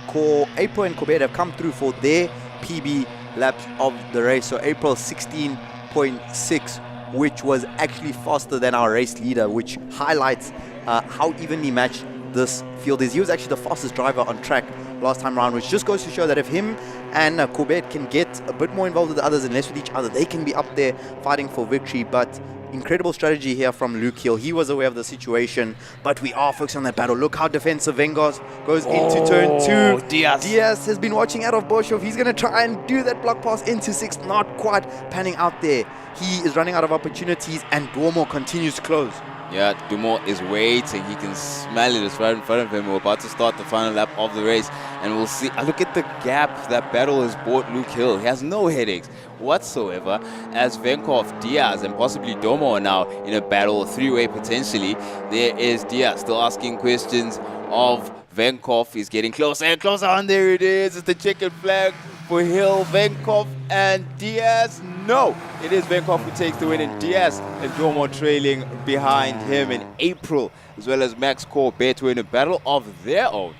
April and Corbett have come through for their PB laps of the race. So April 16.6, which was actually faster than our race leader, which highlights how evenly matched this field is. He was actually the fastest driver on track last time around, which just goes to show that if him and Corbett can get a bit more involved with the others and less with each other, they can be up there fighting for victory. But incredible strategy here from Luke Hill. He was aware of the situation, but we are focused on that battle. Look how defensive Vengos goes into turn 2. Diaz has been watching out of Boschhoff. He's going to try and do that block pass into 6. Not quite panning out there. He is running out of opportunities, and Duomo continues to close. Yeah, Dumont is waiting. He can smell it. It's right in front of him. We're about to start the final lap of the race, and we'll see. Look at the gap that battle has brought Luke Hill. He has no headaches whatsoever, as Venkov, Diaz, and possibly Domo are now in a battle, a three-way potentially. There is Diaz still asking questions of Venkov. He's getting closer and closer, and there it is. It's the checkered flag for Hill, Venkov, and Diaz. No, it is Venkov who takes the win, and Diaz and Domo trailing behind him in April, as well as Max Corbett were in a battle of their own.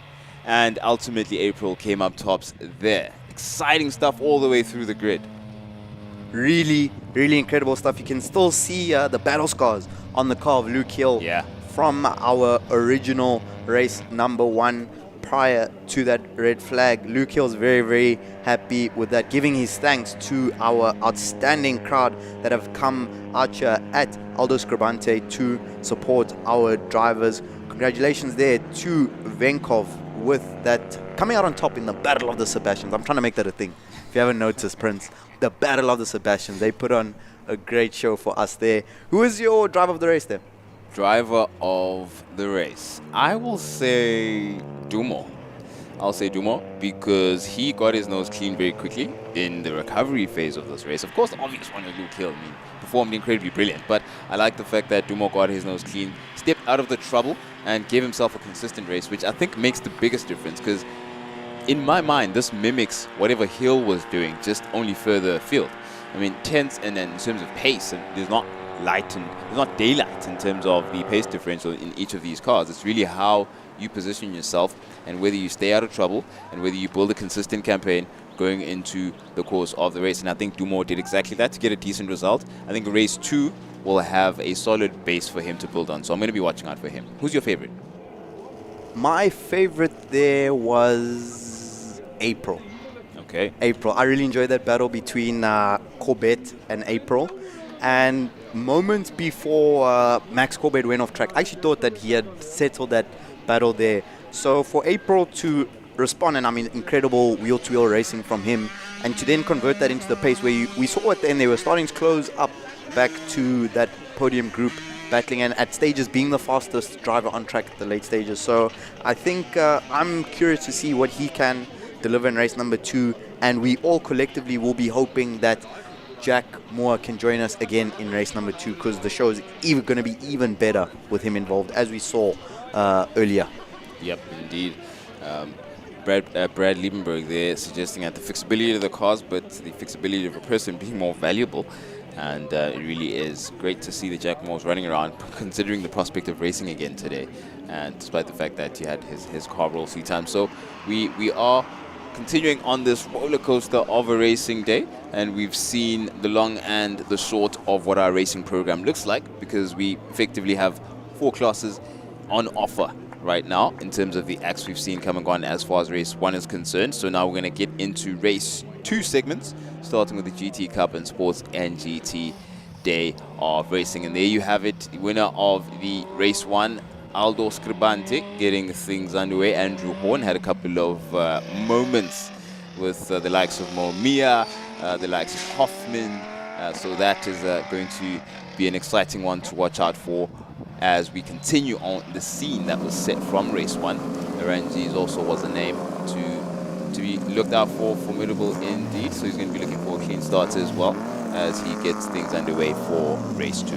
And ultimately, April came up tops there. Exciting stuff all the way through the grid. Really, really incredible stuff. You can still see the battle scars on the car of Luke Hill from our original race number 1 prior to that red flag. Luke Hill's very, very happy with that, giving his thanks to our outstanding crowd that have come out here at ALDO Scrubante to support our drivers. Congratulations there to Venkov with that, coming out on top in the Battle of the Sebastians. I'm trying to make that a thing. If you haven't noticed, Prince, the Battle of the Sebastians, they put on a great show for us there. Who is your driver of the race there? Driver of the race, I will say Dumo. I'll say Dumo because he got his nose clean very quickly in the recovery phase of this race. Of course, the obvious one is Luke Hill. I mean, performed incredibly brilliant, but I like the fact that Dumo got his nose clean, stepped out of the trouble, and gave himself a consistent race, which I think makes the biggest difference because in my mind, this mimics whatever Hill was doing, just only further afield. I mean, tense and then in terms of pace, and there's not daylight in terms of the pace differential in each of these cars. It's really how you position yourself and whether you stay out of trouble and whether you build a consistent campaign going into the course of the race. And I think Dumo did exactly that to get a decent result. I think race 2 will have a solid base for him to build on. So I'm going to be watching out for him. Who's your favorite? My favorite there was April. Okay. April. I really enjoyed that battle between Corbett and April. And moments before Max Corbett went off track, I actually thought that he had settled that battle there. So for April to respond, and I mean, incredible wheel-to-wheel racing from him, and to then convert that into the pace where we saw at the end they were starting to close up back to that podium group battling, and at stages being the fastest driver on track at the late stages. So I think I'm curious to see what he can deliver in race number 2, and we all collectively will be hoping that Jack Moore can join us again in race number 2, because the show is going to be even better with him involved, as we saw earlier. Yep, indeed. Brad Liebenberg there suggesting that the fixability of the cars, but the fixability of a person being more valuable. And it really is great to see the Jack Moore's running around, considering the prospect of racing again today, and despite the fact that he had his car roll 3 times. So we are continuing on this roller coaster of a racing day, and we've seen the long and the short of what our racing program looks like, because we effectively have 4 classes on offer right now in terms of the acts we've seen come and gone as far as race 1 is concerned. So now we're going to get into race 2 segments, starting with the GT Cup and Sports and GT Day of Racing. And there you have it, the winner of the race 1, ALDO Scrubante, getting things underway. Andrew Horn had a couple of moments with the likes of Momia, the likes of Hoffman. So that is going to be an exciting one to watch out for as we continue on the scene that was set from race 1. Aranjis also was a name to be looked out for, formidable indeed. So he's going to be looking for a clean start as well as he gets things underway for race 2.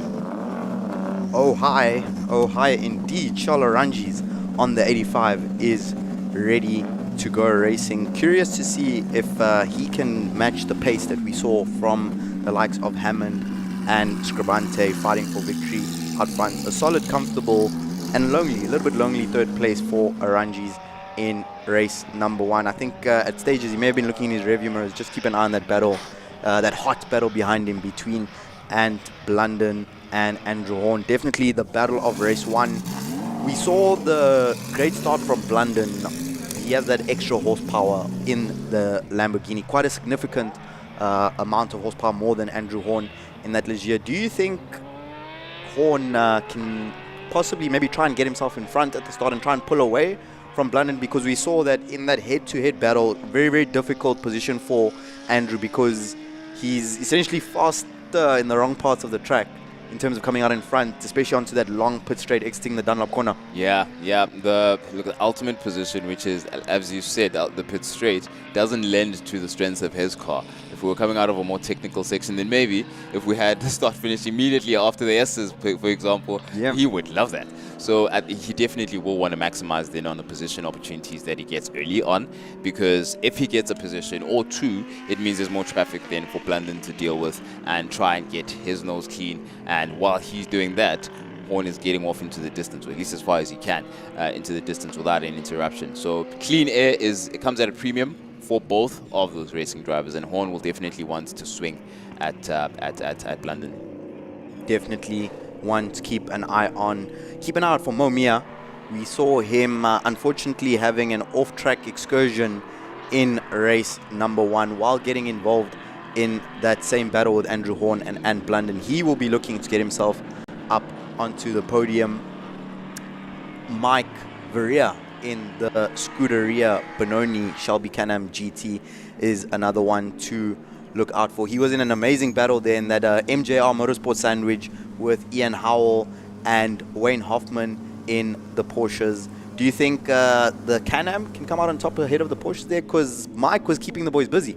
Oh hi indeed. Charles Aranjis on the 85 is ready to go racing. Curious to see if he can match the pace that we saw from the likes of Hammond and Scrubante fighting for victory out front. A solid, comfortable and a little bit lonely 3rd place for Aranjis in race number 1. I think at stages he may have been looking in his rearview mirrors. Just keep an eye on that battle, that hot battle behind him between Ant Blunden and Andrew Horn. Definitely the battle of race 1. We saw the great start from Blunden. He has that extra horsepower in the Lamborghini, quite a significant amount of horsepower, more than Andrew Horn in that Ligier. Do you think Horn can possibly maybe try and get himself in front at the start and try and pull away from Blunden? Because we saw that in that head-to-head battle, very, very difficult position for Andrew, because he's essentially faster in the wrong parts of the track in terms of coming out in front, especially onto that long pit straight exiting the Dunlop corner. Yeah. The ultimate position, which is, as you said, the pit straight, doesn't lend to the strength of his car. If we were coming out of a more technical section, then maybe if we had the start finish immediately after the S's, for example, he would love that. So he definitely will want to maximize then on the position opportunities that he gets early on, because if he gets a position or two, it means there's more traffic then for Blunden to deal with and try and get his nose clean. And while he's doing that, Horn is getting off into the distance, or at least as far as he can, into the distance without any interruption. So clean air it comes at a premium for both of those racing drivers, and Horn will definitely want to swing at Blunden. Definitely want to keep an eye out for Mo Mia. We saw him unfortunately having an off-track excursion in race number 1 while getting involved in that same battle with Andrew Horn and Blunden. He will be looking to get himself up onto the podium. Mike Verrier in the Scuderia Benoni Shelby Can-Am GT is another one to look out for. He was in an amazing battle there in that MJR Motorsport sandwich with Ian Howell and Wayne Hoffman in the Porsches. Do you think the Can-Am can come out on top ahead of the Porsches there? Because Mike was keeping the boys busy.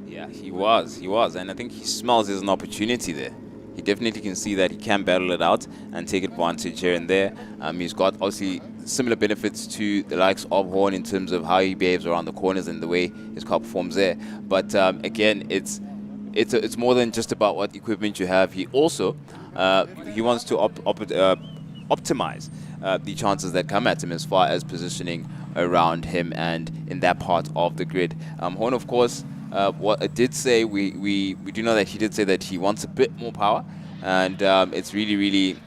Yeah, he was, and I think he smells there's an opportunity there. He definitely can see that he can battle it out and take advantage here and there. He's got obviously similar benefits to the likes of Horn in terms of how he behaves around the corners and the way his car performs there. But again, it's more than just about what equipment you have. He also he wants to optimize the chances that come at him as far as positioning around him and in that part of the grid. Horn, of course, what I did say, we do know that he did say that he wants a bit more power, and it's really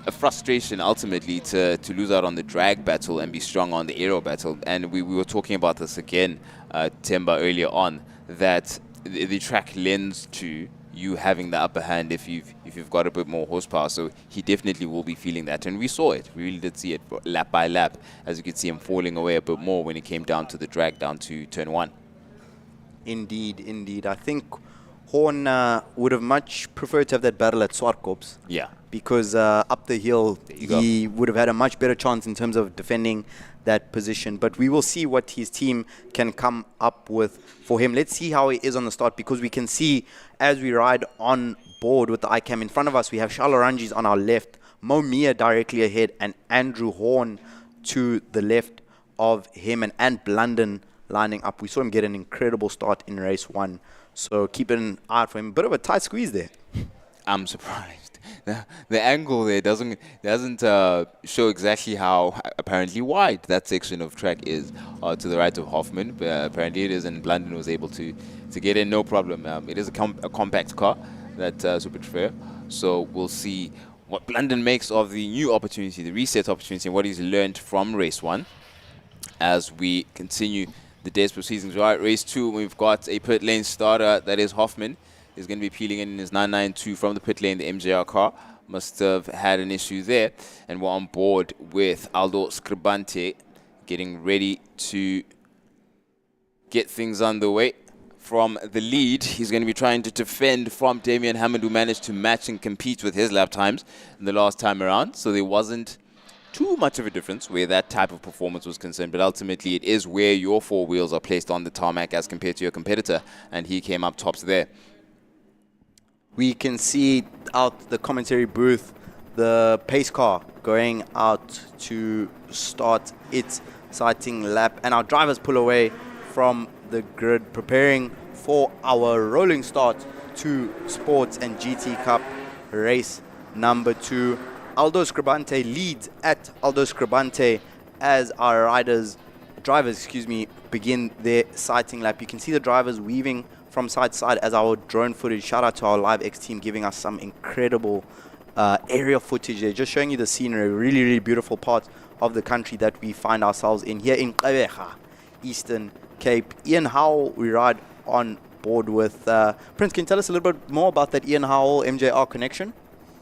a frustration ultimately to lose out on the drag battle and be strong on the aero battle. And we were talking about this again, Temba, earlier on, that the track lends to you having the upper hand if you've got a bit more horsepower. So he definitely will be feeling that, and we saw it. We really did see it lap by lap, as you could see him falling away a bit more when it came down to the drag down to turn 1. Indeed. I think Horn would have much preferred to have that battle at Swartkops. Yeah. Because up the hill, he would have had a much better chance in terms of defending that position. But we will see what his team can come up with for him. Let's see how he is on the start, because we can see as we ride on board with the ICAM in front of us, we have Charles Oranges on our left, Mo Mia directly ahead, and Andrew Horn to the left of him, and Blunden lining up. We saw him get an incredible start in race 1, so keep an eye out for him. Bit of a tight squeeze there. I'm surprised. The angle there doesn't show exactly how apparently wide that section of track is to the right of Hoffman, but apparently it is, and Blunden was able to get in no problem. It is a compact car, that Super Trofeo, so we'll see what Blunden makes of the new opportunity, the reset opportunity, and what he's learned from race 1 as we continue the day's proceedings. Right, race 2, we've got a pit lane starter, that is Hoffman. Is going to be peeling in his 992 from the pit lane. The MJR car must have had an issue there, and we're on board with ALDO Scrubante getting ready to get things underway. From the lead, he's going to be trying to defend from Damian Hammond, who managed to match and compete with his lap times in the last time around, so there wasn't too much of a difference where that type of performance was concerned, but ultimately it is where your 4 wheels are placed on the tarmac as compared to your competitor, and he came up tops there. We can see out the commentary booth the pace car going out to start its sighting lap, and our drivers pull away from the grid, preparing for our rolling start to Sports and GT Cup race number 2. ALDO Scrubante leads at ALDO Scrubante as our drivers begin their sighting lap. You can see the drivers weaving from side to side as our drone footage. Shout out to our Live X team giving us some incredible aerial footage there, just showing you the scenery, really beautiful part of the country that we find ourselves in here in Gqeberha, Eastern Cape. Ian Howell, we ride on board with. Prince, can you tell us a little bit more about that Ian Howell MJR connection?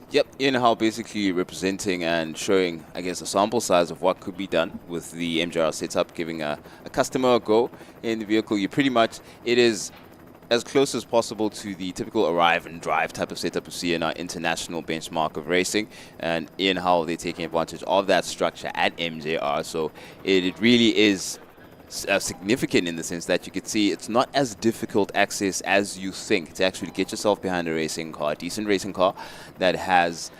Yep, Ian Howell basically representing and showing, I guess, a sample size of what could be done with the MJR setup, giving a customer a go in the vehicle. It is as close as possible to the typical arrive and drive type of setup we see in our international benchmark of racing, and Ian Howell, they're taking advantage of that structure at MJR. So it really is significant in the sense that you could see it's not as difficult access as you think to actually get yourself behind a racing car, a decent racing car that has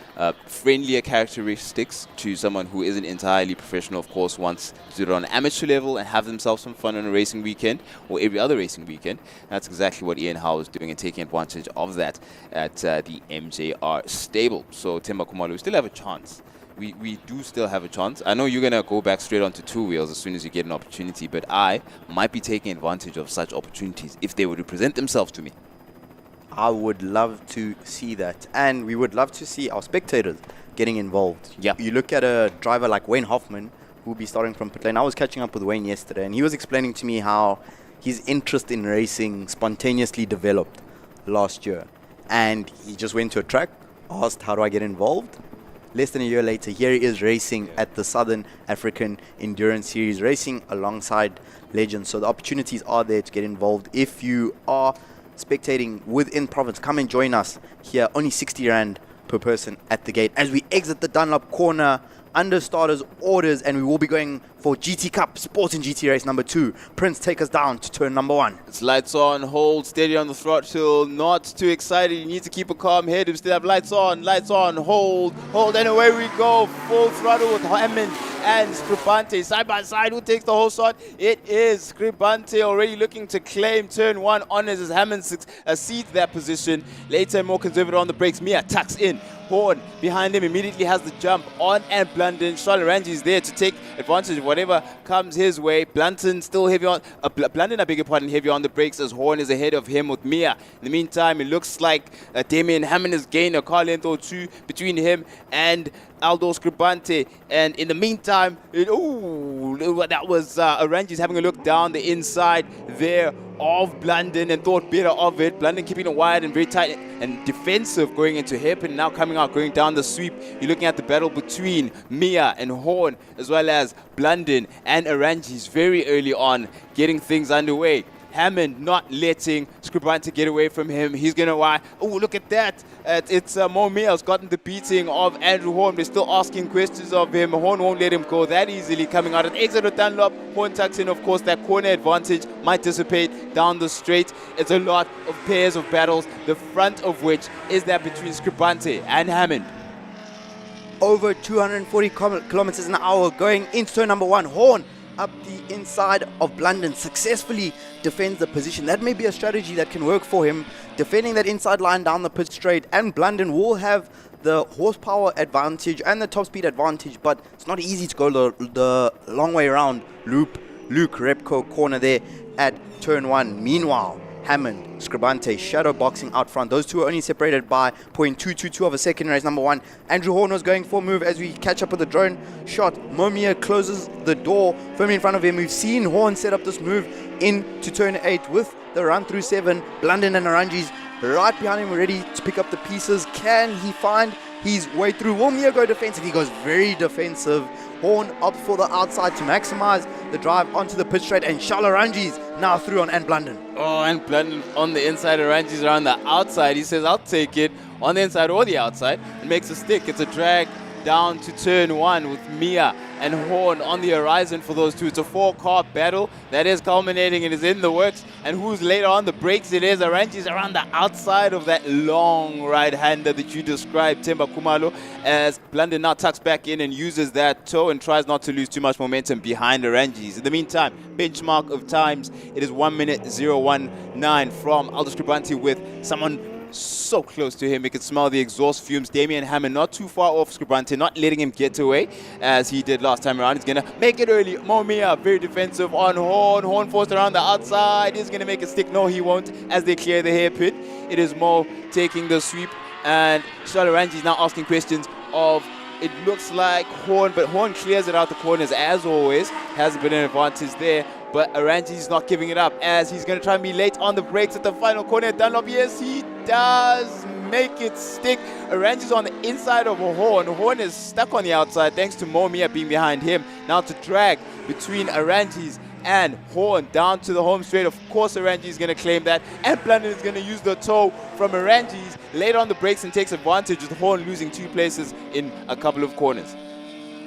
friendlier characteristics to someone who isn't entirely professional, of course, wants to do it on an amateur level and have themselves some fun on a racing weekend or every other racing weekend. That's exactly what Ian Howe is doing and taking advantage of that at the MJR stable. So Themba Khumalo, we still have a chance. We do still have a chance. I know you're going to go back straight onto two wheels as soon as you get an opportunity, but I might be taking advantage of such opportunities if they were to present themselves to me. I would love to see that. And we would love to see our spectators getting involved. Yeah. You look at a driver like Wayne Hoffman, who will be starting from pit lane. I was catching up with Wayne yesterday, and he was explaining to me how his interest in racing spontaneously developed last year. And he just went to a track, asked, how do I get involved? Less than a year later, here he is racing at the Southern African Endurance Series, racing alongside legends. So the opportunities are there to get involved. If you are spectating within province, come and join us here. Only 60 Rand per person at the gate. As we exit the Dunlop corner, under starters orders, and we will be going for GT Cup Sports and GT Race number 2. Prince, take us down to turn number 1. It's lights on, hold, steady on the throttle, not too excited. You need to keep a calm head. We still have lights on, hold, and away we go. Full throttle with Hammond and Scrubante side by side. Who takes the whole shot? It is Scrubante, already looking to claim turn 1 honors as Hammond cedes that position. Later, more conservative on the brakes. Mia tucks in. Horn behind him immediately has the jump on and Blunden. Charlotte Ranji is there to take advantage of whatever comes his way. Blunden still heavy on, Blunden, I beg your pardon, heavy on the brakes as Horn is ahead of him with Mia. In the meantime, it looks like Damien Hammond has gained a car length or two between him and ALDO Scrubante, and in the meantime, that was Aranji's having a look down the inside there of Blunden and thought better of it. Blunden keeping it wide and very tight and defensive going into hairpin, now coming out, going down the sweep. You're looking at the battle between Mia and Horn, as well as Blunden and Aranji's very early on, getting things underway. Hammond not letting Scrubante get away from him. He's going to look at that. It's Mo Mia's gotten the beating of Andrew Horn. They're still asking questions of him. Horn won't let him go that easily. Coming out at exit of Dunlop. Horn tucks in, of course. That corner advantage might dissipate down the straight. It's a lot of pairs of battles, the front of which is that between Scrubante and Hammond. Over 240 kilometers an hour going into turn number 1. Horn up the inside of Blunden, successfully defends the position. That may be a strategy that can work for him, defending that inside line down the pit straight, and Blunden will have the horsepower advantage and the top speed advantage, but it's not easy to go the long way around. Luke Repco corner there at turn 1. Meanwhile, Hammond, Scrubante, shadow boxing out front. Those two are only separated by 0.222 of a second. Race number 1. Andrew Horn was going for a move as we catch up with the drone shot. Momia closes the door firmly in front of him. We've seen Horn set up this move into turn 8 with the run through 7. Blunden and Aranji's right behind him, ready to pick up the pieces. Can he find his way through? Will Mia go defensive? He goes very defensive. Horn opts for the outside to maximize the drive onto the pit straight, and Charles Aranji's now through on and Blunden. Oh, and Blunden on the inside, Aranji's around the outside. He says, I'll take it on the inside or the outside. It makes a stick. It's a drag down to turn 1 with Mia and Horn on the horizon for those two. It's a 4-car battle that is culminating and is in the works. And who's later on the brakes? It is Aranji's around the outside of that long right-hander that you described, Themba Khumalo, as Blunden now tucks back in and uses that toe and tries not to lose too much momentum behind Aranji's. In the meantime, benchmark of times, it is 1 minute 019 from ALDO Scrubante with someone so close to him. You could smell the exhaust fumes. Damien Hammond not too far off Scrubante, not letting him get away as he did last time around. He's going to make it early. Momia very defensive on Horn. Horn forced around the outside. He's going to make a stick. No, he won't as they clear the hairpin. It is Mo taking the sweep, and Charlotte Ranji is now asking questions of, it looks like Horn, but Horn clears it out the corners as always. Has a bit of an advantage there. But Aranji's not giving it up as he's going to try and be late on the brakes at the final corner at Dunlop. Yes, he does make it stick. Aranji's on the inside of Horn. Horn is stuck on the outside thanks to Momia being behind him. Now to drag between Aranji's and Horn down to the home straight. Of course, Aranji is going to claim that, and Blunden is going to use the toe from Aranji's later on the brakes and takes advantage with Horn losing 2 places in a couple of corners.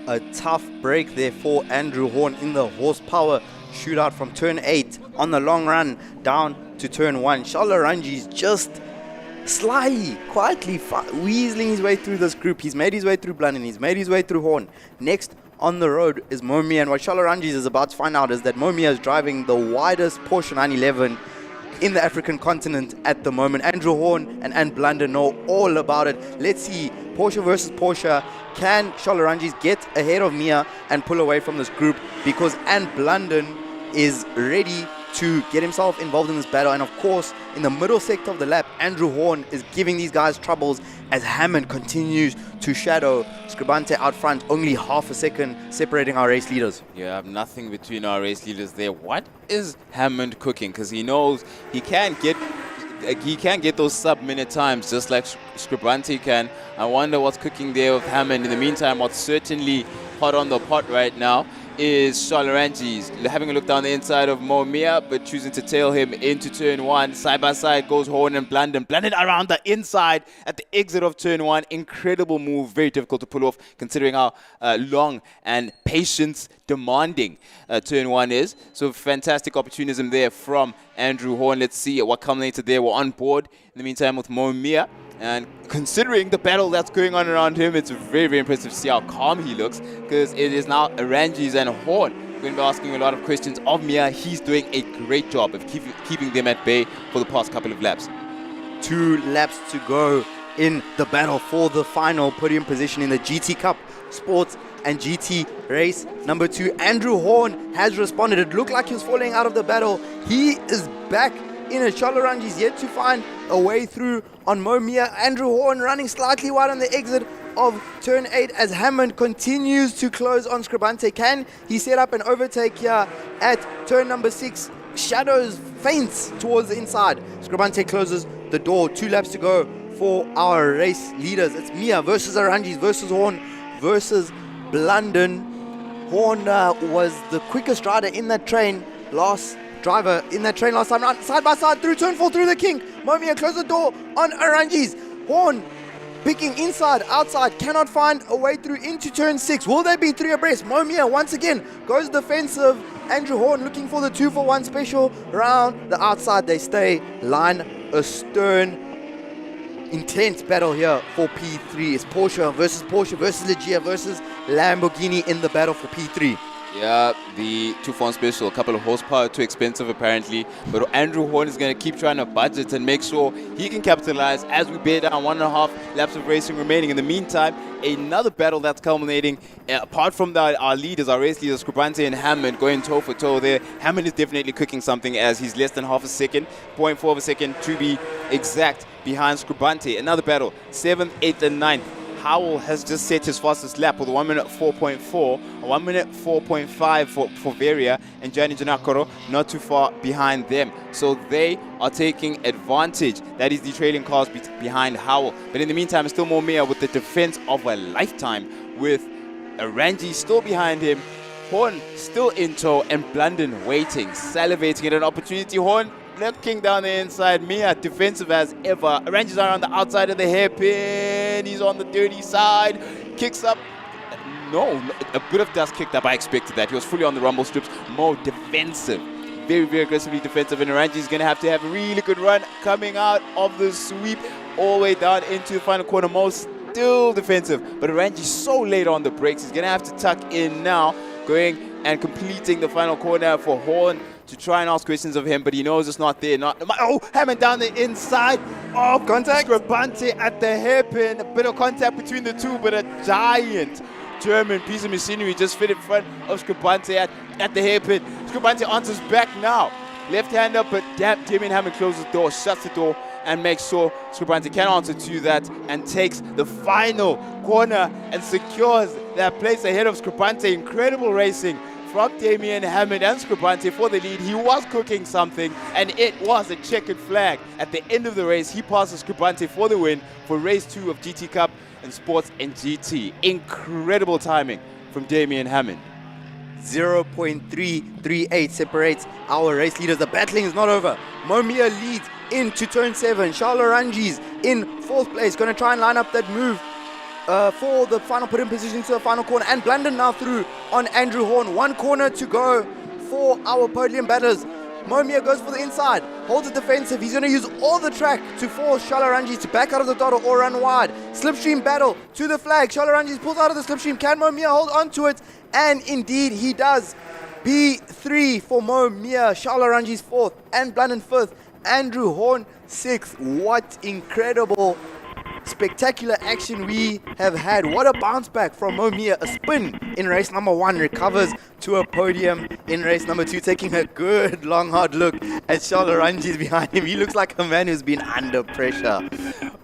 A tough break there for Andrew Horn in the horsepower shootout from turn 8 on the long run down to turn 1. Charles Aranji's just slyly, quietly weaseling his way through this group. He's made his way through Blunden, he's made his way through Horn. Next on the road is Momia, and what Charles Aranji is about to find out is that Momia is driving the widest Porsche 911 in the African continent at the moment. Andrew Horn and Ant Blunden know all about it. Let's see, Porsche versus Porsche. Can Charles Aranji get ahead of Mia and pull away from this group? Because Ant Blunden is ready to get himself involved in this battle. And of course, in the middle sector of the lap, Andrew Horn is giving these guys troubles as Hammond continues to shadow Scrubante out front, only half a second separating our race leaders. Yeah, nothing between our race leaders there. What is Hammond cooking? Because he knows he can get those sub-minute times just like Scrubante can. I wonder what's cooking there with Hammond. In the meantime, what's certainly hot on the pot right now is Charles Aranji's having a look down the inside of Momia, but choosing to tail him into turn 1. Side by side goes Horn and Blunden. Blunden around the inside at the exit of turn 1. Incredible move, very difficult to pull off considering how long and patience demanding turn 1 is. So fantastic opportunism there from Andrew Horn. Let's see what culminated there. We're on board in the meantime with Momia. And considering the battle that's going on around him, it's very, very impressive to see how calm he looks, because it is now Aranji's and Horn. We're going to be asking a lot of questions of Mia. He's doing a great job of keeping them at bay for the past couple of laps. 2 laps to go in the battle for the final podium position in the GT Cup Sports and GT race number 2. Andrew Horn has responded. It looked like he was falling out of the battle. He is back in it. Charles Aranji is yet to find a way through on Momia. Andrew Horn running slightly wide on the exit of turn 8 as Hammond continues to close on Scrubante. Can he set up an overtake here at turn number 6? Shadows feints towards the inside. Scrubante closes the door. 2 laps to go for our race leaders. It's Mia versus Aranji versus Horn versus Blunden. Horn was the quickest rider in that train last time round. Side by side through turn 4 through the kink. Momia closed the door on Aranji's. Horn picking inside, outside, cannot find a way through into turn 6. Will they be 3 abreast? Momia once again goes defensive. Andrew Horn looking for the 2-for-1 special round the outside. They stay line astern. Intense battle here for P3. It's Porsche versus Legia versus Lamborghini in the battle for P3. Yeah, the 2-for-1 special, a couple of horsepower, too expensive apparently. But Andrew Horn is going to keep trying to budget and make sure he can capitalize as we bear down 1.5 laps of racing remaining. In the meantime, another battle that's culminating. Apart from our leaders, our race leaders, Scrubante and Hammond going toe for toe there. Hammond is definitely cooking something as he's less than half a second, 0.4 of a second to be exact, behind Scrubante. Another battle, 7th, 8th, and 9th. Howell has just set his fastest lap with 1 minute 4.4, 1 minute 4.5 for Veria, and Gianni Giannacoro not too far behind them. So they are taking advantage. That is the trailing cars behind Howell. But in the meantime, it's still Momia with the defense of a lifetime, with Aranji still behind him, Horn still in tow, and Blunden waiting, salivating at an opportunity. Horn looking down the inside. Mia defensive as ever. Aranji's around the outside of the hairpin. He's on the dirty side. Kicks up. No, a bit of dust kicked up. I expected that. He was fully on the rumble strips. More defensive. Very, very aggressively defensive. And Aranji's going to have a really good run coming out of the sweep all the way down into the final corner. Mo still defensive. But Aranji's so late on the brakes. He's going to have to tuck in now. Going and completing the final corner for Horn to try and ask questions of him, but he knows it's not there. Hammond down the inside. Oh, contact. Scrubante at the hairpin. A bit of contact between the two, but a giant German piece of machinery just fit in front of Scrubante at the hairpin. Scrubante answers back now. Left hand up, but Damien Hammond closes the door, shuts the door, and makes sure Scrubante can answer to that and takes the final corner and secures that place ahead of Scrubante. Incredible racing from Damien Hammond and Scrubante for the lead. He was cooking something, and it was a checkered flag. At the end of the race, he passes Scrubante for the win for race 2 of GT Cup and Sports and GT. Incredible timing from Damien Hammond. 0.338 separates our race leaders. The battling is not over. Momia leads into turn 7. Charles Oranges in 4th place, going to try and line up that move for the final put in position to the final corner. And Blandon now through on Andrew Horn. 1 corner to go for our podium batters. Momia goes for the inside, holds it defensive. He's going to use all the track to force Shalarangi to back out of the dot or run wide. Slipstream battle to the flag. Shalarangi pulls out of the slipstream. Can Momia hold on to it? And indeed he does. B3 for Momia. Shalarangi's 4th and Blandon 5th. Andrew Horn 6th. What incredible spectacular action we have had. What a bounce back from Momia. A spin in race number 1, recovers to a podium in race number 2, taking a good long hard look at Shalarangi behind him. He looks like a man who's been under pressure.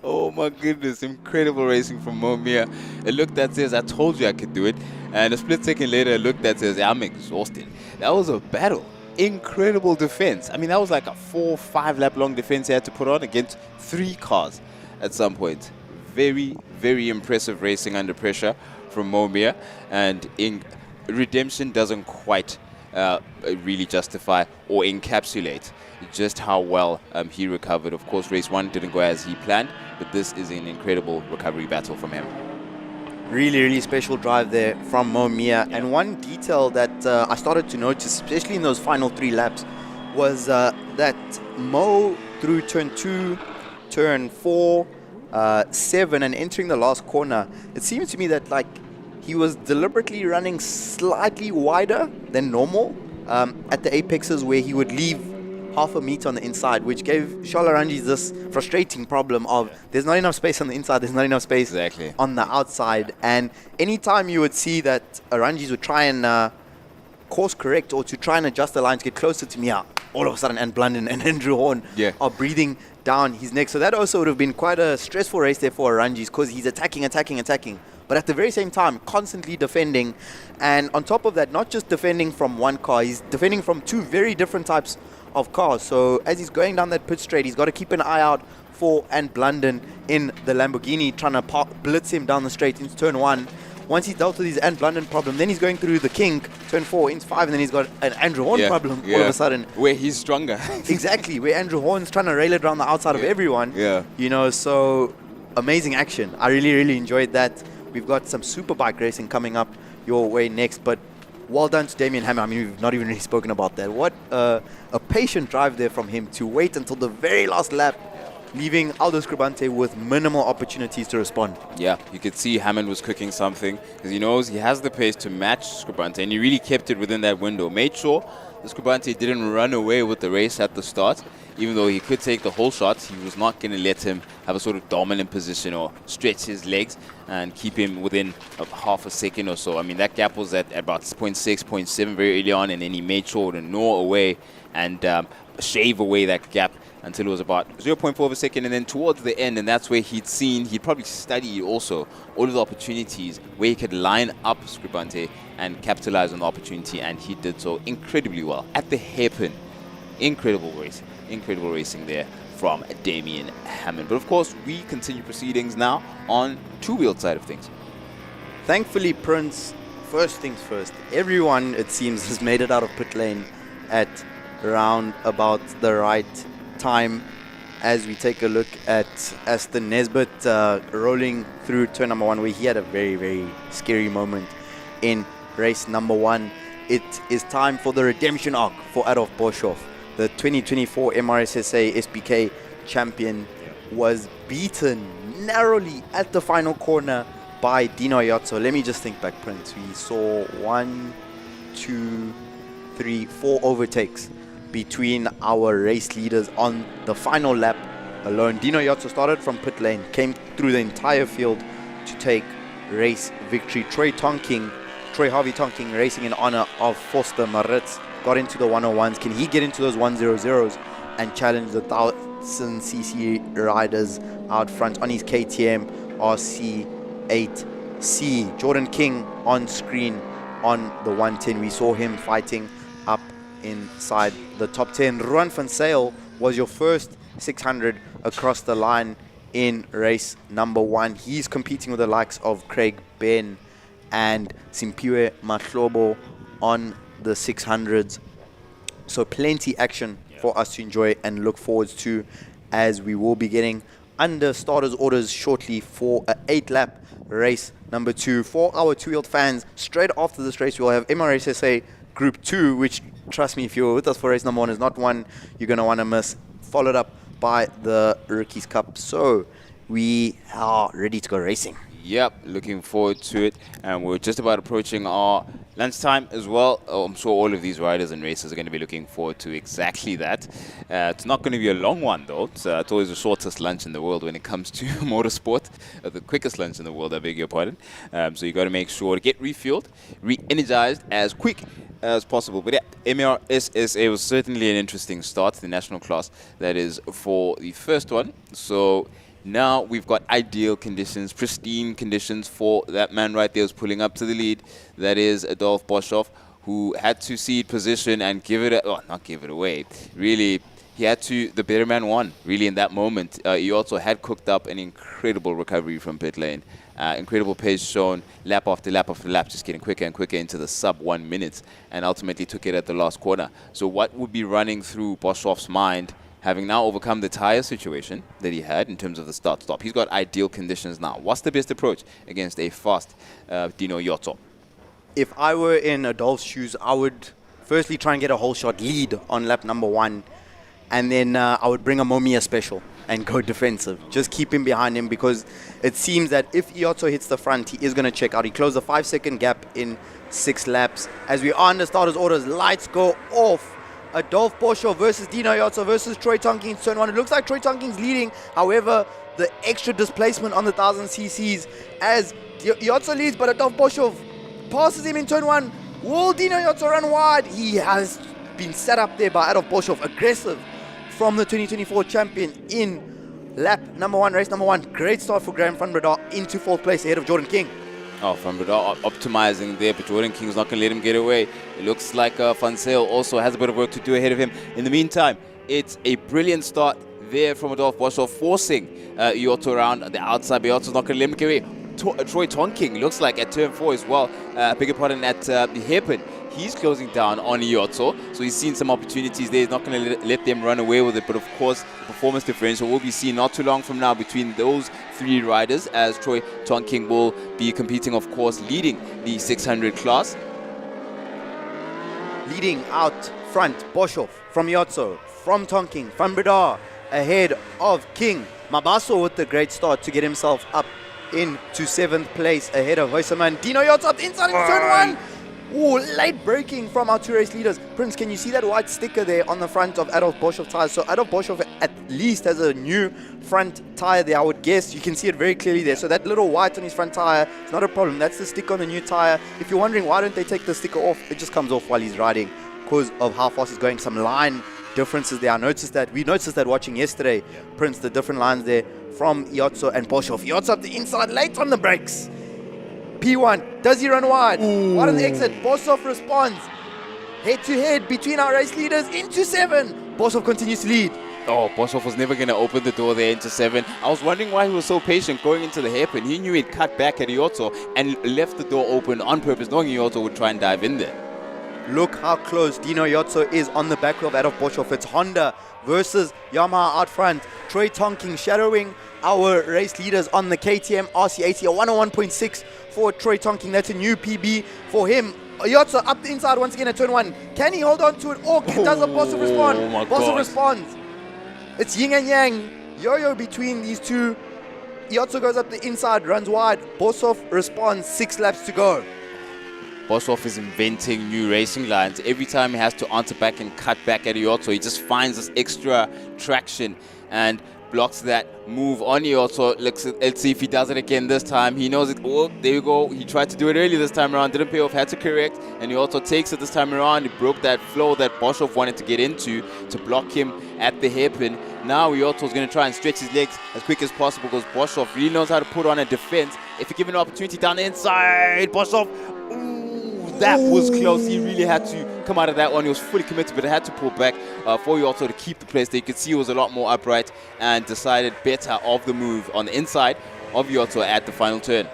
Oh my goodness, incredible racing from Momia. It looked that says, I told you I could do it. And a split second later, it looked that says, I'm exhausted. That was a battle. Incredible defense. I mean, that was like a 4-5 lap long defense he had to put on against 3 cars at some point. Very, very impressive racing under pressure from Momia. And redemption doesn't quite really justify or encapsulate just how well he recovered. Of course, race 1 didn't go as he planned, but this is an incredible recovery battle from him. Really, really special drive there from Momia. And one detail that I started to notice, especially in those final 3 laps, was that Mo through turn 2, turn 4, 7, and entering the last corner, it seems to me that like he was deliberately running slightly wider than normal at the apexes, where he would leave half a meter on the inside, which gave Shalarangi this frustrating problem of there's not enough space on the inside, there's not enough space on the outside. And anytime you would see that Arangis would try and course correct or to try and adjust the line to get closer to Mia, all of a sudden, and Blandon and Andrew Horn are breathing down his neck. So that also would have been quite a stressful race there for Arangis, because he's attacking, but at the very same time constantly defending. And on top of that, not just defending from one car, he's defending from 2 very different types of cars. So as he's going down that pit straight, he's got to keep an eye out for and Blandon in the Lamborghini, trying to blitz him down the straight into turn 1. Once he's dealt with his Ant Blandon problem, then he's going through the King, turn 4, into 5, and then he's got an Andrew Horn problem all of a sudden. Where he's stronger. Exactly, where Andrew Horn's trying to rail it around the outside of everyone. You know, so amazing action. I really, really enjoyed that. We've got some Superbike racing coming up your way next, but well done to Damien Hammer. I mean, we've not even really spoken about that. What a patient drive there from him to wait until the very last lap, leaving ALDO Scrubante with minimal opportunities to respond. Yeah, you could see Hammond was cooking something, because he knows he has the pace to match Scrubante, and he really kept it within that window. Made sure the Scrubante didn't run away with the race at the start. Even though he could take the whole shot, he was not going to let him have a sort of dominant position or stretch his legs and keep him within half a second or so. I mean, that gap was at about 0.6, 0.7 very early on, and then he made sure to gnaw away and shave away that gap until it was about 0.4 of a second. And then towards the end, and that's where he'd probably studied also all of the opportunities where he could line up Scrubante and capitalize on the opportunity, and he did so incredibly well at the hairpin. Incredible racing there from Damien Hammond. But of course, we continue proceedings now on two-wheeled side of things. Thankfully, Prince, first things first, everyone, it seems, has made it out of pit lane at around about the right time, as we take a look at Aston Nesbitt rolling through turn number 1, where he had a very, very scary moment in race number 1. It is time for the redemption arc for Adolf Boshoff. The 2024 MRSSA SBK champion was beaten narrowly at the final corner by Dino Iotso. Let me just think back, Prince. We saw 1, 2, 3, 4 overtakes between our race leaders on the final lap alone. Dino Iotso started from pit lane, came through the entire field to take race victory. Troy Harvey Tonking racing in honor of Foster Maritz got into the 101s. Can he get into those 100s and challenge the 1000cc riders out front on his KTM RC8C? Jordan King on screen on the 110. We saw him fighting up inside the top 10. Ruan van Sail was your first 600 across the line in race number 1. He's competing with the likes of Craig Ben and Simpiwe Mahlobo on the 600s. So plenty action for us to enjoy and look forward to, as we will be getting under starters orders shortly for a 8-lap race number 2. For our two-wheeled fans, straight after this race, we'll have MRSSA Group 2, which, trust me, if you're with us for race number 1, is not one you're going to want to miss, followed up by the Rookies Cup. So we are ready to go racing. Yep, looking forward to it. And we're just about approaching our lunchtime as well. I'm sure all of these riders and racers are going to be looking forward to exactly that. It's not going to be a long one, though. It's always the shortest lunch in the world when it comes to motorsport. The quickest lunch in the world, I beg your pardon. So you got to make sure to get refueled, re-energized as quick as possible. But yeah, MRSSA was certainly an interesting start, the national class, that is for the first one. So now we've got ideal conditions, pristine conditions for that man right there who's pulling up to the lead. That is Adolf Boshoff, who had to cede position and give it, not give it away. Really, he had to, the better man won, really, in that moment. He also had cooked up an incredible recovery from pit lane. Incredible pace shown, lap after lap after lap, just getting quicker and quicker into the sub 1 minute, and ultimately took it at the last corner. So what would be running through Boshoff's mind, having now overcome the tire situation that he had in terms of the start-stop? He's got ideal conditions now. What's the best approach against a fast Dino Yotso? If I were in Adolf's shoes, I would firstly try and get a whole shot lead on lap number 1. And then I would bring a Momia special and go defensive. Just keep him behind him, because it seems that if Yotso hits the front, he is going to check out. He closed a 5-second gap in 6 laps. As we are under starters orders, lights go off. Adolf Boshoff versus Dino Yotso versus Troy Tonkins, turn 1. It looks like Troy Tonkins leading. However, the extra displacement on the 1000 cc's as Yotso leads, but Adolf Boshoff passes him in turn 1. Will Dino Yotso run wide? He has been set up there by Adolf Boshoff, aggressive from the 2024 champion in lap number 1, race number 1. Great start for Graham van Breda into 4th place ahead of Jordan King. Oh, Van Breda optimizing there, but Jordan King's not going to let him get away. It looks like Van Sale also has a bit of work to do ahead of him. In the meantime, it's a brilliant start there from Adolf Boshoff, forcing Yotso around the outside, but Yotso's not going to let him get away. Troy Tonking looks like at turn 4 as well, beg your pardon, at the hairpin. He's closing down on Yotso, so he's seen some opportunities there. He's not going to let them run away with it, but of course, the performance differential will be seen not too long from now between those 3 riders, as Troy Tonking will be competing, of course, leading the 600 class. Leading out front, Boshoff from Yotso, from Tonking, Van Breda ahead of King. Mabaso with the great start to get himself up into 7th place ahead of Hoysaman. Dino Yotso up the inside in turn 1. Ooh, late braking from our 2 race leaders. Prince, can you see that white sticker there on the front of Adolf Boshoff tires? So Adolf Boshoff at least has a new front tire there, I would guess. You can see it very clearly there. So that little white on his front tire is not a problem. That's the sticker on the new tire. If you're wondering why don't they take the sticker off, it just comes off while he's riding because of how fast he's going. Some line differences there. We noticed that watching yesterday, Prince, the different lines there from Yotso and Boshoff. Yotso up the inside, late on the brakes. P1, does he run wide? Wide on the exit, Boshoff responds. Head to head between our race leaders into 7. Boshoff continues to lead. Oh, Boshoff was never going to open the door there into 7. I was wondering why he was so patient going into the hairpin. He knew he'd cut back at Yotso and left the door open on purpose, knowing Yotso would try and dive in there. Look how close Dino Yotso is on the back wheel of Adolf Boshoff. It's Honda versus Yamaha out front. Troy Tonking shadowing our race leaders on the KTM RC80, a 101.6 for Troy Tonking. That's a new PB for him. Yotso up the inside once again at turn 1. Can he hold on to it, or does Boshoff respond? Boshoff responds. It's yin and yang. Yo-yo between these two. Yotso goes up the inside, runs wide. Boshoff responds. 6 laps to go. Boshoff is inventing new racing lines. Every time he has to answer back and cut back at Yotso, he just finds this extra traction and blocks that move on Yotso. Let's see if he does it again this time. He knows it. Oh, there you go. He tried to do it earlier this time around. Didn't pay off. Had to correct. And Yotso takes it this time around. He broke that flow that Boshoff wanted to get into to block him at the hairpin. Now Yotso's going to try and stretch his legs as quick as possible because Boshoff really knows how to put on a defense. If you give an opportunity down the inside, Boshoff, that was close. He really had to come out of that one. He was fully committed, but he had to pull back for Yotso to keep the place there. You could see he was a lot more upright and decided better of the move on the inside of Yotso at the final turn.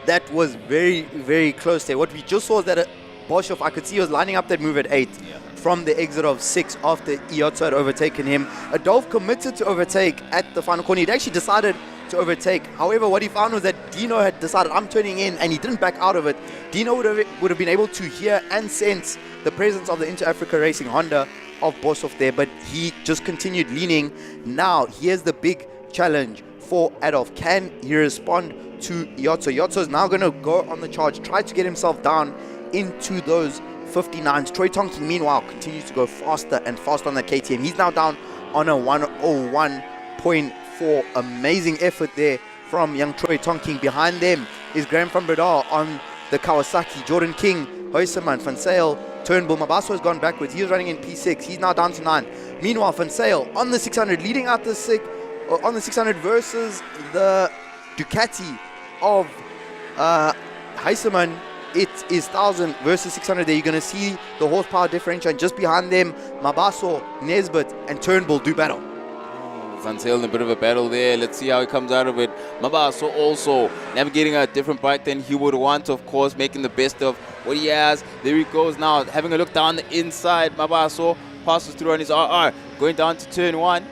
That was very, very close there. What we just saw is that Boshoff, I could see he was lining up that move at 8 from the exit of 6 after Iotso had overtaken him. Adolf committed to overtake at the final corner. He'd actually decided to overtake. However, what he found was that Dino had decided, I'm turning in, and he didn't back out of it. Dino would have been able to hear and sense the presence of the Inter Africa Racing Honda of Boshoff there, but he just continued leaning. Now, here's the big challenge for Adolf. Can he respond to Iotso? Iotso is now going to go on the charge, try to get himself down into those 59s. Troy Tonking, meanwhile, continues to go faster and faster on the KTM. He's now down on a 101.4. Amazing effort there from young Troy Tonking. Behind them is Graham van Breda on the Kawasaki. Jordan King, Huiseman, Van Sale, Turnbull. Mabaso has gone backwards. He was running in P6. He's now down to 9. Meanwhile, Van Sale on the 600, leading out the 600 versus the Ducati of Huiseman. It is 1000 versus 600 there. You're going to see the horsepower differential. And just behind them, Mabaso, Nesbitt, and Turnbull do battle. Van Sale in a bit of a battle there. Let's see how he comes out of it. Mabaso also navigating a different bike than he would want, of course, making the best of what he has. There he goes now, having a look down the inside. Mabaso passes through on his RR, going down to turn 1.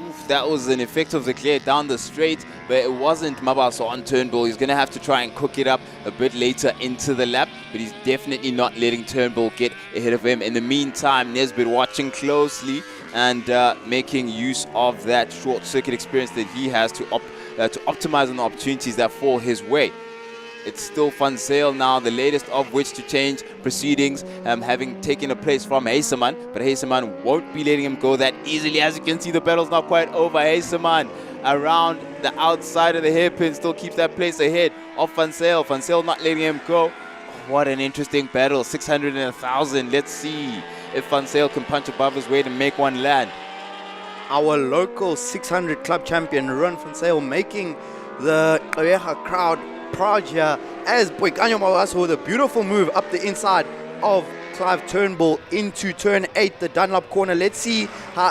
Oof, that was an effective clear down the straight, but it wasn't Mabaso on Turnbull. He's going to have to try and cook it up a bit later into the lap, but he's definitely not letting Turnbull get ahead of him. In the meantime, Nesbitt watching closely and making use of that short circuit experience that he has to optimize on the opportunities that fall his way. It's still Van Sale now, the latest of which to change proceedings, having taken a place from Huiseman, but Huiseman won't be letting him go that easily. As you can see, the battle's not quite over. Huiseman around the outside of the hairpin still keeps that place ahead of Van Sale. Van Sale not letting him go. What an interesting battle, 600 and 1000. Let's see if Van Sale can punch above his weight and make one land. Our local 600 club champion, Ruan Van Sale, making the Oyeha crowd proud here as Boikanyo Mabaso with a beautiful move up the inside of Clive Turnbull into turn 8, the Dunlop corner. Let's see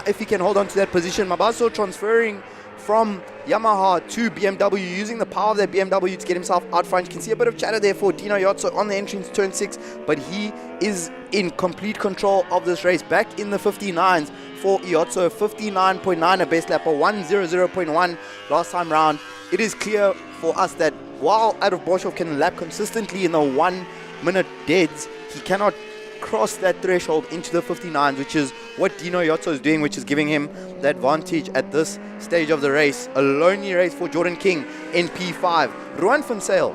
if he can hold on to that position. Mabaso transferring from Yamaha to BMW, using the power of that BMW to get himself out front. You can see a bit of chatter there for Dino Iotso on the entrance to turn 6, but he is in complete control of this race. Back in the 59s for Iotso, 59.9 a best lap, a 1:00.1 last time round. It is clear for us that while Adolf Boshoff can lap consistently in the 1 minute deads, he cannot cross that threshold into the 59s, which is what Dino Iotso is doing, which is giving him the advantage at this stage of the race. A lonely race for Jordan King in P5. Ruan Van Sale,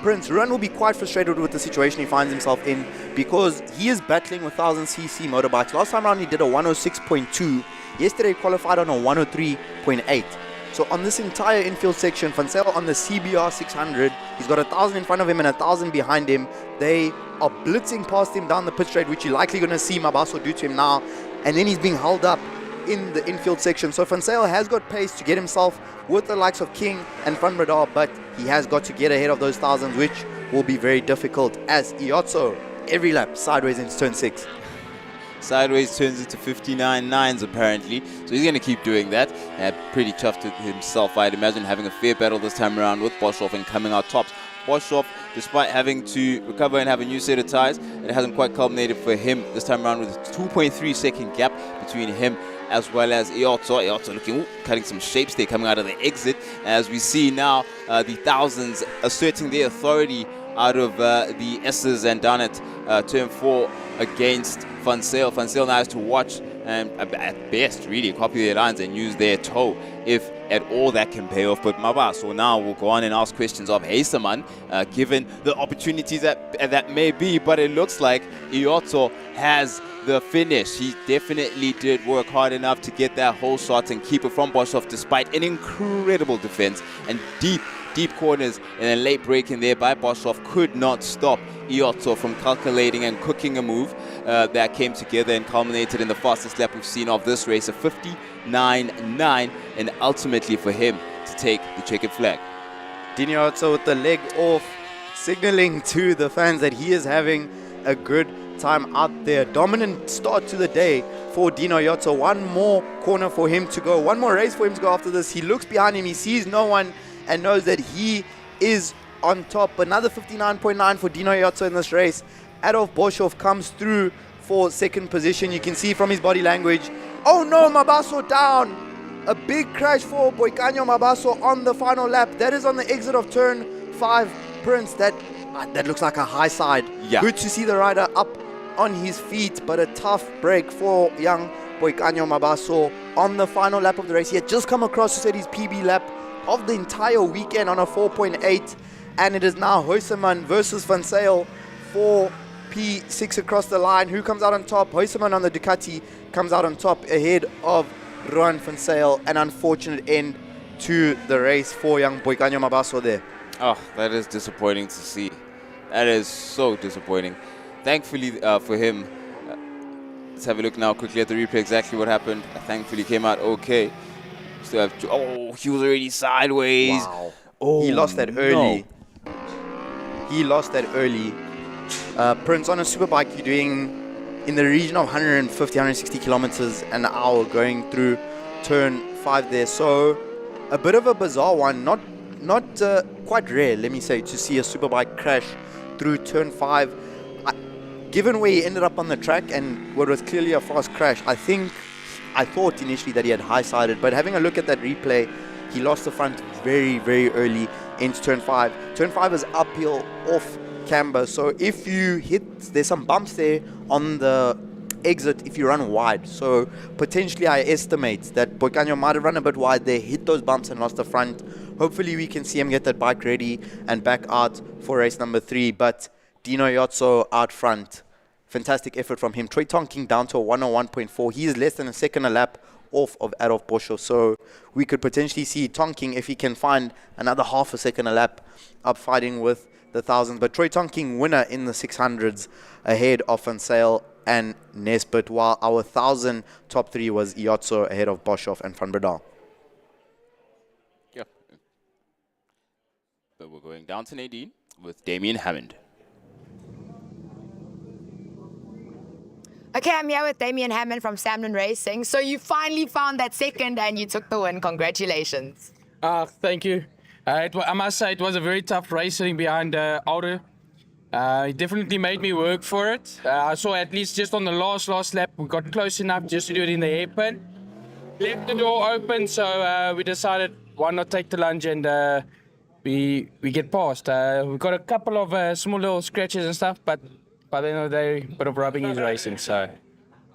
Prince, Ruan will be quite frustrated with the situation he finds himself in because he is battling with 1000cc motorbikes. Last time around he did a 106.2. Yesterday he qualified on a 103.8. So on this entire infield section, Van Sale on the CBR 600, he's got 1000 in front of him and 1000 behind him. They are blitzing past him down the pit straight, which you're likely going to see Mabaso do to him now. And then he's being held up in the infield section. So Van Sale has got pace to get himself with the likes of King and Van Breda, but he has got to get ahead of those 1000s, which will be very difficult as Iotso every lap sideways into turn 6. Sideways turns into 59.9s apparently, so he's going to keep doing that. Pretty chuffed with himself, I'd imagine, having a fair battle this time around with Boshoff and coming out tops. Boshoff, despite having to recover and have a new set of tires, it hasn't quite culminated for him this time around, with a 2.3 second gap between him as well as Iotso. Iotso looking, cutting some shapes there coming out of the exit, as we see now the 1000s asserting their authority out of the S's and down at turn 4 against Van Sale. Van Sale now has to watch and at best really copy their lines and use their toe, if at all that can pay off. But Mabaso now will go on and ask questions of Huiseman, given the opportunities that may be, but it looks like Iotso has the finish. He definitely did work hard enough to get that whole shot and keep it from Boshoff, despite an incredible defense and deep corners, and a late break in there by Boshoff could not stop Iotso from calculating and cooking a move that came together and culminated in the fastest lap we've seen of this race, a 59.9, and ultimately for him to take the checkered flag. Dino Iotso with the leg off, signaling to the fans that he is having a good time out there. Dominant start to the day for Dino Iotso. One more corner for him to go, one more race for him to go after this. He looks behind him, he sees no one, and knows that he is on top. Another 59.9 for Dino Yotso in this race. Adolf Boshoff comes through for second position. You can see from his body language. Oh no, Mabaso down. A big crash for Boikanyo Mabaso on the final lap. That is on the exit of turn 5. Prince, that looks like a high side. Yeah. Good to see the rider up on his feet, but a tough break for young Boikanyo Mabaso on the final lap of the race. He had just come across to set his PB lap of the entire weekend on a 4.8, and it is now Huiseman versus Van Zyl for P6 across the line. Who comes out on top? Huiseman on the Ducati comes out on top ahead of Rohan Van Zyl. An unfortunate end to the race for young Boikanyo Mabaso there. Oh, that is disappointing to see. That is so disappointing. Thankfully for him, let's have a look now quickly at the replay exactly what happened. Thankfully he came out okay. Still have to, oh, he was already sideways. Wow. Oh, he lost that early. no. He lost that early. Prince, on a superbike, you're doing in the region of 150, 160 kilometers an hour going through turn 5 there. So a bit of a bizarre one, not quite rare, let me say, to see a superbike crash through turn 5. Given where he ended up on the track and what was clearly a fast crash, I thought initially that he had high-sided, but having a look at that replay, he lost the front very, very early into turn 5. Turn 5 is uphill off camber, so if you hit, there's some bumps there on the exit if you run wide. So potentially I estimate that Boikanyo might have run a bit wide there, hit those bumps and lost the front. Hopefully we can see him get that bike ready and back out for race number 3, but Dino Yotso out front. Fantastic effort from him. Troy Tonking down to a 101.4. He is less than a second a lap off of Adolf Boshoff. So we could potentially see Tonking, if he can find another half a second a lap, up fighting with the 1000s. But Troy Tonking winner in the 600s ahead of Van Zyl and Nesbitt, while our 1000 top 3 was Yotso ahead of Boshoff and Van Bredal. Yeah. But we're going down to Nadine with Damien Hammond. Okay, I'm here with Damien Hammond from Samden Racing. So you finally found that second and you took the win. Congratulations. Thank you. I must say it was a very tough race sitting behind ALDO. It definitely made me work for it. I saw at least just on the last lap, we got close enough just to do it in the hairpin. Left the door open, so we decided why not take the lunge and we get past. We got a couple of small little scratches and stuff, but by the end of the day, a bit of rubbing is racing, so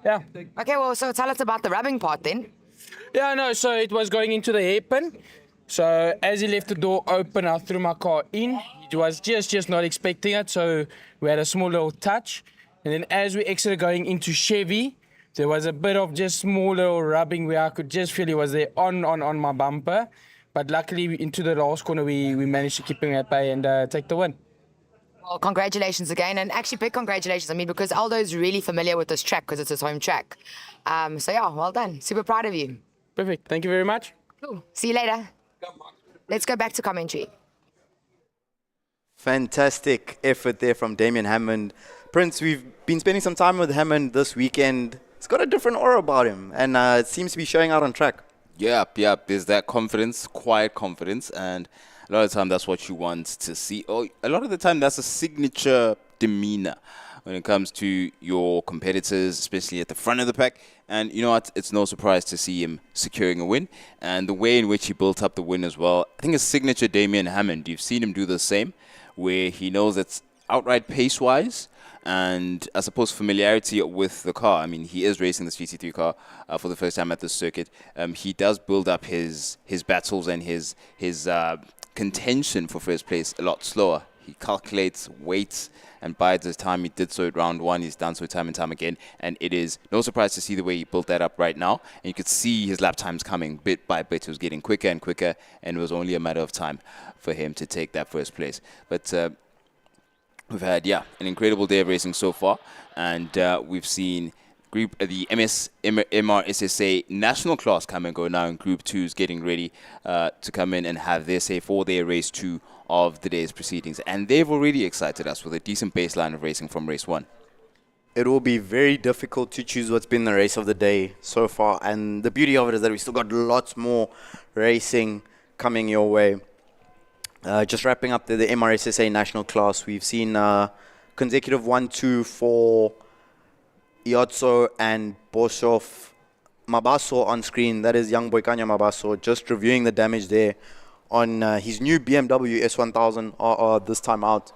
yeah. Okay, well, so tell us about the rubbing part then. Yeah, no, so it was going into the hairpin. So as he left the door open, I threw my car in. He was just not expecting it, so we had a small little touch. And then as we exited going into Chevy, there was a bit of just small little rubbing where I could just feel he was there on my bumper. But luckily, into the last corner, we managed to keep him at bay and take the win. Well, congratulations again, and actually big congratulations. I mean, because Aldo is really familiar with this track because it's his home track. So yeah, well done. Super proud of you. Perfect. Thank you very much. Cool. See you later. Let's go back to commentary. Fantastic effort there from Damien Hammond. Prince, we've been spending some time with Hammond this weekend. He's got a different aura about him, and it seems to be showing out on track. Yep. There's that confidence, quiet confidence, and a lot of the time that's what you want to see. Oh, a lot of the time that's a signature demeanor when it comes to your competitors, especially at the front of the pack. And you know what? It's no surprise to see him securing a win. And the way in which he built up the win as well, I think it's signature Damien Hammond. You've seen him do the same, where he knows it's outright pace-wise and I suppose familiarity with the car. I mean, he is racing this GT3 car for the first time at this circuit. He does build up his battles and his contention for first place a lot slower. He calculates, waits, and bides his time. He did so at round 1. He's done so time and time again. And it is no surprise to see the way he built that up right now. And you could see his lap times coming bit by bit. He was getting quicker and quicker, and it was only a matter of time for him to take that first place. But we've had, an incredible day of racing so far. And we've seen the MRSSA national class come and go now, and Group 2 is getting ready to come in and have their say for their race 2 of the day's proceedings. And they've already excited us with a decent baseline of racing from race 1. It will be very difficult to choose what's been the race of the day so far. And the beauty of it is that we still got lots more racing coming your way. Just wrapping up the MRSSA national class, we've seen consecutive 1-2 for Iotso and Boshoff. Mabaso on screen, that is young Boikanya Mabaso, just reviewing the damage there on his new BMW S1000 RR this time out.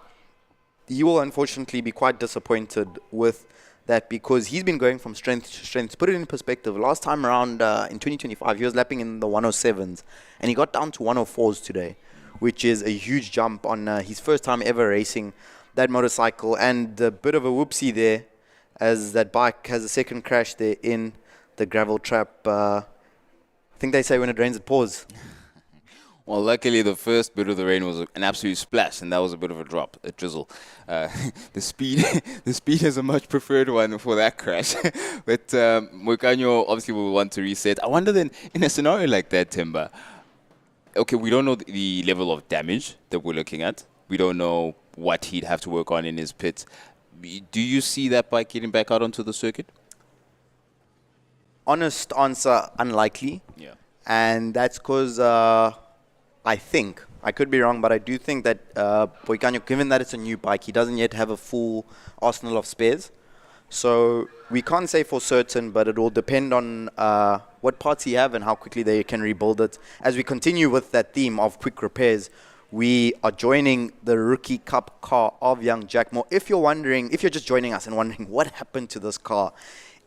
He will unfortunately be quite disappointed with that because he's been going from strength to strength. To put it in perspective, last time around in 2025, he was lapping in the 107s and he got down to 104s today, which is a huge jump on his first time ever racing that motorcycle. And a bit of a whoopsie there as that bike has a second crash there in the gravel trap. I think they say when it rains, it pours. Well, luckily the first bit of the rain was an absolute splash, and that was a bit of a drop, a drizzle. The speed is a much preferred one for that crash. But Moikanyo obviously will want to reset. I wonder then, in a scenario like that, Timber, okay, we don't know the level of damage that we're looking at. We don't know what he'd have to work on in his pit. Do you see that bike getting back out onto the circuit? Honest answer, unlikely. Yeah. And that's because I think, I could be wrong, but I do think that Boikanyo, given that it's a new bike, he doesn't yet have a full arsenal of spares. So we can't say for certain, but it will depend on what parts he have and how quickly they can rebuild it. As we continue with that theme of quick repairs, we are joining the Rookie Cup car of young Jack Moore. If you're just joining us and wondering what happened to this car,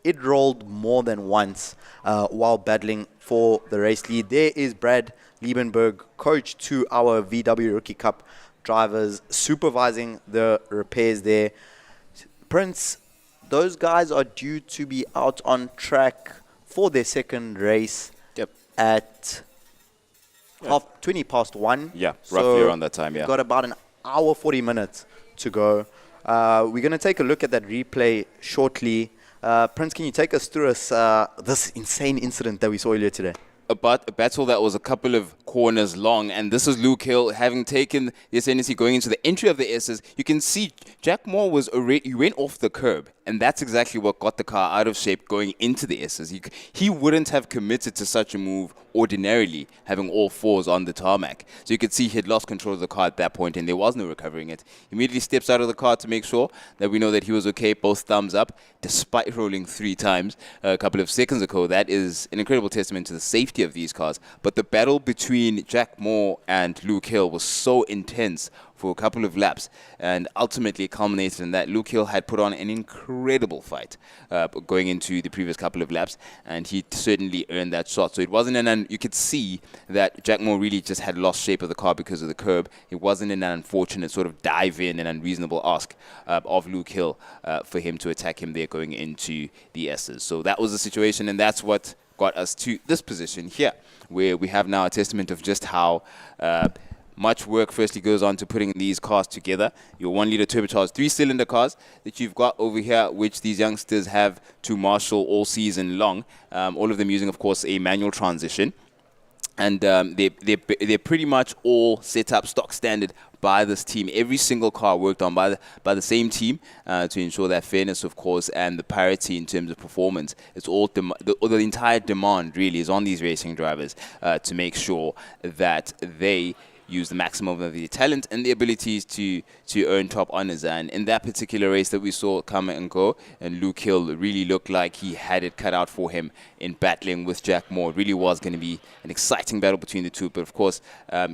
it rolled more than once while battling for the race lead. There is Brad Liebenberg, coach to our VW Rookie Cup drivers, supervising the repairs there. Prince, those guys are due to be out on track for their second race at 1:20. Yeah, So roughly around that time, yeah. We've got about an hour, 40 minutes to go. We're going to take a look at that replay shortly. Prince, can you take us through this insane incident that we saw earlier today? A battle that was a couple of corners long, and this is Luke Hill having taken the ascendancy going into the entry of the S's. You can see Jack Moore he went off the curb, and that's exactly what got the car out of shape going into the S's. He wouldn't have committed to such a move ordinarily, having all fours on the tarmac. So you could see he had lost control of the car at that point, and there was no recovering it. He immediately steps out of the car to make sure that we know that he was okay, both thumbs up, despite rolling 3 times a couple of seconds ago. That is an incredible testament to the safety of these cars. But the battle between Jack Moore and Luke Hill was so intense for a couple of laps, and ultimately culminated in that Luke Hill had put on an incredible fight going into the previous couple of laps, and he certainly earned that shot. So it wasn't you could see that Jack Moore really just had lost shape of the car because of the curb. It wasn't an unfortunate sort of dive in and unreasonable ask of Luke Hill for him to attack him there going into the S's. So that was the situation, and that's what got us to this position here, where we have now a testament of just how much work firstly goes on to putting these cars together. Your 1-liter turbocharged 3-cylinder cars that you've got over here, which these youngsters have to marshal all season long. All of them using, of course, a manual transmission. And they're pretty much all set up stock standard by this team. Every single car worked on by the same team to ensure that fairness, of course, and the parity in terms of performance. It's all the entire demand really is on these racing drivers to make sure that they use the maximum of their talent and the abilities to earn top honors. And in that particular race that we saw come and go, and Luke Hill really looked like he had it cut out for him in battling with Jack Moore. It really was going to be an exciting battle between the two. But of course,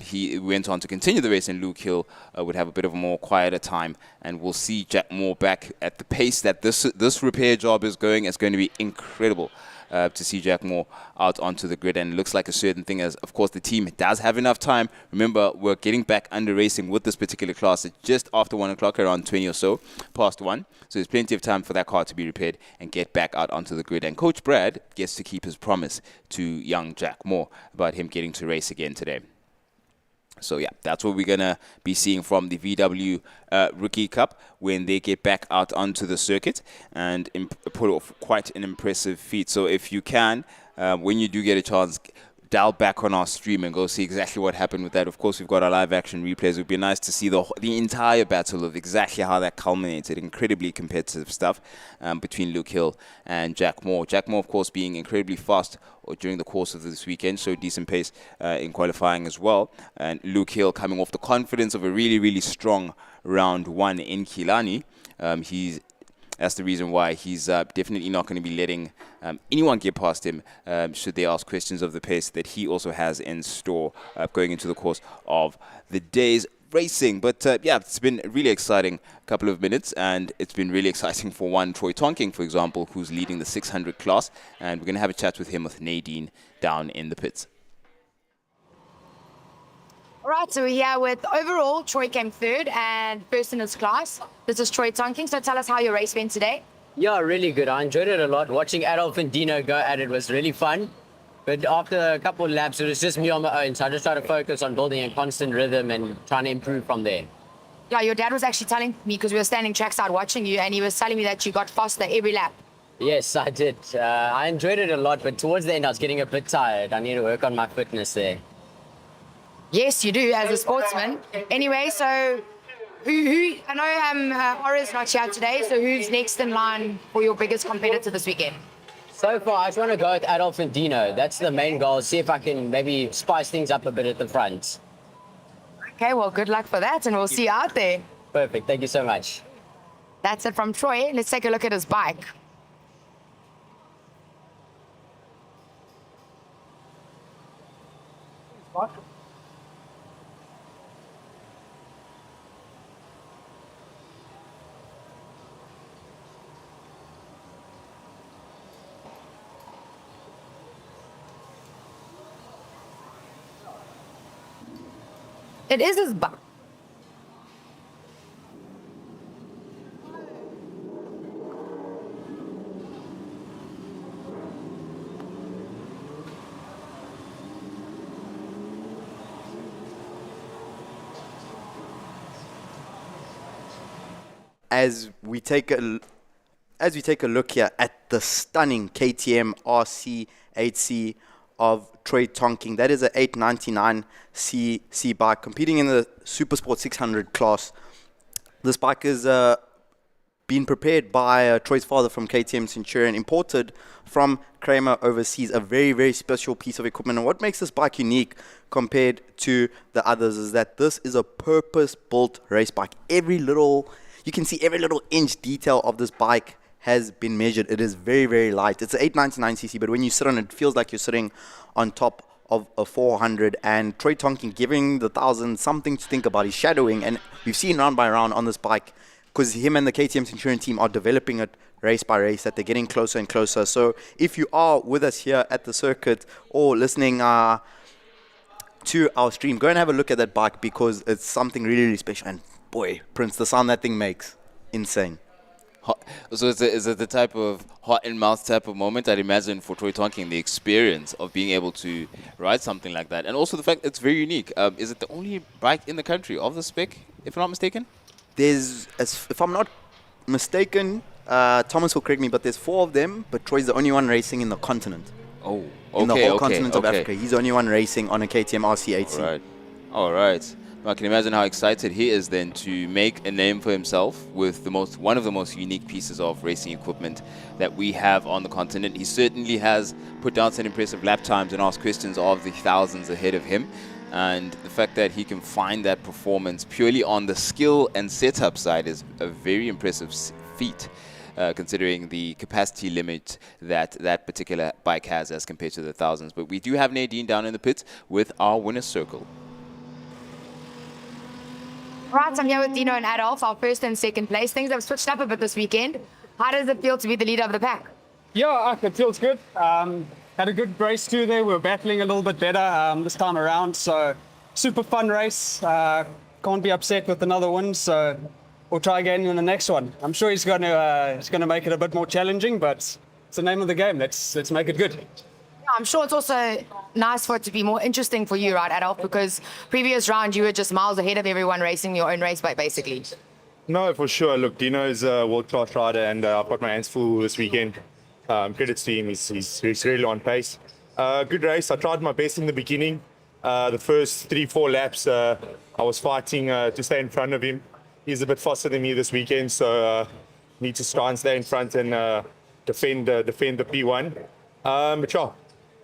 he went on to continue the race, and Luke Hill would have a bit of a more quieter time. And we'll see Jack Moore back at the pace that this repair job is going. It's going to be incredible to see Jack Moore out onto the grid. And it looks like a certain thing, as of course the team does have enough time. Remember, we're getting back under racing with this particular class. It's just after 1 o'clock, around 20 or so past 1. So there's plenty of time for that car to be repaired and get back out onto the grid. And Coach Brad gets to keep his promise to young Jack Moore about him getting to race again today. So yeah, that's what we're going to be seeing from the VW Rookie Cup when they get back out onto the circuit and put off quite an impressive feat. So if you can, when you do get a chance, dial back on our stream and go see exactly what happened with that. Of course, we've got our live action replays. It would be nice to see the entire battle of exactly how that culminated. Incredibly competitive stuff between Luke Hill and Jack Moore. Jack Moore, of course, being incredibly fast during the course of this weekend, so decent pace in qualifying as well. And Luke Hill coming off the confidence of a really, really strong round one in Kilani. That's the reason why he's definitely not going to be letting anyone get past him should they ask questions of the pace that he also has in store going into the course of the day's racing. But yeah, it's been a really exciting couple of minutes, and it's been really exciting for one Troy Tonking, for example, who's leading the 600 class, and we're going to have a chat with him with Nadine down in the pits. All right, so we're here with overall, Troy came third and first in his class. This is Troy Tonking, so tell us how your race went today. Yeah, really good. I enjoyed it a lot. Watching Adolf and Dino go at it was really fun. But after a couple of laps, it was just me on my own, so I just tried to focus on building a constant rhythm and trying to improve from there. Yeah, your dad was actually telling me, because we were standing trackside watching you, and he was telling me that you got faster every lap. Yes, I did. I enjoyed it a lot, but towards the end, I was getting a bit tired. I need to work on my fitness there. Yes, you do, as a sportsman. Anyway, so who I know Aura's not here today, so who's next in line for your biggest competitor this weekend? So far, I just want to go with Adolf and Dino. That's the main goal. See if I can maybe spice things up a bit at the front. Okay, well, good luck for that, and we'll see you out there. Perfect. Thank you so much. That's it from Troy. Let's take a look at his bike. It is his bike. As we take a look here at the stunning KTM RC8C of Troy Tonking, that is an 899cc bike competing in the Supersport 600 class. This bike is been prepared by Troy's father from KTM Centurion, imported from Kramer overseas, a very, very special piece of equipment. And what makes this bike unique compared to the others is that this is a purpose-built race bike. You can see every little inch detail of this bike has been measured. It is very, very light. It's an 899cc, but when you sit on it, it feels like you're sitting on top of a 400. And Troy Tonking giving the 1000 something to think about. He's shadowing, and we've seen round by round on this bike, because him and the KTM Centurion team are developing it race by race, that they're getting closer and closer. So if you are with us here at the circuit or listening to our stream, go and have a look at that bike, because it's something really, really special. And boy, Prince, the sound that thing makes, insane. So is it the type of hot-in-mouth type of moment, I'd imagine, for Troy Tonking, the experience of being able to ride something like that, and also the fact it's very unique. Is it the only bike in the country of the spec, if I'm not mistaken? If I'm not mistaken, Thomas will correct me, but there's 4 of them, but Troy's the only one racing in the continent. Oh, okay, in the whole continent of Africa. He's the only one racing on a KTM RC8C. All right. I can imagine how excited he is then to make a name for himself with one of the most unique pieces of racing equipment that we have on the continent. He certainly has put down some impressive lap times and asked questions of the thousands ahead of him. And the fact that he can find that performance purely on the skill and setup side is a very impressive feat, considering the capacity limit that particular bike has as compared to the thousands. But we do have Nadine down in the pits with our winner's circle. Right, I'm here with Dino and Adolf, our first and second place. Things have switched up a bit this weekend. How does it feel to be the leader of the pack? Yeah, it feels good. Had a good race too there. We were battling a little bit better this time around. So super fun race. Can't be upset with another win. So we'll try again in the next one. I'm sure he's going to make it a bit more challenging, but it's the name of the game. Let's make it good. Yeah, I'm sure it's also nice for it to be more interesting for you, right, Adolf? Because previous round you were just miles ahead of everyone racing your own race bike, basically. No, for sure. Look, Dino is a world-class rider, and I've got my hands full this weekend. Credits to him. He's really on pace. Good race. I tried my best in the beginning. The first 3-4 laps, I was fighting to stay in front of him. He's a bit faster than me this weekend, so need to try and stay in front and defend the P1. But yeah,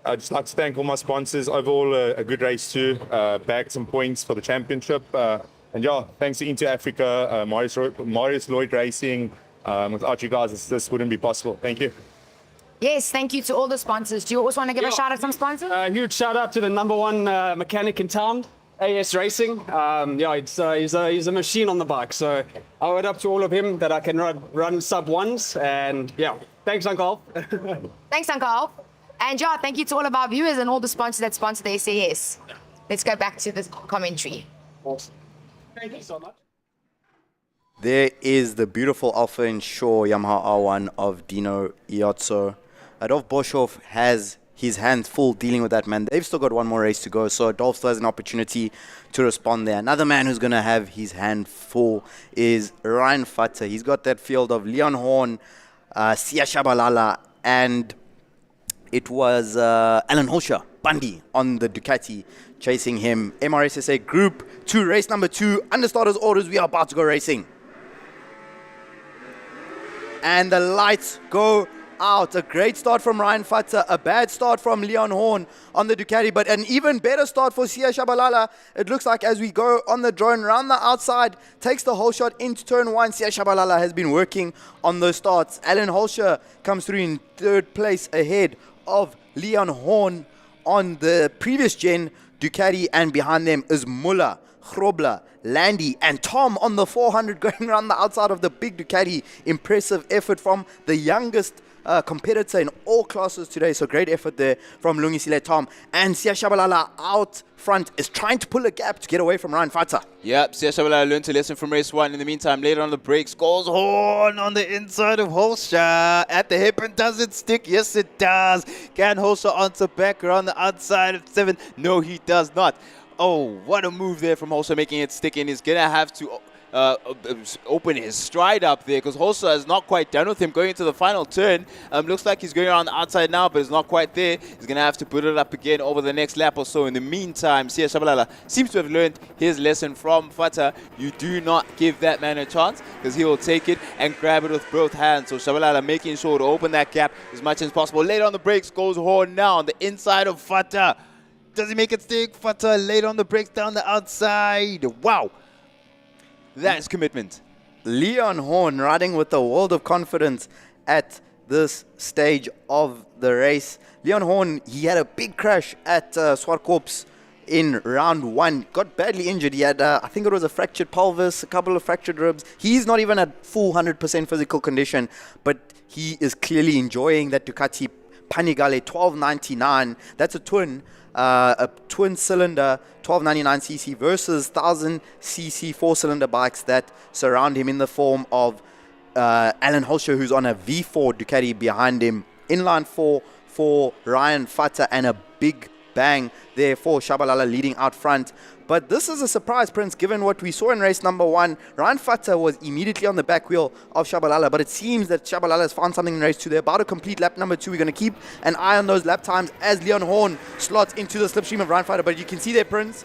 I'd just like to thank all my sponsors. Overall, a good race too. Bagged some points for the championship. And yeah, thanks to Into Africa, Marius Lloyd Racing. Without you guys, this wouldn't be possible. Thank you. Yes, thank you to all the sponsors. Do you also want to give a shout out to some sponsors? A huge shout out to the #1 mechanic in town, AS Racing. He's a machine on the bike. So I owe it up to all of him that I can run sub ones. And yeah, thanks, Uncle. Thanks, Uncle. And yeah, thank you to all of our viewers and all the sponsors that sponsor the SAES. Let's go back to the commentary. Awesome. Thank you so much. There is the beautiful Alpha Insure Yamaha R1 of Dino Iotso. Adolf Boshoff has his hands full dealing with that, man. They've still got one more race to go, so Adolf still has an opportunity to respond there. Another man who's going to have his hand full is Ryan Futter. He's got that field of Leon Horn, Sia Shabalala, and it was Alan Holscher, Bundy, on the Ducati chasing him. MRSSA Group 2, race number 2, under starters orders, we are about to go racing. And the lights go out. A great start from Ryan Futter, a bad start from Leon Horn on the Ducati, but an even better start for Sia Shabalala. It looks like as we go on the drone, round the outside, takes the whole shot into turn 1. Sia Shabalala has been working on those starts. Alan Holscher comes through in 3rd place ahead of Leon Horn on the previous gen Ducati, and behind them is Muller, Grobler, Landy, and Tom on the 400 going around the outside of the big Ducati. Impressive effort from the youngest competitor in all classes today. So great effort there from Lungisile Tom. And Sia Shabalala out front is trying to pull a gap to get away from Ryan Futter. Yep, Sia Shabalala learned a lesson from race 1. In the meantime, later on the brakes, goes Horn on the inside of Holscher. At the hip, and does it stick? Yes, it does. Can Holscher answer back around the outside of 7? No, he does not. Oh, what a move there from Holscher, making it stick in. He's going to have to open his stride up there, because Holscher is not quite done with him going into the final turn. Looks like he's going around the outside now, but it's not quite there. He's going to have to put it up again over the next lap or so. In the meantime, Sia Shabalala seems to have learned his lesson from Futter. You do not give that man a chance, because he will take it and grab it with both hands. So Shabalala making sure to open that gap as much as possible. Later on the brakes goes Horn now on the inside of Futter. Does he make it stick? Futter late on the brakes down the outside. Wow. That is commitment. Leon Horn riding with a world of confidence at this stage of the race. Leon Horn, he had a big crash at Swartkorps in round 1. Got badly injured. He had, I think it was a fractured pelvis, a couple of fractured ribs. He's not even at full 100% physical condition, but he is clearly enjoying that Ducati Panigale 1299. That's a twin cylinder 1299cc versus 1000cc 4-cylinder bikes that surround him in the form of Alan Holscher, who's on a V4 Ducati behind him. Inline 4 for Ryan Futter, and a big bang there for Shabalala leading out front. But this is a surprise, Prince, given what we saw in race number 1. Ryan Futter was immediately on the back wheel of Shabalala, but it seems that Shabalala has found something in race 2. They're about to complete lap number 2. We're going to keep an eye on those lap times as Leon Horn slots into the slipstream of Ryan Futter. But you can see there, Prince.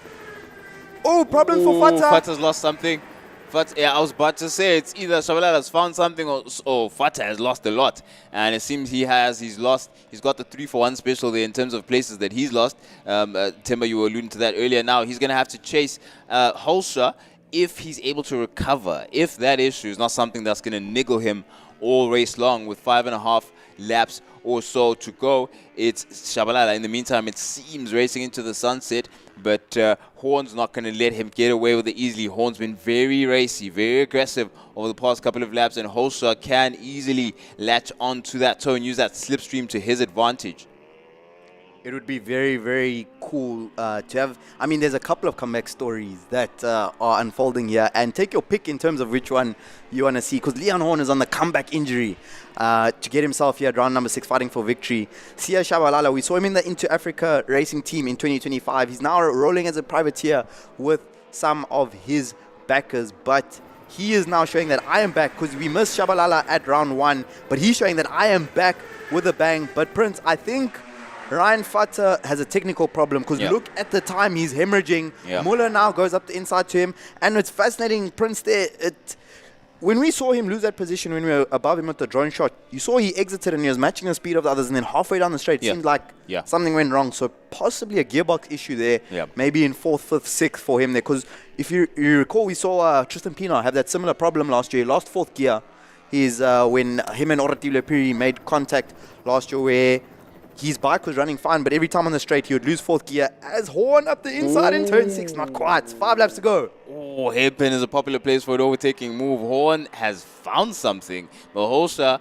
Oh, problem for Futter. Futter's lost something. Yeah, I was about to say, it's either Shabalala has found something or Futter has lost a lot. And it seems he's got the 3-for-1 special there in terms of places that he's lost. Timber, you were alluding to that earlier. Now he's going to have to chase Holscher if he's able to recover. If that issue is not something that's going to niggle him all race long with 5.5 laps or so to go, it's Shabalala. In the meantime, it seems racing into the sunset, but Horn's not going to let him get away with it easily. Horn's been very racy, very aggressive over the past couple of laps, and Holscher can easily latch onto that toe and use that slipstream to his advantage. It would be very, very cool to have. I mean, there's a couple of comeback stories that are unfolding here, and take your pick in terms of which one you want to see, because Leon Horn is on the comeback injury to get himself here at round number 6, fighting for victory. Sia Shabalala, we saw him in the Into Africa racing team in 2025. He's now rolling as a privateer with some of his backers, but he is now showing that I am back, because we missed Shabalala at round 1, but he's showing that I am back with a bang. But Prince, I think Ryan Futter has a technical problem because look at the time he's hemorrhaging. Muller now goes up the inside to him. And it's fascinating, Prince there. When we saw him lose that position when we were above him at the drone shot, you saw he exited and he was matching the speed of the others, and then halfway down the straight, it seemed like something went wrong. So possibly a gearbox issue there, maybe in 4th, 5th, 6th for him there. Because if you recall, we saw Tristan Pienaar have that similar problem last year. He lost 4th gear. He's when him and Oratile Piri made contact last year where his bike was running fine, but every time on the straight, he would lose 4th gear as Horn up the inside in turn 6. Not quite. 5 laps to go. Oh, hairpin is a popular place for an overtaking move. Horn has found something, but Holsha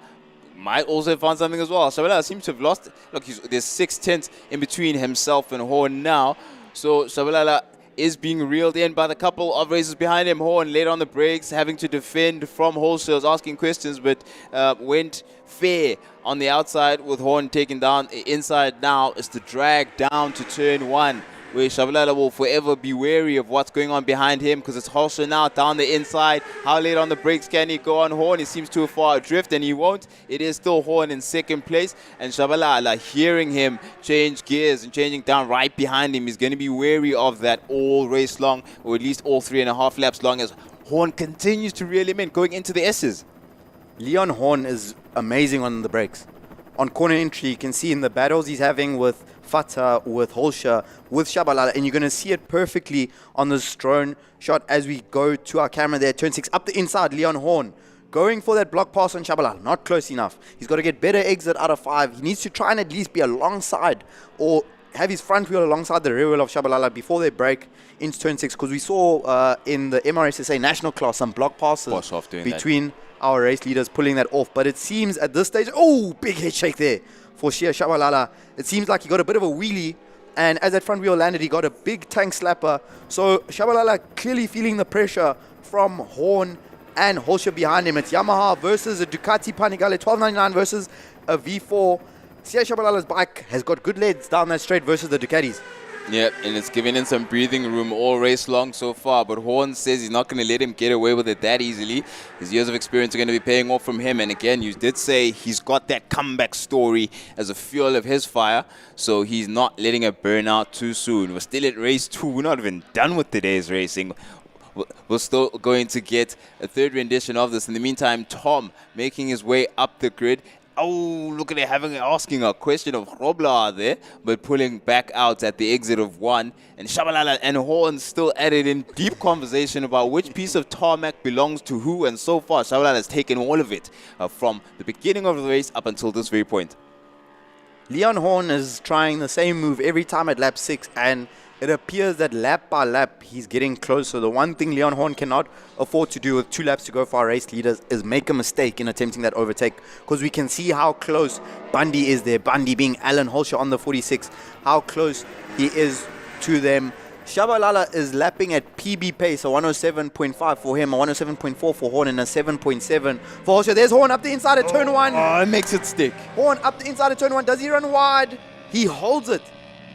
might also have found something as well. Shabalala seems to have lost. Look, there's 6/10 in between himself and Horn now. So Shabalala is being reeled in by the couple of races behind him. Horn laid on the brakes, having to defend from Holsha, was asking questions, but went fair on the outside with Horn taken down. Inside now is the drag down to turn 1, where Shabalala will forever be wary of what's going on behind him, because it's Holsha now down the inside. How late on the brakes can he go on Horn? He seems too far adrift, and he won't. It is still Horn in 2nd place, and Shabalala, hearing him change gears and changing down right behind him, is going to be wary of that all race long, or at least all 3.5 laps long, as Horn continues to reel him in going into the S's. Leon Horn is amazing on the brakes. On corner entry, you can see in the battles he's having with Futter, with Holsha, with Shabalala, and you're going to see it perfectly on this drone shot as we go to our camera there. Turn 6, up the inside, Leon Horn. Going for that block pass on Shabalala, not close enough. He's got to get better exit out of 5. He needs to try and at least be alongside or have his front wheel alongside the rear wheel of Shabalala before they break into turn 6, because we saw in the MRSSA national class some block passes between our race leaders pulling that off. But it seems at this stage, big head shake there for Shia Shabalala. It seems like he got a bit of a wheelie, and as that front wheel landed, he got a big tank slapper. So Shabalala clearly feeling the pressure from Horn and Holsha behind him. It's Yamaha versus a Ducati Panigale 1299 versus a V4. Shia Shabalala's bike has got good legs down that straight versus the Ducatis. Yep, and it's given him some breathing room all race long so far. But Horn says he's not going to let him get away with it that easily. His years of experience are going to be paying off from him. And again, you did say he's got that comeback story as a fuel of his fire. So he's not letting it burn out too soon. We're still at race 2. We're not even done with today's racing. We're still going to get a 3rd rendition of this. In the meantime, Tom making his way up the grid. Oh, look at it, asking a question of Robla there, but pulling back out at the exit of 1. And Shabalala and Horn still at it in deep conversation about which piece of tarmac belongs to who. And so far, Shabalala has taken all of it from the beginning of the race up until this very point. Leon Horn is trying the same move every time at lap 6, and it appears that lap by lap he's getting closer. The one thing Leon Horn cannot afford to do with 2 laps to go for our race leaders is make a mistake in attempting that overtake, because we can see how close Bundy is there. Bundy being Alan Holsha on the 46, how close he is to them. Shabalala is lapping at PB pace, a 107.5 for him, a 107.4 for Horn, and a 7.7 for Holsha. There's Horn up the inside of turn 1. Oh, it makes it stick. Horn up the inside of turn 1. Does he run wide? He holds it.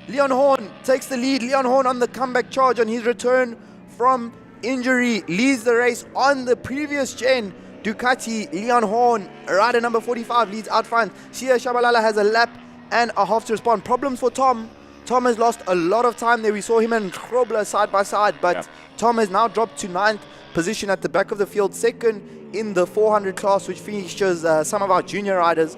Leon Horn takes the lead. Leon Horn on the comeback charge on his return from injury leads the race on the previous gen Ducati. Leon Horn, rider number 45, leads out front. Shia Shabalala has a lap and a half to respond. Problems for Tom. Tom has lost a lot of time there. We saw him and Grobler side by side, but Tom has now dropped to 9th position at the back of the field, 2nd in the 400 class, which features some of our junior riders.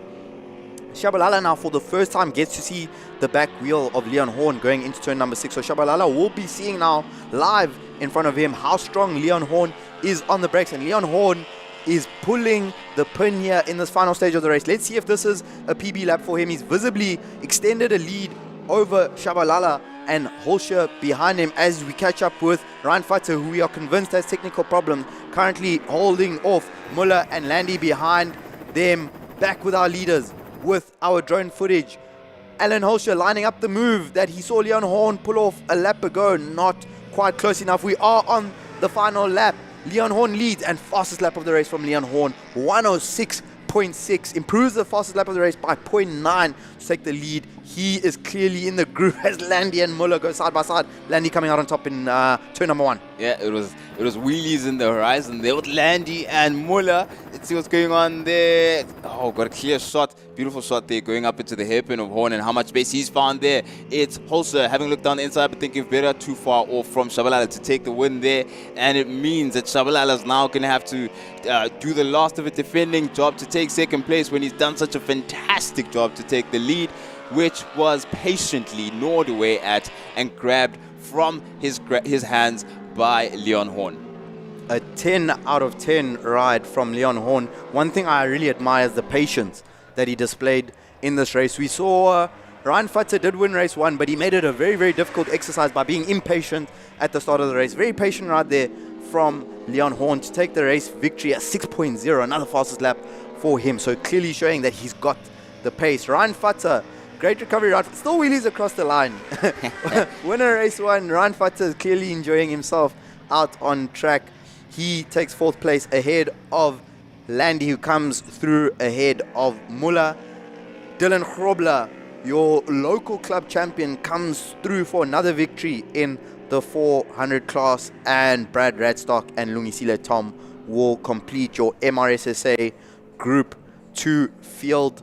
Shabalala now for the first time gets to see the back wheel of Leon Horn going into turn number 6. So Shabalala will be seeing now live in front of him how strong Leon Horn is on the brakes. And Leon Horn is pulling the pin here in this final stage of the race. Let's see if this is a PB lap for him. He's visibly extended a lead over Shabalala and Holsha behind him as we catch up with Ryan Futter, who we are convinced has technical problems, currently holding off Muller and Landy behind them. Back with our leaders with our drone footage. Alan Holsha lining up the move that he saw Leon Horn pull off a lap ago. Not quite close enough. We are on the final lap. Leon Horn leads, and fastest lap of the race from Leon Horn, 106.6. Improves the fastest lap of the race by 0.9 to take the lead He is clearly in the group as Landy and Muller go side by side. Landy coming out on top in turn number 1. Yeah, it was wheelies in the horizon there with Landy and Muller. Let's see what's going on there. Oh, got a clear shot. Beautiful shot there going up into the hairpin of Horn, and how much space he's found there. It's Holzer having looked down the inside but thinking better, too far off from Shabalala to take the win there. And it means that Shabalala is now going to have to do the last of a defending job to take second place when he's done such a fantastic job to take the lead, which was patiently gnawed away at and grabbed from his hands by Leon Horn. A 10 out of 10 ride from Leon Horn. One thing I really admire is the patience that he displayed in this race. We saw Ryan Futter did win race 1, but he made it a very, very difficult exercise by being impatient at the start of the race. Very patient right there from Leon Horn to take the race victory at 6.0, another fastest lap for him. So clearly showing that he's got the pace. Ryan Futter, great recovery ride. Still wheelies across the line. Winner race 1. Ryan Futter is clearly enjoying himself out on track. He takes 4th place ahead of Landy, who comes through ahead of Muller. Dylan Grobler, your local club champion, comes through for another victory in the 400 class. And Brad Radstock and Lungisile Tom will complete your MRSSA Group 2 field.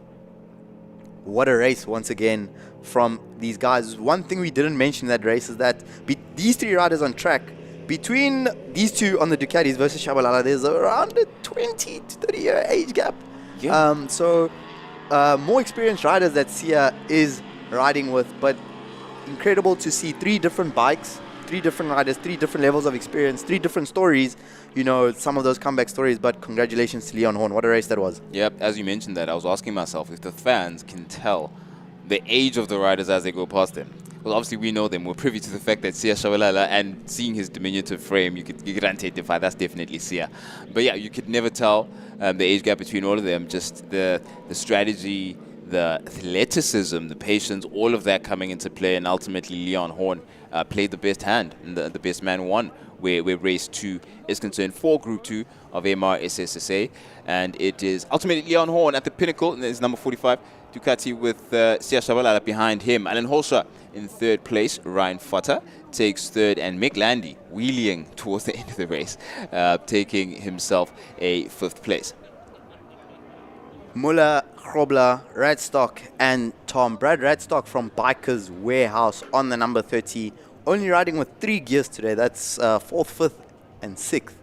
What a race once again from these guys. One thing we didn't mention in that race is that these 3 riders on track, between these 2 on the Ducatis versus Shabalala, there's around a 20 to 30 year age gap. Yeah. So more experienced riders that Sia is riding with, but incredible to see 3 different bikes, 3 different riders, 3 different levels of experience, 3 different stories. You know, some of those comeback stories, but congratulations to Leon Horn. What a race that was. Yep, as you mentioned that, I was asking myself if the fans can tell the age of the riders as they go past them. Well, obviously we know them. We're privy to the fact that Sia Shabalala, and seeing his diminutive frame, you could identify that's definitely Sia. But yeah, you could never tell the age gap between all of them. Just the strategy, the athleticism, the patience, all of that coming into play, and ultimately Leon Horn played the best hand, and the best man won, where race 2 is concerned for Group 2 of MRSSA, and it is ultimately Leon Horn at the pinnacle, and it's number 45, Ducati with Sia Shabalala behind him. Alan Holscher in 3rd place. Ryan Futter takes 3rd, and Mick Landy wheeling towards the end of the race, taking himself a 5th place. Muller, Grobler, Radstock, and Tom. Brad Radstock from Bikers Warehouse on the number 30. Only riding with 3 gears today. That's 4th, 5th, and 6th.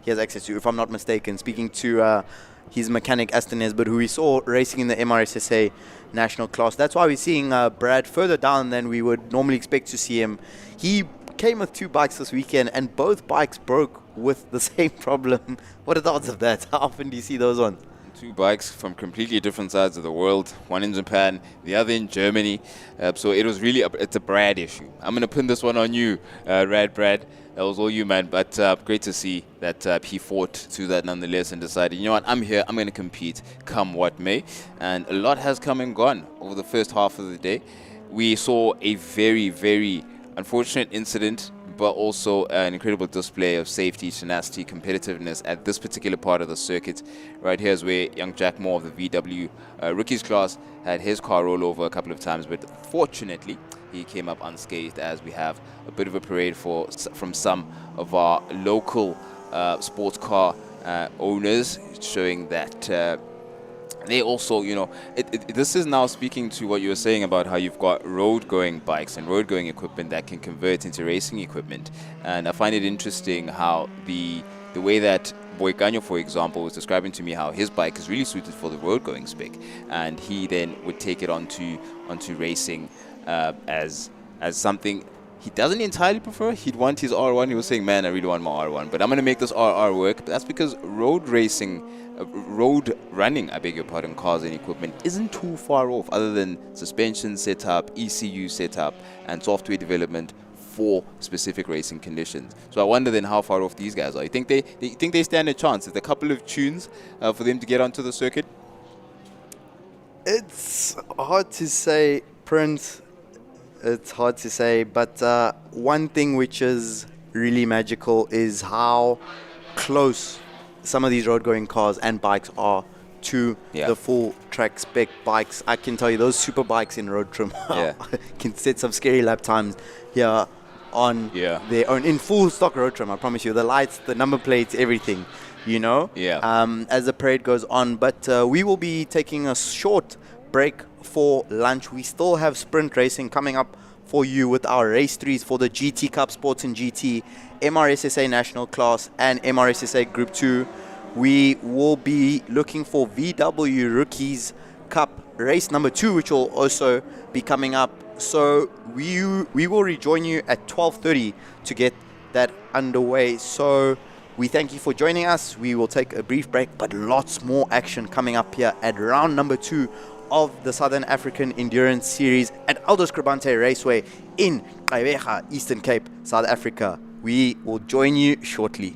He has access to, if I'm not mistaken. Speaking to his mechanic, Aston Nesbitt, who we saw racing in the MRSSA national class. That's why we're seeing Brad further down than we would normally expect to see him. He came with 2 bikes this weekend, and both bikes broke with the same problem. What are the odds of that? How often do you see those ones? 2 bikes from completely different sides of the world, one in Japan, the other in Germany. So it was really, it's a Brad issue. I'm going to pin this one on you, Brad. That was all you, man. But great to see that he fought through that nonetheless and decided, you know what, I'm here, I'm going to compete, come what may. And a lot has come and gone over the first half of the day. We saw a very, very unfortunate incident, but also an incredible display of safety, tenacity, competitiveness at this particular part of the circuit. Right here is where young Jack Moore of the VW rookies class had his car roll over a couple of times, but fortunately he came up unscathed, as we have a bit of a parade from some of our local sports car owners, showing that they also, you know, this is now speaking to what you were saying about how you've got road-going bikes and road-going equipment that can convert into racing equipment. And I find it interesting how the way that Boikanyo, for example, was describing to me how his bike is really suited for the road-going spec, and he then would take it onto racing as something he doesn't entirely prefer. He'd want his R1. He was saying, man, I really want my R1, but I'm going to make this RR work. But that's because road running, I beg your pardon, cars and equipment isn't too far off, other than suspension setup, ECU setup, and software development for specific racing conditions. So I wonder then how far off these guys are. You think they stand a chance? Is there a couple of tunes for them to get onto the circuit? It's hard to say, Prince. It's hard to say, but one thing which is really magical is how close some of these road-going cars and bikes are 2, Yeah. the full track spec bikes. I can tell you those super bikes in road trim Yeah. can set some scary lap times here on their own in full stock road trim. I promise you, the lights, the number plates, everything. You know, as the parade goes on. But we will be taking a short break for lunch. We still have sprint racing coming up for you with our race 3s for the GT Cup Sports and GT, MRSSA National Class, and MRSSA Group 2. We will be looking for VW Rookies Cup race number 2, which will also be coming up. So we will rejoin you at 12:30 to get that underway. So we thank you for joining us. We will take a brief break, but lots more action coming up here at round number 2 of the Southern African Endurance Series at ALDO Scrubante Raceway in Gqeberha, Eastern Cape, South Africa. We will join you shortly.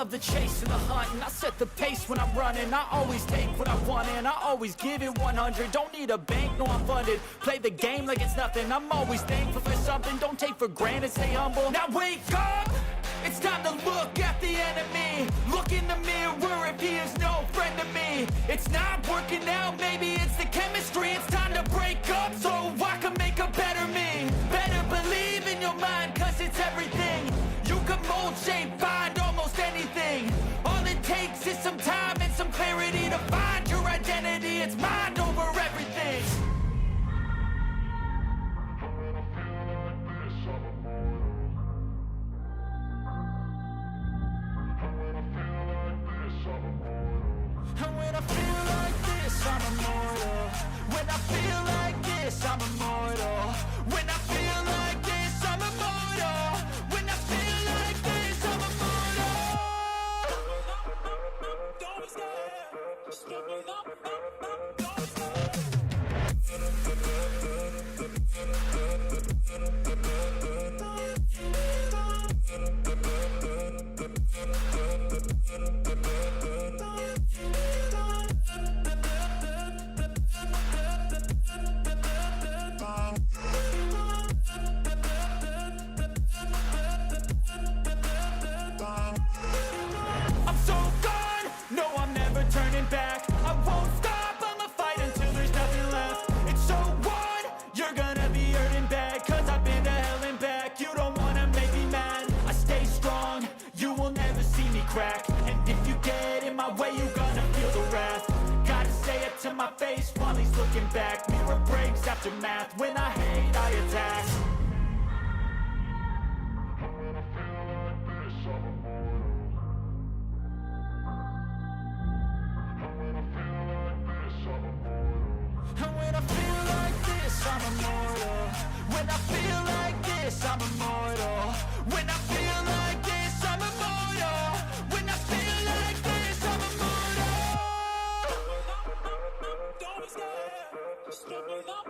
love the chase and the hunt, and I set the pace when I'm running. I always take what I want and I always give it 100. Don't need a bank, no I'm funded. Play the game like it's nothing. I'm always thankful for something. Don't take for granted, stay humble. Now wake up! It's time to look at the enemy. Look in the mirror if he is no friend to me. It's not working out, maybe it's the chemistry. It's time to break up so I can make a better me. Better believe in your mind, cause it's everything. You can mold, shape, find almost anything. All it takes is some time and some clarity to find your identity. It's mind over everything. And when I feel like this, I'm immortal. When I feel like this, I'm immortal. When I feel like this, I'm immortal. When I feel like this, I'm immortal. Don't I'm so gone, no I'm never turning back. I won't stop, I'ma fight until there's nothing left. It's so on, you're gonna be hurting bad, cause I've been to hell and back. You don't wanna make me mad, I stay strong, you will never see me crack. And if you get in my way, you're gonna feel the wrath. Gotta say it to my face while he's looking back. Mirror breaks after math, when I hate I attack. And when I feel like this, I'm immortal. When I feel like this, I'm immortal. When I feel like this, I'm immortal. When I feel like this, I'm immortal. Don't be scared. Don't be scared.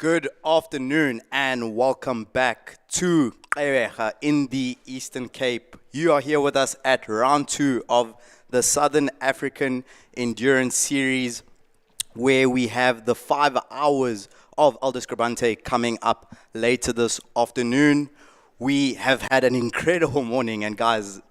Good afternoon and welcome back to Gqeberha in the Eastern Cape. You are here with us at round 2 of the Southern African Endurance Series, where we have the 5 hours of ALDO Scrubante coming up later this afternoon. We have had an incredible morning, and guys,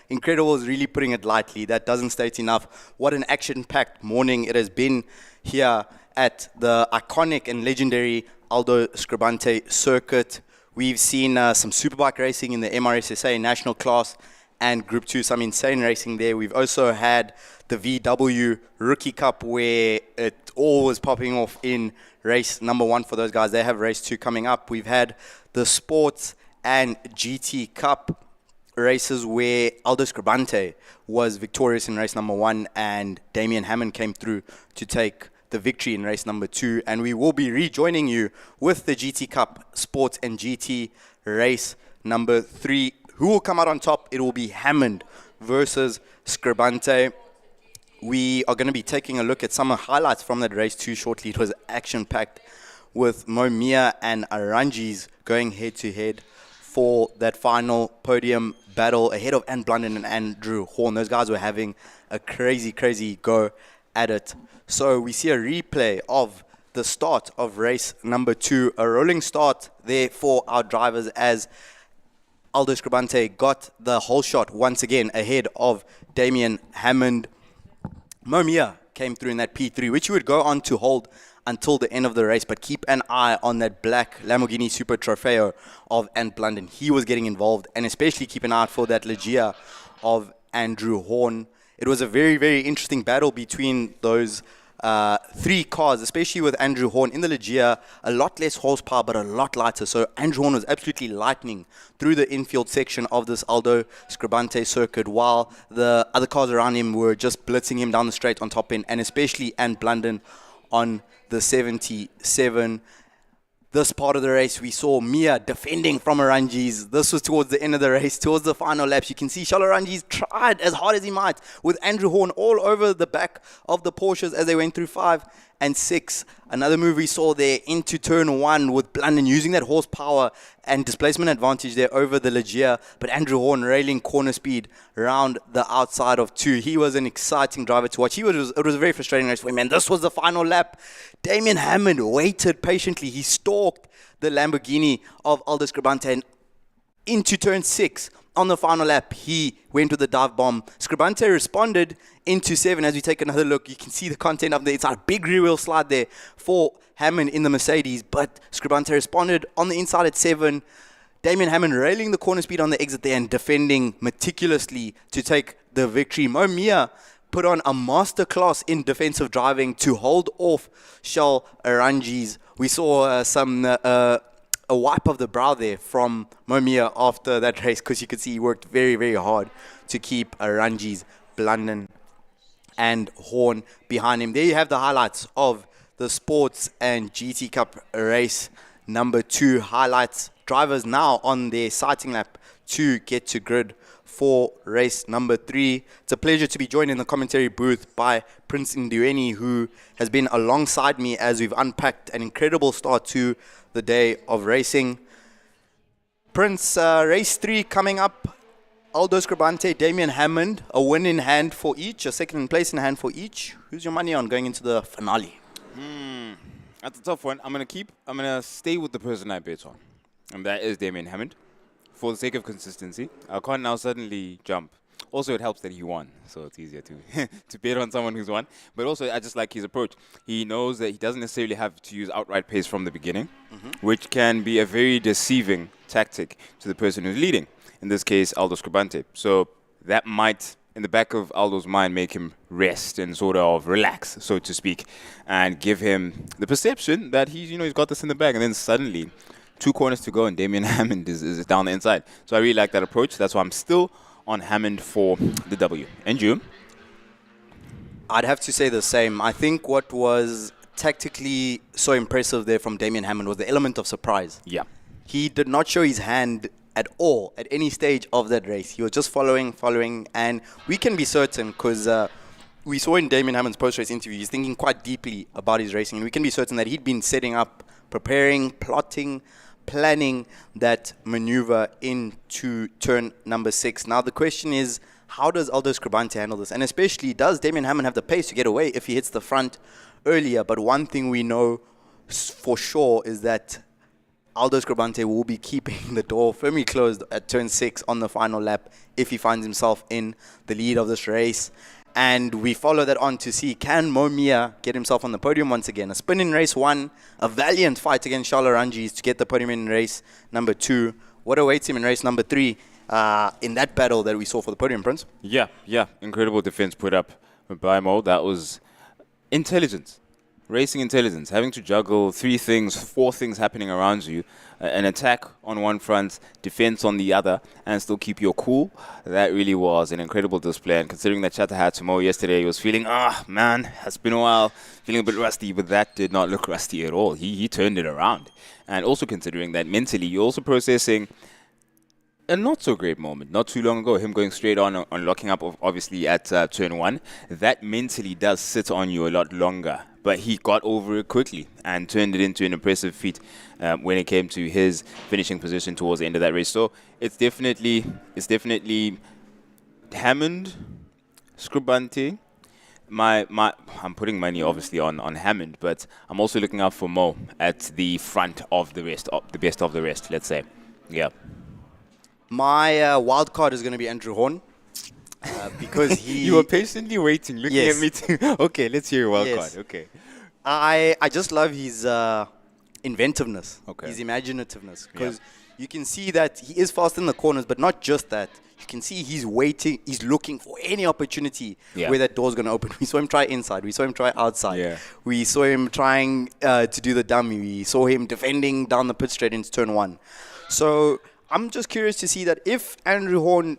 incredible is really putting it lightly. That doesn't state enough. What an action-packed morning it has been here at the iconic and legendary ALDO Scrubante circuit. We've seen some Superbike racing in the MRSSA national class and Group 2, some insane racing there. We've also had the VW Rookie Cup, where it all was popping off in race number 1 for those guys. They have race 2 coming up. We've had the Sports and GT Cup races where ALDO Scrubante was victorious in race number 1 and Damian Hammond came through to take the victory in race number 2. And we will be rejoining you with the GT Cup Sports and GT race number 3. Who will come out on top? It will be Hammond versus Scrubante. We are going to be taking a look at some highlights from that race 2 shortly. It was action-packed with Momia and Aranjis going head-to-head for that final podium battle ahead of Ant Blunden and Andrew Horn. Those guys were having a crazy go at it. So we see a replay of the start of race number 2, a rolling start there for our drivers as ALDO Scrubante got the whole shot once again ahead of Damian Hammond. Momia came through in that P3, which he would go on to hold until the end of the race, but keep an eye on that black Lamborghini Super Trofeo of Ant Blunden. He was getting involved, and especially keep an eye out for that Legia of Andrew Horn. It was a very interesting battle between those 3 cars, especially with Andrew Horn in the Legia, a lot less horsepower but a lot lighter. So Andrew Horn was absolutely lightning through the infield section of this ALDO Scrubante circuit, while the other cars around him were just blitzing him down the straight on top end, and especially Ant Blunden on the 77. This part of the race, we saw Mia defending from Aranjis. This was towards the end of the race, towards the final laps. You can see Charles Aranjis tried as hard as he might with Andrew Horn all over the back of the Porsches as they went through 5 and 6. Another move we saw there into turn 1 with Blunden using that horsepower and displacement advantage there over the Legia, but Andrew Horn railing corner speed around the outside of 2. He was an exciting driver to watch. It was a very frustrating race for him, and this was the final lap. Damian Hammond waited patiently. He stalked the Lamborghini of ALDO Scrubante, and into turn 6 on the final lap, he went with the dive bomb. Scrubante responded into 7. As we take another look, you can see the content of the inside. Big rear wheel slide there for Hammond in the Mercedes, but Scrubante responded on the inside at 7. Damian Hammond railing the corner speed on the exit there and defending meticulously to take the victory. Momia put on a masterclass in defensive driving to hold off Shal Aranjis. We saw a wipe of the brow there from Momia after that race, because you could see he worked very hard to keep Aranjis, Blunden and Horn behind him. There you have the highlights of the Sports and GT Cup race number 2 highlights. Drivers now on their sighting lap to get to grid for race number 3. It's a pleasure to be joined in the commentary booth by Prince Ndiweni, who has been alongside me as we've unpacked an incredible start to the day of racing. Prince, race 3 coming up. ALDO Scrubante, Damian Hammond, a win in hand for each, a second place in hand for each. Who's your money on going into the finale? That's a tough one. I'm gonna stay with the person I bet on, and that is Damian Hammond, for the sake of consistency. I can't now suddenly jump. Also, it helps that he won, so it's easier to to bet on someone who's won. But also, I just like his approach. He knows that he doesn't necessarily have to use outright pace from the beginning, which can be a very deceiving tactic to the person who's leading. In this case, ALDO Scrubante. So that might, in the back of Aldo's mind, make him rest and sort of relax, so to speak, and give him the perception that he's got this in the bag. And then suddenly, 2 corners to go, and Damian Hammond is down the inside. So I really like that approach. That's why I'm still on Hammond for the W. And you? I'd have to say the same. I think what was tactically so impressive there from Damian Hammond was the element of surprise. Yeah. He did not show his hand at all at any stage of that race. He was just following, and we can be certain, because we saw in Damian Hammond's post-race interview, he's thinking quite deeply about his racing, and we can be certain that he'd been setting up preparing, plotting, planning that maneuver into turn number 6. Now the question is, how does ALDO Scrubante handle this? And especially, does Damien Hammond have the pace to get away if he hits the front earlier? But one thing we know for sure is that ALDO Scrubante will be keeping the door firmly closed at turn 6 on the final lap if he finds himself in the lead of this race. And we follow that on to see, can Momia get himself on the podium once again? A spin in race 1, a valiant fight against Charles Ranjis to get the podium in race number 2. What awaits him in race number 3 in that battle that we saw for the podium, Prince? Yeah. Incredible defense put up by Mo. That was intelligence. Racing intelligence, having to juggle 4 things happening around you, an attack on one front, defense on the other, and still keep your cool. That really was an incredible display. And considering that Chatta had Mo yesterday, he was feeling, man, it's been a while, feeling a bit rusty, but that did not look rusty at all. He turned it around. And also considering that mentally, you're also processing a not so great moment not too long ago, him going straight on locking up obviously at turn 1. That mentally does sit on you a lot longer, but he got over it quickly and turned it into an impressive feat when it came to his finishing position towards the end of that race. So it's definitely Hammond, Scrubante. I'm putting money obviously on Hammond, but I'm also looking out for Mo at the front of the rest, the best of the rest, let's say. Yeah. My wild card is going to be Andrew Horn. Because he... You were patiently waiting, looking Yes. at me too. Okay, let's hear your wild card. Okay. I just love his inventiveness, Okay. his imaginativeness. Because you can see that he is fast in the corners, but not just that. You can see he's waiting, he's looking for any opportunity where that door's going to open. We saw him try inside, we saw him try outside. Yeah. We saw him trying to do the dummy. We saw him defending down the pit straight into turn 1. So I'm just curious to see that if Andrew Horn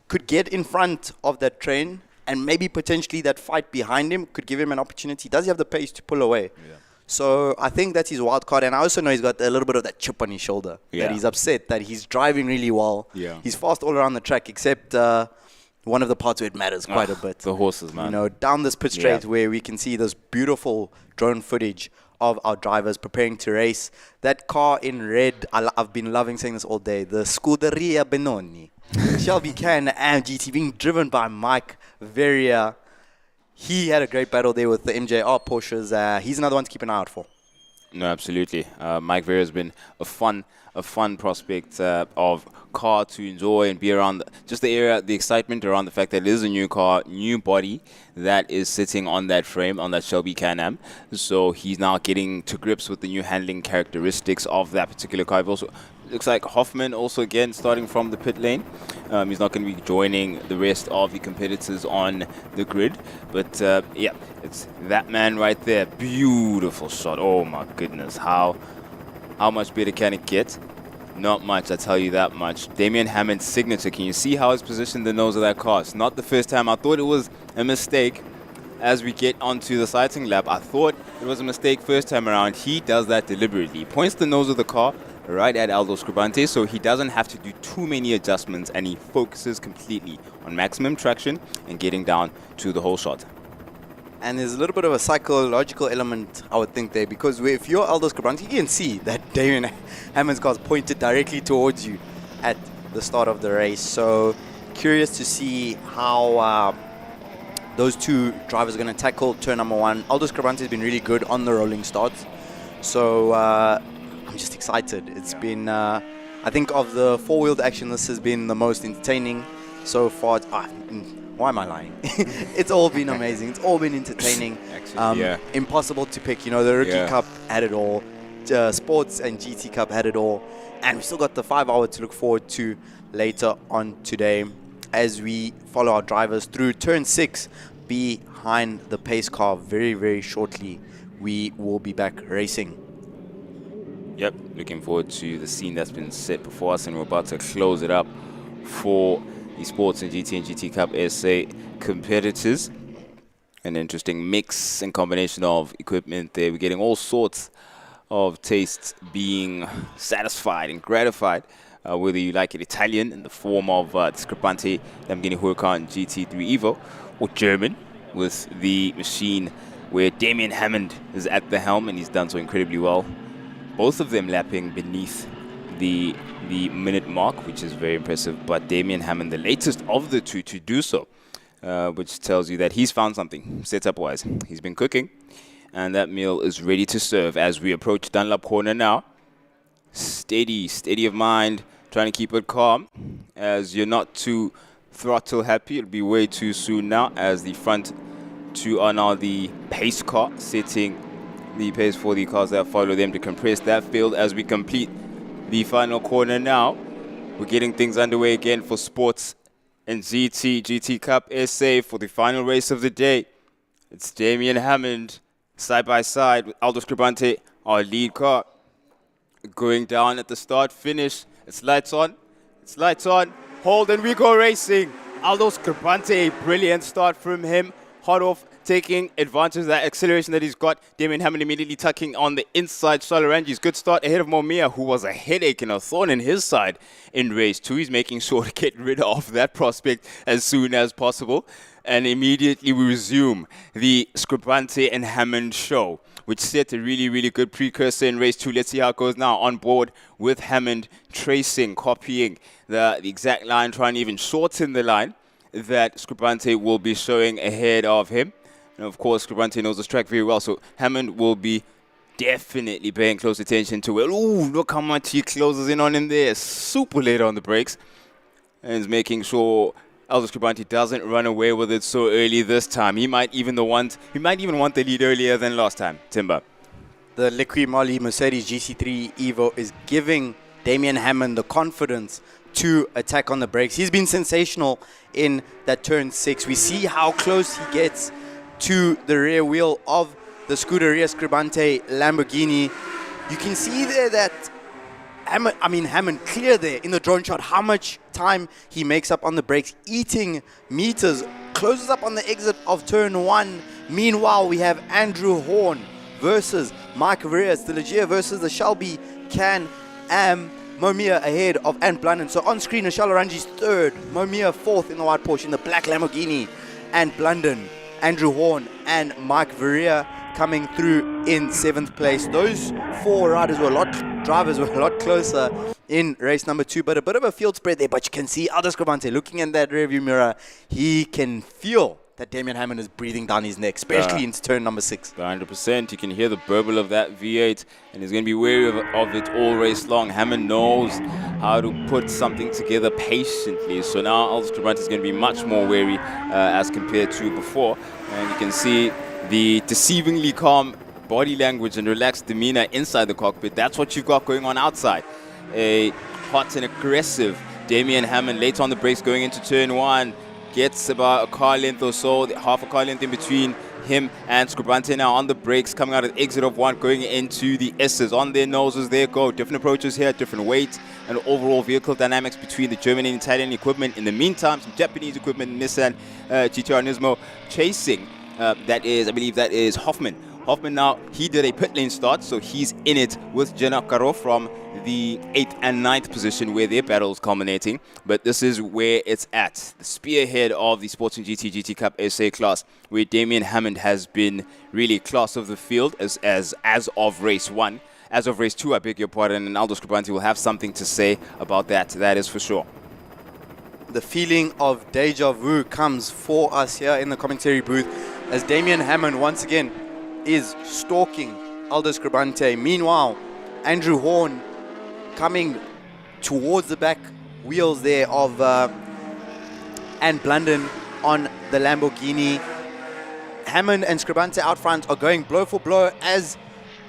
could get in front of that train and maybe potentially that fight behind him could give him an opportunity. Does he have the pace to pull away? Yeah. So I think that's his wild card. And I also know he's got a little bit of that chip on his shoulder. Yeah. That he's upset, that he's driving really well. Yeah. He's fast all around the track except one of the parts where it matters quite a bit. The horses, man. You know, down this pit straight Yeah. where we can see this beautiful drone footage of our drivers preparing to race. That car in red, I've been loving saying this all day, the Scuderia Benoni. Shelby Can and GT being driven by Mike Verrier. He had a great battle there with the MJR Porsches. He's another one to keep an eye out for. No, absolutely. Mike Vera has been a fun prospect of car to enjoy and be around. Just the area, the excitement around the fact that it is a new car, new body that is sitting on that frame, on that Shelby Can-Am. So he's now getting to grips with the new handling characteristics of that particular car. Also, looks like Hoffman also again starting from the pit lane. He's not going to be joining the rest of the competitors on the grid. But yeah, it's that man right there. Beautiful shot. Oh my goodness. How much better can it get? Not much, I tell you that much. Damien Hammond's signature. Can you see how he's positioned the nose of that car? It's not the first time. I thought it was a mistake as we get onto the sighting lap. I thought it was a mistake first time around. He does that deliberately. He points the nose of the car right at ALDO Scrubante, so he doesn't have to do too many adjustments, and he focuses completely on maximum traction and getting down to the whole shot. And there's a little bit of a psychological element, I would think, there, because if you're ALDO Scrubante, you can see that Damien Hammond's car is pointed directly towards you at the start of the race. So curious to see how those two drivers are going to tackle turn number 1. ALDO Scrubante has been really good on the rolling starts. So I'm just excited. It's been, I think of the four-wheeled action, this has been the most entertaining so far. Why am I lying? It's all been amazing. It's all been entertaining. Actually, impossible to pick. You know, the Rookie Cup had it all. Sports and GT Cup had it all. And we still got the 5 hour to look forward to later on today as we follow our drivers through turn 6 behind the pace car. Very, very shortly, we will be back racing. Yep, looking forward to the scene that's been set before us, and we're about to close it up for the Sports and GT Cup SA competitors. An interesting mix and combination of equipment there. We're getting all sorts of tastes being satisfied and gratified, whether you like it Italian in the form of the Scrubante Lamborghini Huracan GT3 Evo, or German with the machine where Damien Hammond is at the helm, and he's done so incredibly well. both of them lapping beneath the minute mark, which is very impressive. But Damian Hammond, the latest of the two to do so, which tells you that he's found something setup-wise. He's been cooking, and that meal is ready to serve as we approach Dunlop corner now. Steady of mind, trying to keep it calm, as you're not too throttle happy. It'll be way too soon now, as the front two are now the pace car, setting the pace for the cars that follow them to compress that field as we complete the final corner now. We're getting things underway again for sports and GT Cup SA for the final race of the day. It's Damian Hammond side by side with ALDO Scrubante, our lead car, going down at the start finish. It's lights on, hold, and we go racing. ALDO Scrubante, a brilliant start from him, hot off, taking advantage of that acceleration that he's got. Damian Hammond immediately tucking on the inside. Shalaranji's good start ahead of Momia, who was a headache and a thorn in his side in race 2. He's making sure to get rid of that prospect as soon as possible. And immediately we resume the Scrubante and Hammond show, which set a really good precursor in race 2. Let's see how it goes now. On board with Hammond, tracing, copying the exact line, trying to even shorten the line that Scrubante will be showing ahead of him. And of course, Scrubante knows this track very well, so Hammond will be definitely paying close attention to it. Ooh, look how much he closes in on him there. Super late on the brakes. And is making sure ALDO Scrubante doesn't run away with it so early this time. He might even want the lead earlier than last time. Timber. The Liqui Moly Mercedes GC3 Evo is giving Damian Hammond the confidence to attack on the brakes. He's been sensational in that turn 6. We see how close he gets to the rear wheel of the Scuderia Scrubante Lamborghini. You can see there that Hammond clear there in the drone shot how much time he makes up on the brakes, eating meters, closes up on the exit of turn 1. Meanwhile, we have Andrew Horn versus Mike Varese, the Legia versus the Shelby Can-Am. Momia ahead of Ant Blunden. So on screen, Shalaranji's third, Momia fourth in the white Porsche in the black Lamborghini, Ant Blunden, Andrew Horn and Mike Varese coming through in 7th place. Those 4 drivers were a lot closer in race number 2, but a bit of a field spread there. But you can see ALDO Scrubante looking in that rearview mirror. He can feel that Damian Hammond is breathing down his neck, especially into turn number 6. 100%. You can hear the burble of that V8, and he's going to be wary of it all race long. Hammond knows how to put something together patiently. So now ALDO Scrubante is going to be much more wary as compared to before. And you can see the deceivingly calm body language and relaxed demeanor inside the cockpit. That's what you've got going on outside. A hot and aggressive Damian Hammond late on the brakes going into turn 1. Gets about a car length or so, half a car length in between him and Scrubante now on the brakes, coming out of the exit of 1, going into the S's. On their noses, there go. Different approaches here, different weight and overall vehicle dynamics between the German and Italian equipment. In the meantime, some Japanese equipment, Nissan GTR Nismo chasing. I believe that is Hoffman. Hoffman now, he did a pit lane start, so he's in it with Giancarlo from the 8th and 9th position where their battle is culminating. But this is where it's at, the spearhead of the Sports and GT Cup SA class, where Damian Hammond has been really class of the field as of race 1. As of race 2, I beg your pardon, and ALDO Scrubante will have something to say about that is for sure. The feeling of deja vu comes for us here in the commentary booth as Damian Hammond once again is stalking ALDO Scrubante. Meanwhile, Andrew Horn coming towards the back wheels there of Ant Blunden on the Lamborghini. Hammond and Scrubante out front are going blow for blow as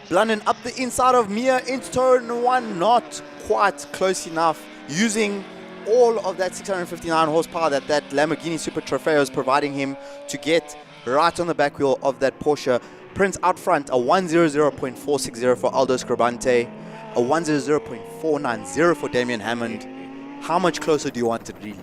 Blunden up the inside of Mia into turn 1. Not quite close enough, using all of that 659 horsepower that Lamborghini Super Trofeo is providing him to get right on the back wheel of that Porsche. Prince out front, a 100.460 for ALDO Scrubante, a 100.490 for Damian Hammond. How much closer do you want it really?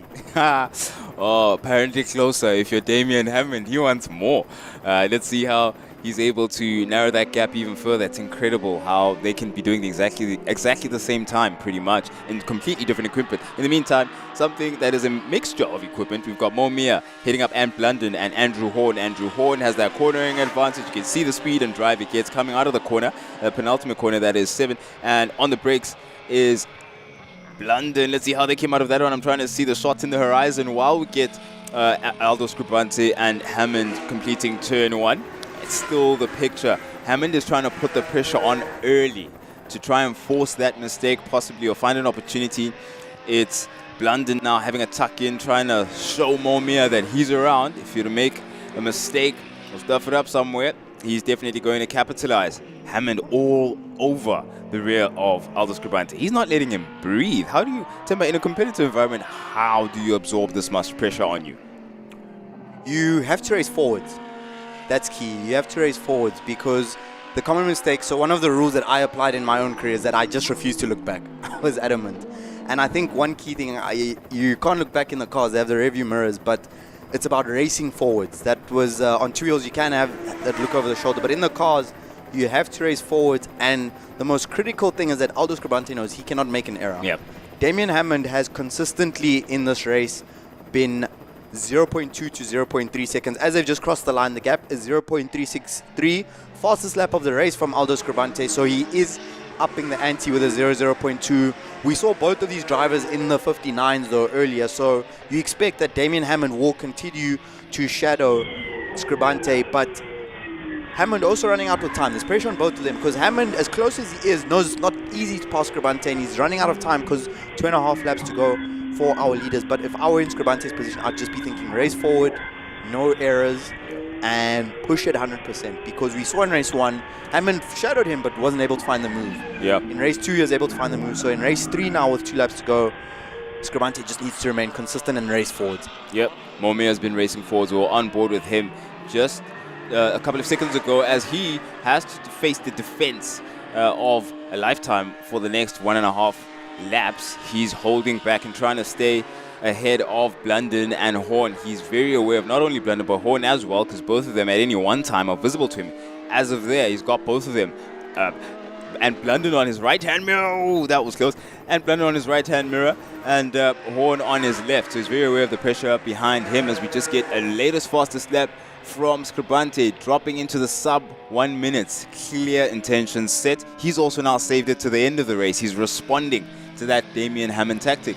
Oh, apparently closer. If you're Damian Hammond, he wants more. Let's see how he's able to narrow that gap even further. It's incredible how they can be doing exactly the same time, pretty much, in completely different equipment. In the meantime, something that is a mixture of equipment, we've got Mo Mia hitting up Ant Blunden and Andrew Horn. Andrew Horn has that cornering advantage. You can see the speed and drive it gets coming out of the corner, the penultimate corner, that is 7. And on the brakes is Blunden. Let's see how they came out of that one. I'm trying to see the shots in the horizon while we get ALDO, Scrubante and Hammond completing turn 1. It's still the picture. Hammond is trying to put the pressure on early to try and force that mistake possibly or find an opportunity. It's Blunden now having a tuck in, trying to show Momia that he's around. If you make a mistake or stuff it up somewhere, he's definitely going to capitalize. Hammond all over the rear of ALDO Scrubante. He's not letting him breathe. How do you, Temba, in a competitive environment, how do you absorb this much pressure on you? You have to race forwards. That's key. You have to race forwards because the common mistake, so one of the rules that I applied in my own career is that I just refused to look back. I was adamant. And I think one key thing, you can't look back in the cars, they have the rearview mirrors, but it's about racing forwards. That was on two wheels, you can have that look over the shoulder, but in the cars, you have to race forwards. And the most critical thing is that ALDO Scrubante knows he cannot make an error. Yep. Damien Hammond has consistently in this race been 0.2 to 0.3 seconds. As they've just crossed the line, the gap is 0.363. Fastest lap of the race from ALDO Scrubante, so he is upping the ante with a 0.2. We saw both of these drivers in the 59s though earlier, so you expect that Damien Hammond will continue to shadow Scrubante, but Hammond also running out of time. There's pressure on both of them because Hammond, as close as he is, knows it's not easy to pass Scrubante, and he's running out of time because 2.5 laps to go for our leaders. But if I were in Scrubante's position, I'd just be thinking race forward, no errors, and push it 100%, because we saw in race 1, Hammond shadowed him but wasn't able to find the move. Yeah. In race 2, he was able to find the move. So in race 3 now with 2 laps to go, Scrubante just needs to remain consistent and race forwards. Yep, Momia has been racing forwards. We were on board with him just a couple of seconds ago, as he has to face the defense of a lifetime for the next 1.5 laps. He's holding back and trying to stay ahead of Blunden and Horn. He's very aware of not only Blunden but Horn as well, because both of them at any one time are visible to him. As of there, he's got both of them. And Blunden on his right-hand mirror. Oh, that was close. And Blunden on his right-hand mirror, and Horn on his left. So he's very aware of the pressure behind him, as we just get a latest fastest lap from Scrubante, dropping into the sub 1 minute. Clear intentions set. He's also now saved it to the end of the race. He's responding to that Damien Hammond tactic.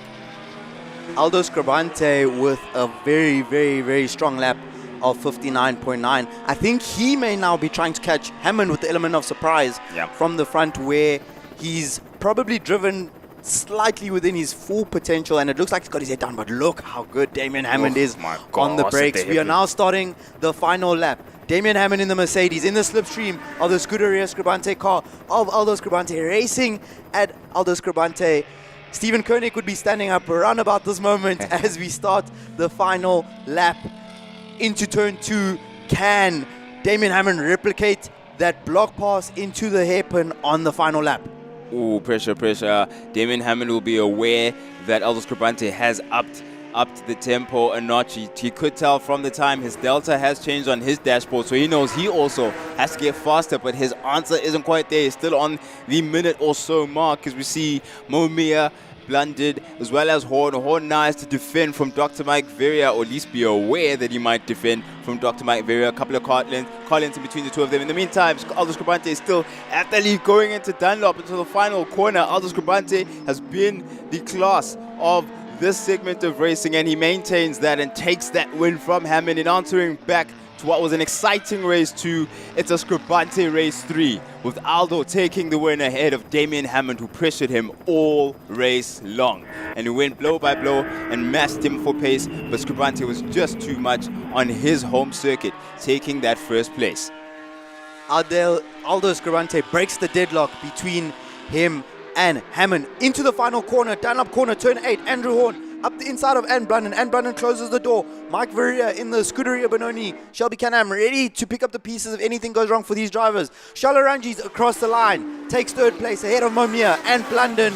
ALDO Scrubante with a very, very, very strong lap of 59.9. I think he may now be trying to catch Hammond with the element of surprise from the front, where he's probably driven slightly within his full potential, and it looks like he's got his head down, but look how good Damien Hammond is on the brakes. We are now starting the final lap. Damien Hammond in the Mercedes, in the slipstream of the Scuderia Scrubante car of ALDO Scrubante, racing at ALDO Scrubante. Stephen Koenig would be standing up around about this moment as we start the final lap into turn 2. Can Damien Hammond replicate that block pass into the hairpin on the final lap? Ooh, pressure, pressure. Damien Hammond will be aware that ALDO Scrubante has upped the tempo a notch. He could tell from the time his delta has changed on his dashboard, so he knows he also has to get faster, but his answer isn't quite there. He's still on the minute or so mark, as we see Momia, Blunden, as well as Horn. Horn now has to defend from Dr. Mike Veria, or at least be aware that he might defend from Dr. Mike Veria. A couple of car lengths in between the two of them. In the meantime, ALDO Scrubante is still at the lead going into Dunlop into the final corner. ALDO Scrubante has been the class of this segment of racing, and he maintains that and takes that win from Hammond in answering back to what was an exciting race 2. It's a Scrubante race 3, with ALDO taking the win ahead of Damien Hammond, who pressured him all race long. And he went blow by blow and matched him for pace, but Scrubante was just too much on his home circuit, taking that first place. ALDO Scrubante breaks the deadlock between him and Hammond into the final corner, Dunlop corner, turn 8. Andrew Horn up the inside of Ant Blunden. Ant Blunden closes the door. Mike Veria in the Scuderia Benoni. Shelby Canham ready to pick up the pieces if anything goes wrong for these drivers. Shalaranji's across the line, takes third place ahead of Momia, Ant Blunden,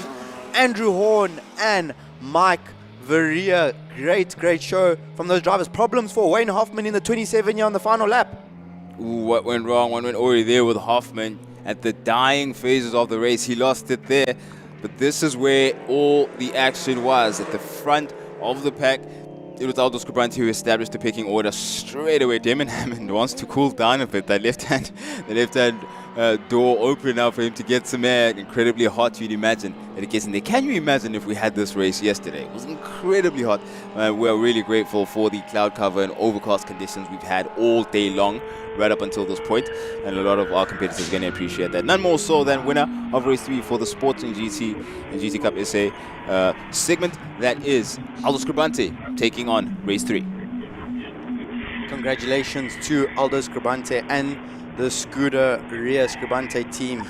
Andrew Horn, and Mike Veria. Great show from those drivers. Problems for Wayne Hoffman in the 27 year on the final lap. what went wrong? What went already there with Hoffman at the dying phases of the race? He lost it there. But this is where all the action was. At the front of the pack, it was ALDO Scrubante who established the picking order straight away. Damon Hammond wants to cool down a bit. That left hand door open now for him to get some air. Incredibly hot, you'd imagine that it gets in there. Can you imagine if we had this race yesterday? It was incredibly hot. We're really grateful for the cloud cover and overcast conditions we've had all day long, right up until this point, and a lot of our competitors are going to appreciate that. None more so than winner of race 3 for the Sports and GT Cup SA segment. That is ALDO Scrubante taking on race 3. Congratulations to ALDO Scrubante and the Scuderia Scrubante team.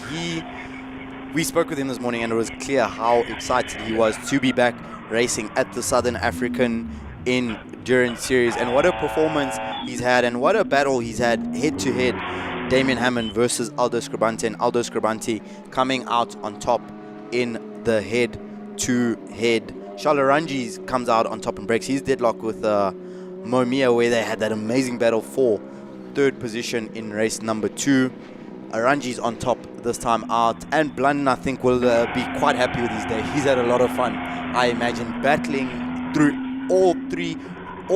We spoke with him this morning and it was clear how excited he was to be back racing at the Southern African Endurance Series, and what a performance he's had and what a battle he's had head-to-head. Damien Hammond versus ALDO Scrubante, and ALDO Scrubante coming out on top in the head-to-head. Shalaranjis comes out on top and breaks his deadlock with Momia, where they had that amazing battle for third position in race number 2. Aranji's on top this time out, and Blunden, I think, will be quite happy with his day. He's had a lot of fun, I imagine, battling through all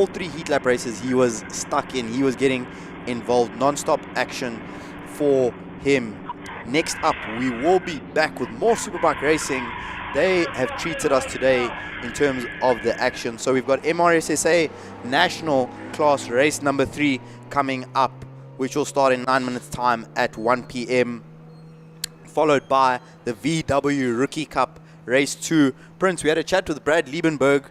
three heat lap races. He was stuck in. He was getting involved. Non-stop action for him. Next up, we will be back with more Superbike racing. They have treated us today in terms of the action. So we've got MRSSA National Class race number 3 coming up, which will start in 9 minutes time at 1 p.m. followed by the VW Rookie Cup race 2. Prince, we had a chat with Brad Liebenberg.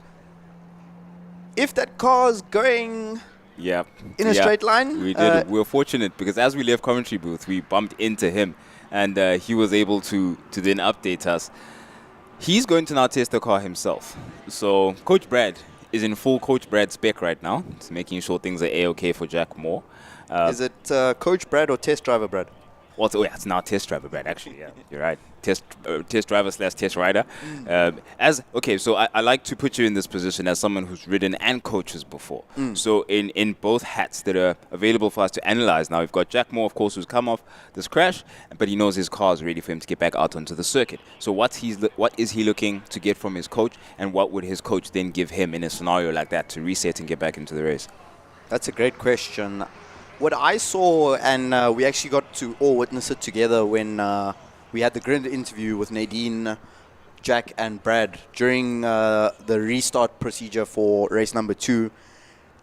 If that car's going in a straight line, we did. We were fortunate because as we left commentary booth, we bumped into him, and he was able to then update us. He's going to now test the car himself. So Coach Brad is in full Coach Brad spec right now. It's making sure things are A-okay for Jack Moore. Is it Coach Brad or Test Driver Brad? Well, it's now Test Driver Brad, actually. Yeah, you're right. Test driver / test rider. So I like to put you in this position as someone who's ridden and coaches before. So in both hats that are available for us to analyze now, we've got Jack Moore, of course, who's come off this crash, but he knows his car is ready for him to get back out onto the circuit. So what is he looking to get from his coach, and what would his coach then give him in a scenario like that to reset and get back into the race? That's a great question. What I saw, and we actually got to all witness it together when we had the grid interview with Nadine, Jack, and Brad during the restart procedure for race number 2.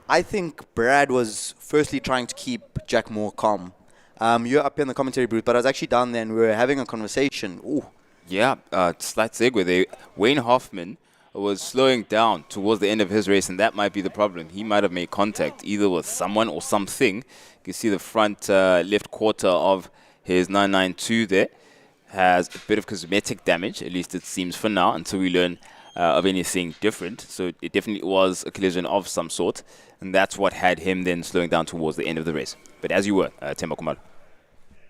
I think Brad was firstly trying to keep Jack Moore calm. You're up here in the commentary booth, but I was actually down there and we were having a conversation. Ooh. Yeah, slight segue there. Wayne Hoffman was slowing down towards the end of his race, and that might be the problem. He might have made contact either with someone or something. You can see the front left quarter of his 992 there has a bit of cosmetic damage, at least it seems for now, until we learn of anything different. So it definitely was a collision of some sort, and that's what had him then slowing down towards the end of the race. But as you were, Themba Khumalo.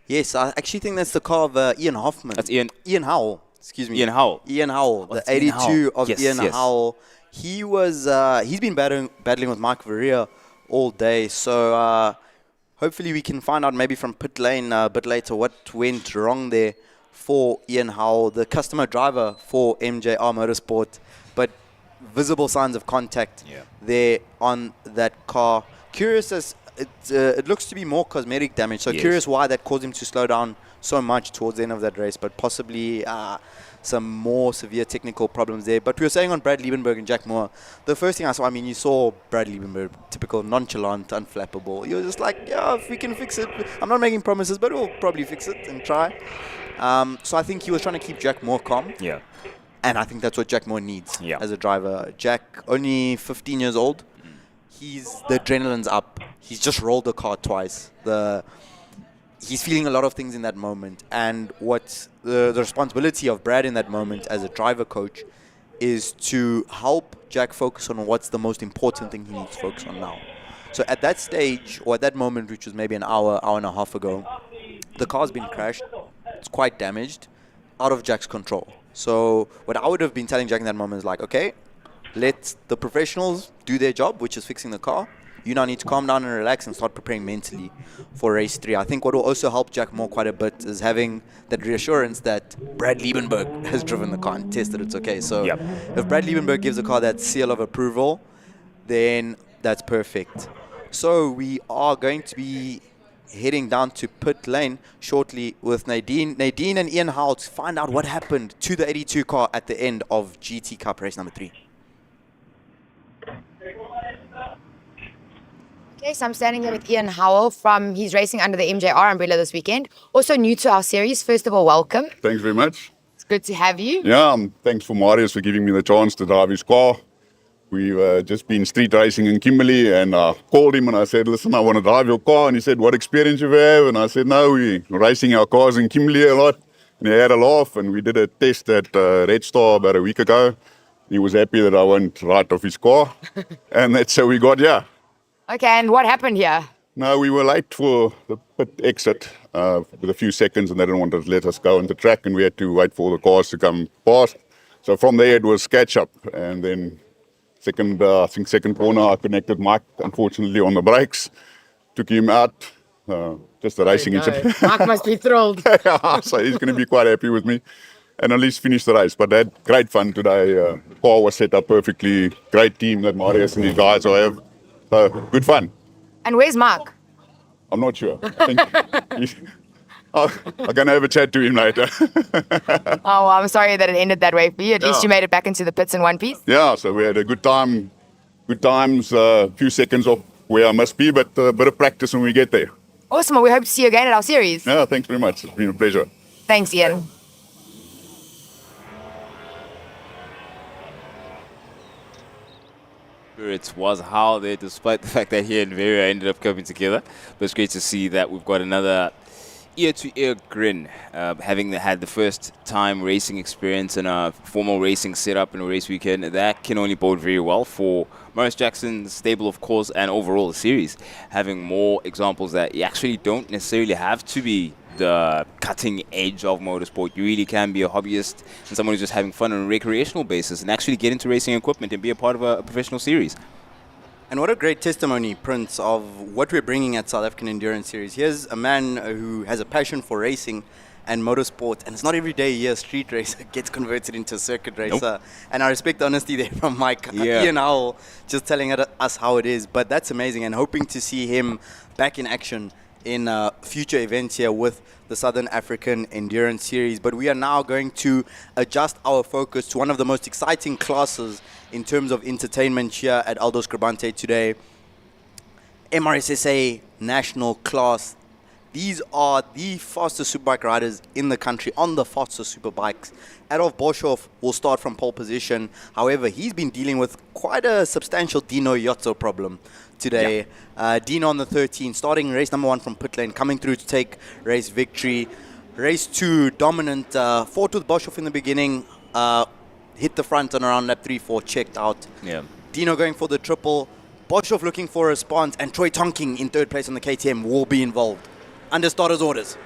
Yes, I actually think that's the car of Ian Hoffman. That's Ian Howell. Excuse me. Ian Howell. The 82 of Ian Howell. He was, he's been battling with Mike Verrier all day. So hopefully we can find out maybe from pit lane a bit later what went wrong there for Ian Howell, the customer driver for MJR Motorsport. But visible signs of contact there on that car. Curious as it looks to be more cosmetic damage. So curious why that caused him to slow down so much towards the end of that race, but possibly some more severe technical problems there. But we were saying on Brad Liebenberg and Jack Moore, the first thing I saw, you saw Brad Liebenberg, typical nonchalant, unflappable. You're just like, yeah, if we can fix it. I'm not making promises, but we'll probably fix it and try. So I think he was trying to keep Jack Moore calm. Yeah. And I think that's what Jack Moore needs as a driver. Jack, only 15 years old. The adrenaline's up. He's just rolled the car twice. He's feeling a lot of things in that moment. And what the responsibility of Brad in that moment as a driver coach is to help Jack focus on what's the most important thing he needs to focus on now. So at that stage, or at that moment, which was maybe an hour and a half ago, the car's been crashed. It's quite damaged, out of Jack's control. So what I would have been telling Jack in that moment is like, okay, let the professionals do their job, which is fixing the car. you now need to calm down and relax and start preparing mentally for race 3. I think what will also help Jack Moore quite a bit is having that reassurance that Brad Liebenberg has driven the car and tested it's okay. So if Brad Liebenberg gives the car that seal of approval, then that's perfect. So we are going to be heading down to pit lane shortly with Nadine and Ian Howell to find out what happened to the 82 car at the end of GT Cup race number 3. Okay, so I'm standing here with Ian Howell he's racing under the MJR umbrella this weekend. Also new to our series. First of all, welcome. Thanks very much. It's good to have you. Yeah, thanks for Marius for giving me the chance to drive his car. We've just been street racing in Kimberley, and I called him and I said, listen, I want to drive your car. And he said, what experience you have? And I said, no, we're racing our cars in Kimberley a lot. And he had a laugh, and we did a test at Red Star about a week ago. He was happy that I went right off his car, and that's how we got here. Okay, and what happened here? No, we were late for the pit exit with a few seconds, and they didn't want to let us go on the track, and we had to wait for the cars to come past. So from there, it was catch up, and then second corner, I connected Mike, unfortunately, on the brakes. Took him out. Just the racing incident. Mark must be thrilled. Yeah, so he's going to be quite happy with me. And at least finish the race. But I had great fun today. The car was set up perfectly. Great team that Marius and his guys have. So good fun. And where's Mark? I'm not sure. I think I'm going to have a chat to him later. Oh, well, I'm sorry that it ended that way for you. At least you made it back into the pits in one piece. Yeah, so we had a good time. Good times, a few seconds off where I must be, but a bit of practice when we get there. Awesome. Well, we hope to see you again at our series. Yeah, thanks very much. It's been a pleasure. Thanks, Ian. It was how there, despite the fact that he and Vera ended up coming together. But it's great to see that we've got another ear-to-ear grin, having had the first time racing experience in a formal racing setup in a race weekend. That can only bode very well for Maurice Jackson's stable, of course, and overall the series, having more examples that you actually don't necessarily have to be the cutting edge of motorsport. You really can be a hobbyist and someone who's just having fun on a recreational basis and actually get into racing equipment and be a part of a professional series. And what a great testimony, Prince, of what we're bringing at South African Endurance Series. Here's a man who has a passion for racing and motorsport, and it's not every day a year street racer gets converted into a circuit racer. Nope. And I respect the honesty there from Mike. Ian Howell just telling us how it is, but that's amazing, and hoping to see him back in action in future events here with the Southern African Endurance Series. But we are now going to adjust our focus to one of the most exciting classes in terms of entertainment here at ALDO Scrubante today. MRSSA National Class. These are the fastest superbike riders in the country on the fastest superbikes. Adolf Boshoff will start from pole position. However, he's been dealing with quite a substantial Dino Yotzo problem today. Dino on the 13, starting race number 1 from pit lane, coming through to take race victory. Race 2, dominant, fought with Boshoff in the beginning, hit the front on around lap 3-4, checked out. Dino going for the triple, Boshoff looking for a response, and Troy Tonking in third place on the KTM will be involved under starter's orders.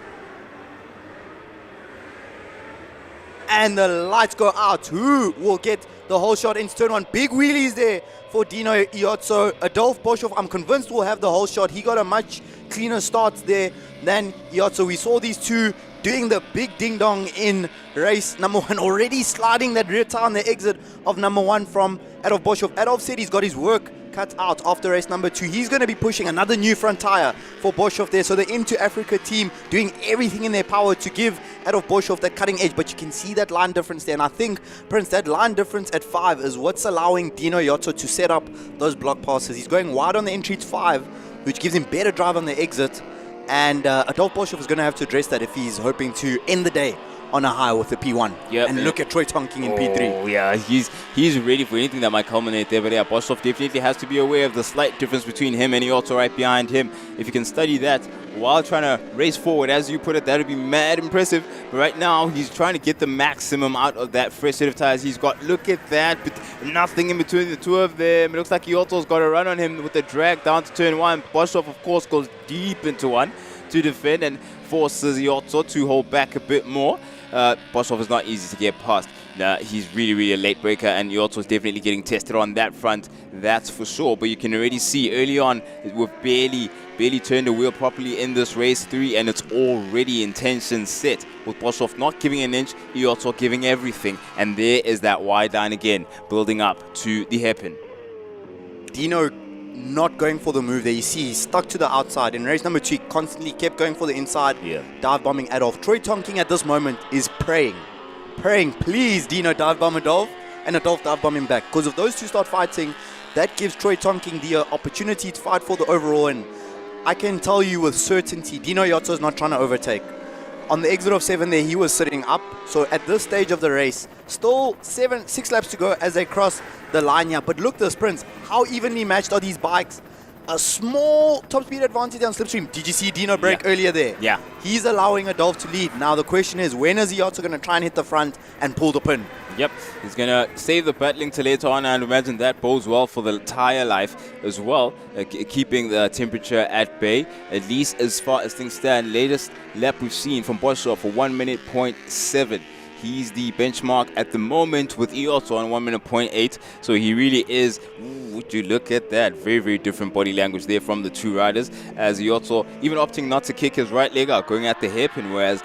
And the lights go out. Who will get the whole shot into turn 1? Big wheelies there for Dino Iotso. Adolf Boshoff, I'm convinced, will have the whole shot. He got a much cleaner start there than Iotso. We saw these two doing the big ding-dong in race number 1, already sliding that rear tire on the exit of number 1 from Adolf Boshoff. Adolf said he's got his work cut out after race number 2. He's going to be pushing another new front tire for Boshoff there. So the M2 Africa team doing everything in their power to give Adolf Boshoff that cutting edge. But you can see that line difference there. And I think, Prince, that line difference at 5 is what's allowing Dino Yotso to set up those block passes. He's going wide on the entry to 5, which gives him better drive on the exit. And Adolf Boshoff is going to have to address that if he's hoping to end the day on a high with the P1. And look at Troy Tonking in P3. Oh, yeah, he's ready for anything that might culminate there. But yeah, Boshoff definitely has to be aware of the slight difference between him and Iotso right behind him. If you can study that while trying to race forward, as you put it, that would be mad impressive. But right now, he's trying to get the maximum out of that fresh set of tires he's got. Look at that, but nothing in between the two of them. It looks like Iotso's got a run on him with the drag down to turn 1. Boshoff, of course, goes deep into 1 to defend and forces Iotso to hold back a bit more. Boshoff is not easy to get past. he's really a late breaker, and Iotso's definitely getting tested on that front, that's for sure. But you can already see early on, we've barely turned the wheel properly in this race 3, and it's already intention set, with Boshoff not giving an inch, Iotso giving everything. And there is that wide line again, building up to the hairpin. Dino not going for the move there. You see, he's stuck to the outside. In race number 2, he constantly kept going for the inside, dive bombing Adolf. Troy Tonking at this moment is praying, please, Dino dive bomb Adolf, and Adolf dive bomb him back. Because if those two start fighting, that gives Troy Tonking the opportunity to fight for the overall. And I can tell you with certainty, Dino Iotso is not trying to overtake. On the exit of 7 there, he was sitting up. So at this stage of the race, still 6 laps to go as they cross the line here. But look, the sprints, how evenly matched are these bikes? A small top speed advantage on slipstream. Did you see Dino break earlier there? Yeah. He's allowing Adolf to lead. Now the question is, when is Iotso going to try and hit the front and pull the pin? Yep, he's going to save the battling to later on, and imagine that bodes well for the tire life as well, keeping the temperature at bay, at least as far as things stand. Latest lap we've seen from Boshoff for 1 minute 0.7. He's the benchmark at the moment with Iotso on 1 minute 0.8. So he really is, would you look at that, very different body language there from the two riders, as Iotso even opting not to kick his right leg out, going at the hairpin, whereas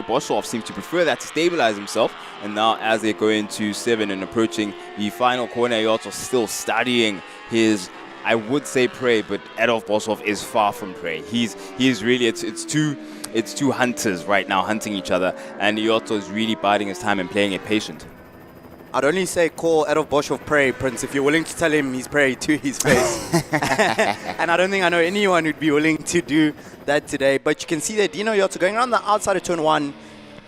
Boshoff seems to prefer that to stabilize himself. And now as they go into 7 and approaching the final corner, Iotso still studying his, I would say, prey, but Adolf Boshoff is far from prey. He's really, it's two hunters right now hunting each other, and Iotso is really biding his time and playing it patient. I'd only say call Adolf Boshoff prey, Prince, if you're willing to tell him he's prey to his face. And I don't think I know anyone who'd be willing to do that today. But you can see that Dino Iotso going around the outside of turn 1.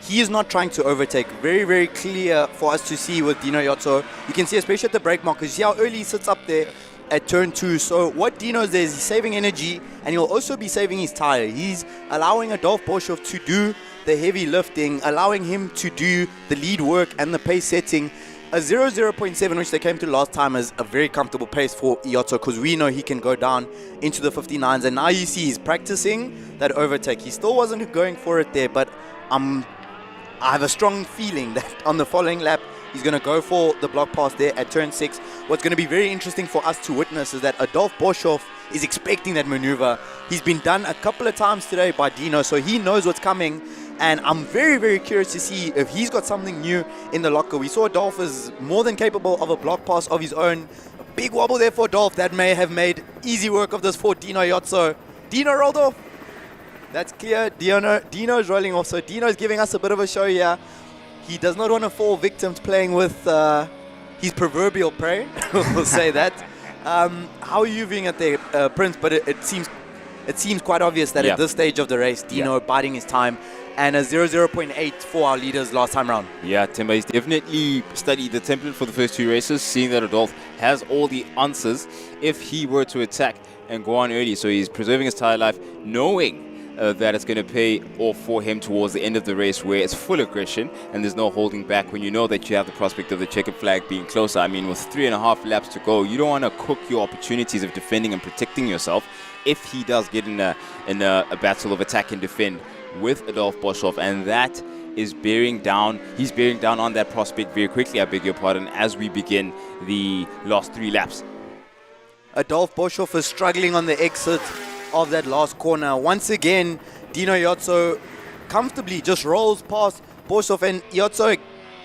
He is not trying to overtake. Very clear for us to see with Dino Iotso. You can see, especially at the brake mark, because you see how early he sits up there at turn 2. So what Dino does is he's saving energy, and he'll also be saving his tire. He's allowing Adolf Boshoff to do the heavy lifting, allowing him to do the lead work and the pace setting. A 0.7, which they came to last time, is a very comfortable pace for Iotso, because we know he can go down into the 59s. And now you see he's practicing that overtake. He still wasn't going for it there, but I have a strong feeling that on the following lap, he's going to go for the block pass there at turn 6. What's going to be very interesting for us to witness is that Adolf Boshoff is expecting that maneuver. He's been done a couple of times today by Dino, so he knows what's coming. And I'm very curious to see if he's got something new in the locker. We saw Adolf is more than capable of a block pass of his own. A big wobble there for Adolf. That may have made easy work of this for Dino Iotso. Dino rolled off. That's clear. Dino's rolling off. So Dino's giving us a bit of a show here. He does not want to fall victim to playing with his proverbial prey. We'll say that. How are you viewing it there, Prince? But it seems quite obvious that at this stage of the race, Dino biding his time, and a 0.8 for our leaders last time round. Yeah, Timber, he's definitely studied the template for the first 2 races, seeing that Adolf has all the answers if he were to attack and go on early. So he's preserving his tire life, knowing that it's going to pay off for him towards the end of the race, where it's full aggression and there's no holding back when you know that you have the prospect of the checkered flag being closer. I mean, with 3.5 laps to go, you don't want to cook your opportunities of defending and protecting yourself if he does get in a battle of attack and defend with Adolf Boshoff, and that is bearing down. He's bearing down on that prospect very quickly, I beg your pardon, as we begin the last 3 laps. Adolf Boshoff is struggling on the exit of that last corner. Once again, Dino Iotso comfortably just rolls past Boshoff, and Iotso,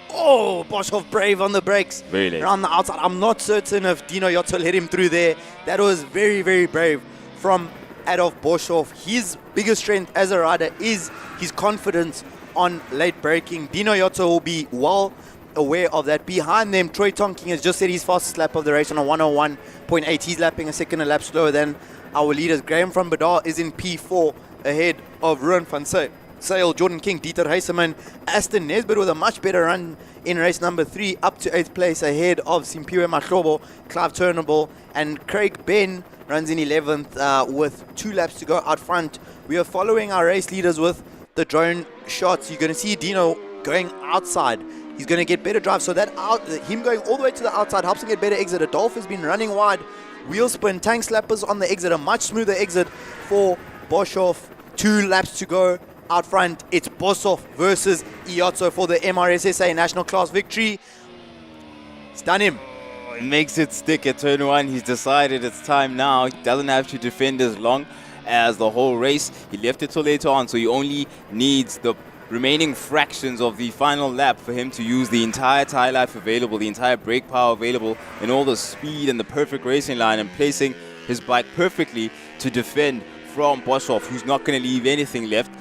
Boshoff brave on the brakes. Very late. Around the outside. I'm not certain if Dino Iotso let him through there. That was very brave from Adolf Boshoff. His biggest strength as a rider is his confidence on late braking. Dino Iotso will be well aware of that. Behind them, Troy Tonking has just set his fastest lap of the race on a 101.8. He's lapping a second a lap slower than our leaders. Graham van Badar is in P4 ahead of Ruan van Sale, Jordan King, Dieter Heiseman, Aston Nesbitt with a much better run in race number 3, up to 8th place ahead of Simpiwe Mahlobo, Clive Turnbull, and Craig Ben runs in 11th with 2 laps to go out front. We are following our race leaders with the drone shots. You're going to see Dino going outside. He's going to get better drive. So that him going all the way to the outside helps him get better exit. Adolf has been running wide. Wheel spin, tank slappers on the exit. A much smoother exit for Boshoff. 2 laps to go. Out front, it's Bosov versus Iotso for the MRSSA National Class victory. Stun him. He makes it stick at turn 1. He's decided it's time now. He doesn't have to defend as long as the whole race. He left it till later on, so he only needs the remaining fractions of the final lap for him to use the entire tire life available, the entire brake power available, and all the speed and the perfect racing line, and placing his bike perfectly to defend from Bosov, who's not going to leave anything left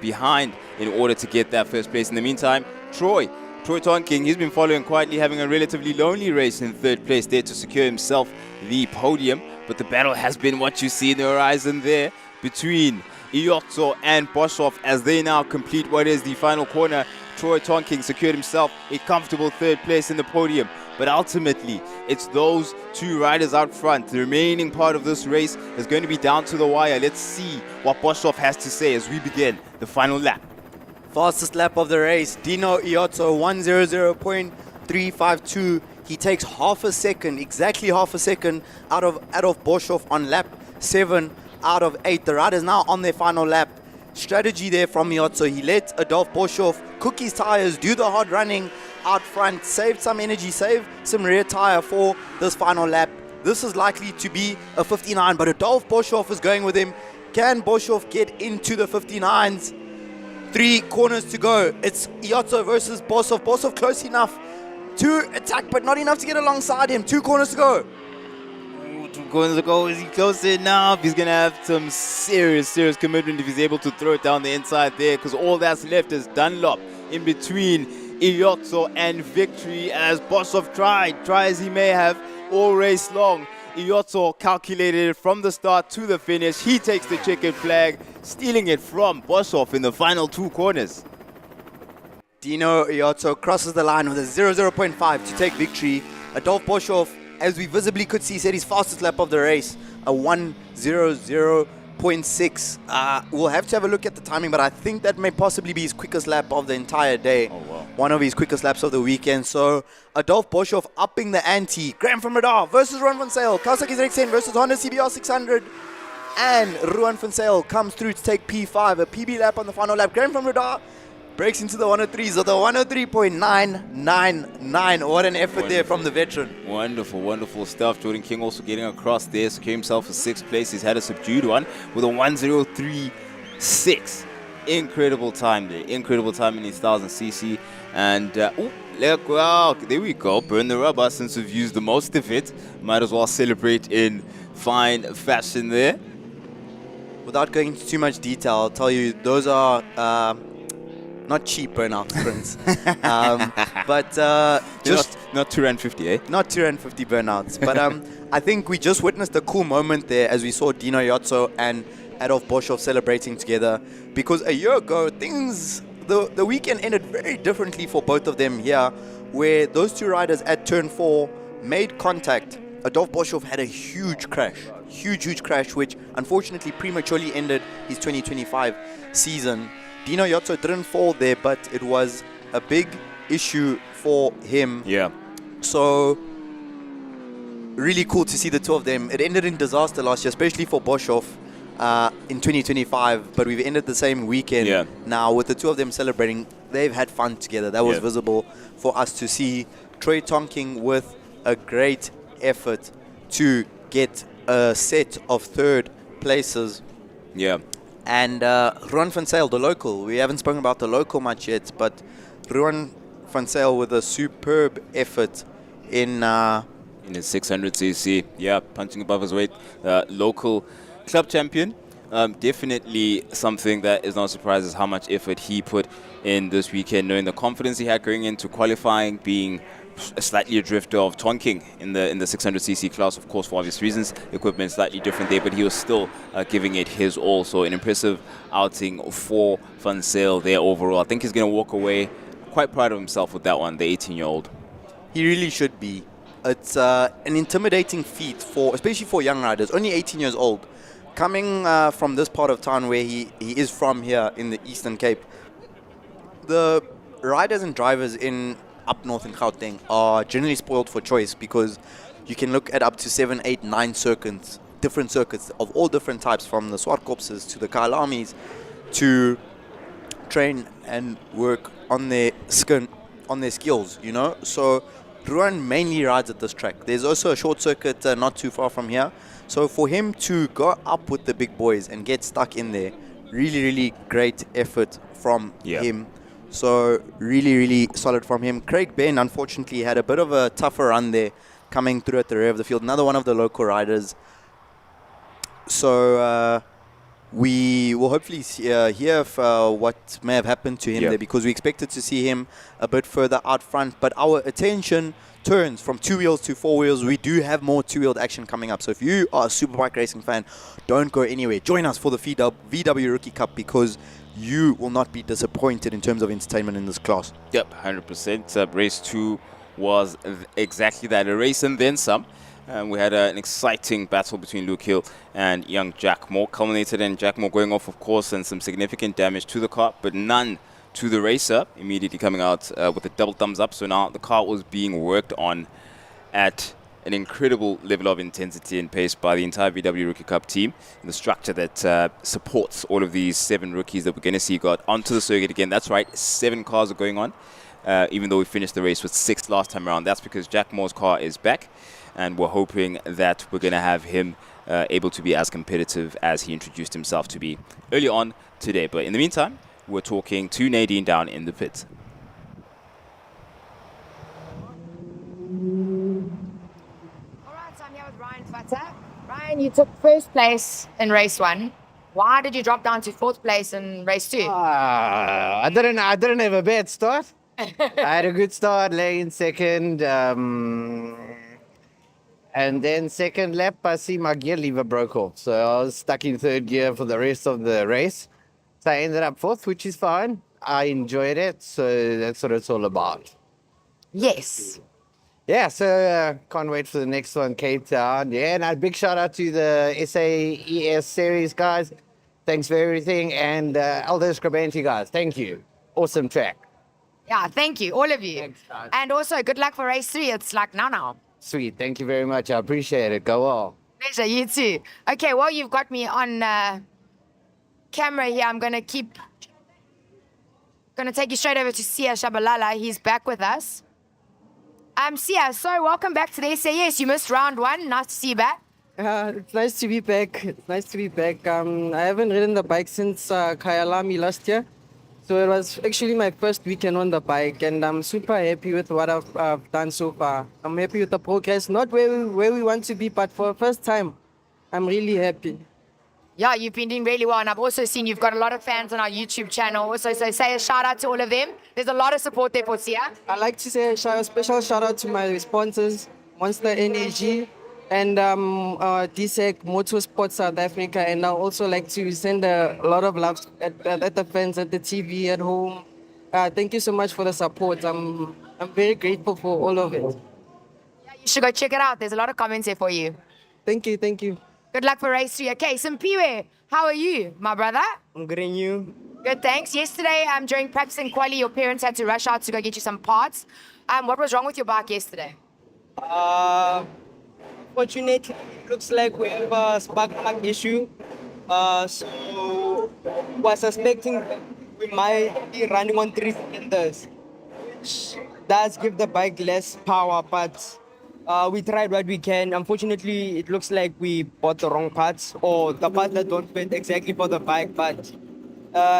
behind in order to get that first place. In the meantime, Troy Tonking, he's been following quietly, having a relatively lonely race in third place there to secure himself the podium. But the battle has been what you see in the horizon there between Iotso and Bosov as they now complete what is the final corner. Troy Tonking secured himself a comfortable third place in the podium. But ultimately, it's those two riders out front. The remaining part of this race is going to be down to the wire. Let's see what Bosov has to say as we begin the final lap. Fastest lap of the race, Dino Iotso, 1:00.352. He takes half a second, exactly half a second out of Bosov on lap 7 out of 8. The riders now on their final lap. Strategy there from Iotso. He let Adolf Bosov cook his tires, do the hard running out front, saved some energy, saved some rear tire for this final lap. This is likely to be a 59, but Adolf Bosov is going with him. Can Bosov get into the 59s? 3 corners to go. It's Iotso versus Bosov. Bosov close enough to attack, but not enough to get alongside him. 2 corners to go. 2 corners to go. Is he close enough? He's going to have some serious commitment if he's able to throw it down the inside there, because all that's left is Dunlop in between Iotso and victory, as Bosov try as he may have all race long. Iotso calculated it from the start to the finish. He takes the checkered flag, stealing it from Bosov in the final 2 corners. Dino Iotso crosses the line with a 0.5 to take victory. Adolf Bosov, as we visibly could see, set his fastest lap of the race, a 1:00.6. We'll have to have a look at the timing, but I think that may possibly be his quickest lap of the entire day. Oh, wow. One of his quickest laps of the weekend. So Adolf Bosov upping the ante. Graham van Radar versus Ruan van Sale. Kawasaki ZX10 versus Honda CBR 600. And Ruan van Sale comes through to take P5, a PB lap on the final lap. Graham van Radar breaks into the 103s of the 103.999. What an effort there from the veteran. Wonderful stuff. Jordan King also getting across there, securing himself a 6th place. He's had a subdued one with a 1:03.6. Incredible time there. Incredible time in his 1000cc. And there we go. Burn the rubber since we've used the most of it. Might as well celebrate in fine fashion there. Without going into too much detail, I'll tell you those are not cheap burnout sprints. But just not $250, eh? Not $250 burnouts. But I think we just witnessed a cool moment there as we saw Dino Iotso and Adolf Bosov celebrating together, because a year ago the weekend ended very differently for both of them here, where those 2 riders at turn 4 made contact. Adolf Bosov had a huge crash, which unfortunately prematurely ended his 2025 season. Dino Iotso didn't fall there, but it was a big issue for him. Yeah. So really cool to see the 2 of them. It ended in disaster last year, especially for Bosov in 2025, but we've ended the same weekend. Yeah. Now with the 2 of them celebrating. They've had fun together. That was visible for us to see. Troy Tonking with a great effort to get a set of 3rd places. Yeah. And Ruan van Sale, the local. We haven't spoken about the local much yet, but Ruan van Sale with a superb effort in his 600cc. Yeah, punching above his weight. Local club champion. Definitely something that is not surprised is how much effort he put in this weekend, knowing the confidence he had going into qualifying, being slightly adrift of Tonking in the 600cc class, of course, for obvious reasons. Equipment slightly different there, but he was still giving it his all. So an impressive outing for Van Sale there overall. I think he's going to walk away quite proud of himself with that one, the 18-year-old. He really should be. It's an intimidating feat, especially for young riders, only 18 years old. Coming from this part of town where he is from here in the Eastern Cape, the riders and drivers up north in Gauteng are generally spoiled for choice, because you can look at up to 7, 8, 9 circuits different circuits of all different types, from the SWAT corpses to the Kyalamis, to train and work on their skills, you know. So Ruan mainly rides at this track. There's also a short circuit not too far from here. So for him to go up with the big boys and get stuck in there, really great effort from him. So really solid from him. Craig Ben, unfortunately, had a bit of a tougher run there, coming through at the rear of the field. Another one of the local riders. So we will hopefully hear what may have happened to him there, because we expected to see him a bit further out front. But our attention turns from 2 wheels to 4 wheels. We do have more two-wheeled action coming up. So if you are a Superbike racing fan, don't go anywhere. Join us for the VW Rookie Cup, because you will not be disappointed in terms of entertainment in this class. Yep, 100%. Race 2 was exactly that, a race and then some. We had an exciting battle between Luke Hill and young Jack Moore, culminated in Jack Moore going off, of course, and some significant damage to the car, but none to the racer, immediately coming out with a double thumbs up. So now the car was being worked on at an incredible level of intensity and pace by the entire VW Rookie Cup team, and the structure that supports all of these 7 rookies that we're going to see got onto the circuit again. That's right, 7 cars are going on, even though we finished the race with 6 last time around. That's because Jack Moore's car is back, and we're hoping that we're going to have him able to be as competitive as he introduced himself to be early on today. But in the meantime, we're talking to Nadine down in the pits. Alright, so I'm here with Ryan Futter. Ryan, you took first place in race 1. Why did you drop down to 4th place in race 2? I didn't have a bad start. I had a good start, lay in second. And then second lap, I see my gear lever broke off. So I was stuck in 3rd gear for the rest of the race. So I ended up 4th, which is fine. I enjoyed it. So that's what it's all about. Yes. Yeah, so can't wait for the next one, Cape Town. Yeah, and a big shout out to the SAES series guys. Thanks for everything. And ALDO Scrubante guys, thank you. Awesome track. Yeah, thank you, all of you. Thanks, guys. And also, good luck for race 3. It's like now. Sweet, thank you very much. I appreciate it. Go all. Pleasure, you too. Okay, well, you've got me on camera here. I'm going to take you straight over to Sia Shabalala. He's back with us. Sia, so welcome back to the SAES. You missed round 1. Nice to see you back. It's nice to be back. I haven't ridden the bike since Kyalami last year. So it was actually my first weekend on the bike, and I'm super happy with what I've done so far. I'm happy with the progress, not where we want to be, but for the first time, I'm really happy. Yeah, you've been doing really well, and I've also seen you've got a lot of fans on our YouTube channel. Also, so say a shout out to all of them. There's a lot of support there for Sia. I'd like to say a special shout out to my sponsors, Monster Energy, and DSEC Motorsport South Africa. And I'd also like to send a lot of love at the fans at the TV at home. Thank you so much for the support. I'm very grateful for all of it. Yeah, you should go check it out. There's a lot of comments here for you. Thank you. Good luck for race 3. Okay, Simpiwe, how are you, my brother? I'm good, and you? Good, thanks. Yesterday, during practice and quali, your parents had to rush out to go get you some parts. What was wrong with your bike yesterday? Fortunately, it looks like we have a spark plug issue. So we're suspecting that we might be running on 3 cylinders, which does give the bike less power, but we tried what we can. Unfortunately, it looks like we bought the wrong parts, or the parts that don't fit exactly for the bike, but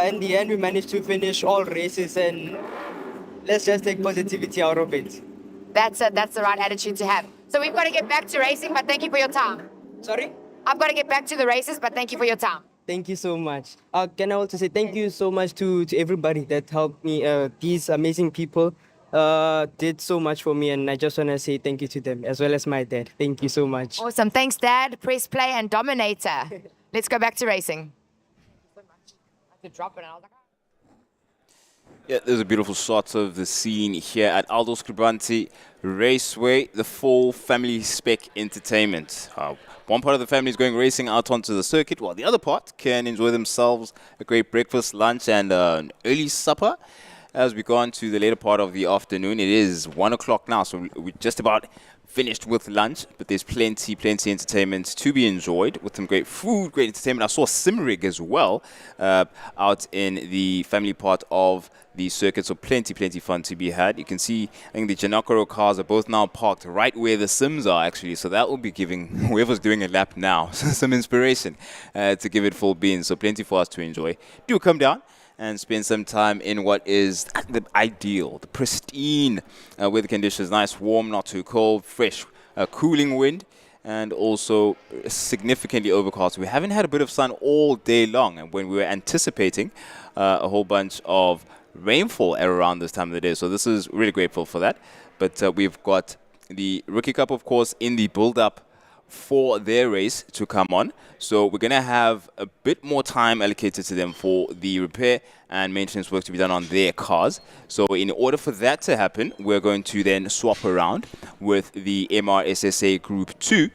in the end, we managed to finish all races, and let's just take positivity out of it. That's the right attitude to have. So we've got to get back to racing, but thank you for your time. Sorry? I've got to get back to the races, but thank you for your time. Thank you so much. Can I also say thank you so much to everybody that helped me. These amazing people did so much for me, and I just want to say thank you to them, as well as my dad. Thank you so much. Awesome. Thanks, Dad. Press play and Dominator. Let's go back to racing. I had to drop it, and I was like, Yeah, there's a beautiful shot of the scene here at ALDO Scrubante Raceway, the full family spec entertainment. One part of the family is going racing out onto the circuit, while the other part can enjoy themselves a great breakfast, lunch, and an early supper. as we go on to the later part of the afternoon. It is 1 o'clock now, so we're just about finished with lunch, but there's plenty entertainment to be enjoyed with some great food, great entertainment. I saw Simrig as well out in the family part of the circuit, so plenty fun to be had. You can see, I think the Janakaro cars are both now parked right where the Sims are actually, so that will be giving whoever's doing a lap now some inspiration to give it full beans, so plenty for us to enjoy. Do come down and spend some time in what is the ideal, the pristine weather conditions. Nice, warm, not too cold, fresh, cooling wind, and also significantly overcast. We haven't had a bit of sun all day long, and when we were anticipating a whole bunch of rainfall around this time of the day, so this is really grateful for that. But we've got the Rookie Cup, of course, in the build-up for their race to come on. So we're going to have a bit more time allocated to them for the repair and maintenance work to be done on their cars. So in order for that to happen, we're going to then swap around with the MRSSA Group 2.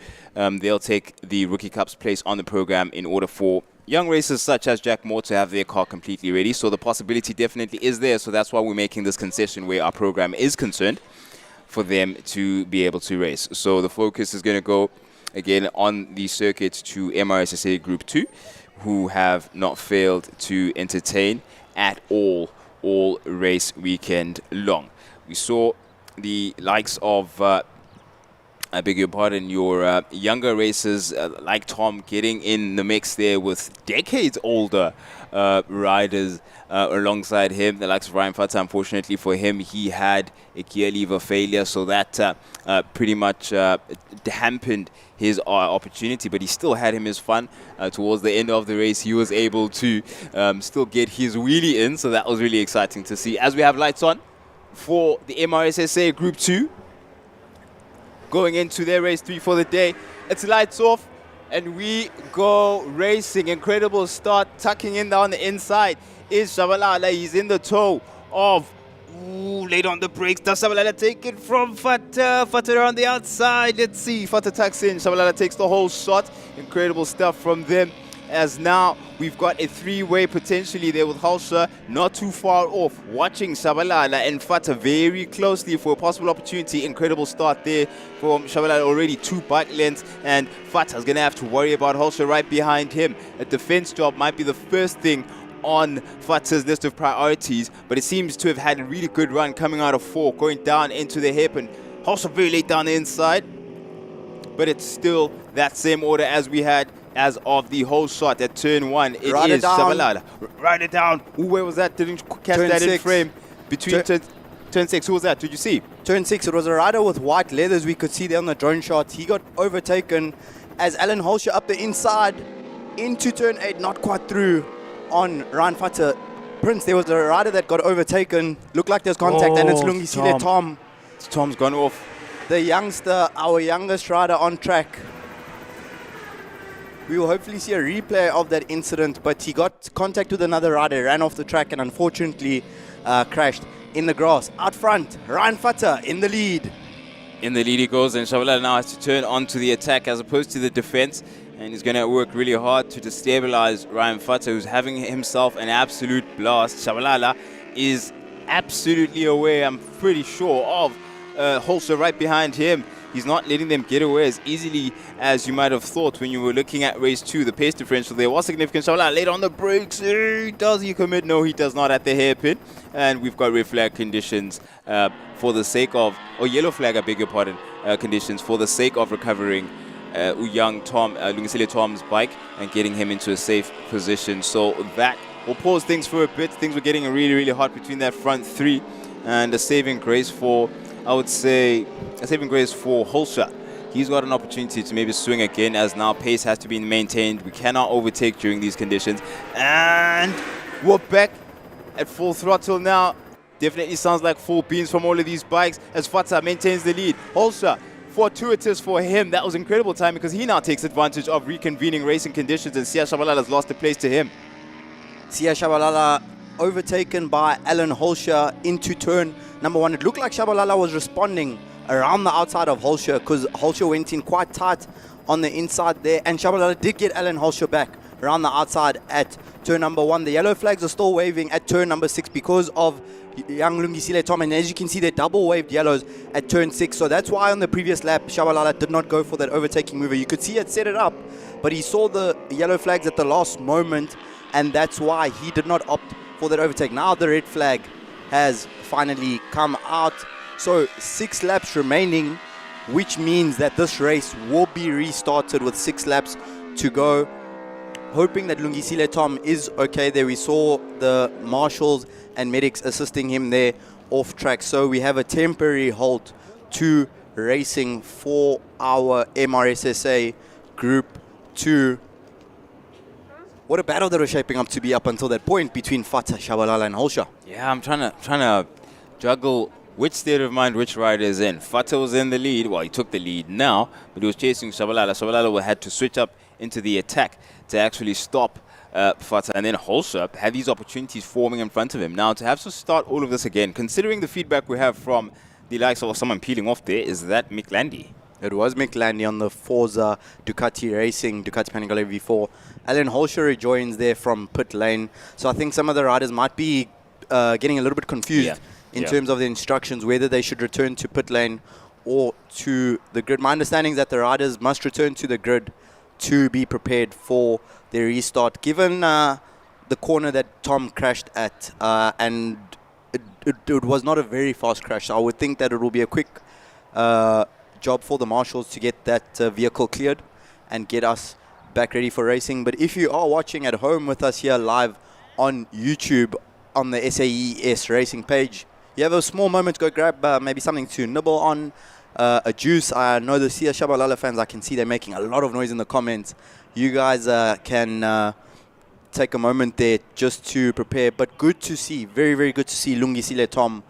They'll take the Rookie Cup's place on the program in order for young racers such as Jack Moore to have their car completely ready. So the possibility definitely is there. So that's why we're making this concession where our program is concerned for them to be able to race. So the focus is going to go again on the circuit to MRSSA Group 2, who have not failed to entertain at all race weekend long. We saw the likes of, I beg your pardon, your younger racers like Tom getting in the mix there with decades older riders alongside him. The likes of Ryan Futter, unfortunately for him, he had a gear lever failure, so that pretty much dampened his opportunity, but he still had him his fun. Towards the end of the race, he was able to still get his wheelie in, so that was really exciting to see. As we have lights on for the MRSSA Group 2, going into their race 3 for the day, it's lights off, and we go racing. Incredible start, tucking in down the inside is Shabalala. He's in the toe of, late on the brakes. Does Shabalala take it from Futter? Futter on the outside. Let's see. Futter tucks in. Shabalala takes the whole shot. Incredible stuff from them. As now we've got a three-way potentially there with Halsha not too far off, watching Shabalala and Futter very closely for a possible opportunity. Incredible start there from Shabalala, already 2 bike lengths, and Futter's going to have to worry about Halsha right behind him. A defense job might be the first thing on Futter's list of priorities, but it seems to have had a really good run coming out of 4, going down into the hairpin. Halsha very late down the inside, but it's still that same order as we had as of the whole shot at turn 1. It is Shabalala. Ride it down. Ooh, where was that? Didn't catch turn that 6. In frame. Between turn 6. Who was that? Did you see? Turn 6. It was a rider with white leathers. We could see there on the drone shot. He got overtaken as Alan Holscher up the inside into turn 8. Not quite through on Ryan Futter. Prince, there was a rider that got overtaken. Looked like there's contact, and it's Lungi. See there, Tom. Tom's gone off. The youngster, our youngest rider on track. We will hopefully see a replay of that incident, but he got contact with another rider, ran off the track, and unfortunately crashed in the grass. Out front, Ryan Futter in the lead. In the lead he goes, and Shabalala now has to turn onto the attack as opposed to the defense, and he's going to work really hard to destabilize Ryan Futter, who's having himself an absolute blast. Shabalala is absolutely aware, I'm pretty sure, of Holster right behind him. He's not letting them get away as easily as you might have thought when you were looking at race 2. The pace differential there was significant. Shabalala late on the brakes. Does he commit? No, he does not at the hairpin. And we've got red flag conditions for the sake of, or yellow flag, I beg your pardon, conditions for the sake of recovering young Tom, Lungisile Tom's bike and getting him into a safe position. So that will pause things for a bit. Things were getting really hot between that front 3, and a saving grace for, I would say, a saving grace for Holscher. He's got an opportunity to maybe swing again, as now pace has to be maintained. We cannot overtake during these conditions. And we're back at full throttle now. Definitely sounds like full beans from all of these bikes as Futter maintains the lead. Holscher, fortuitous for him. That was incredible time because he now takes advantage of reconvening racing conditions, and Sia Shabalala's lost the place to him. Sia Shabalala overtaken by Alan Holscher into turn number 1. It looked like Shabalala was responding around the outside of Holscher because Holscher went in quite tight on the inside there, and Shabalala did get Alan Holscher back. around the outside at turn number 1. The yellow flags are still waving at turn number 6 because of young Lungisile Tom, and as you can see, they double waved yellows at turn 6. So that's why on the previous lap, Shabalala did not go for that overtaking mover. You could see it set it up, but he saw the yellow flags at the last moment, and that's why he did not opt for that overtake. Now the red flag has finally come out. So 6 laps remaining, which means that this race will be restarted with 6 laps to go. Hoping that Lungisile Tom is okay there. We saw the marshals and medics assisting him there off track. So we have a temporary halt to racing for our MRSSA Group 2. What a battle that was shaping up to be up until that point between Futter, Shabalala and Holsha. Yeah, I'm trying to juggle which state of mind which rider is in. Futter was in the lead. Well, he took the lead now, but he was chasing Shabalala. Shabalala had to switch up into the attack to actually stop Futter. And then Holsha had these opportunities forming in front of him. Now, to have to start all of this again, considering the feedback we have from the likes of someone peeling off there, is that Mick Landy? It was Mick Landy on the Forza Ducati Racing, Ducati Panigale V4. Alan Holsha rejoins there from pit lane. So I think some of the riders might be getting a little bit confused in terms of the instructions, whether they should return to pit lane or to the grid. My understanding is that the riders must return to the grid to be prepared for their restart. Given the corner that Tom crashed at, and it was not a very fast crash, so I would think that it will be a quick job for the marshals to get that vehicle cleared and get us back ready for racing. But if you are watching at home with us here live on YouTube on the SAES racing page, you have a small moment to go grab maybe something to nibble on, a juice. I know the Sia Shabalala fans, I can see they're making a lot of noise in the comments. You guys can take a moment there just to prepare. But good to see, very, very good to see Lungisile Tom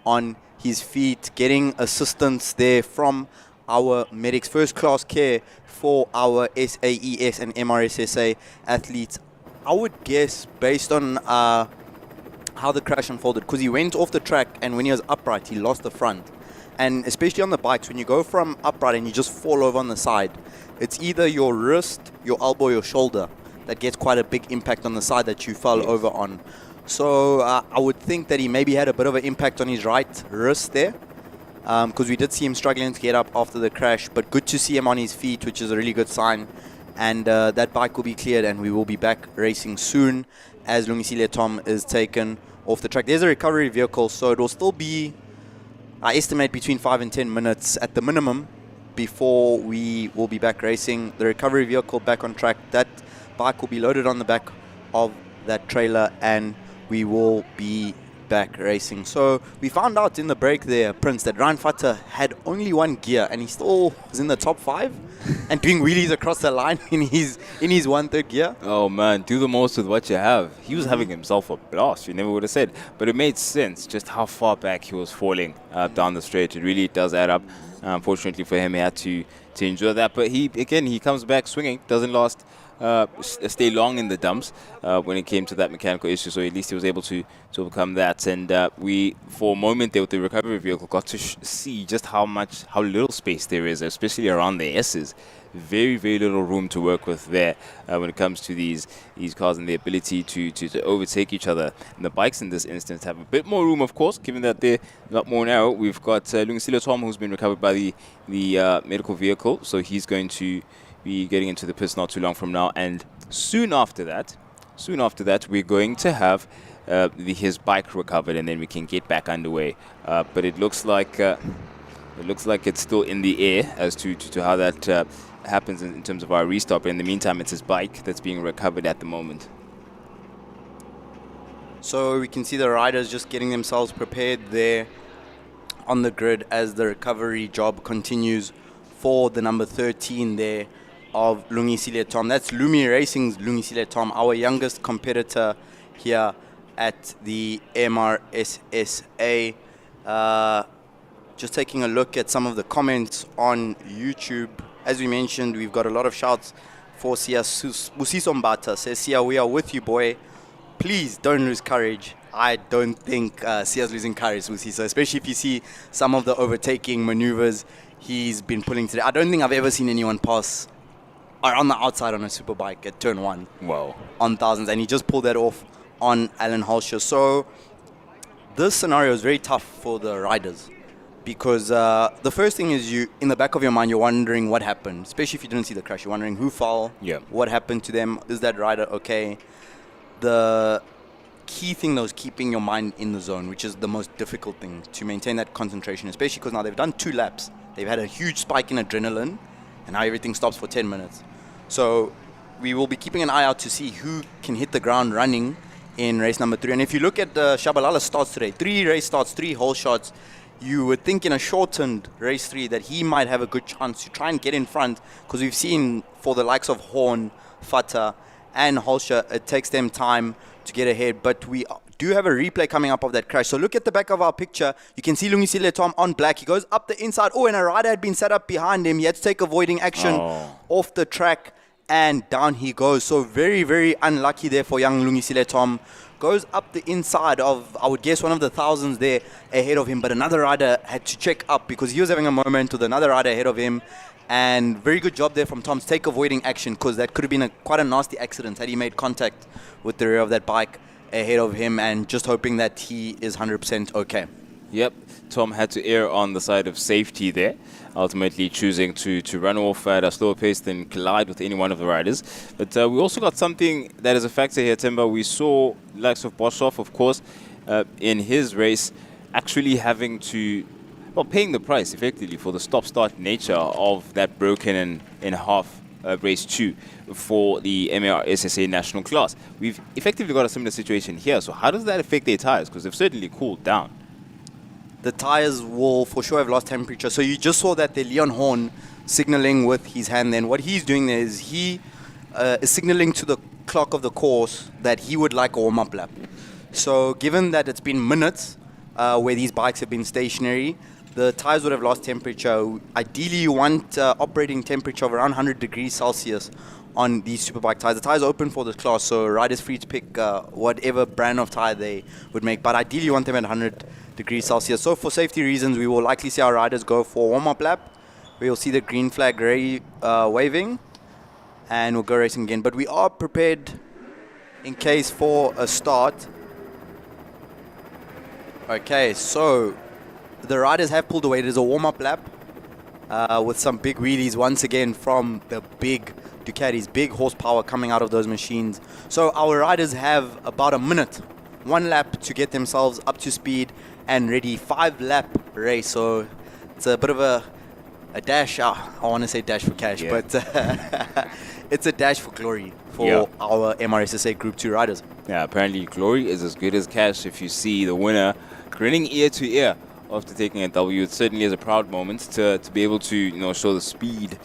on his feet, getting assistance there from our medics. First class care for our SAES and MRSSA athletes. I would guess, based on how the crash unfolded, because he went off the track and when he was upright, he lost the front. And especially on the bikes, when you go from upright and you just fall over on the side, it's either your wrist, your elbow, your shoulder that gets quite a big impact on the side that you fell over on. So I would think that he maybe had a bit of an impact on his right wrist there, because we did see him struggling to get up after the crash. But good to see him on his feet, which is a really good sign. And that bike will be cleared and we will be back racing soon as Lungisile Tom is taken off the track. There's a recovery vehicle, so it will still be, I estimate, between 5 and 10 minutes at the minimum before we will be back racing. The recovery vehicle back on track. That bike will be loaded on the back of that trailer and we will be back racing. So we found out in the break there, Prince, that Ryan Futter had only 1 gear and he still was in the top 5 and doing wheelies across the line in his 1/3 gear. Oh man, do the most with what you have. He was having himself a blast, you never would have said. But it made sense just how far back he was falling down the straight. It really does add up. Unfortunately for him, he had to endure that. But he comes back swinging, doesn't stay long in the dumps when it came to that mechanical issue, so at least he was able to overcome that. And we, for a moment there with the recovery vehicle, got to see just how little space there is, especially around the S's. Very, very little room to work with there when it comes to these cars and the ability to overtake each other. And the bikes in this instance have a bit more room, of course, given that they're a lot more narrow. We've got Lungisile Tom, who's been recovered by the medical vehicle, so he's going to be getting into the pits not too long from now. And soon after that, we're going to have his bike recovered, and then we can get back underway. But it looks like it's still in the air as to how that happens in terms of our restart. But in the meantime, it's his bike that's being recovered at the moment. So we can see the riders just getting themselves prepared there on the grid as the recovery job continues for the number 13 there of Lungisile Tom. That's Lumi Racing's Lungisile Tom, our youngest competitor here at the MRSSA. Just taking a look at some of the comments on YouTube. As we mentioned, we've got a lot of shouts for Sia Busiso Mbata. Says, Sia, we are with you, boy. Please don't lose courage. I don't think Sia's losing courage, Busiso, especially if you see some of the overtaking maneuvers he's been pulling today. I don't think I've ever seen anyone pass are on the outside on a Superbike at turn 1. Wow. On thousands, and he just pulled that off on Alan Holscher. So this scenario is very tough for the riders, because the first thing is, you, in the back of your mind, you're wondering what happened, especially if you didn't see the crash. You're wondering who fell, what happened to them, is that rider okay? The key thing, though, is keeping your mind in the zone, which is the most difficult thing, to maintain that concentration, especially because now they've done 2 laps. They've had a huge spike in adrenaline, and now everything stops for 10 minutes. So we will be keeping an eye out to see who can hit the ground running in race number 3. And if you look at Shabalala's starts today, 3 race starts, 3 whole shots, you would think in a shortened race 3 that he might have a good chance to try and get in front, because we've seen for the likes of Horn, Futter, and Holscher, it takes them time to get ahead. But we do have a replay coming up of that crash. So look at the back of our picture. You can see Lungisile Tom on black. He goes up the inside. Oh, and a rider had been set up behind him. He had to take avoiding action off the track, and down he goes. So very, very unlucky there for young Lungisile Tom. Goes up the inside of, I would guess, one of the thousands there ahead of him. But another rider had to check up because he was having a moment with another rider ahead of him. And very good job there from Tom to take avoiding action, because that could have been quite a nasty accident had he made contact with the rear of that bike ahead of him, and just hoping that he is 100% okay. Yep, Tom had to err on the side of safety there, ultimately choosing to run off at a slower pace than collide with any one of the riders. But we also got something that is a factor here, Timber. We saw likes of Boshoff, of course, in his race, actually having to, well, paying the price effectively for the stop-start nature of that broken in half race 2 for the MAR SSA national class. We've effectively got a similar situation here. So how does that affect their tires? Because they've certainly cooled down. The tires will for sure have lost temperature. So you just saw that the Leon Horn signaling with his hand. Then what he's doing there is he is signaling to the clock of the course that he would like a warm-up lap. So given that it's been minutes where these bikes have been stationary, the tires would have lost temperature. Ideally, you want operating temperature of around 100 degrees Celsius on these Superbike tires. The tires are open for this class, so riders free to pick whatever brand of tire they would make. But ideally, you want them at 100 degrees Celsius. So for safety reasons, we will likely see our riders go for a warm-up lap. We'll see the green flag waving, and we'll go racing again. But we are prepared in case for a start. Okay, so the riders have pulled away. It is a warm-up lap with some big wheelies once again from the big Ducatis, big horsepower coming out of those machines. So our riders have about a minute, 1 lap to get themselves up to speed and ready. 5-lap race, so it's a bit of a dash. I want to say dash for cash, but it's a dash for glory for our MRSSA Group 2 riders. Yeah, apparently glory is as good as cash if you see the winner grinning ear to ear after taking a W. It certainly is a proud moment to be able to show the speed,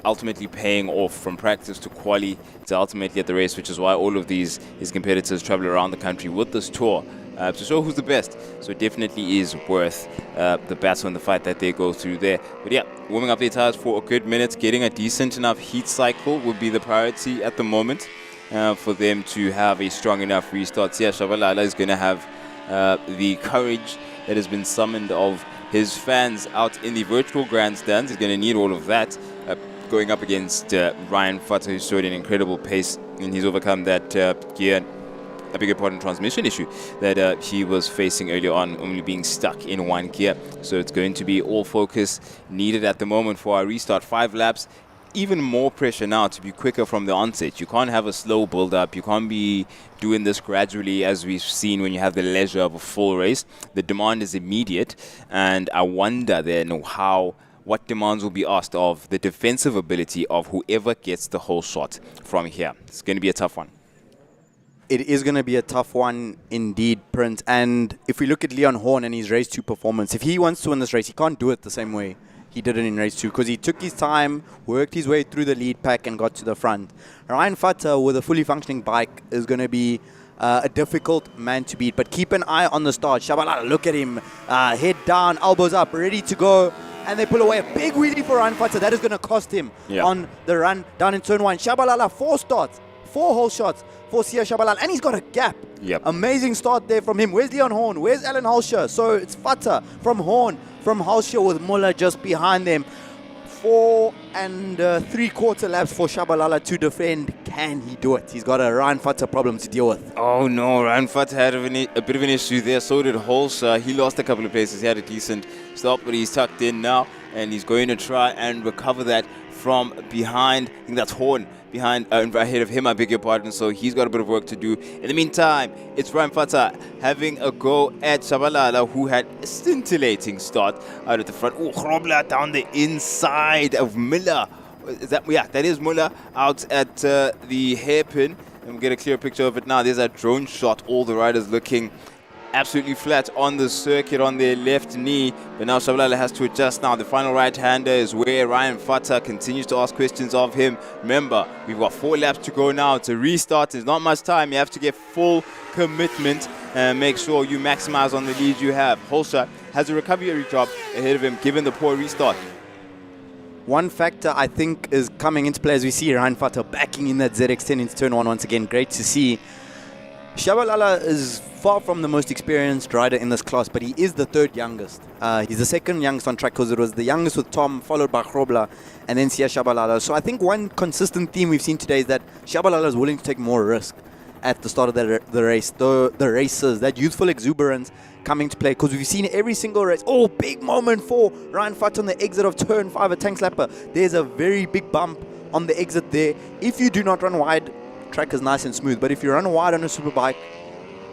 ultimately paying off from practice to quali to ultimately at the race, which is why all of his competitors travel around the country with this tour to show who's the best. So it definitely is worth the battle and the fight that they go through there. But yeah, warming up their tires for a good minute, getting a decent enough heat cycle would be the priority at the moment for them to have a strong enough restart. Yeah, Shabalala is going to have the courage that has been summoned of his fans out in the virtual grandstands. He's going to need all of that going up against Ryan Futter, who showed an incredible pace, and he's overcome that transmission issue that he was facing earlier on, only being stuck in 1 gear. So it's going to be all focus needed at the moment for our restart. 5 laps. Even more pressure now to be quicker from the onset. You can't have a slow build-up. You can't be doing this gradually as we've seen when you have the leisure of a full race. The demand is immediate, and I wonder then what demands will be asked of the defensive ability of whoever gets the whole shot from here. It's going to be a tough one. It is going to be a tough one indeed, Prince. And if we look at Leon Horn and his race 2 performance, if he wants to win this race, he can't do it the same way he did it in race 2, because he took his time, worked his way through the lead pack and got to the front. Ryan Futter with a fully functioning bike is going to be a difficult man to beat, but keep an eye on the start. Shabalala, look at him, head down, elbows up, ready to go, and they pull away a big wheelie for Ryan Futter. That is going to cost him on the run down in turn 1. Shabalala, 4 starts, 4 whole shots for Sia Shabalala, and he's got a gap. Amazing start there from him. Where's Leon Horn? Where's Alan Holscher? So it's Futter from Horn, from Holscher with Muller just behind them. 4 3/4 laps for Shabalala to defend. Can he do it? He's got a Ryan Futter problem to deal with. Oh no, Ryan Futter had a bit of an issue there. So did Holsha. He lost a couple of places. He had a decent stop, but he's tucked in now, and he's going to try and recover that from behind. I think that's Horn behind, ahead of him, I beg your pardon. So he's got a bit of work to do. In the meantime, it's Ryan Futter having a go at Shabalala, who had a scintillating start out at the front. Oh, Grobler down the inside of Miller. That is Muller out at the hairpin. And we get a clear picture of it now. There's a drone shot. All the riders looking absolutely flat on the circuit on their left knee. But now Shabalala has to adjust now. The final right-hander is where Ryan Futter continues to ask questions of him. Remember, we've got 4 laps to go now. It's a restart. There's not much time. You have to get full commitment and make sure you maximize on the lead you have. Holsha has a recovery job ahead of him, given the poor restart. One factor I think is coming into play as we see Ryan Futter backing in that ZX10 into turn 1 once again. Great to see. Shabalala is far from the most experienced rider in this class, but he is the 3rd youngest. He's the 2nd youngest on track because it was the youngest with Tom, followed by Grobler, and then Sia Shabalala. So I think one consistent theme we've seen today is that Shabalala is willing to take more risk at the start of the race. The races, that youthful exuberance coming to play, because we've seen every single race. Oh, big moment for Ryan Futter on the exit of turn 5 at Tank Slapper. There's a very big bump on the exit there. If you do not run wide, track is nice and smooth, but if you run wide on a Superbike,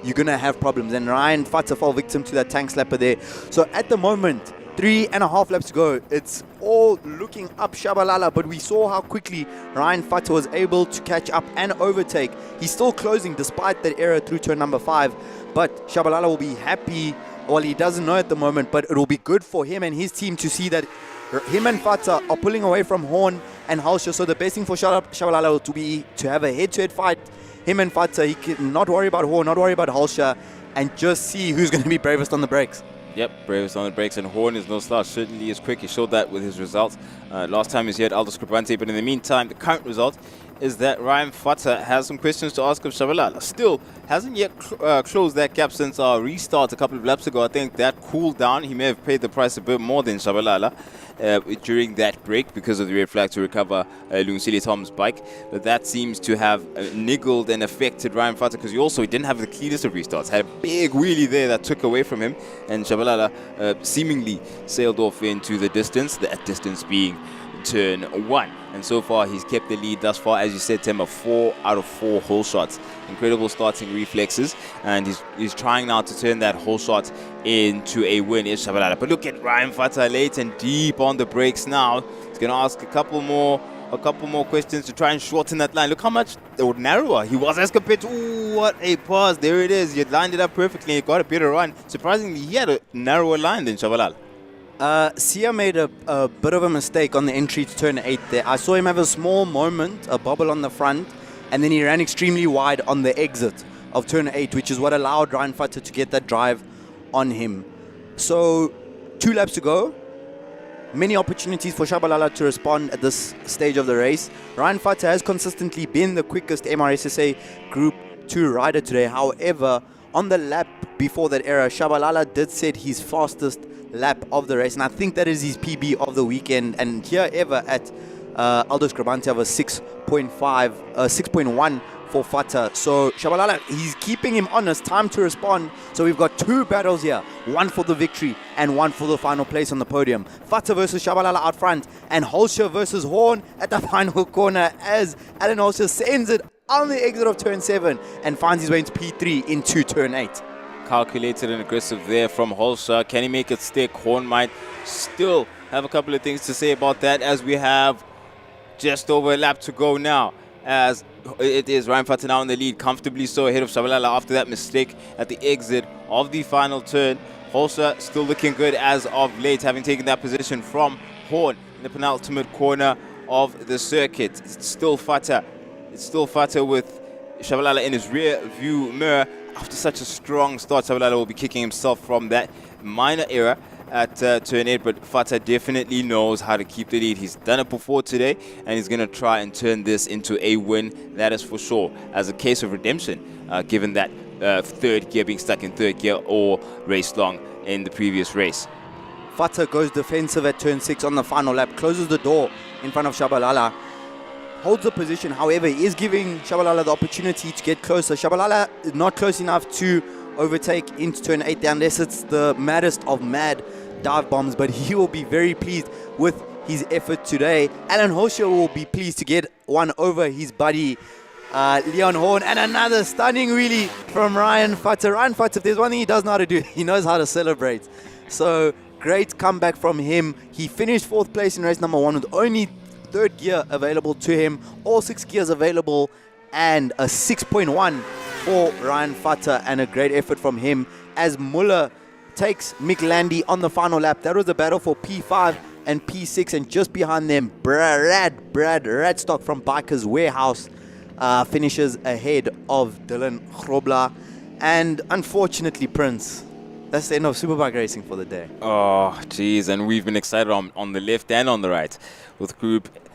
you're going to have problems. And Ryan Futter fell victim to that Tank Slapper there. So at the moment, 3.5 laps to go. It's all looking up Shabalala, but we saw how quickly Ryan Futter was able to catch up and overtake. He's still closing despite that error through turn number 5, but Shabalala will be happy. Well, he doesn't know at the moment, but it will be good for him and his team to see that him and Futter are pulling away from Horn and Halsha. So the best thing for Shabalala will be to have a head-to-head fight. Him and Futter, he can not worry about Horn, not worry about Halsha, and just see who's going to be bravest on the brakes. Yep, bravest on the brakes, and Horn is no slouch. Certainly is quick. He showed that with his results. Last time he was here at ALDO Scrubante, but in the meantime, the current result is that Ryan Futter has some questions to ask of Shabalala. Still hasn't yet closed that gap since our restart a couple of laps ago. I think that cooled down. He may have paid the price a bit more than Shabalala during that break because of the red flag to recover Lungsile Tom's bike. But that seems to have niggled and affected Ryan Futter because he didn't have the cleanest of restarts. Had a big wheelie there that took away from him, and Shabalala seemingly sailed off into the distance, that distance being turn 1. And so far he's kept the lead thus far. As you said, Temba, 4 out of 4 hole shots. Incredible starting reflexes, and he's trying now to turn that hole shot into a win. Is Shabalala. But look at Ryan Futter late and deep on the brakes now. He's going to ask a couple more questions to try and shorten that line. Look how much narrower he was as compared to, ooh, what a pass. There it is. He lined it up perfectly. He got a better run. Surprisingly, he had a narrower line than Shabalala. Sia made a bit of a mistake on the entry to turn 8 there. I saw him have a small moment, a bobble on the front, and then he ran extremely wide on the exit of turn 8, which is what allowed Ryan Futter to get that drive on him. So 2 laps to go. Many opportunities for Shabalala to respond at this stage of the race. Ryan Futter has consistently been the quickest MRSSA Group 2 rider today. However, on the lap before that error, Shabalala did set his fastest lap of the race, and I think that is his PB of the weekend, and here ever at ALDO Scrubante of a 6.1 for Futter. So Shabalala, he's keeping him honest. Time to respond. So we've got 2 battles here, 1 for the victory and 1 for the final place on the podium. Futter versus Shabalala out front, and Holsha versus Horn at the final corner as Alan Holsha sends it on the exit of turn 7 and finds his way into P3 into turn 8. Calculated and aggressive there from Holsha. Can he make it stick? Horn might still have a couple of things to say about that, as we have just over a lap to go now, as it is Ryan Futter now in the lead, comfortably so, ahead of Shabalala after that mistake at the exit of the final turn. Holsha still looking good as of late, having taken that position from Horn in the penultimate corner of the circuit. It's still Futter. It's still Futter with Shabalala in his rear view mirror. After such a strong start, Shabalala will be kicking himself from that minor error at turn 8, but Futter definitely knows how to keep the lead. He's done it before today, and he's going to try and turn this into a win, that is for sure, as a case of redemption, given that 3rd gear being stuck in 3rd gear all race long in the previous race. Futter goes defensive at turn 6 on the final lap, closes the door in front of Shabalala, holds the position. However, he is giving Shabalala the opportunity to get closer. Shabalala is not close enough to overtake into turn 8 unless it's the maddest of mad dive bombs, but he will be very pleased with his effort today. Alan Hosher will be pleased to get one over his buddy Leon Horn, and another stunning wheelie from Ryan Futter. Ryan Futter, if there's one thing he does know how to do, he knows how to celebrate. So great comeback from him. He finished 4th place in race number 1 with only 3rd gear available to him, all 6 gears available, and a 6.1 for Ryan Futter, and a great effort from him as Muller takes Mick Landy on the final lap. That was the battle for P5 and P6, and just behind them, Brad Radstock from Bikers Warehouse finishes ahead of Dylan Grobler. And unfortunately, Prince, that's the end of Superbike racing for the day. Oh, geez, and we've been excited on the left and on the right with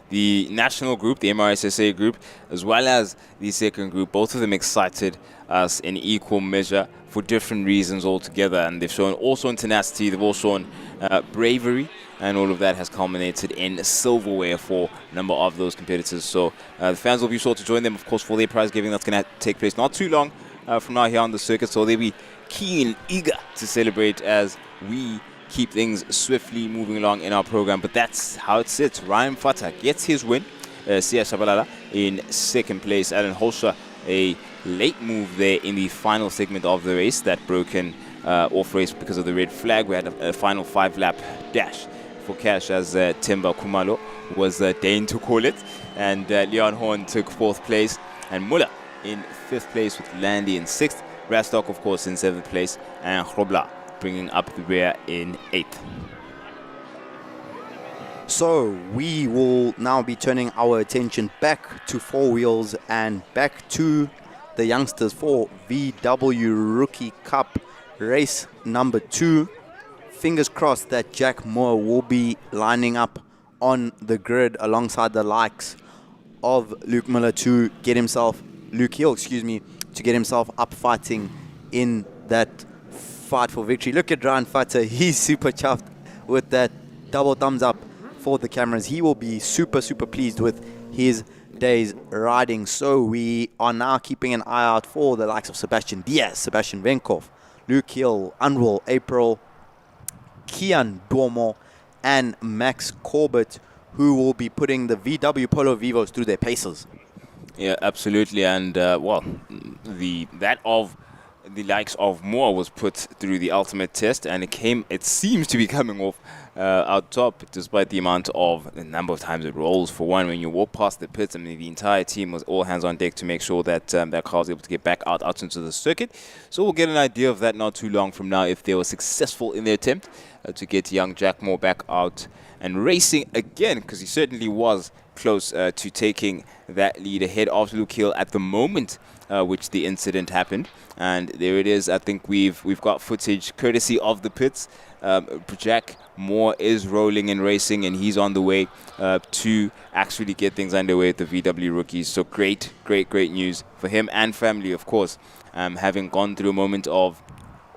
the national group, the MRSSA group, as well as the second group. Both of them excited us in equal measure for different reasons altogether, and they've shown all shown tenacity, they've all shown bravery, and all of that has culminated in silverware for a number of those competitors. So the fans will be sure to join them, of course, for their prize giving that's going to take place not too long from now here on the circuit. So they'll be keen, eager to celebrate as we keep things swiftly moving along in our program. But that's how it sits. Ryan Futter gets his win. Sia Shabalala in 2nd place. Alan Holscher, a late move there in the final segment of the race, that broken off race because of the red flag. We had a final 5-lap dash for cash as Themba Khumalo was deigned to call it. And Leon Horn took 4th place. And Muller in 5th place with Landy in 6th. Radstock, of course, in 7th place. And Grobler bringing up the rear in 8th. So we will now be turning our attention back to 4 wheels and back to the youngsters for VW Rookie Cup race number 2. Fingers crossed that Jack Moore will be lining up on the grid alongside the likes of Luke Hill, to get himself up fighting in that fight for victory. Look at Ryan Futter, he's super chuffed with that double thumbs up for the cameras. He will be super pleased with his day's riding. So we are now keeping an eye out for the likes of Sebastian Diaz, Sebastian Venkov, Luke Hill, Unwell April, Kian Duomo, and Max Corbett, who will be putting the VW Polo Vivos through their paces. Yeah, absolutely. And the likes of Moore was put through the ultimate test, and it seems to be coming off out top, despite the number of times it rolls. For one, when you walk past the pits, I mean, the entire team was all hands on deck to make sure that that car was able to get back out into the circuit. So we'll get an idea of that not too long from now, if they were successful in their attempt to get young Jack Moore back out and racing again, because he certainly was close to taking that lead ahead of Luke Hill at the moment which the incident happened. And there it is. I think we've got footage courtesy of the pits. Jack Moore is rolling and racing, and he's on the way to actually get things underway with the VW rookies. So great news for him and family, of course, having gone through a moment of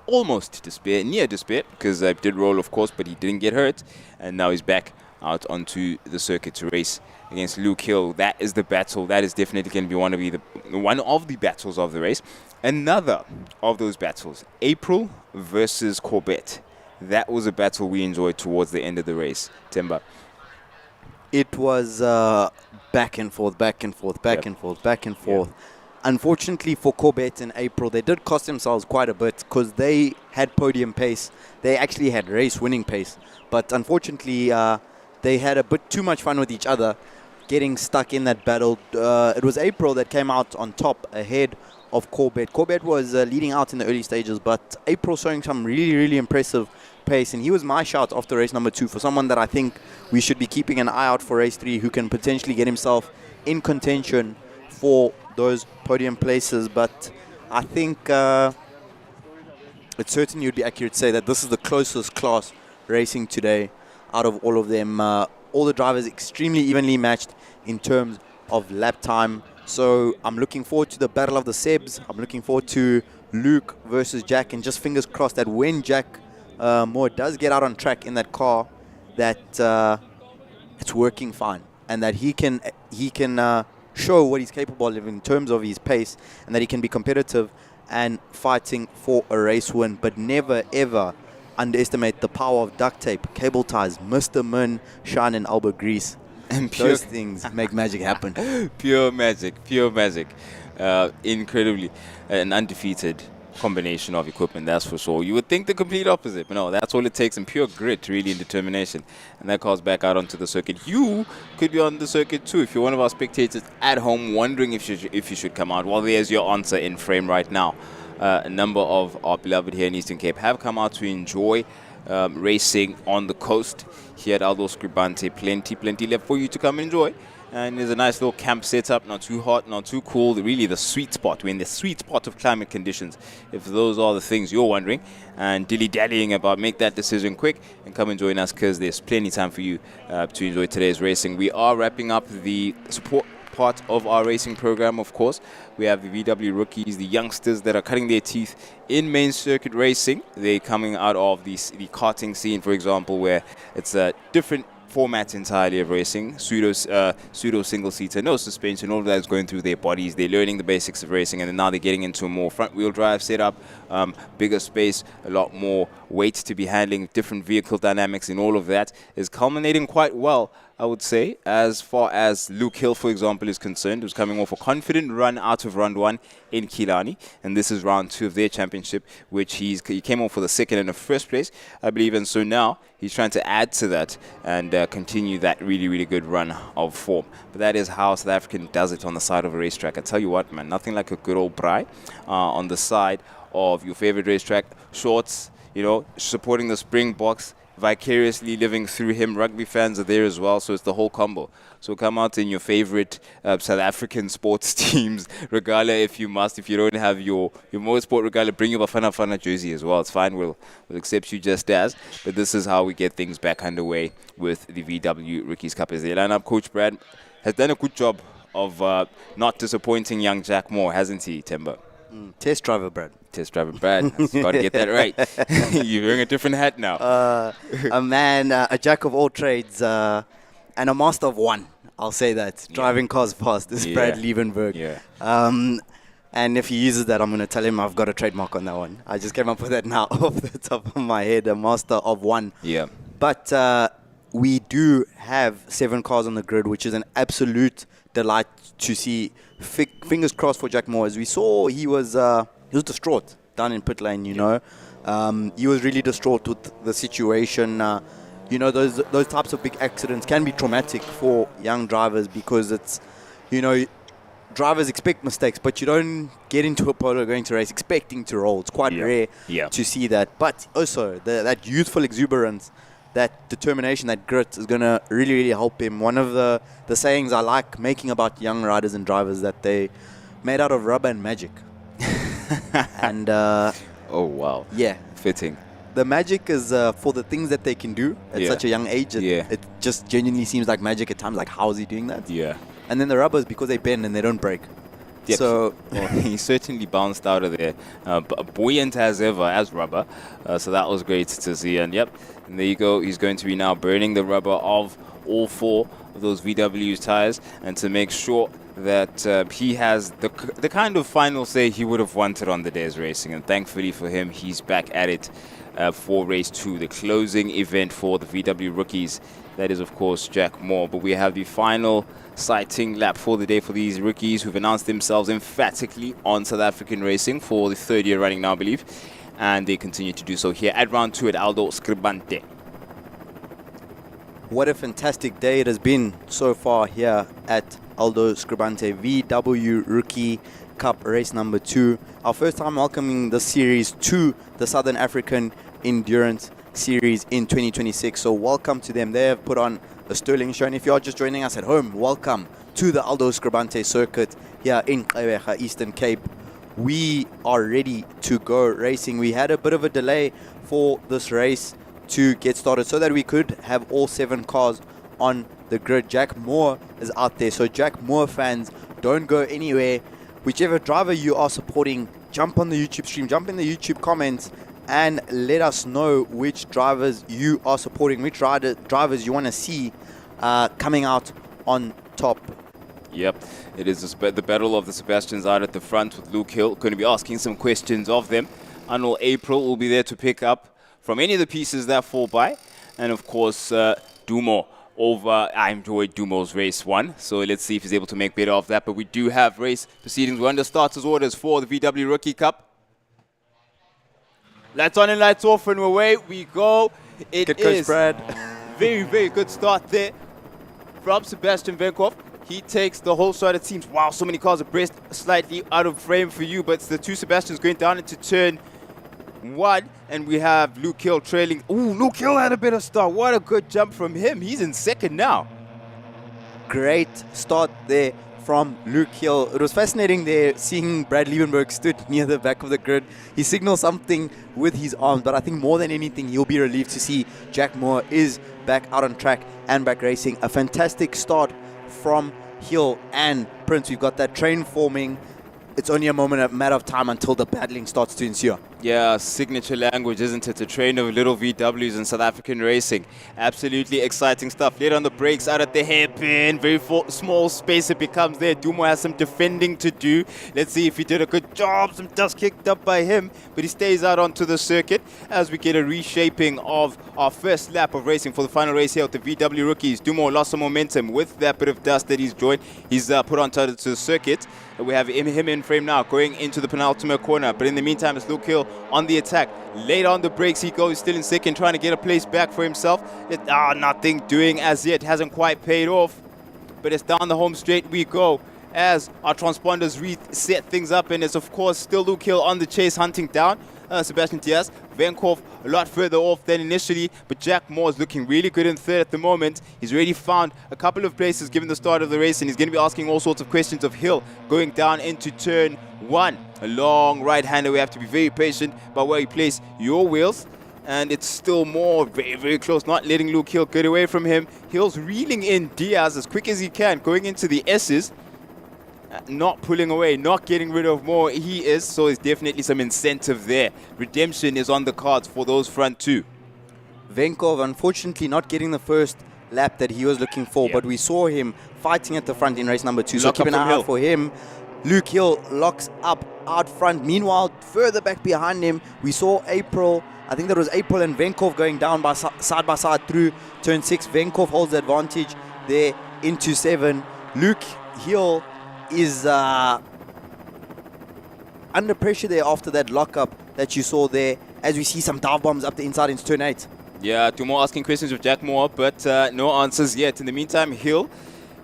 almost despair, near despair, because I did roll, of course, but he didn't get hurt, and now he's back out onto the circuit to race against Luke Hill. That is the battle. That is definitely going to be one of the battles of the race. Another of those battles, April versus Corbett. That was a battle we enjoyed towards the end of the race. Themba. It was back and forth. Unfortunately for Corbett and April, they did cost themselves quite a bit because they had podium pace. They actually had race-winning pace. But unfortunately, they had a bit too much fun with each other, getting stuck in that battle. It was April that came out on top ahead of Corbett. Corbett was leading out in the early stages, but April showing some really impressive pace. And he was my shout after race number 2 for someone that I think we should be keeping an eye out for race 3, who can potentially get himself in contention for those podium places. But I think it's certainly would be accurate to say that this is the closest class racing today out of all of them. All the drivers extremely evenly matched in terms of lap time. So I'm looking forward to the battle of the Sebs. I'm looking forward to Luke versus Jack, and just fingers crossed that when Jack Moore does get out on track in that car, that it's working fine, and that he can show what he's capable of in terms of his pace, and that he can be competitive and fighting for a race win, but never ever underestimate the power of duct tape, cable ties, Mr. Min, shine and elbow grease. And those things make magic happen. Pure magic. Incredibly an undefeated combination of equipment, that's for sure. You would think the complete opposite, but no, that's all it takes, and pure grit, really, and determination. And that calls back out onto the circuit. You could be on the circuit too if you're one of our spectators at home wondering if you should come out. Well, there's your answer in frame right now. A number of our beloved here in Eastern Cape have come out to enjoy racing on the coast here at ALDO Scrubante. Plenty left for you to come and enjoy. And there's a nice little camp setup, not too hot, not too cool. Really the sweet spot. We're in the sweet spot of climate conditions, if those are the things you're wondering and dilly-dallying about. Make that decision quick and come and join us, because there's plenty of time for you to enjoy today's racing. We are wrapping up the support part of our racing program, of course. We have the VW rookies, the youngsters that are cutting their teeth in main circuit racing. They're coming out of the karting scene, for example, where it's a different format entirely of racing, pseudo single seater, no suspension, all of that is going through their bodies. They're learning the basics of racing, and then now they're getting into a more front wheel drive setup, bigger space, a lot more weight to be handling, different vehicle dynamics, and all of that is culminating quite well, I would say, as far as Luke Hill, for example, is concerned, who's coming off a confident run out of round 1 in Killarney, and this is round 2 of their championship, which he came off for the second and the first place, I believe, and so now he's trying to add to that and continue that really good run of form. But that is how South African does it on the side of a racetrack. I tell you what, man, nothing like a good old braai on the side of your favorite racetrack, shorts, supporting the Springboks, vicariously living through him. Rugby fans are there as well, so it's the whole combo. So come out in your favorite South African sports teams, regala if you must. If you don't have your motorsport regala, bring your Bafana jersey as well. It's fine, we'll accept you just as. But this is how we get things back underway with the VW Rookies Cup. As they line up, Coach Brad has done a good job of not disappointing young Jack Moore, hasn't he, Temba? Test driver Brad. Test driver Brad. Got to get that right. You're wearing a different hat now. A man, a jack of all trades, and a master of one. I'll say that. Yeah. Driving cars fast. This is Brad Liebenberg. Yeah. And if he uses that, I'm going to tell him I've got a trademark on that one. I just came up with that now off the top of my head. A master of one. Yeah. But we do have 7 cars on the grid, which is an absolute delight to see. Fingers crossed for Jack Moore. As we saw, he was distraught down in pit lane, you know. He was really distraught with the situation. Those types of big accidents can be traumatic for young drivers, because it's, drivers expect mistakes, but you don't get into a polo going to race expecting to roll. It's quite rare to see that. But also, that youthful exuberance, that determination, that grit is going to really help him. One of the sayings I like making about young riders and drivers, that they made out of rubber and magic. And oh wow, yeah, fitting. The magic is for the things that they can do at such a young age. It just genuinely seems like magic at times. Like, how is he doing that? Yeah. And then the rubber is because they bend and they don't break. Yep. So he certainly bounced out of there, buoyant as ever as rubber. So that was great to see. And and there you go. He's going to be now burning the rubber of all 4 of those VW's tires, and to make sure that he has the kind of final say he would have wanted on the day's racing. And thankfully for him, he's back at it for race 2, the closing event for the VW rookies. That is, of course, Jack Moore. But we have the final sighting lap for the day for these rookies, who've announced themselves emphatically on South African racing for the 3rd year running now, I believe. And they continue to do so here at round 2 at ALDO Scrubante. What a fantastic day it has been so far here at ALDO Scrubante VW Rookie Cup race number 2. Our first time welcoming the series to the Southern African Endurance Series in 2026. So welcome to them. They have put on a sterling show. And if you are just joining us at home, welcome to the ALDO Scrubante circuit here in Gqeberha, Eastern Cape. We are ready to go racing. We had a bit of a delay for this race to get started so that we could have all 7 cars on the grid. Jack Moore is out there. So Jack Moore fans, don't go anywhere. Whichever driver you are supporting, jump on the YouTube stream, jump in the YouTube comments and let us know which drivers you are supporting, which drivers you want to see coming out on top. Yep, it is the battle of the Sebastians out at the front with Luke Hill. Going to be asking some questions of them. Arnold April will be there to pick up from any of the pieces that fall by. And of course, Dumo over. I enjoyed Dumo's race 1, so let's see if he's able to make better of that. But we do have race proceedings. We're under starters orders for the VW Rookie Cup. Lights on and lights off, and away we go. It is Brad. Very, very good start there from Sebastian Venkov. He takes the whole start, it seems. Wow, so many cars abreast, slightly out of frame for you, but it's the two Sebastians going down into turn 1, and we have Luke Hill trailing. Ooh, Luke Hill had a better start. What a good jump from him. He's in second now. Great start there from Luke Hill. It was fascinating there seeing Brad Liebenberg stood near the back of the grid. He signaled something with his arms, but I think more than anything, he'll be relieved to see Jack Moore is back out on track and back racing. A fantastic start from Hill and Prince. We've got that train forming. It's only a matter of time until the battling starts to ensue. Yeah, signature language, isn't it? A train of little VWs in South African racing. Absolutely exciting stuff. Later on the brakes, out at the hairpin. Very small space it becomes there. Dumo has some defending to do. Let's see if he did a good job. Some dust kicked up by him, but he stays out onto the circuit as we get a reshaping of our first lap of racing for the final race here with the VW rookies. Dumo lost some momentum with that bit of dust that he's joined. He's put onto the circuit. We have him in frame now, going into the penultimate corner. But in the meantime, it's Luke Hill on the attack. Late on the brakes, he goes still in second, trying to get a place back for himself. Nothing doing as yet. Hasn't quite paid off. But it's down the home straight we go as our transponders reset things up. And it's, of course, still Luke Hill on the chase, hunting down Sebastian Diaz. Venkov a lot further off than initially, but Jack Moore is looking really good in third at the moment. He's already found a couple of places given the start of the race, and he's going to be asking all sorts of questions of Hill going down into turn 1. A long right-hander. We have to be very patient about where you place your wheels. And it's still more very, very close, not letting Luke Hill get away from him. Hill's reeling in Diaz as quick as he can, going into the S's. Not pulling away, not getting rid of more. He is, so there's definitely some incentive there. Redemption is on the cards for those front two. Venkov, unfortunately, not getting the first lap that he was looking for, but we saw him fighting at the front in race number 2. So keep an eye out for him. Luke Hill locks up out front. Meanwhile, further back behind him, we saw April. I think that was April and Venkov going down side by side through turn 6. Venkov holds the advantage there into 7. Luke Hill is under pressure there after that lockup that you saw there, as we see some dive bombs up the inside into turn 8. Yeah, Dumo asking questions of Jack Moore, but no answers yet. In the meantime, Hill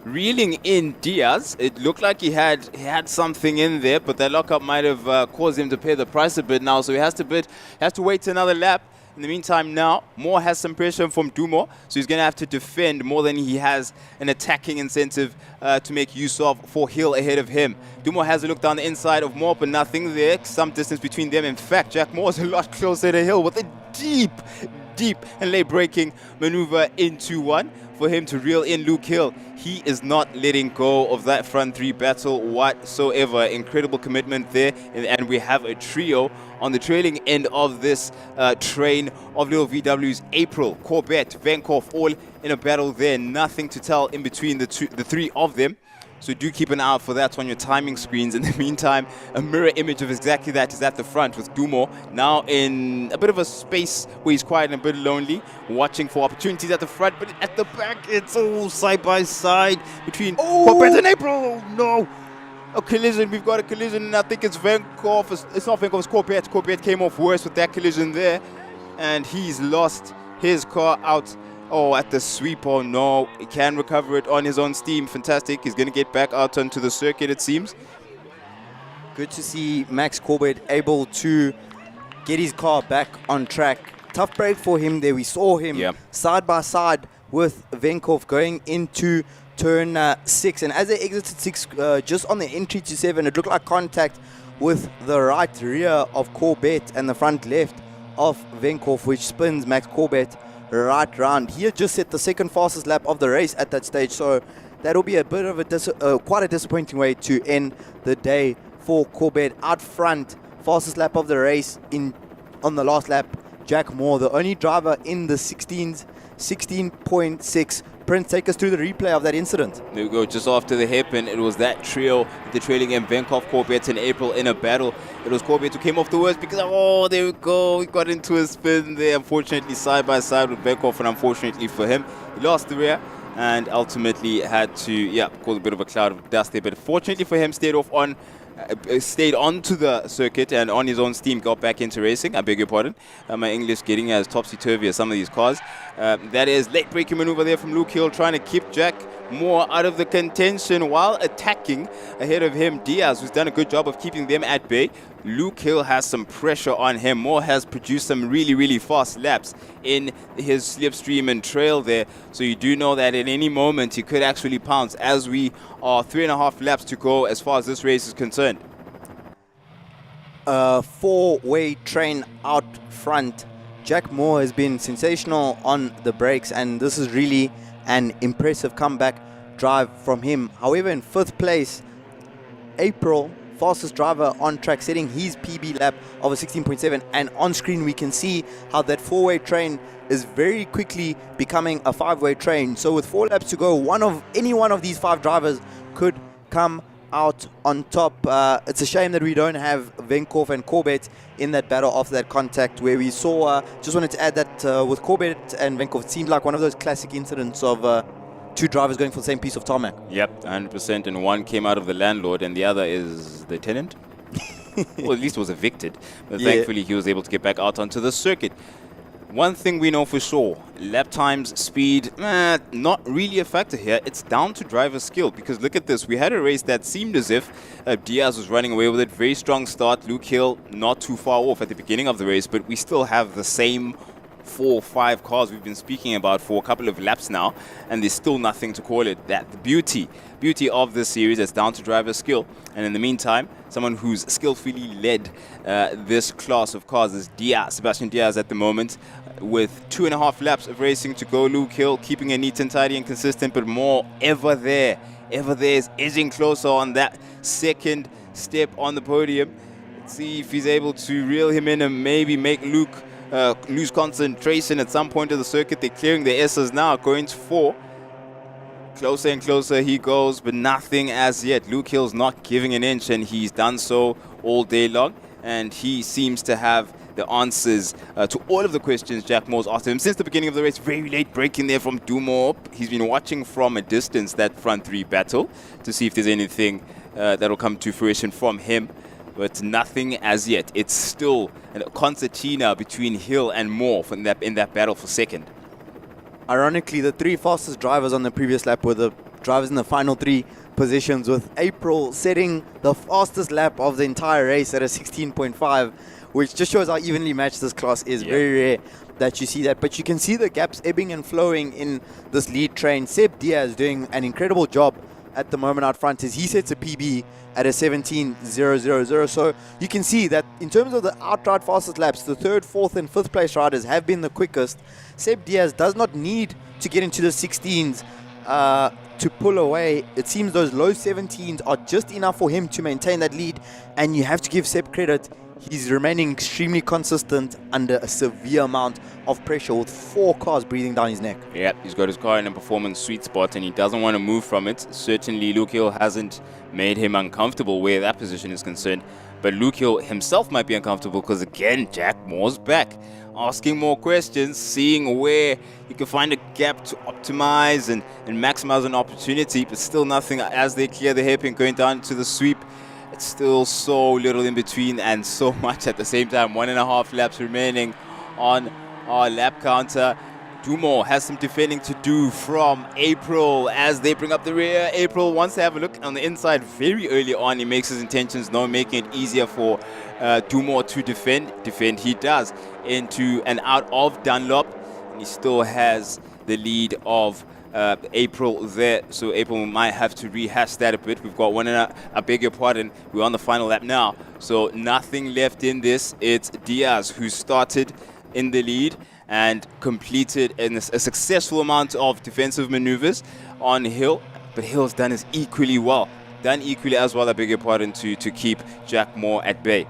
reeling in Diaz. It looked like he had something in there, but that lockup might have caused him to pay the price a bit now, so he has to wait another lap. In the meantime now, Moore has some pressure from Dumo, so he's going to have to defend more than he has an attacking incentive to make use of for Hill ahead of him. Dumo has a look down the inside of Moore, but nothing there. Some distance between them. In fact, Jack Moore's a lot closer to Hill with a deep and late braking maneuver into 1 for him to reel in Luke Hill. He is not letting go of that front 3 battle whatsoever. Incredible commitment there, and we have a trio on the trailing end of this train of little VWs. April, Corbett, Venkov, all in a battle there. Nothing to tell in between the 3 of them. So do keep an eye out for that on your timing screens. In the meantime, a mirror image of exactly that is at the front with Dumo now in a bit of a space where he's quiet and a bit lonely, watching for opportunities at the front, but at the back it's all side by side between Corbett and April. Oh no! A collision, we've got a collision, and I think it's Venkov. It's not Venkov, it's Corbett. Corbett came off worse with that collision there, and he's lost his car out. Oh, at the sweep. Oh no, he can recover it on his own steam. Fantastic. He's going to get back out onto the circuit, it seems. Good to see Max Corbett able to get his car back on track. Tough break for him there. We saw him side by side with Venkov going into turn 6. And as they exited 6, just on the entry to 7, it looked like contact with the right rear of Corbett and the front left of Venkov, which spins Max Corbett right round. He had just set the second fastest lap of the race at that stage, so that'll be a bit of a quite a disappointing way to end the day for Corbett. Out front, fastest lap of the race in on the last lap, Jack Moore, the only driver in the 16s, 16.6. Prince, take us through the replay of that incident. There we go, just after the hairpin, it was that trio, the trailing in Venkov, Corbett, and April in a battle. It was Corbett who came off the worst because, oh, there we go, he got into a spin there, unfortunately side by side with Venkov, and unfortunately for him, he lost the rear and ultimately had to, cause a bit of a cloud of dust there, but fortunately for him, stayed onto the circuit and on his own steam got back into racing. I beg your pardon. My English getting as topsy-turvy as some of these cars. That is late braking maneuver there from Luke Hill, trying to keep Jack Moore out of the contention while attacking ahead of him Diaz, who's done a good job of keeping them at bay. Luke Hill has some pressure on him. Moore has produced some really, really fast laps in his slipstream and trail there. So you do know that at any moment he could actually pounce, as we are 3.5 laps to go as far as this race is concerned. A four-way train out front. Jack Moore has been sensational on the brakes, and this is really an impressive comeback drive from him. However, in 5th place, April, fastest driver on track, setting his PB lap of a 16.7, and on screen we can see how that four-way train is very quickly becoming a 5-way train. So with 4 laps to go, any one of these 5 drivers could come out on top. It's a shame that we don't have Venkov and Corbett in that battle after that contact where we saw, just wanted to add that with Corbett and Venkov, it seemed like one of those classic incidents of 2 drivers going for the same piece of tarmac. Yep, 100%, and one came out of the landlord and the other is the tenant. Well, at least was evicted, but thankfully he was able to get back out onto the circuit. One thing we know for sure, lap times, speed, not really a factor here. It's down to driver skill, because look at this. We had a race that seemed as if Diaz was running away with it. Very strong start. Luke Hill not too far off at the beginning of the race, but we still have the same 4 or 5 cars we've been speaking about for a couple of laps now, and there's still nothing to call it. That the beauty of this series is down to driver skill. And in the meantime, someone who's skillfully led this class of cars is Sebastian Diaz at the moment, with 2.5 laps of racing to go. Luke Hill keeping it neat and tidy and consistent, but Moore ever there is edging closer on that second step on the podium. Let's see if he's able to reel him in and maybe make Luke lose concentration at some point of the circuit. They're clearing the S's now, going to 4. Closer and closer he goes, but nothing as yet. Luke Hill's not giving an inch, and he's done so all day long. And he seems to have the answers to all of the questions Jack Moore's asked him since the beginning of the race. Very late breaking there from Dumore. He's been watching from a distance that front 3 battle to see if there's anything that'll come to fruition from him. But nothing as yet. It's still a concertina between Hill and Moore in that battle for second. Ironically, the 3 fastest drivers on the previous lap were the drivers in the final 3 positions, with April setting the fastest lap of the entire race at a 16.5, which just shows how evenly matched this class is. Very rare that you see that, but you can see the gaps ebbing and flowing in this lead train. Seb Diaz doing an incredible job at the moment out front as he sets a PB at a 17.000. So you can see that in terms of the outright fastest laps, the 3rd, 4th and 5th place riders have been the quickest. Seb Diaz does not need to get into the 16s to pull away. It seems those low 17s are just enough for him to maintain that lead, and you have to give Seb credit. He's remaining extremely consistent under a severe amount of pressure with 4 cars breathing down his neck. Yeah, he's got his car in a performance sweet spot and he doesn't want to move from it. Certainly Luke Hill hasn't made him uncomfortable where that position is concerned. But Luke Hill himself might be uncomfortable because, again, Jack Moore's back, asking more questions, seeing where he can find a gap to optimize and maximize an opportunity, but still nothing as they clear the hairpin going down to the sweep. It's still so little in between and so much at the same time. 1.5 laps remaining on our lap counter. Dumore has some defending to do from April as they bring up the rear. April wants to have a look on the inside very early on. He makes his intentions known, making it easier for Dumore to defend. Defend he does into and out of Dunlop. And he still has the lead of April there, so April might have to rehash that a bit. We've got I beg your pardon, we're on the final lap now, so nothing left in this. It's Diaz who started in the lead and completed a successful amount of defensive maneuvers on Hill, but Hill's done as equally as well, I beg your pardon, to keep Jack Moore at bay.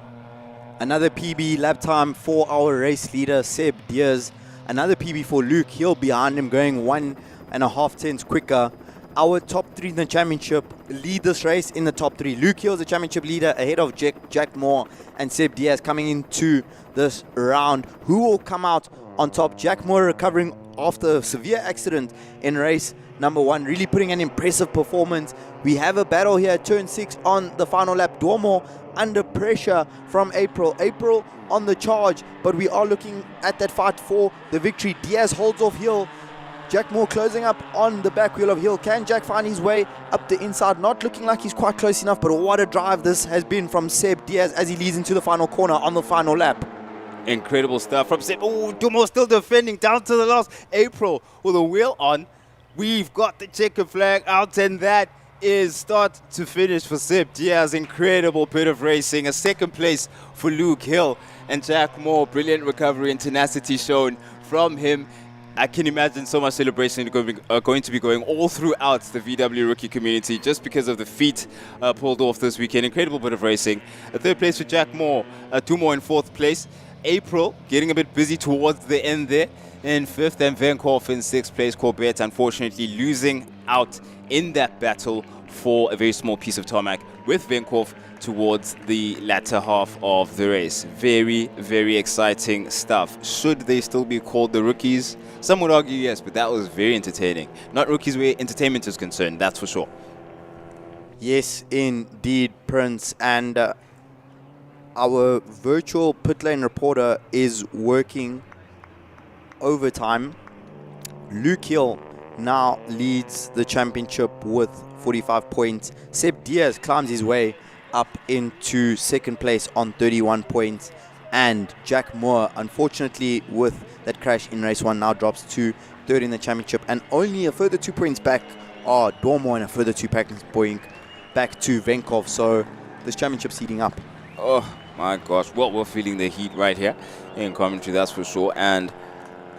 Another PB lap time for our race leader, Seb Diaz. Another PB for Luke Hill behind him, going 1.5 tenths quicker. Our top 3 in the championship lead this race in the top 3. Luke Hill is the championship leader ahead of Jack Moore and Seb Diaz coming into this round. Who will come out on top? Jack Moore recovering after a severe accident in race number 1, really putting an impressive performance. We have a battle here at turn 6 on the final lap. Duomo under pressure from April on the charge, but we are looking at that fight for the victory. Diaz holds off Hill. Jack Moore closing up on the back wheel of Hill. Can Jack find his way up the inside? Not looking like he's quite close enough, but what a drive this has been from Seb Diaz as he leads into the final corner on the final lap. Incredible stuff from Seb. Oh, Dumo still defending down to the last. April with a wheel on. We've got the checker flag out, and that is start to finish for Seb Diaz. Incredible bit of racing. A second place for Luke Hill and Jack Moore. Brilliant recovery and tenacity shown from him. I can imagine so much celebration going to be going all throughout the VW rookie community just because of the feat pulled off this weekend. Incredible bit of racing. A third place for Jack Moore, 2 more in fourth place. April getting a bit busy towards the end there in fifth, and Venkhoff in sixth place. Corbett unfortunately losing out in that battle for a very small piece of tarmac with Venkhoff towards the latter half of the race. Very, very exciting stuff. Should they still be called the rookies? Some would argue yes, but that was very entertaining. Not rookies where entertainment is concerned, that's for sure. Yes, indeed, Prince. And our virtual pit lane reporter is working overtime. Luke Hill now leads the championship with 45 points. Seb Diaz climbs his way up into second place on 31 points. And Jack Moore, unfortunately, with that crash in race 1, now drops to third in the championship. And only a further 2 points back are Dormo, and a further 2 points back to Venkov. So this championship's heating up. Oh my gosh, well, we're feeling the heat right here in commentary, that's for sure. And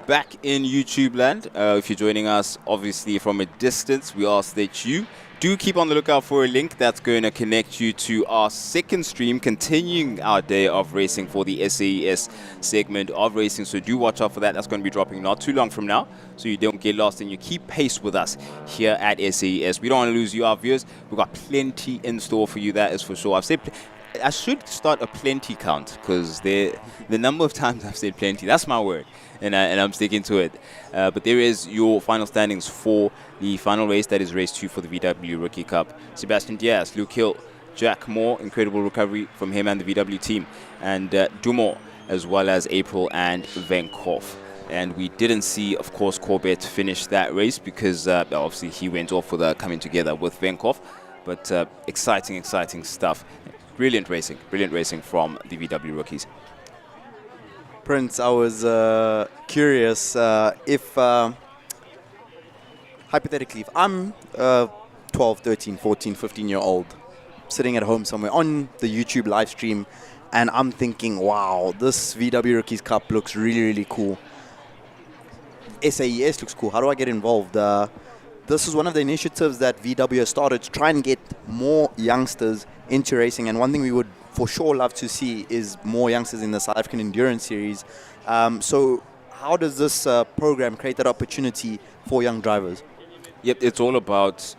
back in YouTube land, if you're joining us obviously from a distance, we ask that you do keep on the lookout for a link that's going to connect you to our second stream, continuing our day of racing for the SAES segment of racing. So do watch out for that. That's going to be dropping not too long from now, so you don't get lost and you keep pace with us here at SAES. We don't want to lose you, our viewers. We've got plenty in store for you, that is for sure. I've said I should start a plenty count, because the number of times I've said plenty, that's my word, and I'm sticking to it. But there is your final standings for the final race, that is race 2 for the VW Rookie Cup. Sebastian Diaz, Luke Hill, Jack Moore, incredible recovery from him and the VW team, and Dumo, as well as April and Venkhoff. And we didn't see, of course, Corbett finish that race because obviously he went off for the coming together with Venkhoff. But exciting stuff. Brilliant racing from the VW rookies. Prince, I was curious if, hypothetically, if I'm 12, 13, 14, 15-year-old sitting at home somewhere on the YouTube live stream, and I'm thinking, wow, this VW Rookies Cup looks really, really cool. SAES looks cool. How do I get involved? This is one of the initiatives that VW has started to try and get more youngsters into racing, and one thing we would for sure love to see is more youngsters in the South African Endurance Series. So how does this program create that opportunity for young drivers? Yep, it's all about,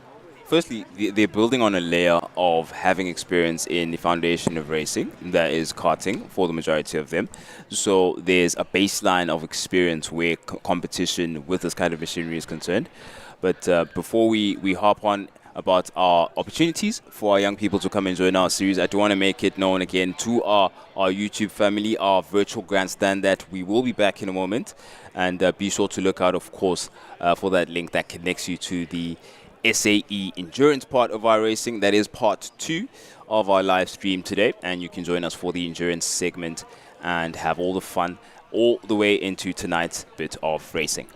firstly, they're building on a layer of having experience in the foundation of racing, that is karting for the majority of them. So there's a baseline of experience where competition with this kind of machinery is concerned. But before we hop on about our opportunities for our young people to come and join our series, I do want to make it known again to our YouTube family, our virtual grandstand, that we will be back in a moment. And be sure to look out, of course, for that link that connects you to the SAE endurance part of our racing. That is part 2 of our live stream today. And you can join us for the endurance segment and have all the fun all the way into tonight's bit of racing.